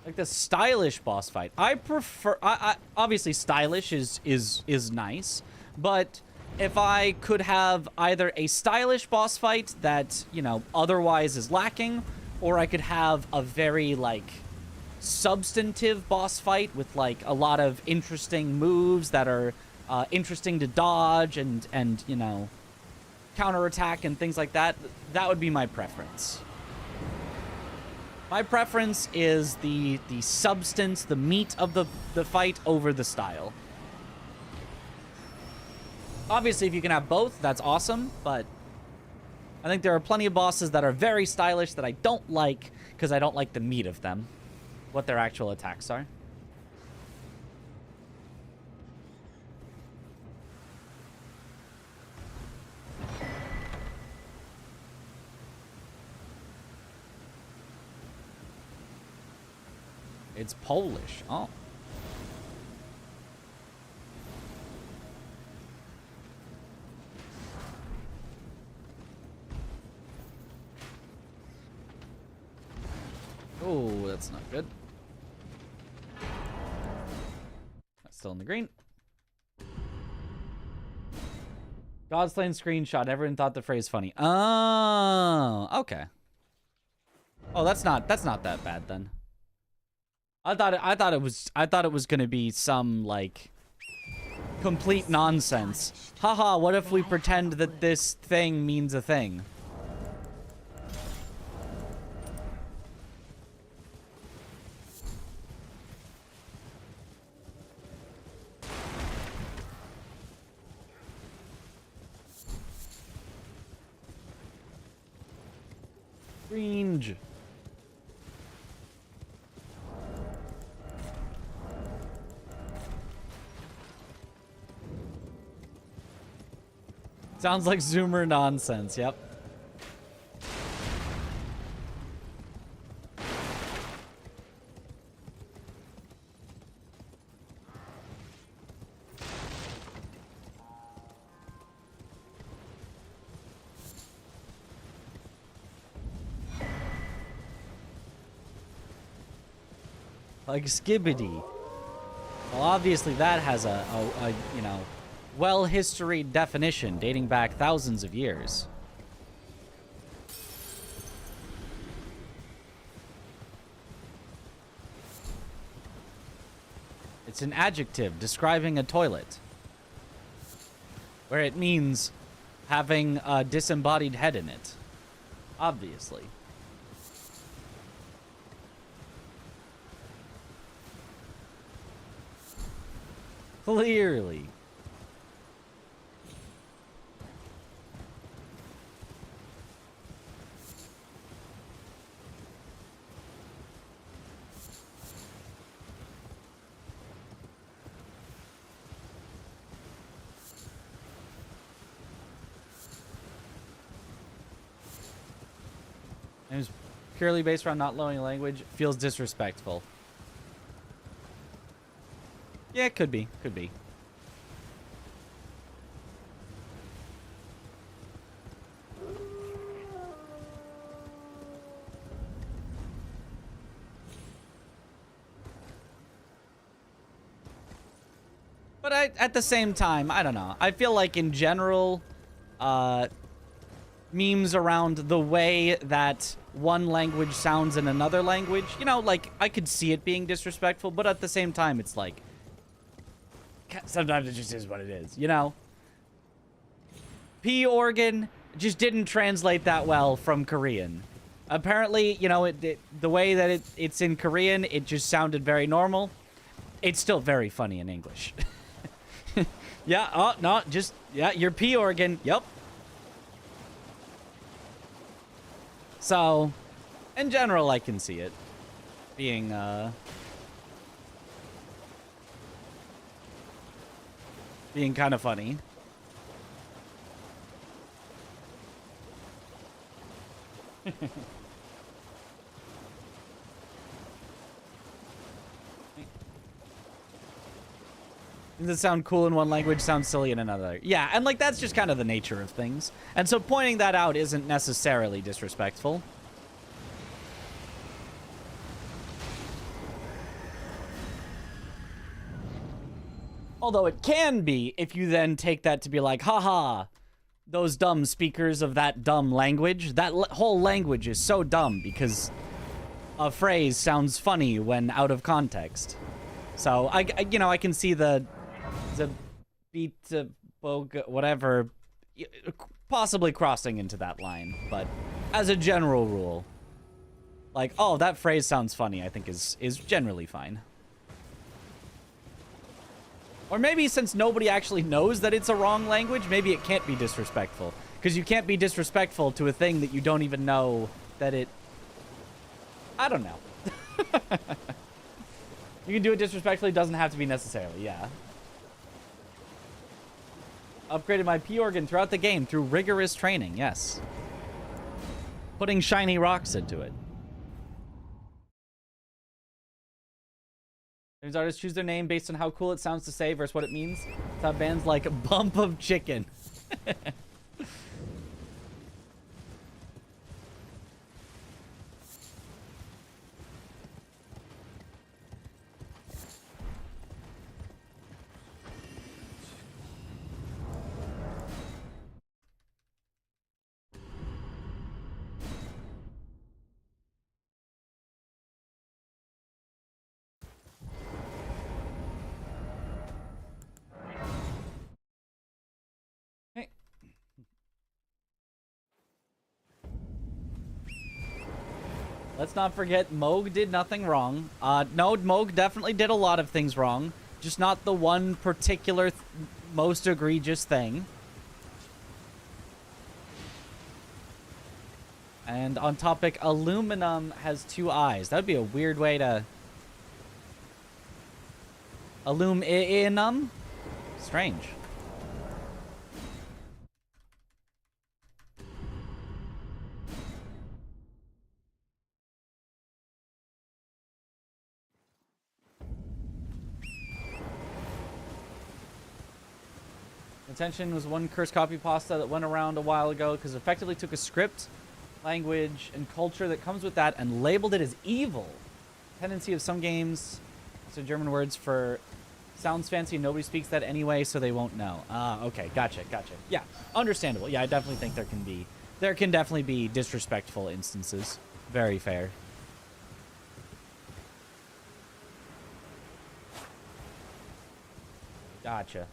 Like the stylish boss fight. I prefer... obviously, stylish is nice, but if I could have either a stylish boss fight that, you know, otherwise is lacking, or I could have a very, like, substantive boss fight with, like, a lot of interesting moves that are interesting to dodge and you know, counterattack and things like that, that would be my preference. My preference is the substance, the meat of the fight over the style. Obviously, if you can have both, that's awesome, but I think there are plenty of bosses that are very stylish that I don't like because I don't like the meat of them, what their actual attacks are. It's Polish. Oh. Oh, that's not good. That's still in the green. Godslain screenshot. Everyone thought the phrase funny. Oh, okay. Oh, that's not that bad then. I thought it was gonna be some like complete nonsense. Haha, what if we pretend that this thing means a thing? Cringe. Sounds like Zoomer nonsense, yep. Like skibbity. Well, obviously that has a you know, well-historied definition dating back thousands of years. It's an adjective describing a toilet, where it means having a disembodied head in it. Obviously. Clearly. It was purely based around not knowing language. Feels disrespectful. Yeah, it could be. Could be. But at the same time, I don't know. I feel like in general, memes around the way that one language sounds in another language, you know, like, I could see it being disrespectful, but at the same time, it's like, sometimes it just is what it is, you know? P organ just didn't translate that well from Korean. Apparently, you know, the way that it's in Korean, it just sounded very normal. It's still very funny in English. Yeah, oh, no, just, yeah, your P organ, yep. So, in general, I can see it being, being kind of funny. Does it sound cool in one language, sounds silly in another? Yeah, and like that's just kind of the nature of things. And so pointing that out isn't necessarily disrespectful. Although it can be if you then take that to be like, haha, those dumb speakers of that dumb language. That whole language is so dumb because a phrase sounds funny when out of context. So, you know, I can see the beat, whatever, possibly crossing into that line. But as a general rule, like, oh, that phrase sounds funny, I think is generally fine. Or maybe since nobody actually knows that it's a wrong language, maybe it can't be disrespectful. Because you can't be disrespectful to a thing that you don't even know that it... I don't know. You can do it disrespectfully, doesn't have to be necessarily, yeah. Upgraded my P organ throughout the game through rigorous training, yes. Putting shiny rocks into it. These artists choose their name based on how cool it sounds to say versus what it means. That's how bands like Bump of Chicken. Let's not forget, Moog did nothing wrong. No, Moog definitely did a lot of things wrong. Just not the one particular most egregious thing. And on topic, aluminum has 2 eyes. That would be a weird way to... Aluminum? Strange. Attention was one curse copy pasta that went around a while ago because it effectively took a script, language, and culture that comes with that and labeled it as evil. tendency of some games. So German words for sounds fancy. Nobody speaks that anyway, so they won't know. Ah, okay, gotcha. Yeah, understandable. Yeah, I definitely think there can definitely be disrespectful instances. Very fair. Gotcha.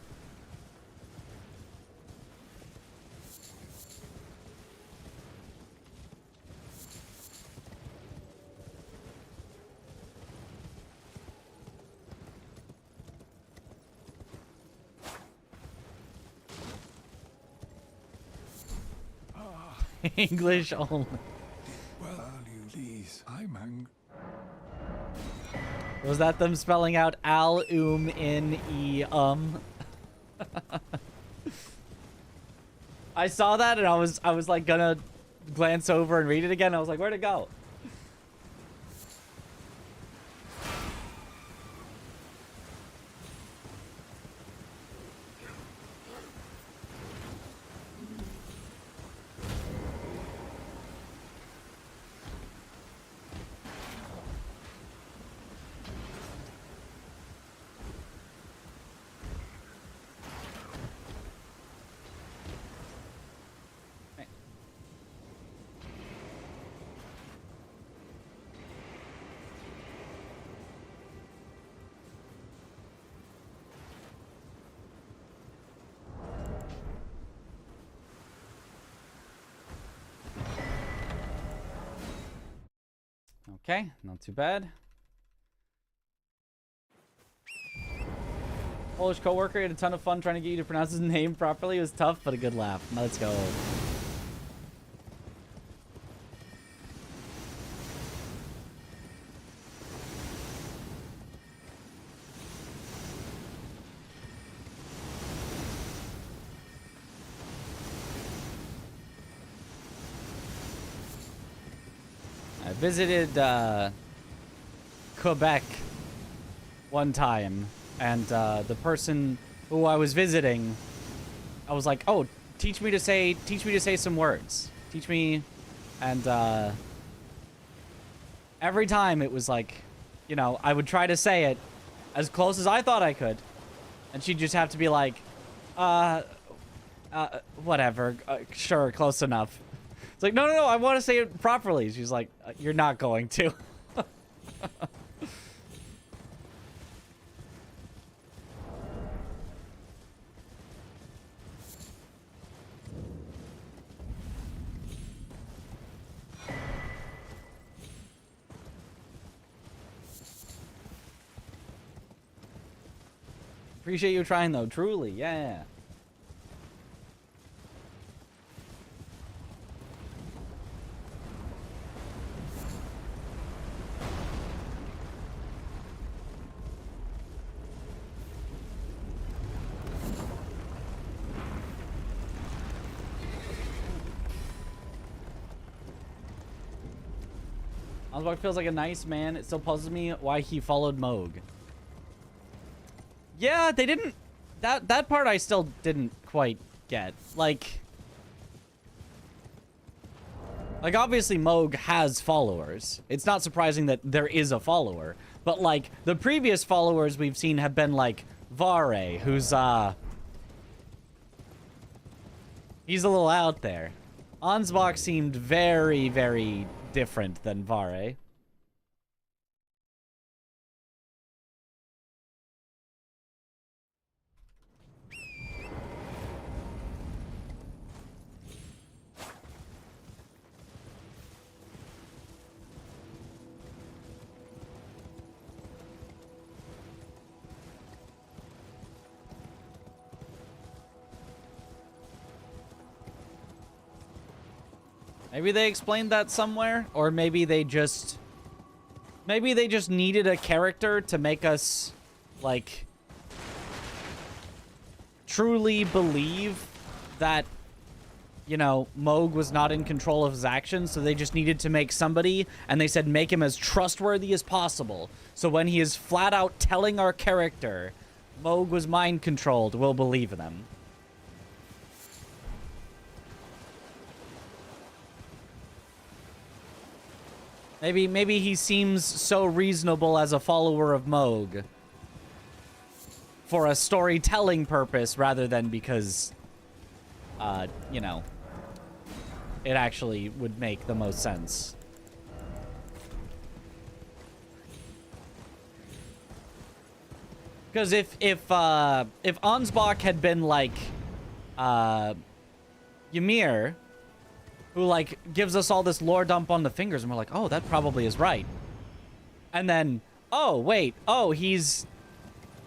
English only. Well, please, I'm angry. Was that them spelling out al, in, e, I saw that and I was like gonna glance over and read it again. I was like, where'd it go? Okay, not too bad. Polish coworker had a ton of fun trying to get you to pronounce his name properly. It was tough, but a good laugh. Let's go. I visited Quebec one time, and the person who I was visiting, I was like, "Oh, teach me to say some words. Teach me," and every time it was like, you know, I would try to say it as close as I thought I could, and she'd just have to be like, whatever, sure, close enough. It's like, no, I want to say it properly. She's like, you're not going to. Appreciate you trying, though. Truly, yeah. Osbach feels like a nice man. It still puzzles me why he followed Moog. Yeah, they didn't... That part I still didn't quite get. Like, obviously Moog has followers. It's not surprising that there is a follower. But, like, the previous followers we've seen have been, like, Vare, who's, he's a little out there. Ansbach seemed very, very different than Vare. Maybe they explained that somewhere, or maybe they just needed a character to make us, like, truly believe that, you know, Moog was not in control of his actions, so they just needed to make somebody, and they said make him as trustworthy as possible. So when he is flat out telling our character Moog was mind controlled, we'll believe them. Maybe he seems so reasonable as a follower of Moog for a storytelling purpose rather than because, you know, it actually would make the most sense. Because if Ansbach had been like Ymir, who like gives us all this lore dump on the fingers, and we're like, oh, that probably is right. And then, oh wait, oh, he's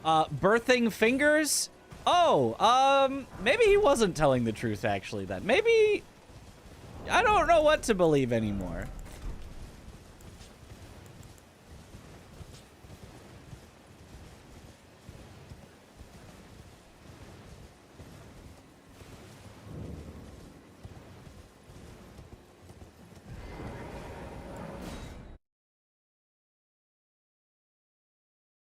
birthing fingers? Oh, maybe he wasn't telling the truth actually then. Maybe I don't know what to believe anymore.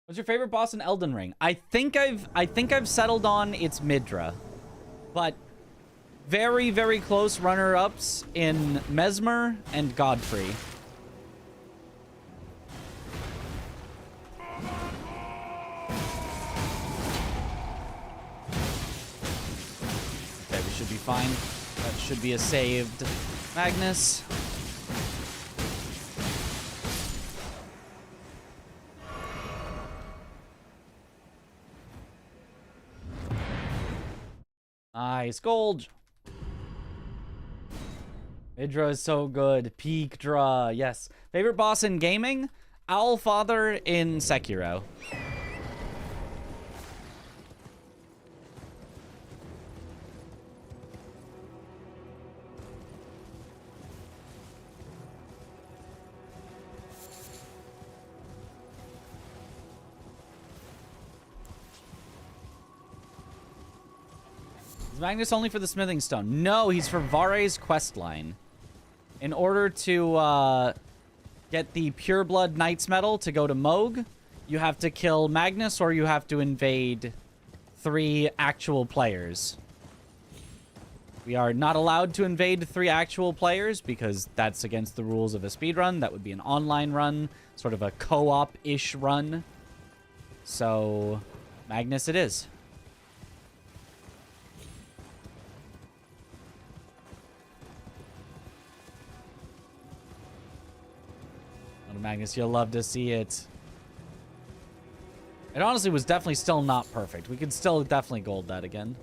What's your favorite boss in Elden Ring? I think I've settled on it's Midra. But very, very close runner-ups in Mesmer and Godfrey. Okay, we should be fine. That should be a saved Magnus. Nice gold. Midra is so good. Peak draw. Yes. Favorite boss in gaming? Owlfather in Sekiro. Magnus only for the smithing stone? No, he's for Vare's questline. In order to get the pureblood knight's medal to go to Moog, you have to kill Magnus or you have to invade 3 actual players. We are not allowed to invade 3 actual players because that's against the rules of a speedrun. That would be an online run, sort of a co-op-ish run. So, Magnus it is. Magnus, you'll love to see it. It honestly was definitely still not perfect. We could still definitely gold that again.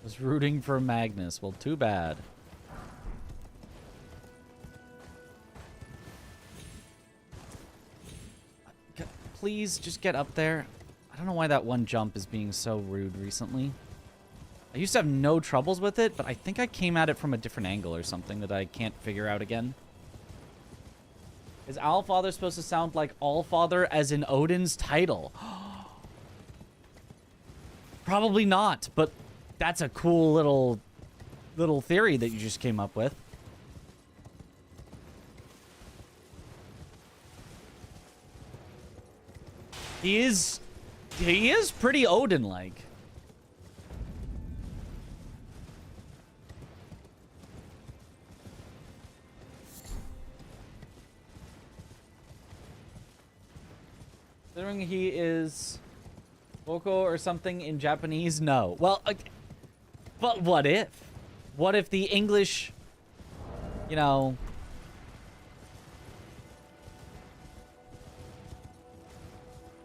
Was rooting for Magnus. Well, too bad. Please just get up there. I don't know why that one jump is being so rude recently. I used to have no troubles with it, but I think I came at it from a different angle or something that I can't figure out again. Is Owlfather supposed to sound like Allfather as in Odin's title? Probably not, but that's a cool little theory that you just came up with. He is pretty Odin-like. Considering he is Boko or something in Japanese, no. Well, but what if? What if the English, you know,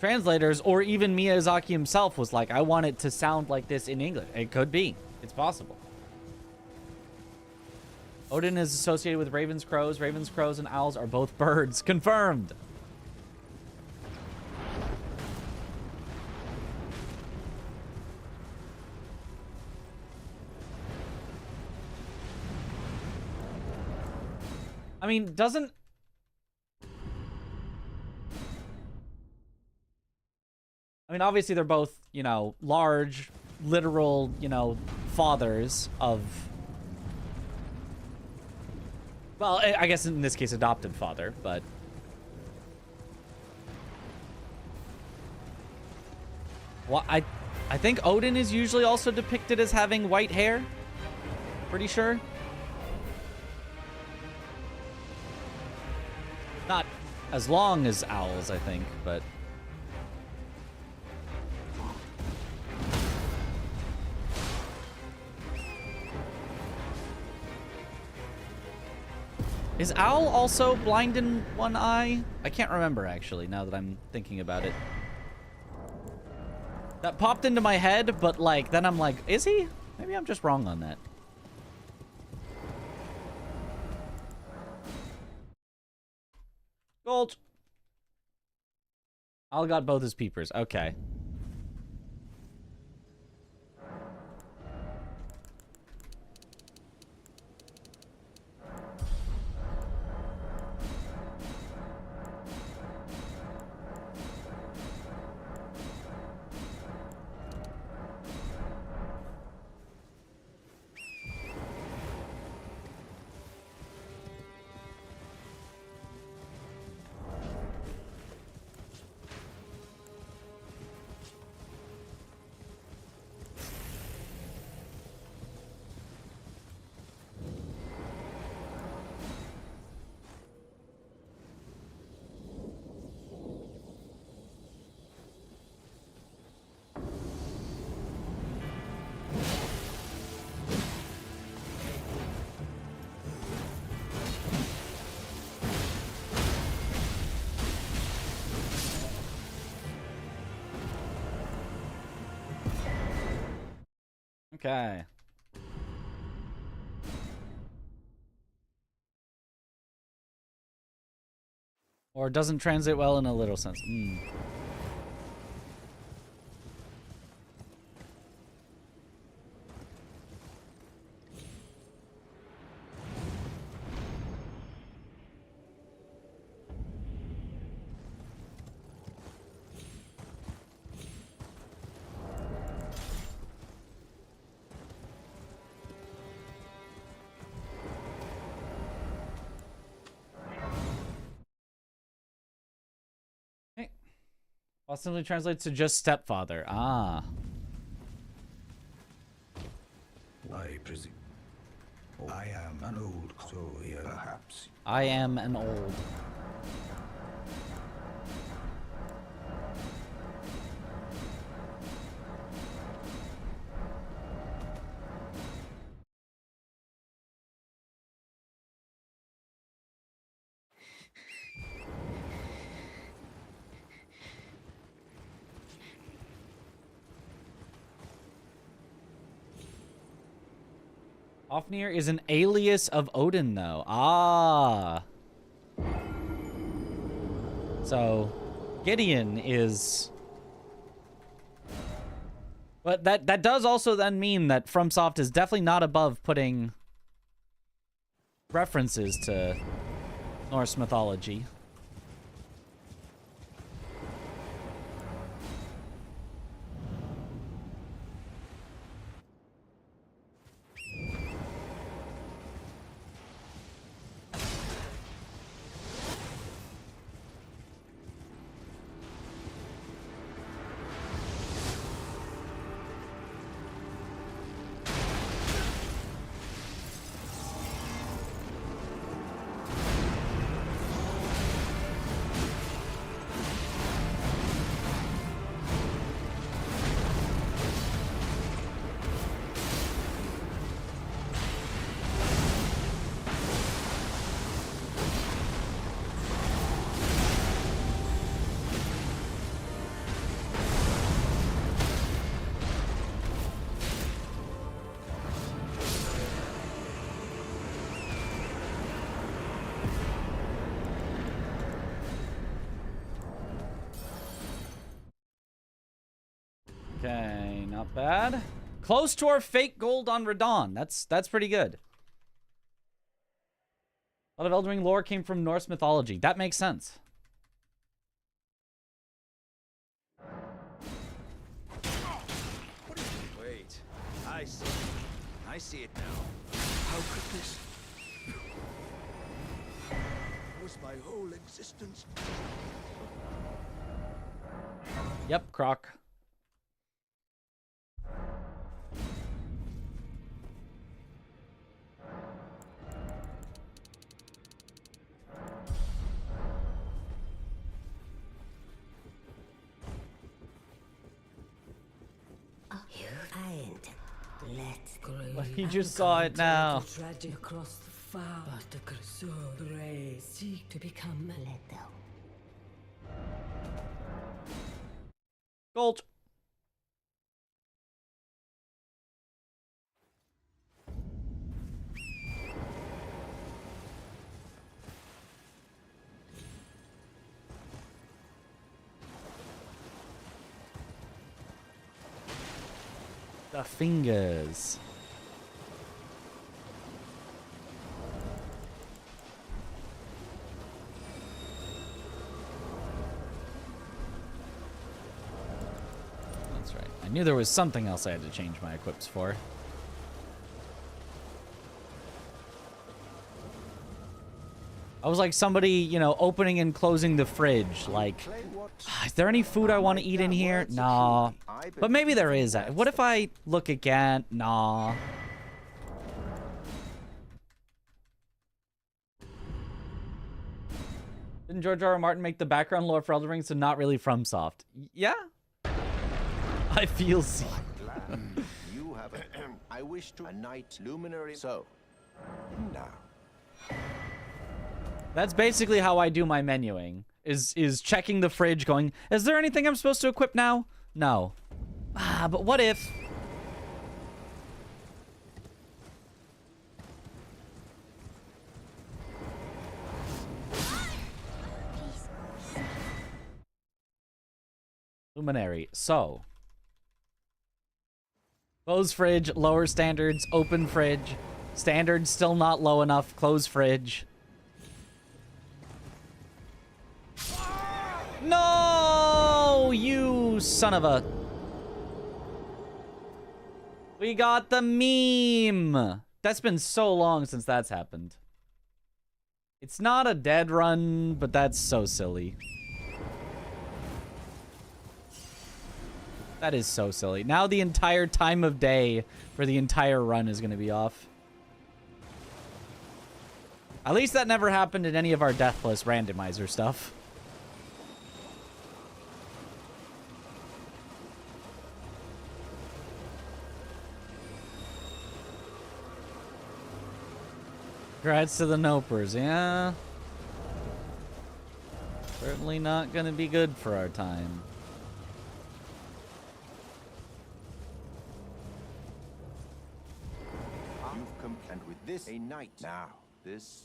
translators or even Miyazaki himself was like, I want it to sound like this in English. It could be. It's possible. Odin is associated with ravens, crows. Ravens, crows, and owls are both birds. Confirmed. I mean, doesn't... I mean, obviously they're both, you know, large, literal, you know, fathers of... Well, I guess in this case, adopted father, but... Well, I think Odin is usually also depicted as having white hair. Pretty sure. Not as long as owls, I think, but... Is owl also blind in one eye? I can't remember, actually, now that I'm thinking about it. That popped into my head, but, like, then I'm like, is he? Maybe I'm just wrong on that. Gold. Owl got both his peepers. Okay. Okay. Or doesn't translate well in a literal sense. Well, simply translates to just stepfather. Ah. I presume. I am an old, so perhaps. I am an old. Ofnir is an alias of Odin, though. Ah. So, Gideon is... But that does also then mean that FromSoft is definitely not above putting references to Norse mythology. Okay, not bad. Close to our fake gold on Radon. That's pretty good. A lot of Elden Ring lore came from Norse mythology. That makes sense. Wait, I see it now. How could this? Was my whole existence? Yep, Croc. and let Well, you just saw it now. Tragic across the far, but the so brave seek to become Leto. Gold. The fingers. That's right. I knew there was something else I had to change my equips for. I was like somebody, you know, opening and closing the fridge. Like, is there any food I want to eat in here? Nah. But maybe there is. What if I look again? Nah. Didn't George R. R. Martin make the background lore for Elden Ring, so not really FromSoft? Yeah? I feel see. You have a I wish to a night luminary. So, now. That's basically how I do my menuing. Is checking the fridge going, is there anything I'm supposed to equip now? No. Ah, but what if? Luminary. So. Close fridge, lower standards, open fridge. Standards still not low enough, close fridge. No, you son of a... We got the meme. That's been so long since that's happened. It's not a dead run, but that's so silly. That is so silly. Now the entire time of day for the entire run is going to be off. At least that never happened in any of our Deathless randomizer stuff. Congrats to the Nopers, yeah. Certainly not gonna be good for our time. You've come and with this a night now. This.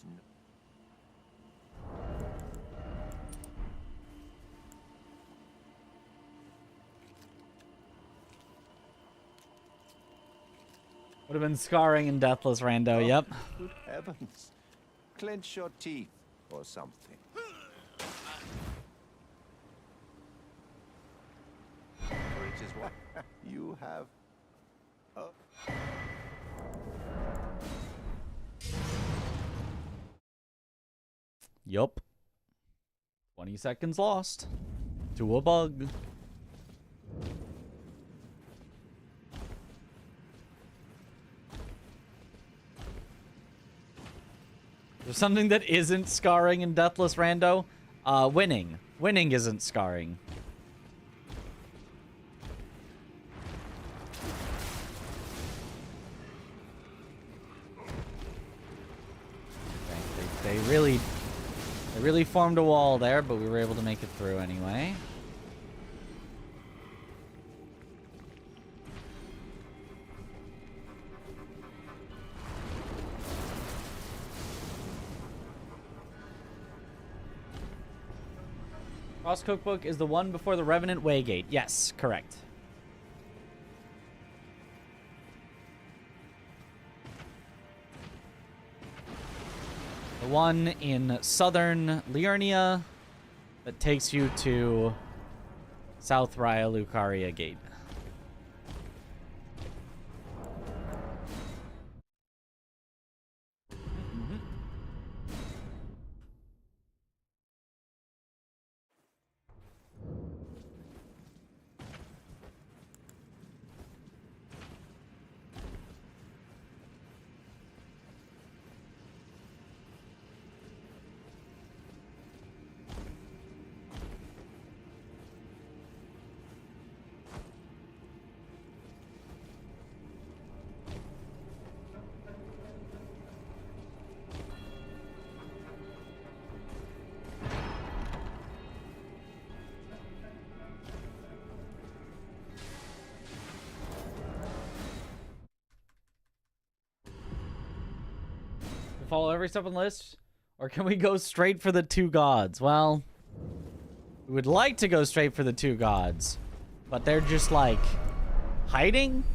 Would have been scarring and Deathless rando, yep. Good heavens. Clench your teeth or something. Which is what you have. Yup. 20 seconds lost to a bug. There's something that isn't scarring in Deathless Rando. Winning. Winning isn't scarring. They really formed a wall there, but we were able to make it through anyway. Cross Cookbook is the one before the Revenant Waygate. Yes, correct. The one in southern Liurnia that takes you to South Raya Lucaria Gate. follow every step on the list? Or can we go straight for the 2 gods? Well, we would like to go straight for the 2 gods. But they're just, like, hiding?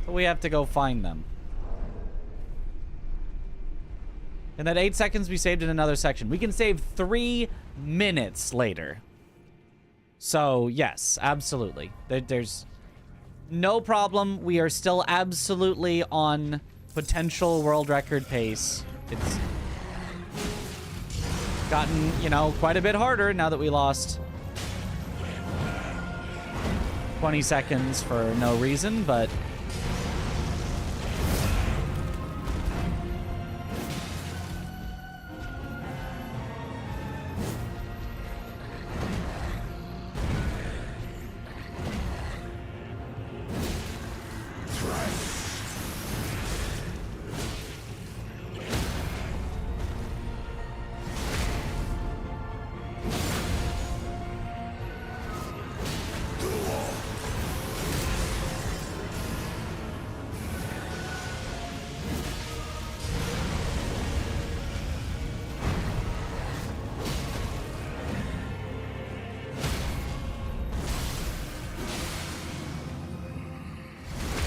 So we have to go find them. And that 8 seconds we saved in another section. We can save 3 minutes later. So, yes, absolutely. There's no problem. We are still absolutely on potential world record pace. It's gotten, you know, quite a bit harder now that we lost 20 seconds for no reason, but...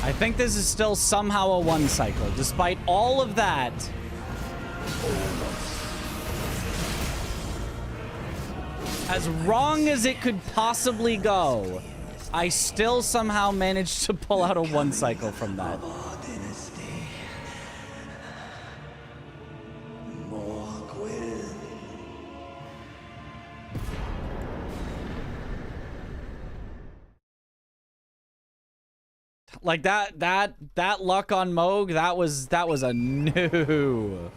I think this is still somehow a 1 cycle. Despite all of that, as wrong as it could possibly go, I still somehow managed to pull out a 1 cycle from that. Like that luck on Moog, that was a no.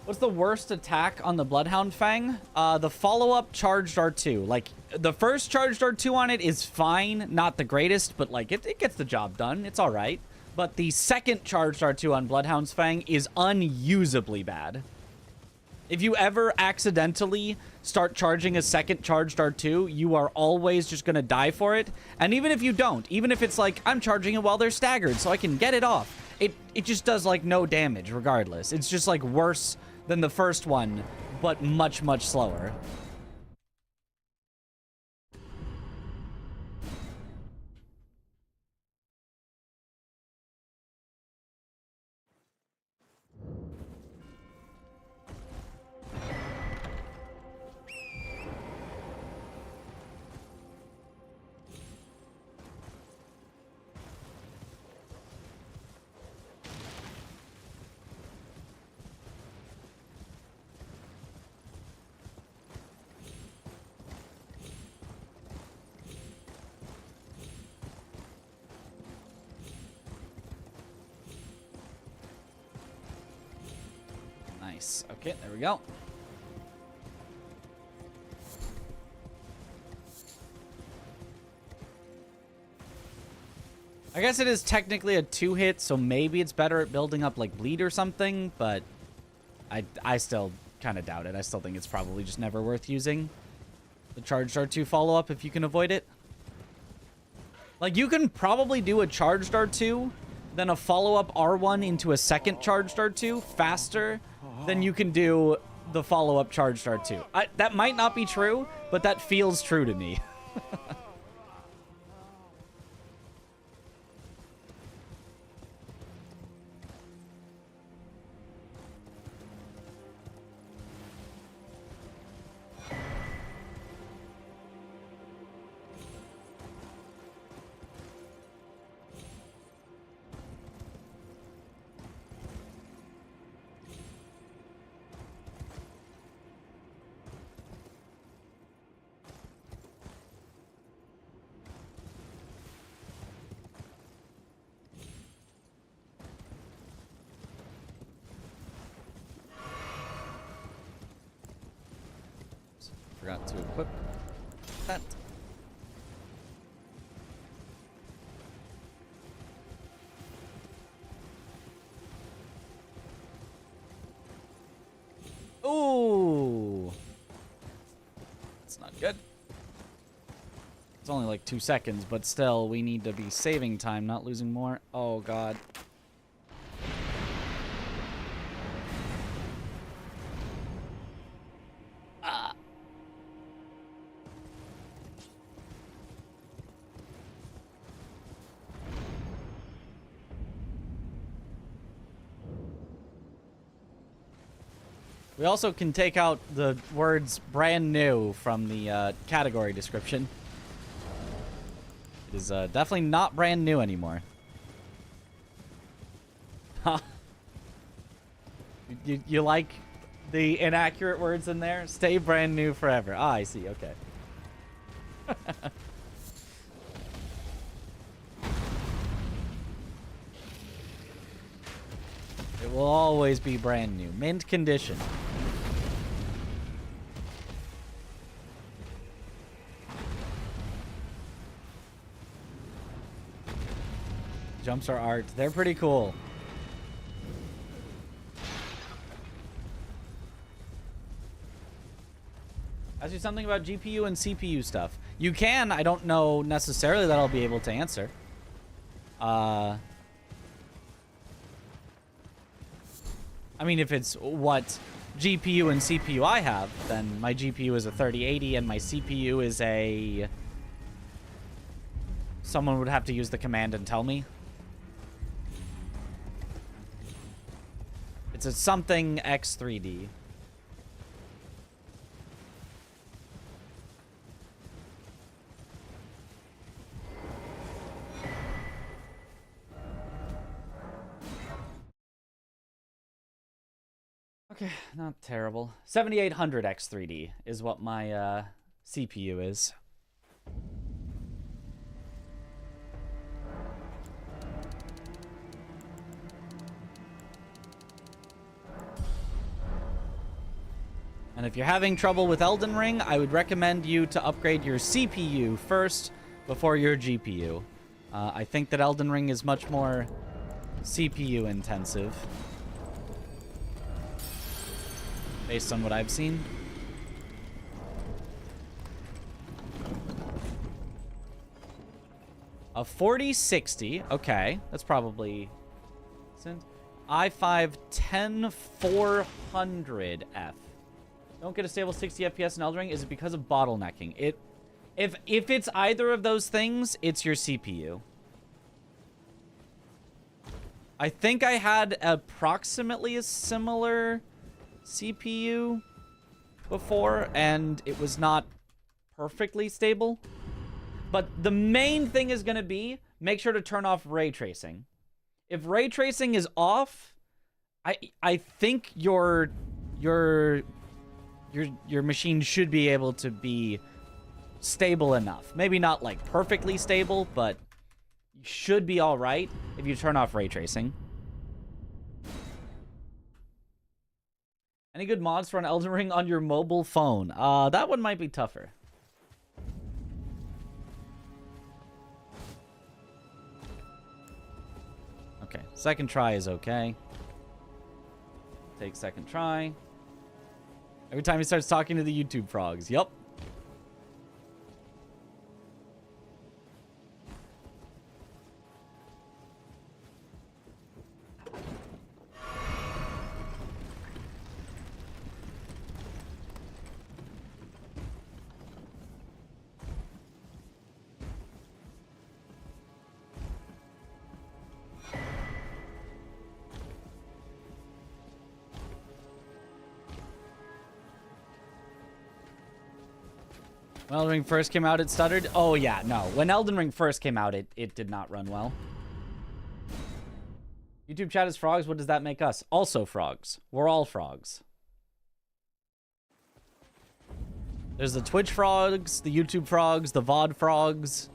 What's the worst attack on the Bloodhound Fang? The follow-up charged R2. Like, the first charged R2 on it is fine, not the greatest, but like it gets the job done. It's all right. But the second charged R2 on Bloodhound's Fang is unusably bad. If you ever accidentally start charging a second charged R2, you are always just going to die for it. And even if you don't, even if it's like, I'm charging it while they're staggered so I can get it off, it just does like no damage regardless. It's just like worse than the first one, but much, much slower. Nice. Okay, there we go. I guess it is technically a 2-hit, so maybe it's better at building up like bleed or something, but I still kind of doubt it. I still think it's probably just never worth using the charged R2 follow-up if you can avoid it. Like, you can probably do a charged R2, then a follow-up R1 into a second charged R2 faster than you can do the follow-up charged R2. That might not be true, but that feels true to me. Forgot to equip that. Ooh. It's not good. It's only like 2 seconds, but still, we need to be saving time, not losing more. Oh, God. Ah. We also can take out the words brand new from the category description. It is definitely not brand new anymore. Huh. You like the inaccurate words in there? Stay brand new forever. Ah, I see. Okay. It will always be brand new. Mint condition. Jumps are art. They're pretty cool. Ask you something about GPU and CPU stuff. You can. I don't know necessarily that I'll be able to answer. I mean, if it's what GPU and CPU I have, then my GPU is a 3080 and my CPU is a... Someone would have to use the command and tell me. It's a something X3D. Okay, not terrible. 7800 X3D is what my CPU is. And if you're having trouble with Elden Ring, I would recommend you to upgrade your CPU first before your GPU. I think that Elden Ring is much more CPU intensive. Based on what I've seen. A 4060. Okay, that's probably... i5 10400F. Don't get a stable 60 FPS in Elden Ring. Is it because of bottlenecking? If it's either of those things, it's your CPU. I think I had approximately a similar CPU before, and it was not perfectly stable. But the main thing is going to be, make sure to turn off ray tracing. If ray tracing is off, I think your machine should be able to be stable enough. Maybe not like perfectly stable, but you should be all right if you turn off ray tracing. Any good mods for an Elden Ring on your mobile phone? That one might be tougher. Okay, second try is okay. Take second try. Every time he starts talking to the YouTube frogs. Yep. When Elden Ring first came out, it stuttered? Oh, yeah, no. When Elden Ring first came out, it did not run well. YouTube chat is frogs. What does that make us? Also frogs. We're all frogs. There's the Twitch frogs, the YouTube frogs, the VOD frogs.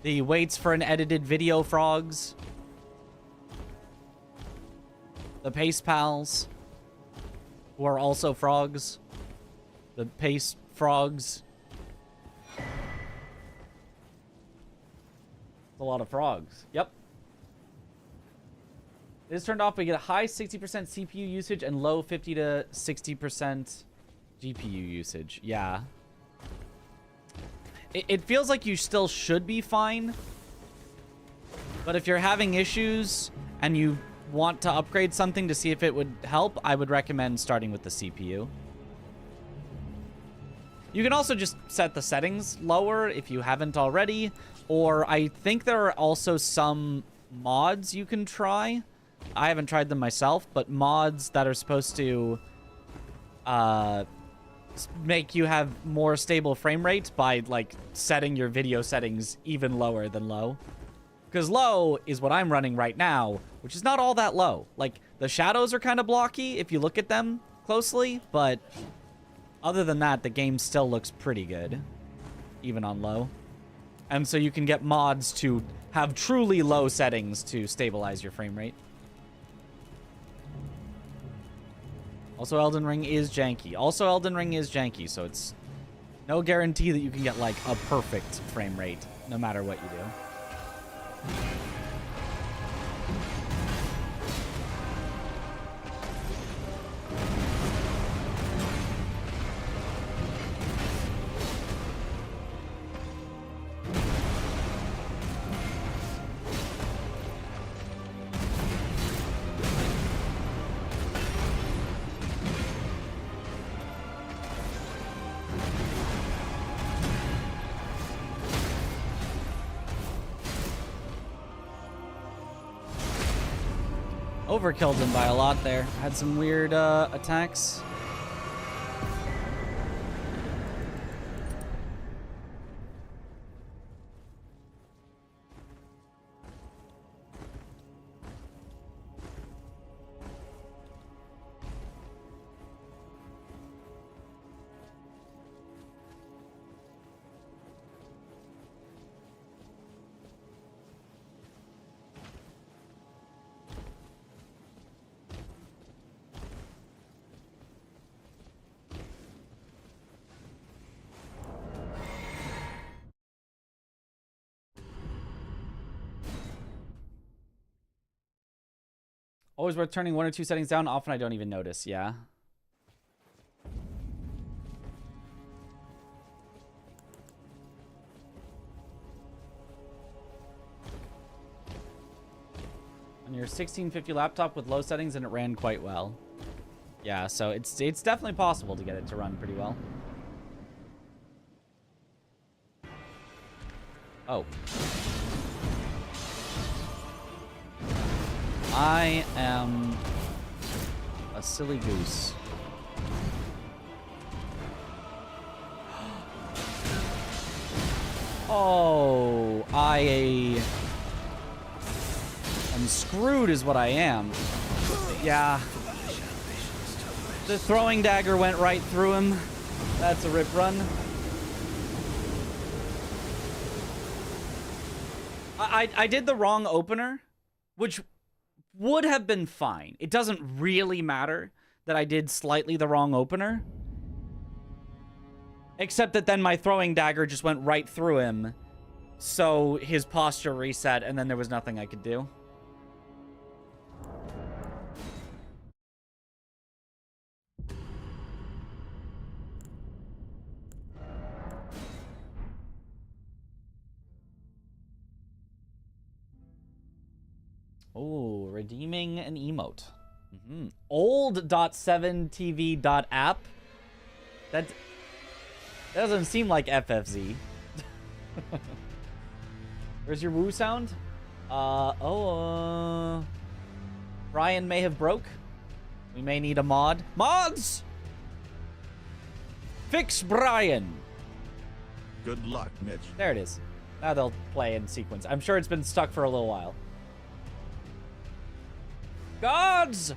The waits for an edited video frogs. The Pace Pals, who are also frogs. The Pace Frogs. A lot of frogs. Yep. It is turned off, but you get a high 60% CPU usage and low 50 to 60% GPU usage, yeah. It feels like you still should be fine. But if you're having issues and you want to upgrade something to see if it would help, I would recommend starting with the CPU. You can also just set the settings lower if you haven't already. Or I think there are also some mods you can try. I haven't tried them myself, but mods that are supposed to make you have more stable frame rate by like setting your video settings even lower than low. Because low is what I'm running right now, which is not all that low. Like, the shadows are kind of blocky if you look at them closely, but other than that, the game still looks pretty good, even on low. And so you can get mods to have truly low settings to stabilize your frame rate. Also, Elden Ring is janky. So it's no guarantee that you can get, like, a perfect frame rate, no matter what you do. Overkilled him by a lot there. Had some weird attacks. Always worth turning 1 or 2 settings down. Often I don't even notice. Yeah. On your 1650 laptop with low settings, and it ran quite well. Yeah, so it's definitely possible to get it to run pretty well. Oh. I am a silly goose. Oh, I am screwed is what I am. Yeah. The throwing dagger went right through him. That's a rip run. I did the wrong opener, which would have been fine. It doesn't really matter that I did slightly the wrong opener. Except that then my throwing dagger just went right through him. So his posture reset, and then there was nothing I could do. Oh, redeeming an emote. Old.7tv.app. That doesn't seem like FFZ. Where's your woo sound? Brian may have broke. We may need a mod. Mods! Fix Brian. Good luck, Mitch. There it is. Now they'll play in sequence. I'm sure it's been stuck for a little while. Gods!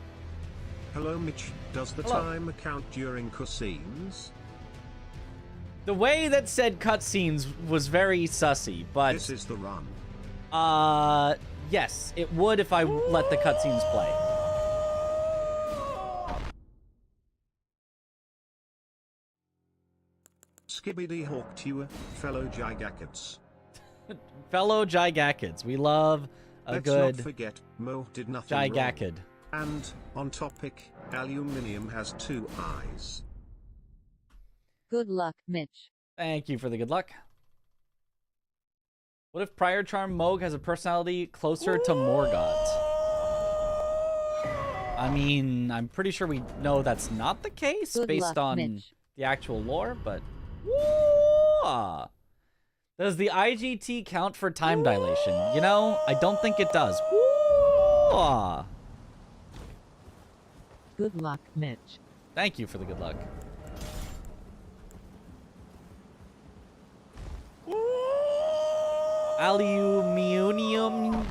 Hello, Mitch. Does the Hello. time count during cutscenes? The way that said cutscenes was very sussy, but... This is the run. Yes, it would if I let the cutscenes play. Skibbity hawk to you, fellow Gigakids. Fellow Gigakids, we love a Let's good not forget, Mo did nothing Gigakid. wrong. And, on topic, aluminium has 2 eyes. Good luck, Mitch. Thank you for the good luck. What if Prior Charm Moog has a personality closer to Morgott? I mean, I'm pretty sure we know that's not the case Good based luck, on Mitch. the actual lore, but... Does the IGT count for time dilation? You know, I don't think it does. Good luck, Mitch. Thank you for the good luck. Aluminium.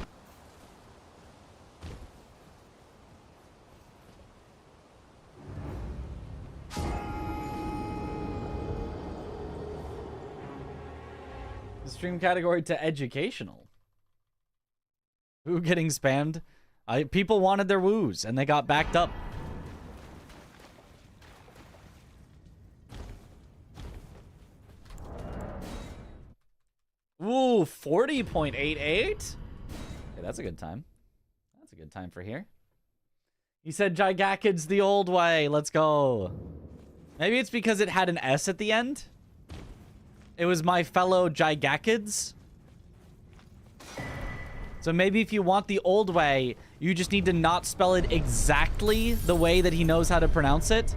The stream category to educational. Who getting spammed? People wanted their woos and they got backed up. Ooh, 40.88? Hey, that's a good time. That's a good time for here. He said Gigakid's the old way. Let's go. Maybe it's because it had an S at the end. It was my fellow Gigakids. So maybe if you want the old way, you just need to not spell it exactly the way that he knows how to pronounce it.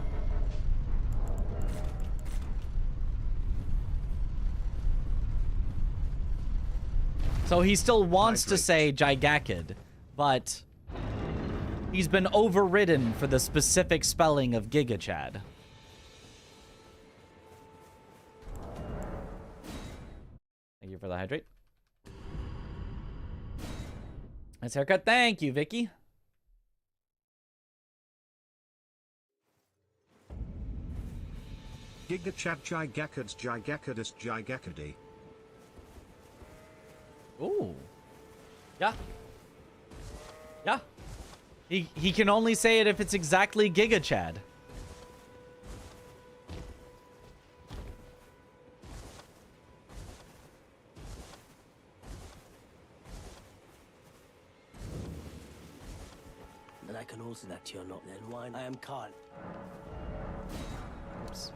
So he still wants to say Gigakid, but he's been overridden for the specific spelling of Gigachad. Thank you for the hydrate. Nice haircut. Thank you, Vicky. Gigachad Gigakids Gigakidus Gigakidi. Ooh. Yeah. Yeah. He can only say it if it's exactly Gigachad. And I can also that you're not then wine. I am Carl. Oops.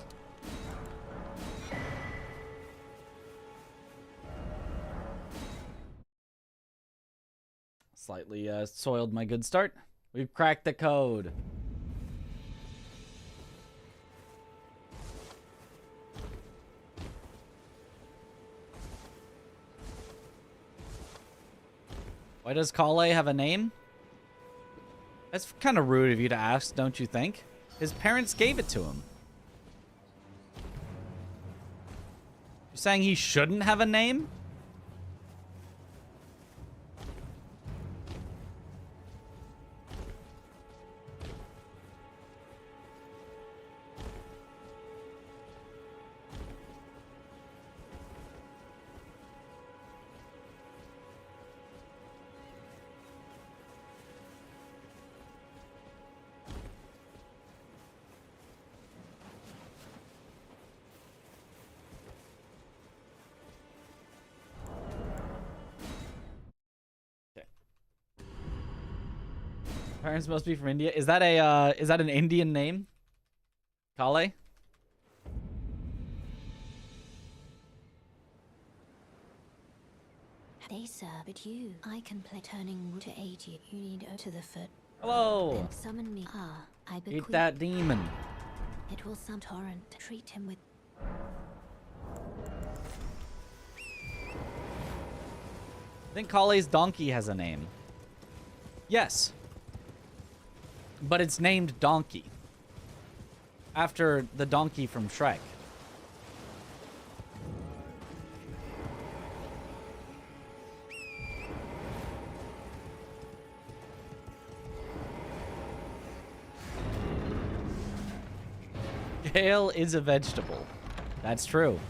Slightly soiled my good start. We've cracked the code. Why does Kale have a name? That's kind of rude of you to ask, don't you think? His parents gave it to him. You're saying he shouldn't have a name? Parents must be from India. Is that an Indian name? Kale? They serve it you. I can play turning to 80. You need to the foot. Hello. Then summon me. I bequeath. Eat that demon. It will some torrent. Treat him with. I think Kale's donkey has a name. Yes. But it's named Donkey. After the donkey from Shrek. Kale is a vegetable. That's true.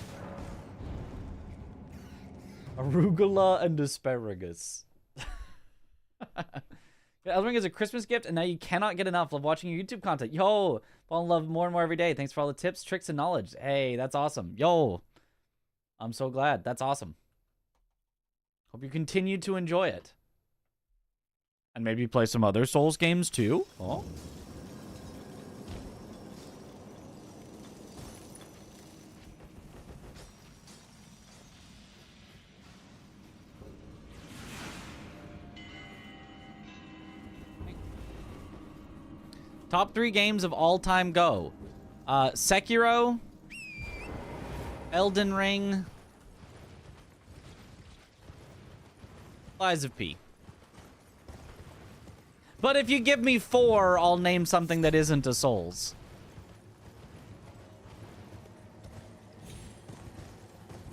Arugula and asparagus. Elden Ring is a Christmas gift, and now you cannot get enough. Love watching your YouTube content. Yo, fall in love more and more every day. Thanks for all the tips, tricks, and knowledge. Hey, that's awesome. Yo, I'm so glad. That's awesome. Hope you continue to enjoy it. And maybe play some other Souls games, too. Oh. Top 3 games of all time, go. Sekiro, Elden Ring, Lies of P. But if you give me 4, I'll name something that isn't a Souls.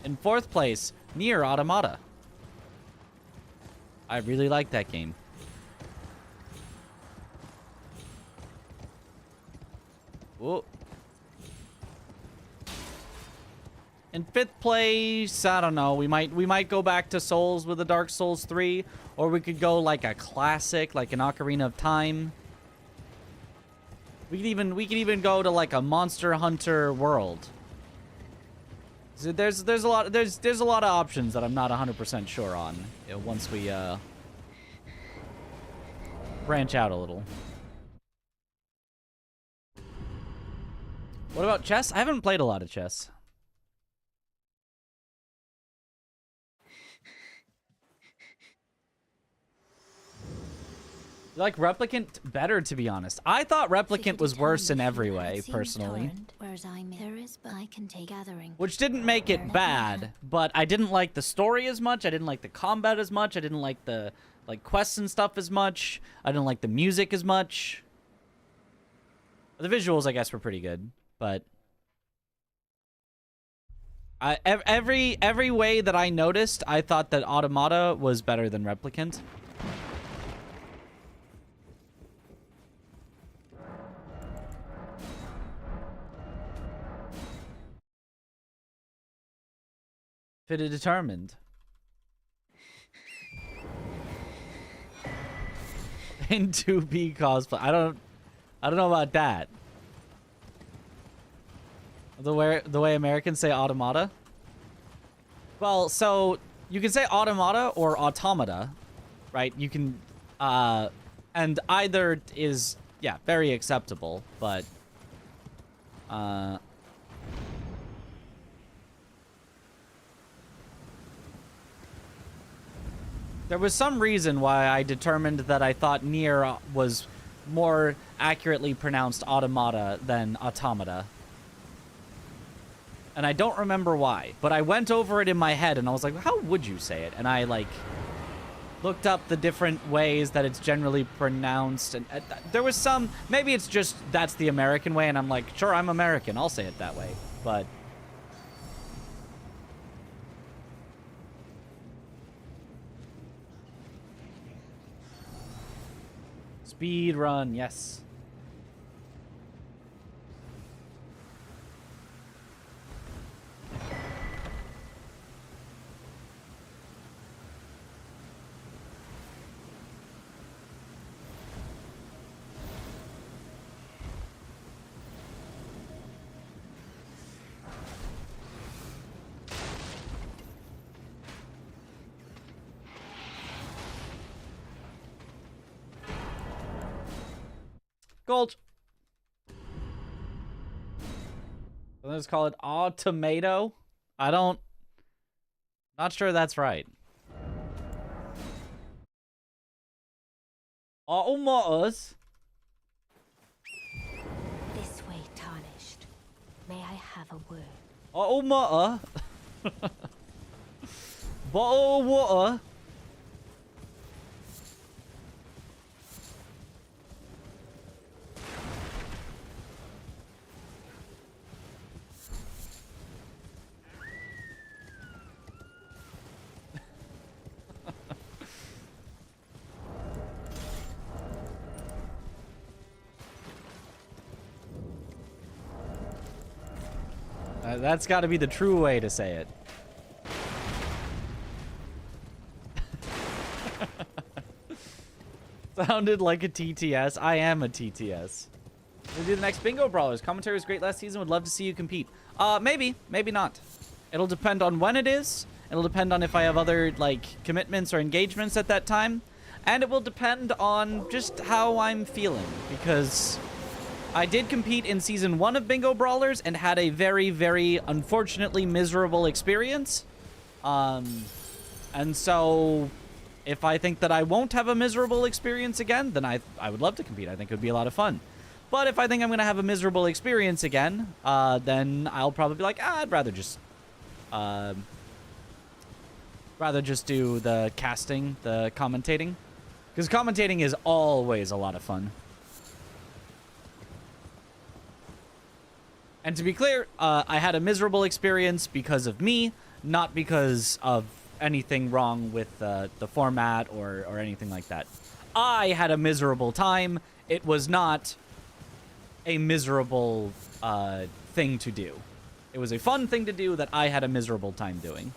In 4th place, Nier Automata. I really like that game. Whoa. In 5th place, I don't know. We might go back to Souls with a Dark Souls 3, or we could go like a classic, like an Ocarina of Time. We could even go to like a Monster Hunter World. So there's a lot of options that I'm not 100% sure on, you know, once we branch out a little. What about chess? I haven't played a lot of chess. You like Replicant better, to be honest. I thought Replicant was worse in every way, personally. Which didn't make it bad, but I didn't like the story as much. I didn't like the combat as much. I didn't like the quests and stuff as much. I didn't like the music as much. The visuals, I guess, were pretty good, but every way that I noticed, I thought that Automata was better than Replicant. Fitted determined. In 2B cosplay. I don't know about that. The way Americans say automata. Well, so you can say automata or automata, right? You can and either is, yeah, very acceptable, but there was some reason why I determined that I thought Nier was more accurately pronounced automata than automata. And I don't remember why, but I went over it in my head and I was like, how would you say it? And I like looked up the different ways that it's generally pronounced, and there was some, maybe it's just that's the American way, and I'm like, sure, I'm American, I'll say it that way, but Speedrun, yes. Gold. Let's call it tomato. Not sure that's right. Automatas. This way, tarnished. May I have a word? Automata. Bottle of water. That's got to be the true way to say it. Sounded like a TTS. I am a TTS. We'll do the next Bingo Brawlers. Commentary was great last season. Would love to see you compete. Maybe. Maybe not. It'll depend on when it is. It'll depend on if I have other, like, commitments or engagements at that time. And it will depend on just how I'm feeling. Because I did compete in Season 1 of Bingo Brawlers and had a very, very, unfortunately, miserable experience. And so if I think that I won't have a miserable experience again, then I would love to compete. I think it would be a lot of fun. But if I think I'm going to have a miserable experience again, then I'll probably be like, I'd rather just do the casting, the commentating. Because commentating is always a lot of fun. And to be clear, I had a miserable experience because of me, not because of anything wrong with the format or anything like that. I had a miserable time. It was not a miserable thing to do. It was a fun thing to do that I had a miserable time doing.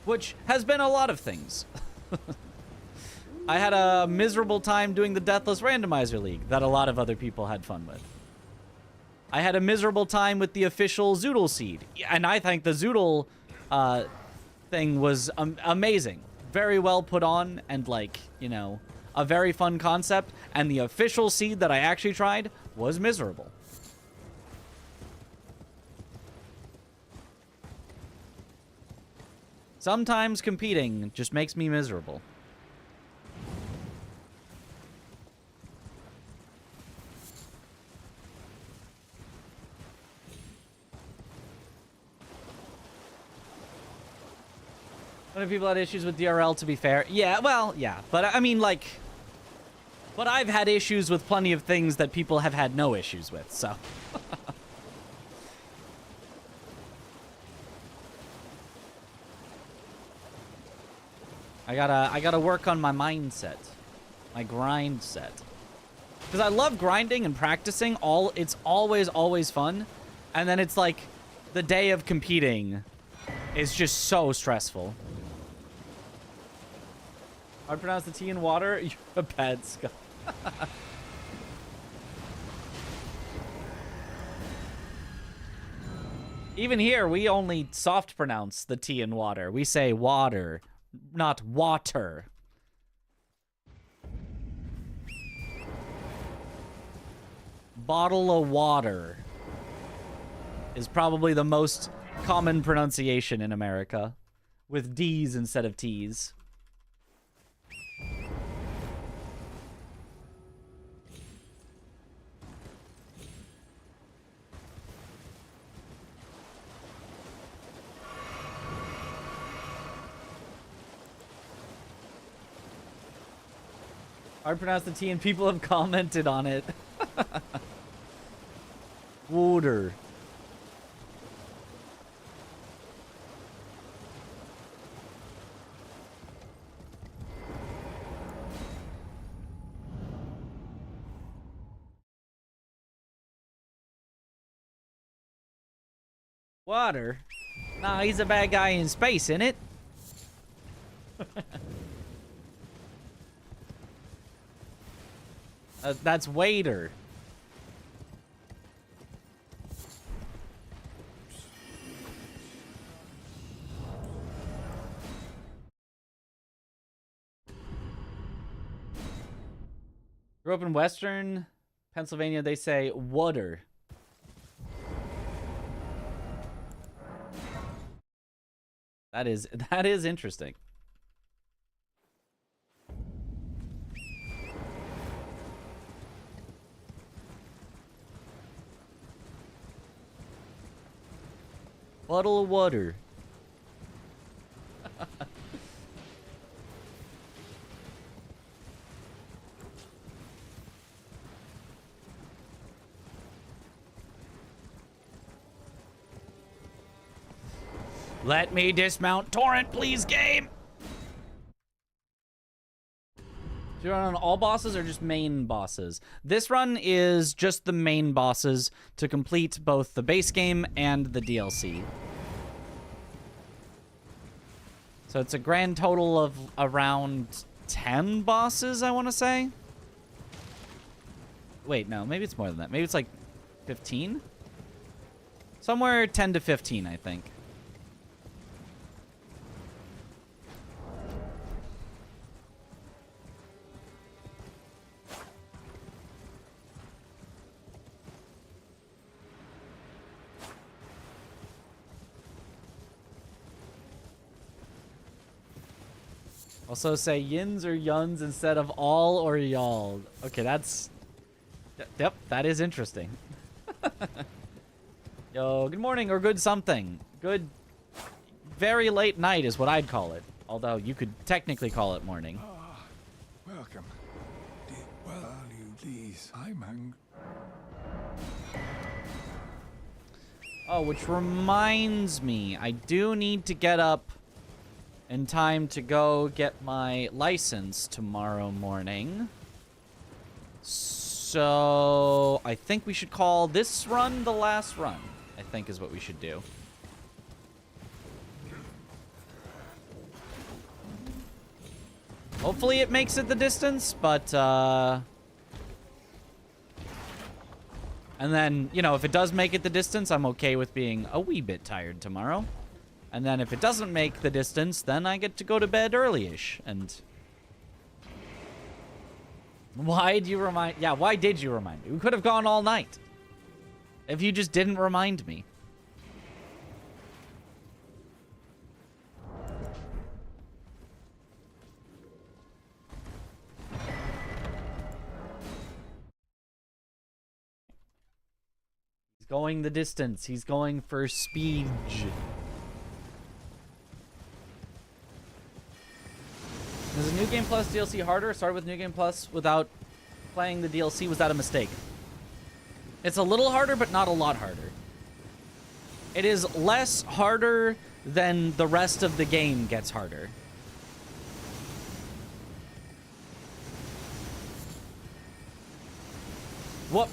Which has been a lot of things. I had a miserable time doing the Deathless Randomizer League that a lot of other people had fun with. I had a miserable time with the official Zoodle seed. And I think the Zoodle thing was amazing. Very well put on and, like, you know, a very fun concept. And the official seed that I actually tried was miserable. Sometimes competing just makes me miserable. What if people had issues with DRL, to be fair? Yeah, well, yeah. But, I mean, like... But I've had issues with plenty of things that people have had no issues with, so... I gotta work on my mindset. My grind set. Because I love grinding and practicing. It's always fun. And then it's like the day of competing is just so stressful. I pronounce the T in water. You're a bad skull. Even here, we only soft pronounce the T in water. We say water, not water. Bottle of water is probably the most common pronunciation in America, with D's instead of T's. Hard to pronounce the T and people have commented on it. Water. Water? Nah, he's a bad guy in space, innit? That's waiter. Grew up in Western Pennsylvania, they say water. That is interesting. Bottle of water. Let me dismount torrent, please, game. Do you run on all bosses or just main bosses? This run is just the main bosses to complete both the base game and the DLC. So it's a grand total of around 10 bosses, I want to say. Wait, no, maybe it's more than that. Maybe it's like 15? Somewhere 10 to 15, I think. Also say yins or yuns instead of all or y'all. Okay, that's... Yep, that is interesting. Yo, good morning or good something. Good... Very late night is what I'd call it. Although you could technically call it morning. Welcome. Well, you please. I'm hungry. Oh, which reminds me, I do need to get up in time to go get my license tomorrow morning. So, I think we should call this run the last run, I think is what we should do. Hopefully it makes it the distance, but, and then, you know, if it does make it the distance, I'm okay with being a wee bit tired tomorrow. And then if it doesn't make the distance, then I get to go to bed early-ish. And why do you remind... Yeah, why did you remind me? We could have gone all night if you just didn't remind me. He's going the distance. He's going for speed. Is the New Game Plus DLC harder? Started with New Game Plus without playing the DLC. Was that a mistake? It's a little harder, but not a lot harder. It is less harder than the rest of the game gets harder. What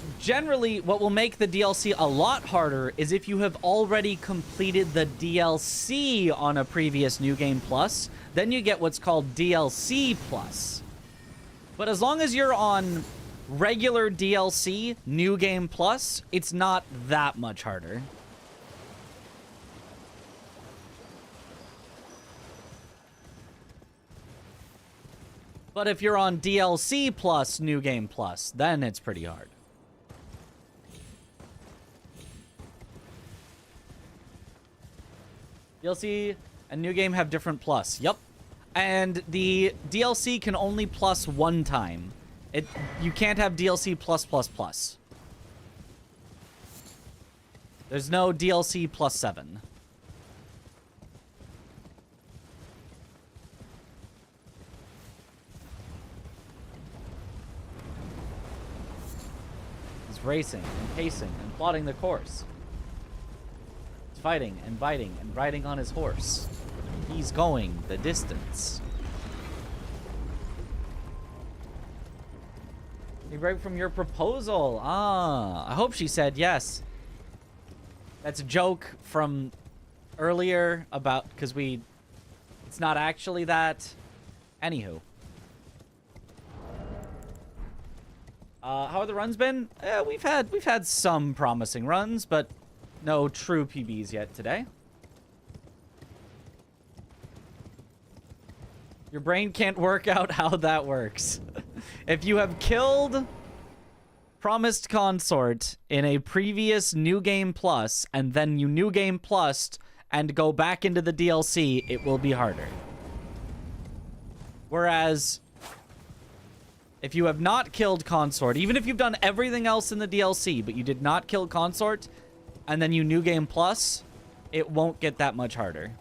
will make the DLC a lot harder is if you have already completed the DLC on a previous New Game Plus, then you get what's called DLC Plus. But as long as you're on regular DLC, New Game Plus, it's not that much harder. But if you're on DLC Plus, New Game Plus, then it's pretty hard. DLC and New Game have different plus. Yep. And the DLC can only plus one time. You can't have DLC plus plus plus. There's no DLC plus 7. He's racing and pacing and plotting the course. Fighting and biting and riding on his horse. He's going the distance. A break from your proposal. Ah, I hope she said yes. That's a joke from earlier about, because it's not actually that. Anywho. How have the runs been? We've had some promising runs, but no true PBs yet today. Your brain can't work out how that works. If you have killed Promised Consort in a previous New Game Plus, and then you New Game Plussed and go back into the DLC, it will be harder. Whereas, if you have not killed Consort, even if you've done everything else in the DLC, but you did not kill Consort, and then you New Game Plus, it won't get that much harder.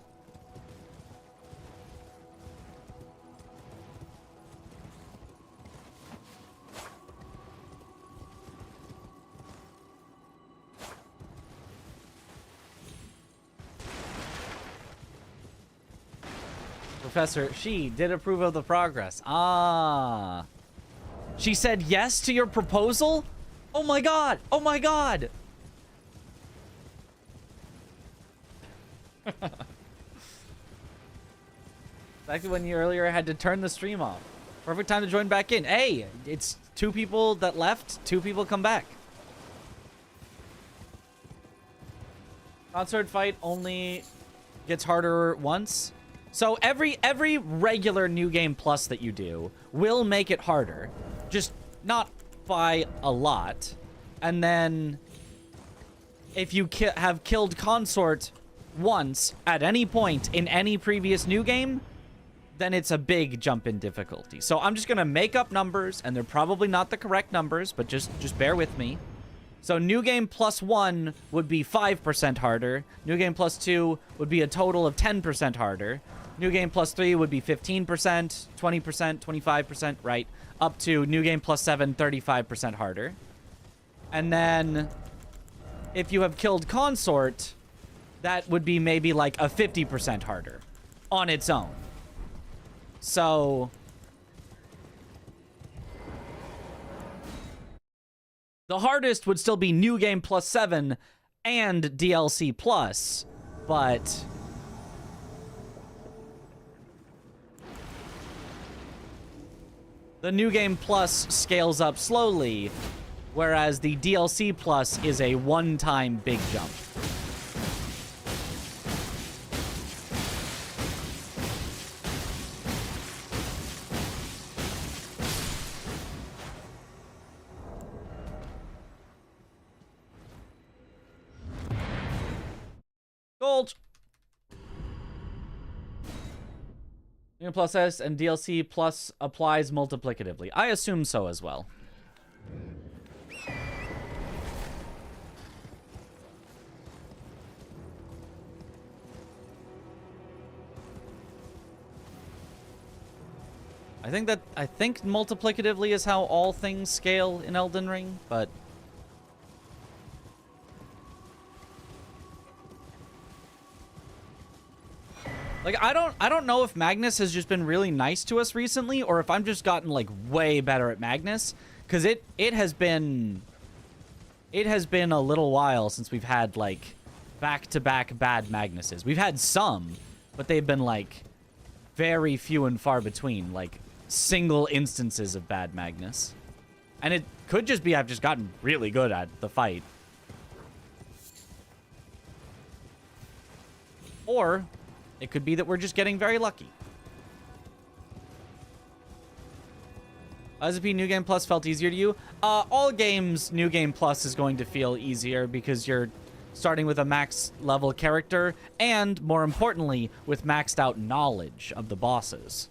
Professor, she did approve of the progress. Ah. She said yes to your proposal? Oh my god! Oh my god! Exactly when you earlier had to turn the stream off. Perfect time to join back in. Hey, it's 2 people that left, 2 people come back. Consort fight only gets harder once. So every regular New Game Plus that you do will make it harder. Just not by a lot. And then if you have killed Consort once at any point in any previous New Game, then it's a big jump in difficulty. So I'm just going to make up numbers, and they're probably not the correct numbers, but just bear with me. So New Game Plus 1 would be 5% harder. New Game Plus 2 would be a total of 10% harder. New Game Plus 3 would be 15%, 20%, 25%, right? Up to New Game Plus 7, 35% harder. And then if you have killed Consort, that would be maybe like a 50% harder on its own. So the hardest would still be New Game Plus 7 and DLC Plus, but the New Game Plus scales up slowly, whereas the DLC Plus is a one-time big jump. Gold. New Plus S and DLC Plus applies multiplicatively. I assume so as well. I think multiplicatively is how all things scale in Elden Ring, but like I don't know if Magnus has just been really nice to us recently, or if I'm just gotten like way better at Magnus, because it has been a little while since we've had like back-to-back bad Magnuses. We've had some, but they've been like very few and far between, like single instances of bad Magnus. And it could just be I've just gotten really good at the fight. Or it could be that we're just getting very lucky. SAP New Game Plus felt easier to you? All games New Game Plus is going to feel easier because you're starting with a max level character and, more importantly, with maxed out knowledge of the bosses.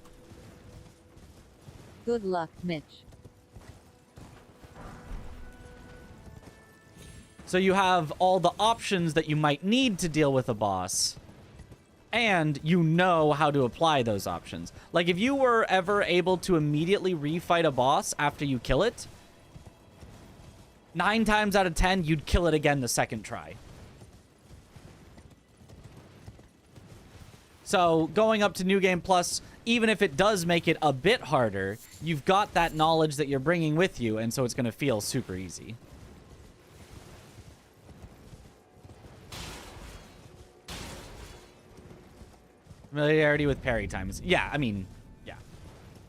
Good luck, Mitch. So you have all the options that you might need to deal with a boss, and you know how to apply those options. Like, if you were ever able to immediately refight a boss after you kill it, 9 times out of 10, you'd kill it again the second try. So going up to New Game Plus, even if it does make it a bit harder, you've got that knowledge that you're bringing with you, and so it's going to feel super easy. Familiarity with parry times. Yeah, I mean, yeah.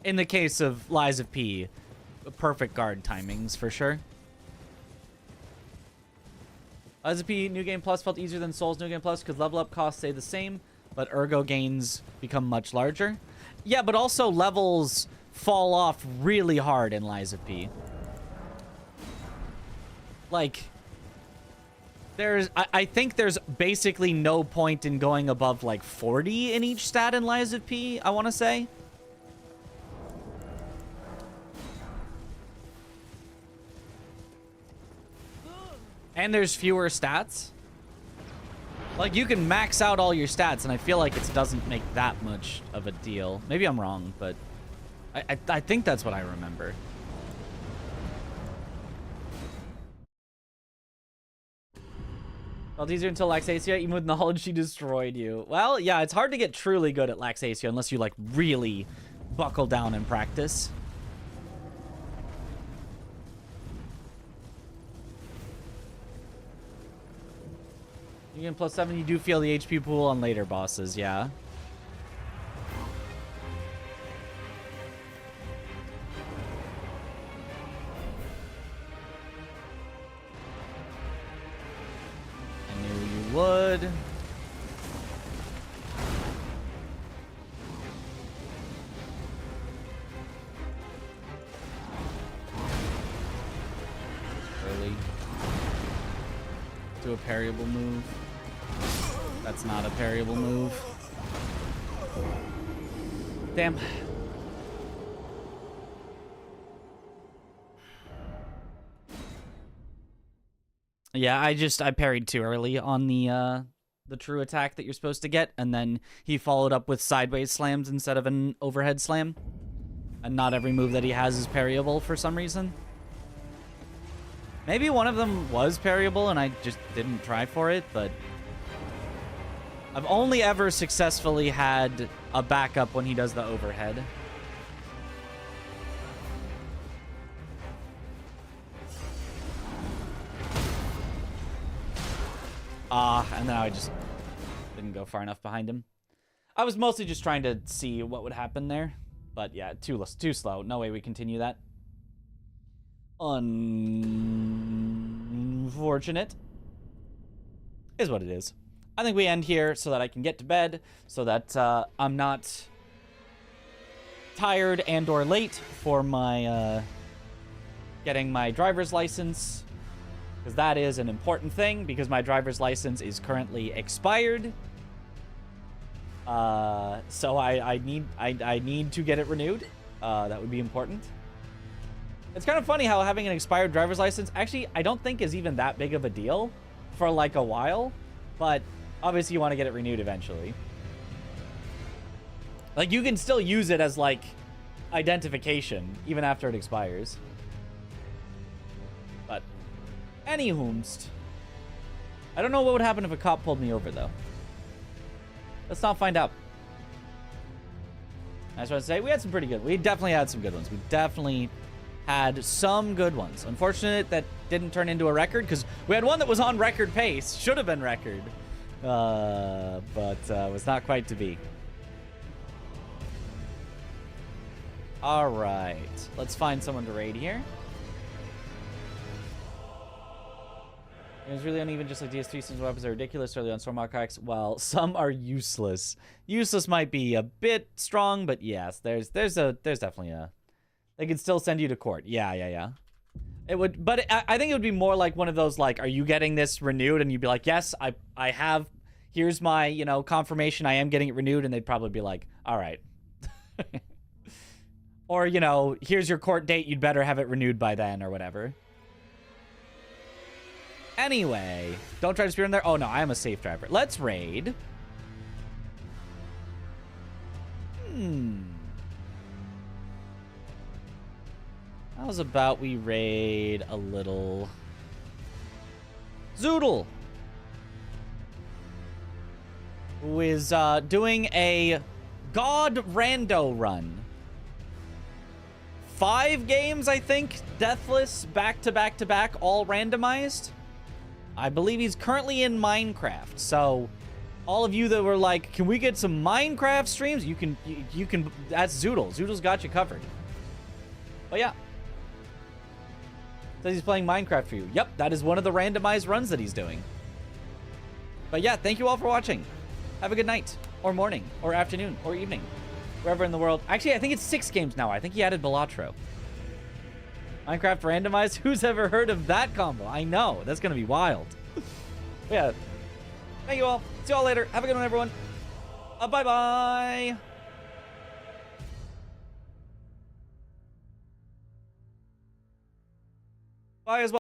In the case of Lies of P, perfect guard timings for sure. Lies of P New Game Plus felt easier than Souls New Game Plus because level up costs stay the same, but ergo gains become much larger. Yeah, but also levels fall off really hard in Lies of P. Like, I think there's basically no point in going above like 40 in each stat in Lies of P, I want to say. And there's fewer stats. Like, you can max out all your stats, and I feel like it doesn't make that much of a deal. Maybe I'm wrong, but I think that's what I remember. Felt easier until Laxacia, even with knowledge she destroyed you. Well, yeah, it's hard to get truly good at Laxacia unless you, like, really buckle down and practice. You get +7, you do feel the HP pool on later bosses, yeah. I knew you would. Early. Do a parryable move. That's not a parryable move. Damn. Yeah, I parried too early on the true attack that you're supposed to get, and then he followed up with sideways slams instead of an overhead slam. And not every move that he has is parryable for some reason. Maybe one of them was parryable and I just didn't try for it, but I've only ever successfully had a backup when he does the overhead. And then I just didn't go far enough behind him. I was mostly just trying to see what would happen there. But yeah, too slow. No way we continue that. Unfortunate. Is what it is. I think we end here so that I can get to bed, so that I'm not tired and or late for my getting my driver's license, because that is an important thing, because my driver's license is currently expired. So I need to get it renewed. That would be important. It's kind of funny how having an expired driver's license actually I don't think is even that big of a deal for like a while, but obviously you want to get it renewed eventually. Like you can still use it as like identification even after it expires. But anywhomst, I don't know what would happen if a cop pulled me over though. Let's not find out. I just want to say we definitely had some good ones. We definitely had some good ones. Unfortunate that didn't turn into a record, because we had one that was on record pace. Should have been record. But was not quite to be. All right. Let's find someone to raid here. It was really uneven, just like DS3. Some weapons are ridiculous early on storm archives, while some are useless. Useless might be a bit strong, but yes, there's definitely a... They could still send you to court. Yeah. It would, but I think it would be more like one of those, like, are you getting this renewed? And you'd be like, yes, I have. Here's my, confirmation I am getting it renewed. And they'd probably be like, all right. Or, here's your court date. You'd better have it renewed by then or whatever. Anyway, don't try to speedrun there. Oh, no, I am a safe driver. Let's raid. How's about we raid a little Zoodle, who is doing a God Rando run. 5 games, I think, deathless, back to back to back, all randomized. I believe he's currently in Minecraft. So all of you that were like, can we get some Minecraft streams? You can, that's Zoodle. Zoodle's got you covered. But yeah. Says he's playing Minecraft for you. Yep, that is one of the randomized runs that he's doing. But yeah, thank you all for watching. Have a good night, or morning, or afternoon, or evening, wherever in the world. Actually, I think it's 6 games now. I think he added Balatro. Minecraft randomized? Who's ever heard of that combo? I know. That's going to be wild. Yeah. Thank you all. See you all later. Have a good one, everyone. Bye-bye. Bye as well.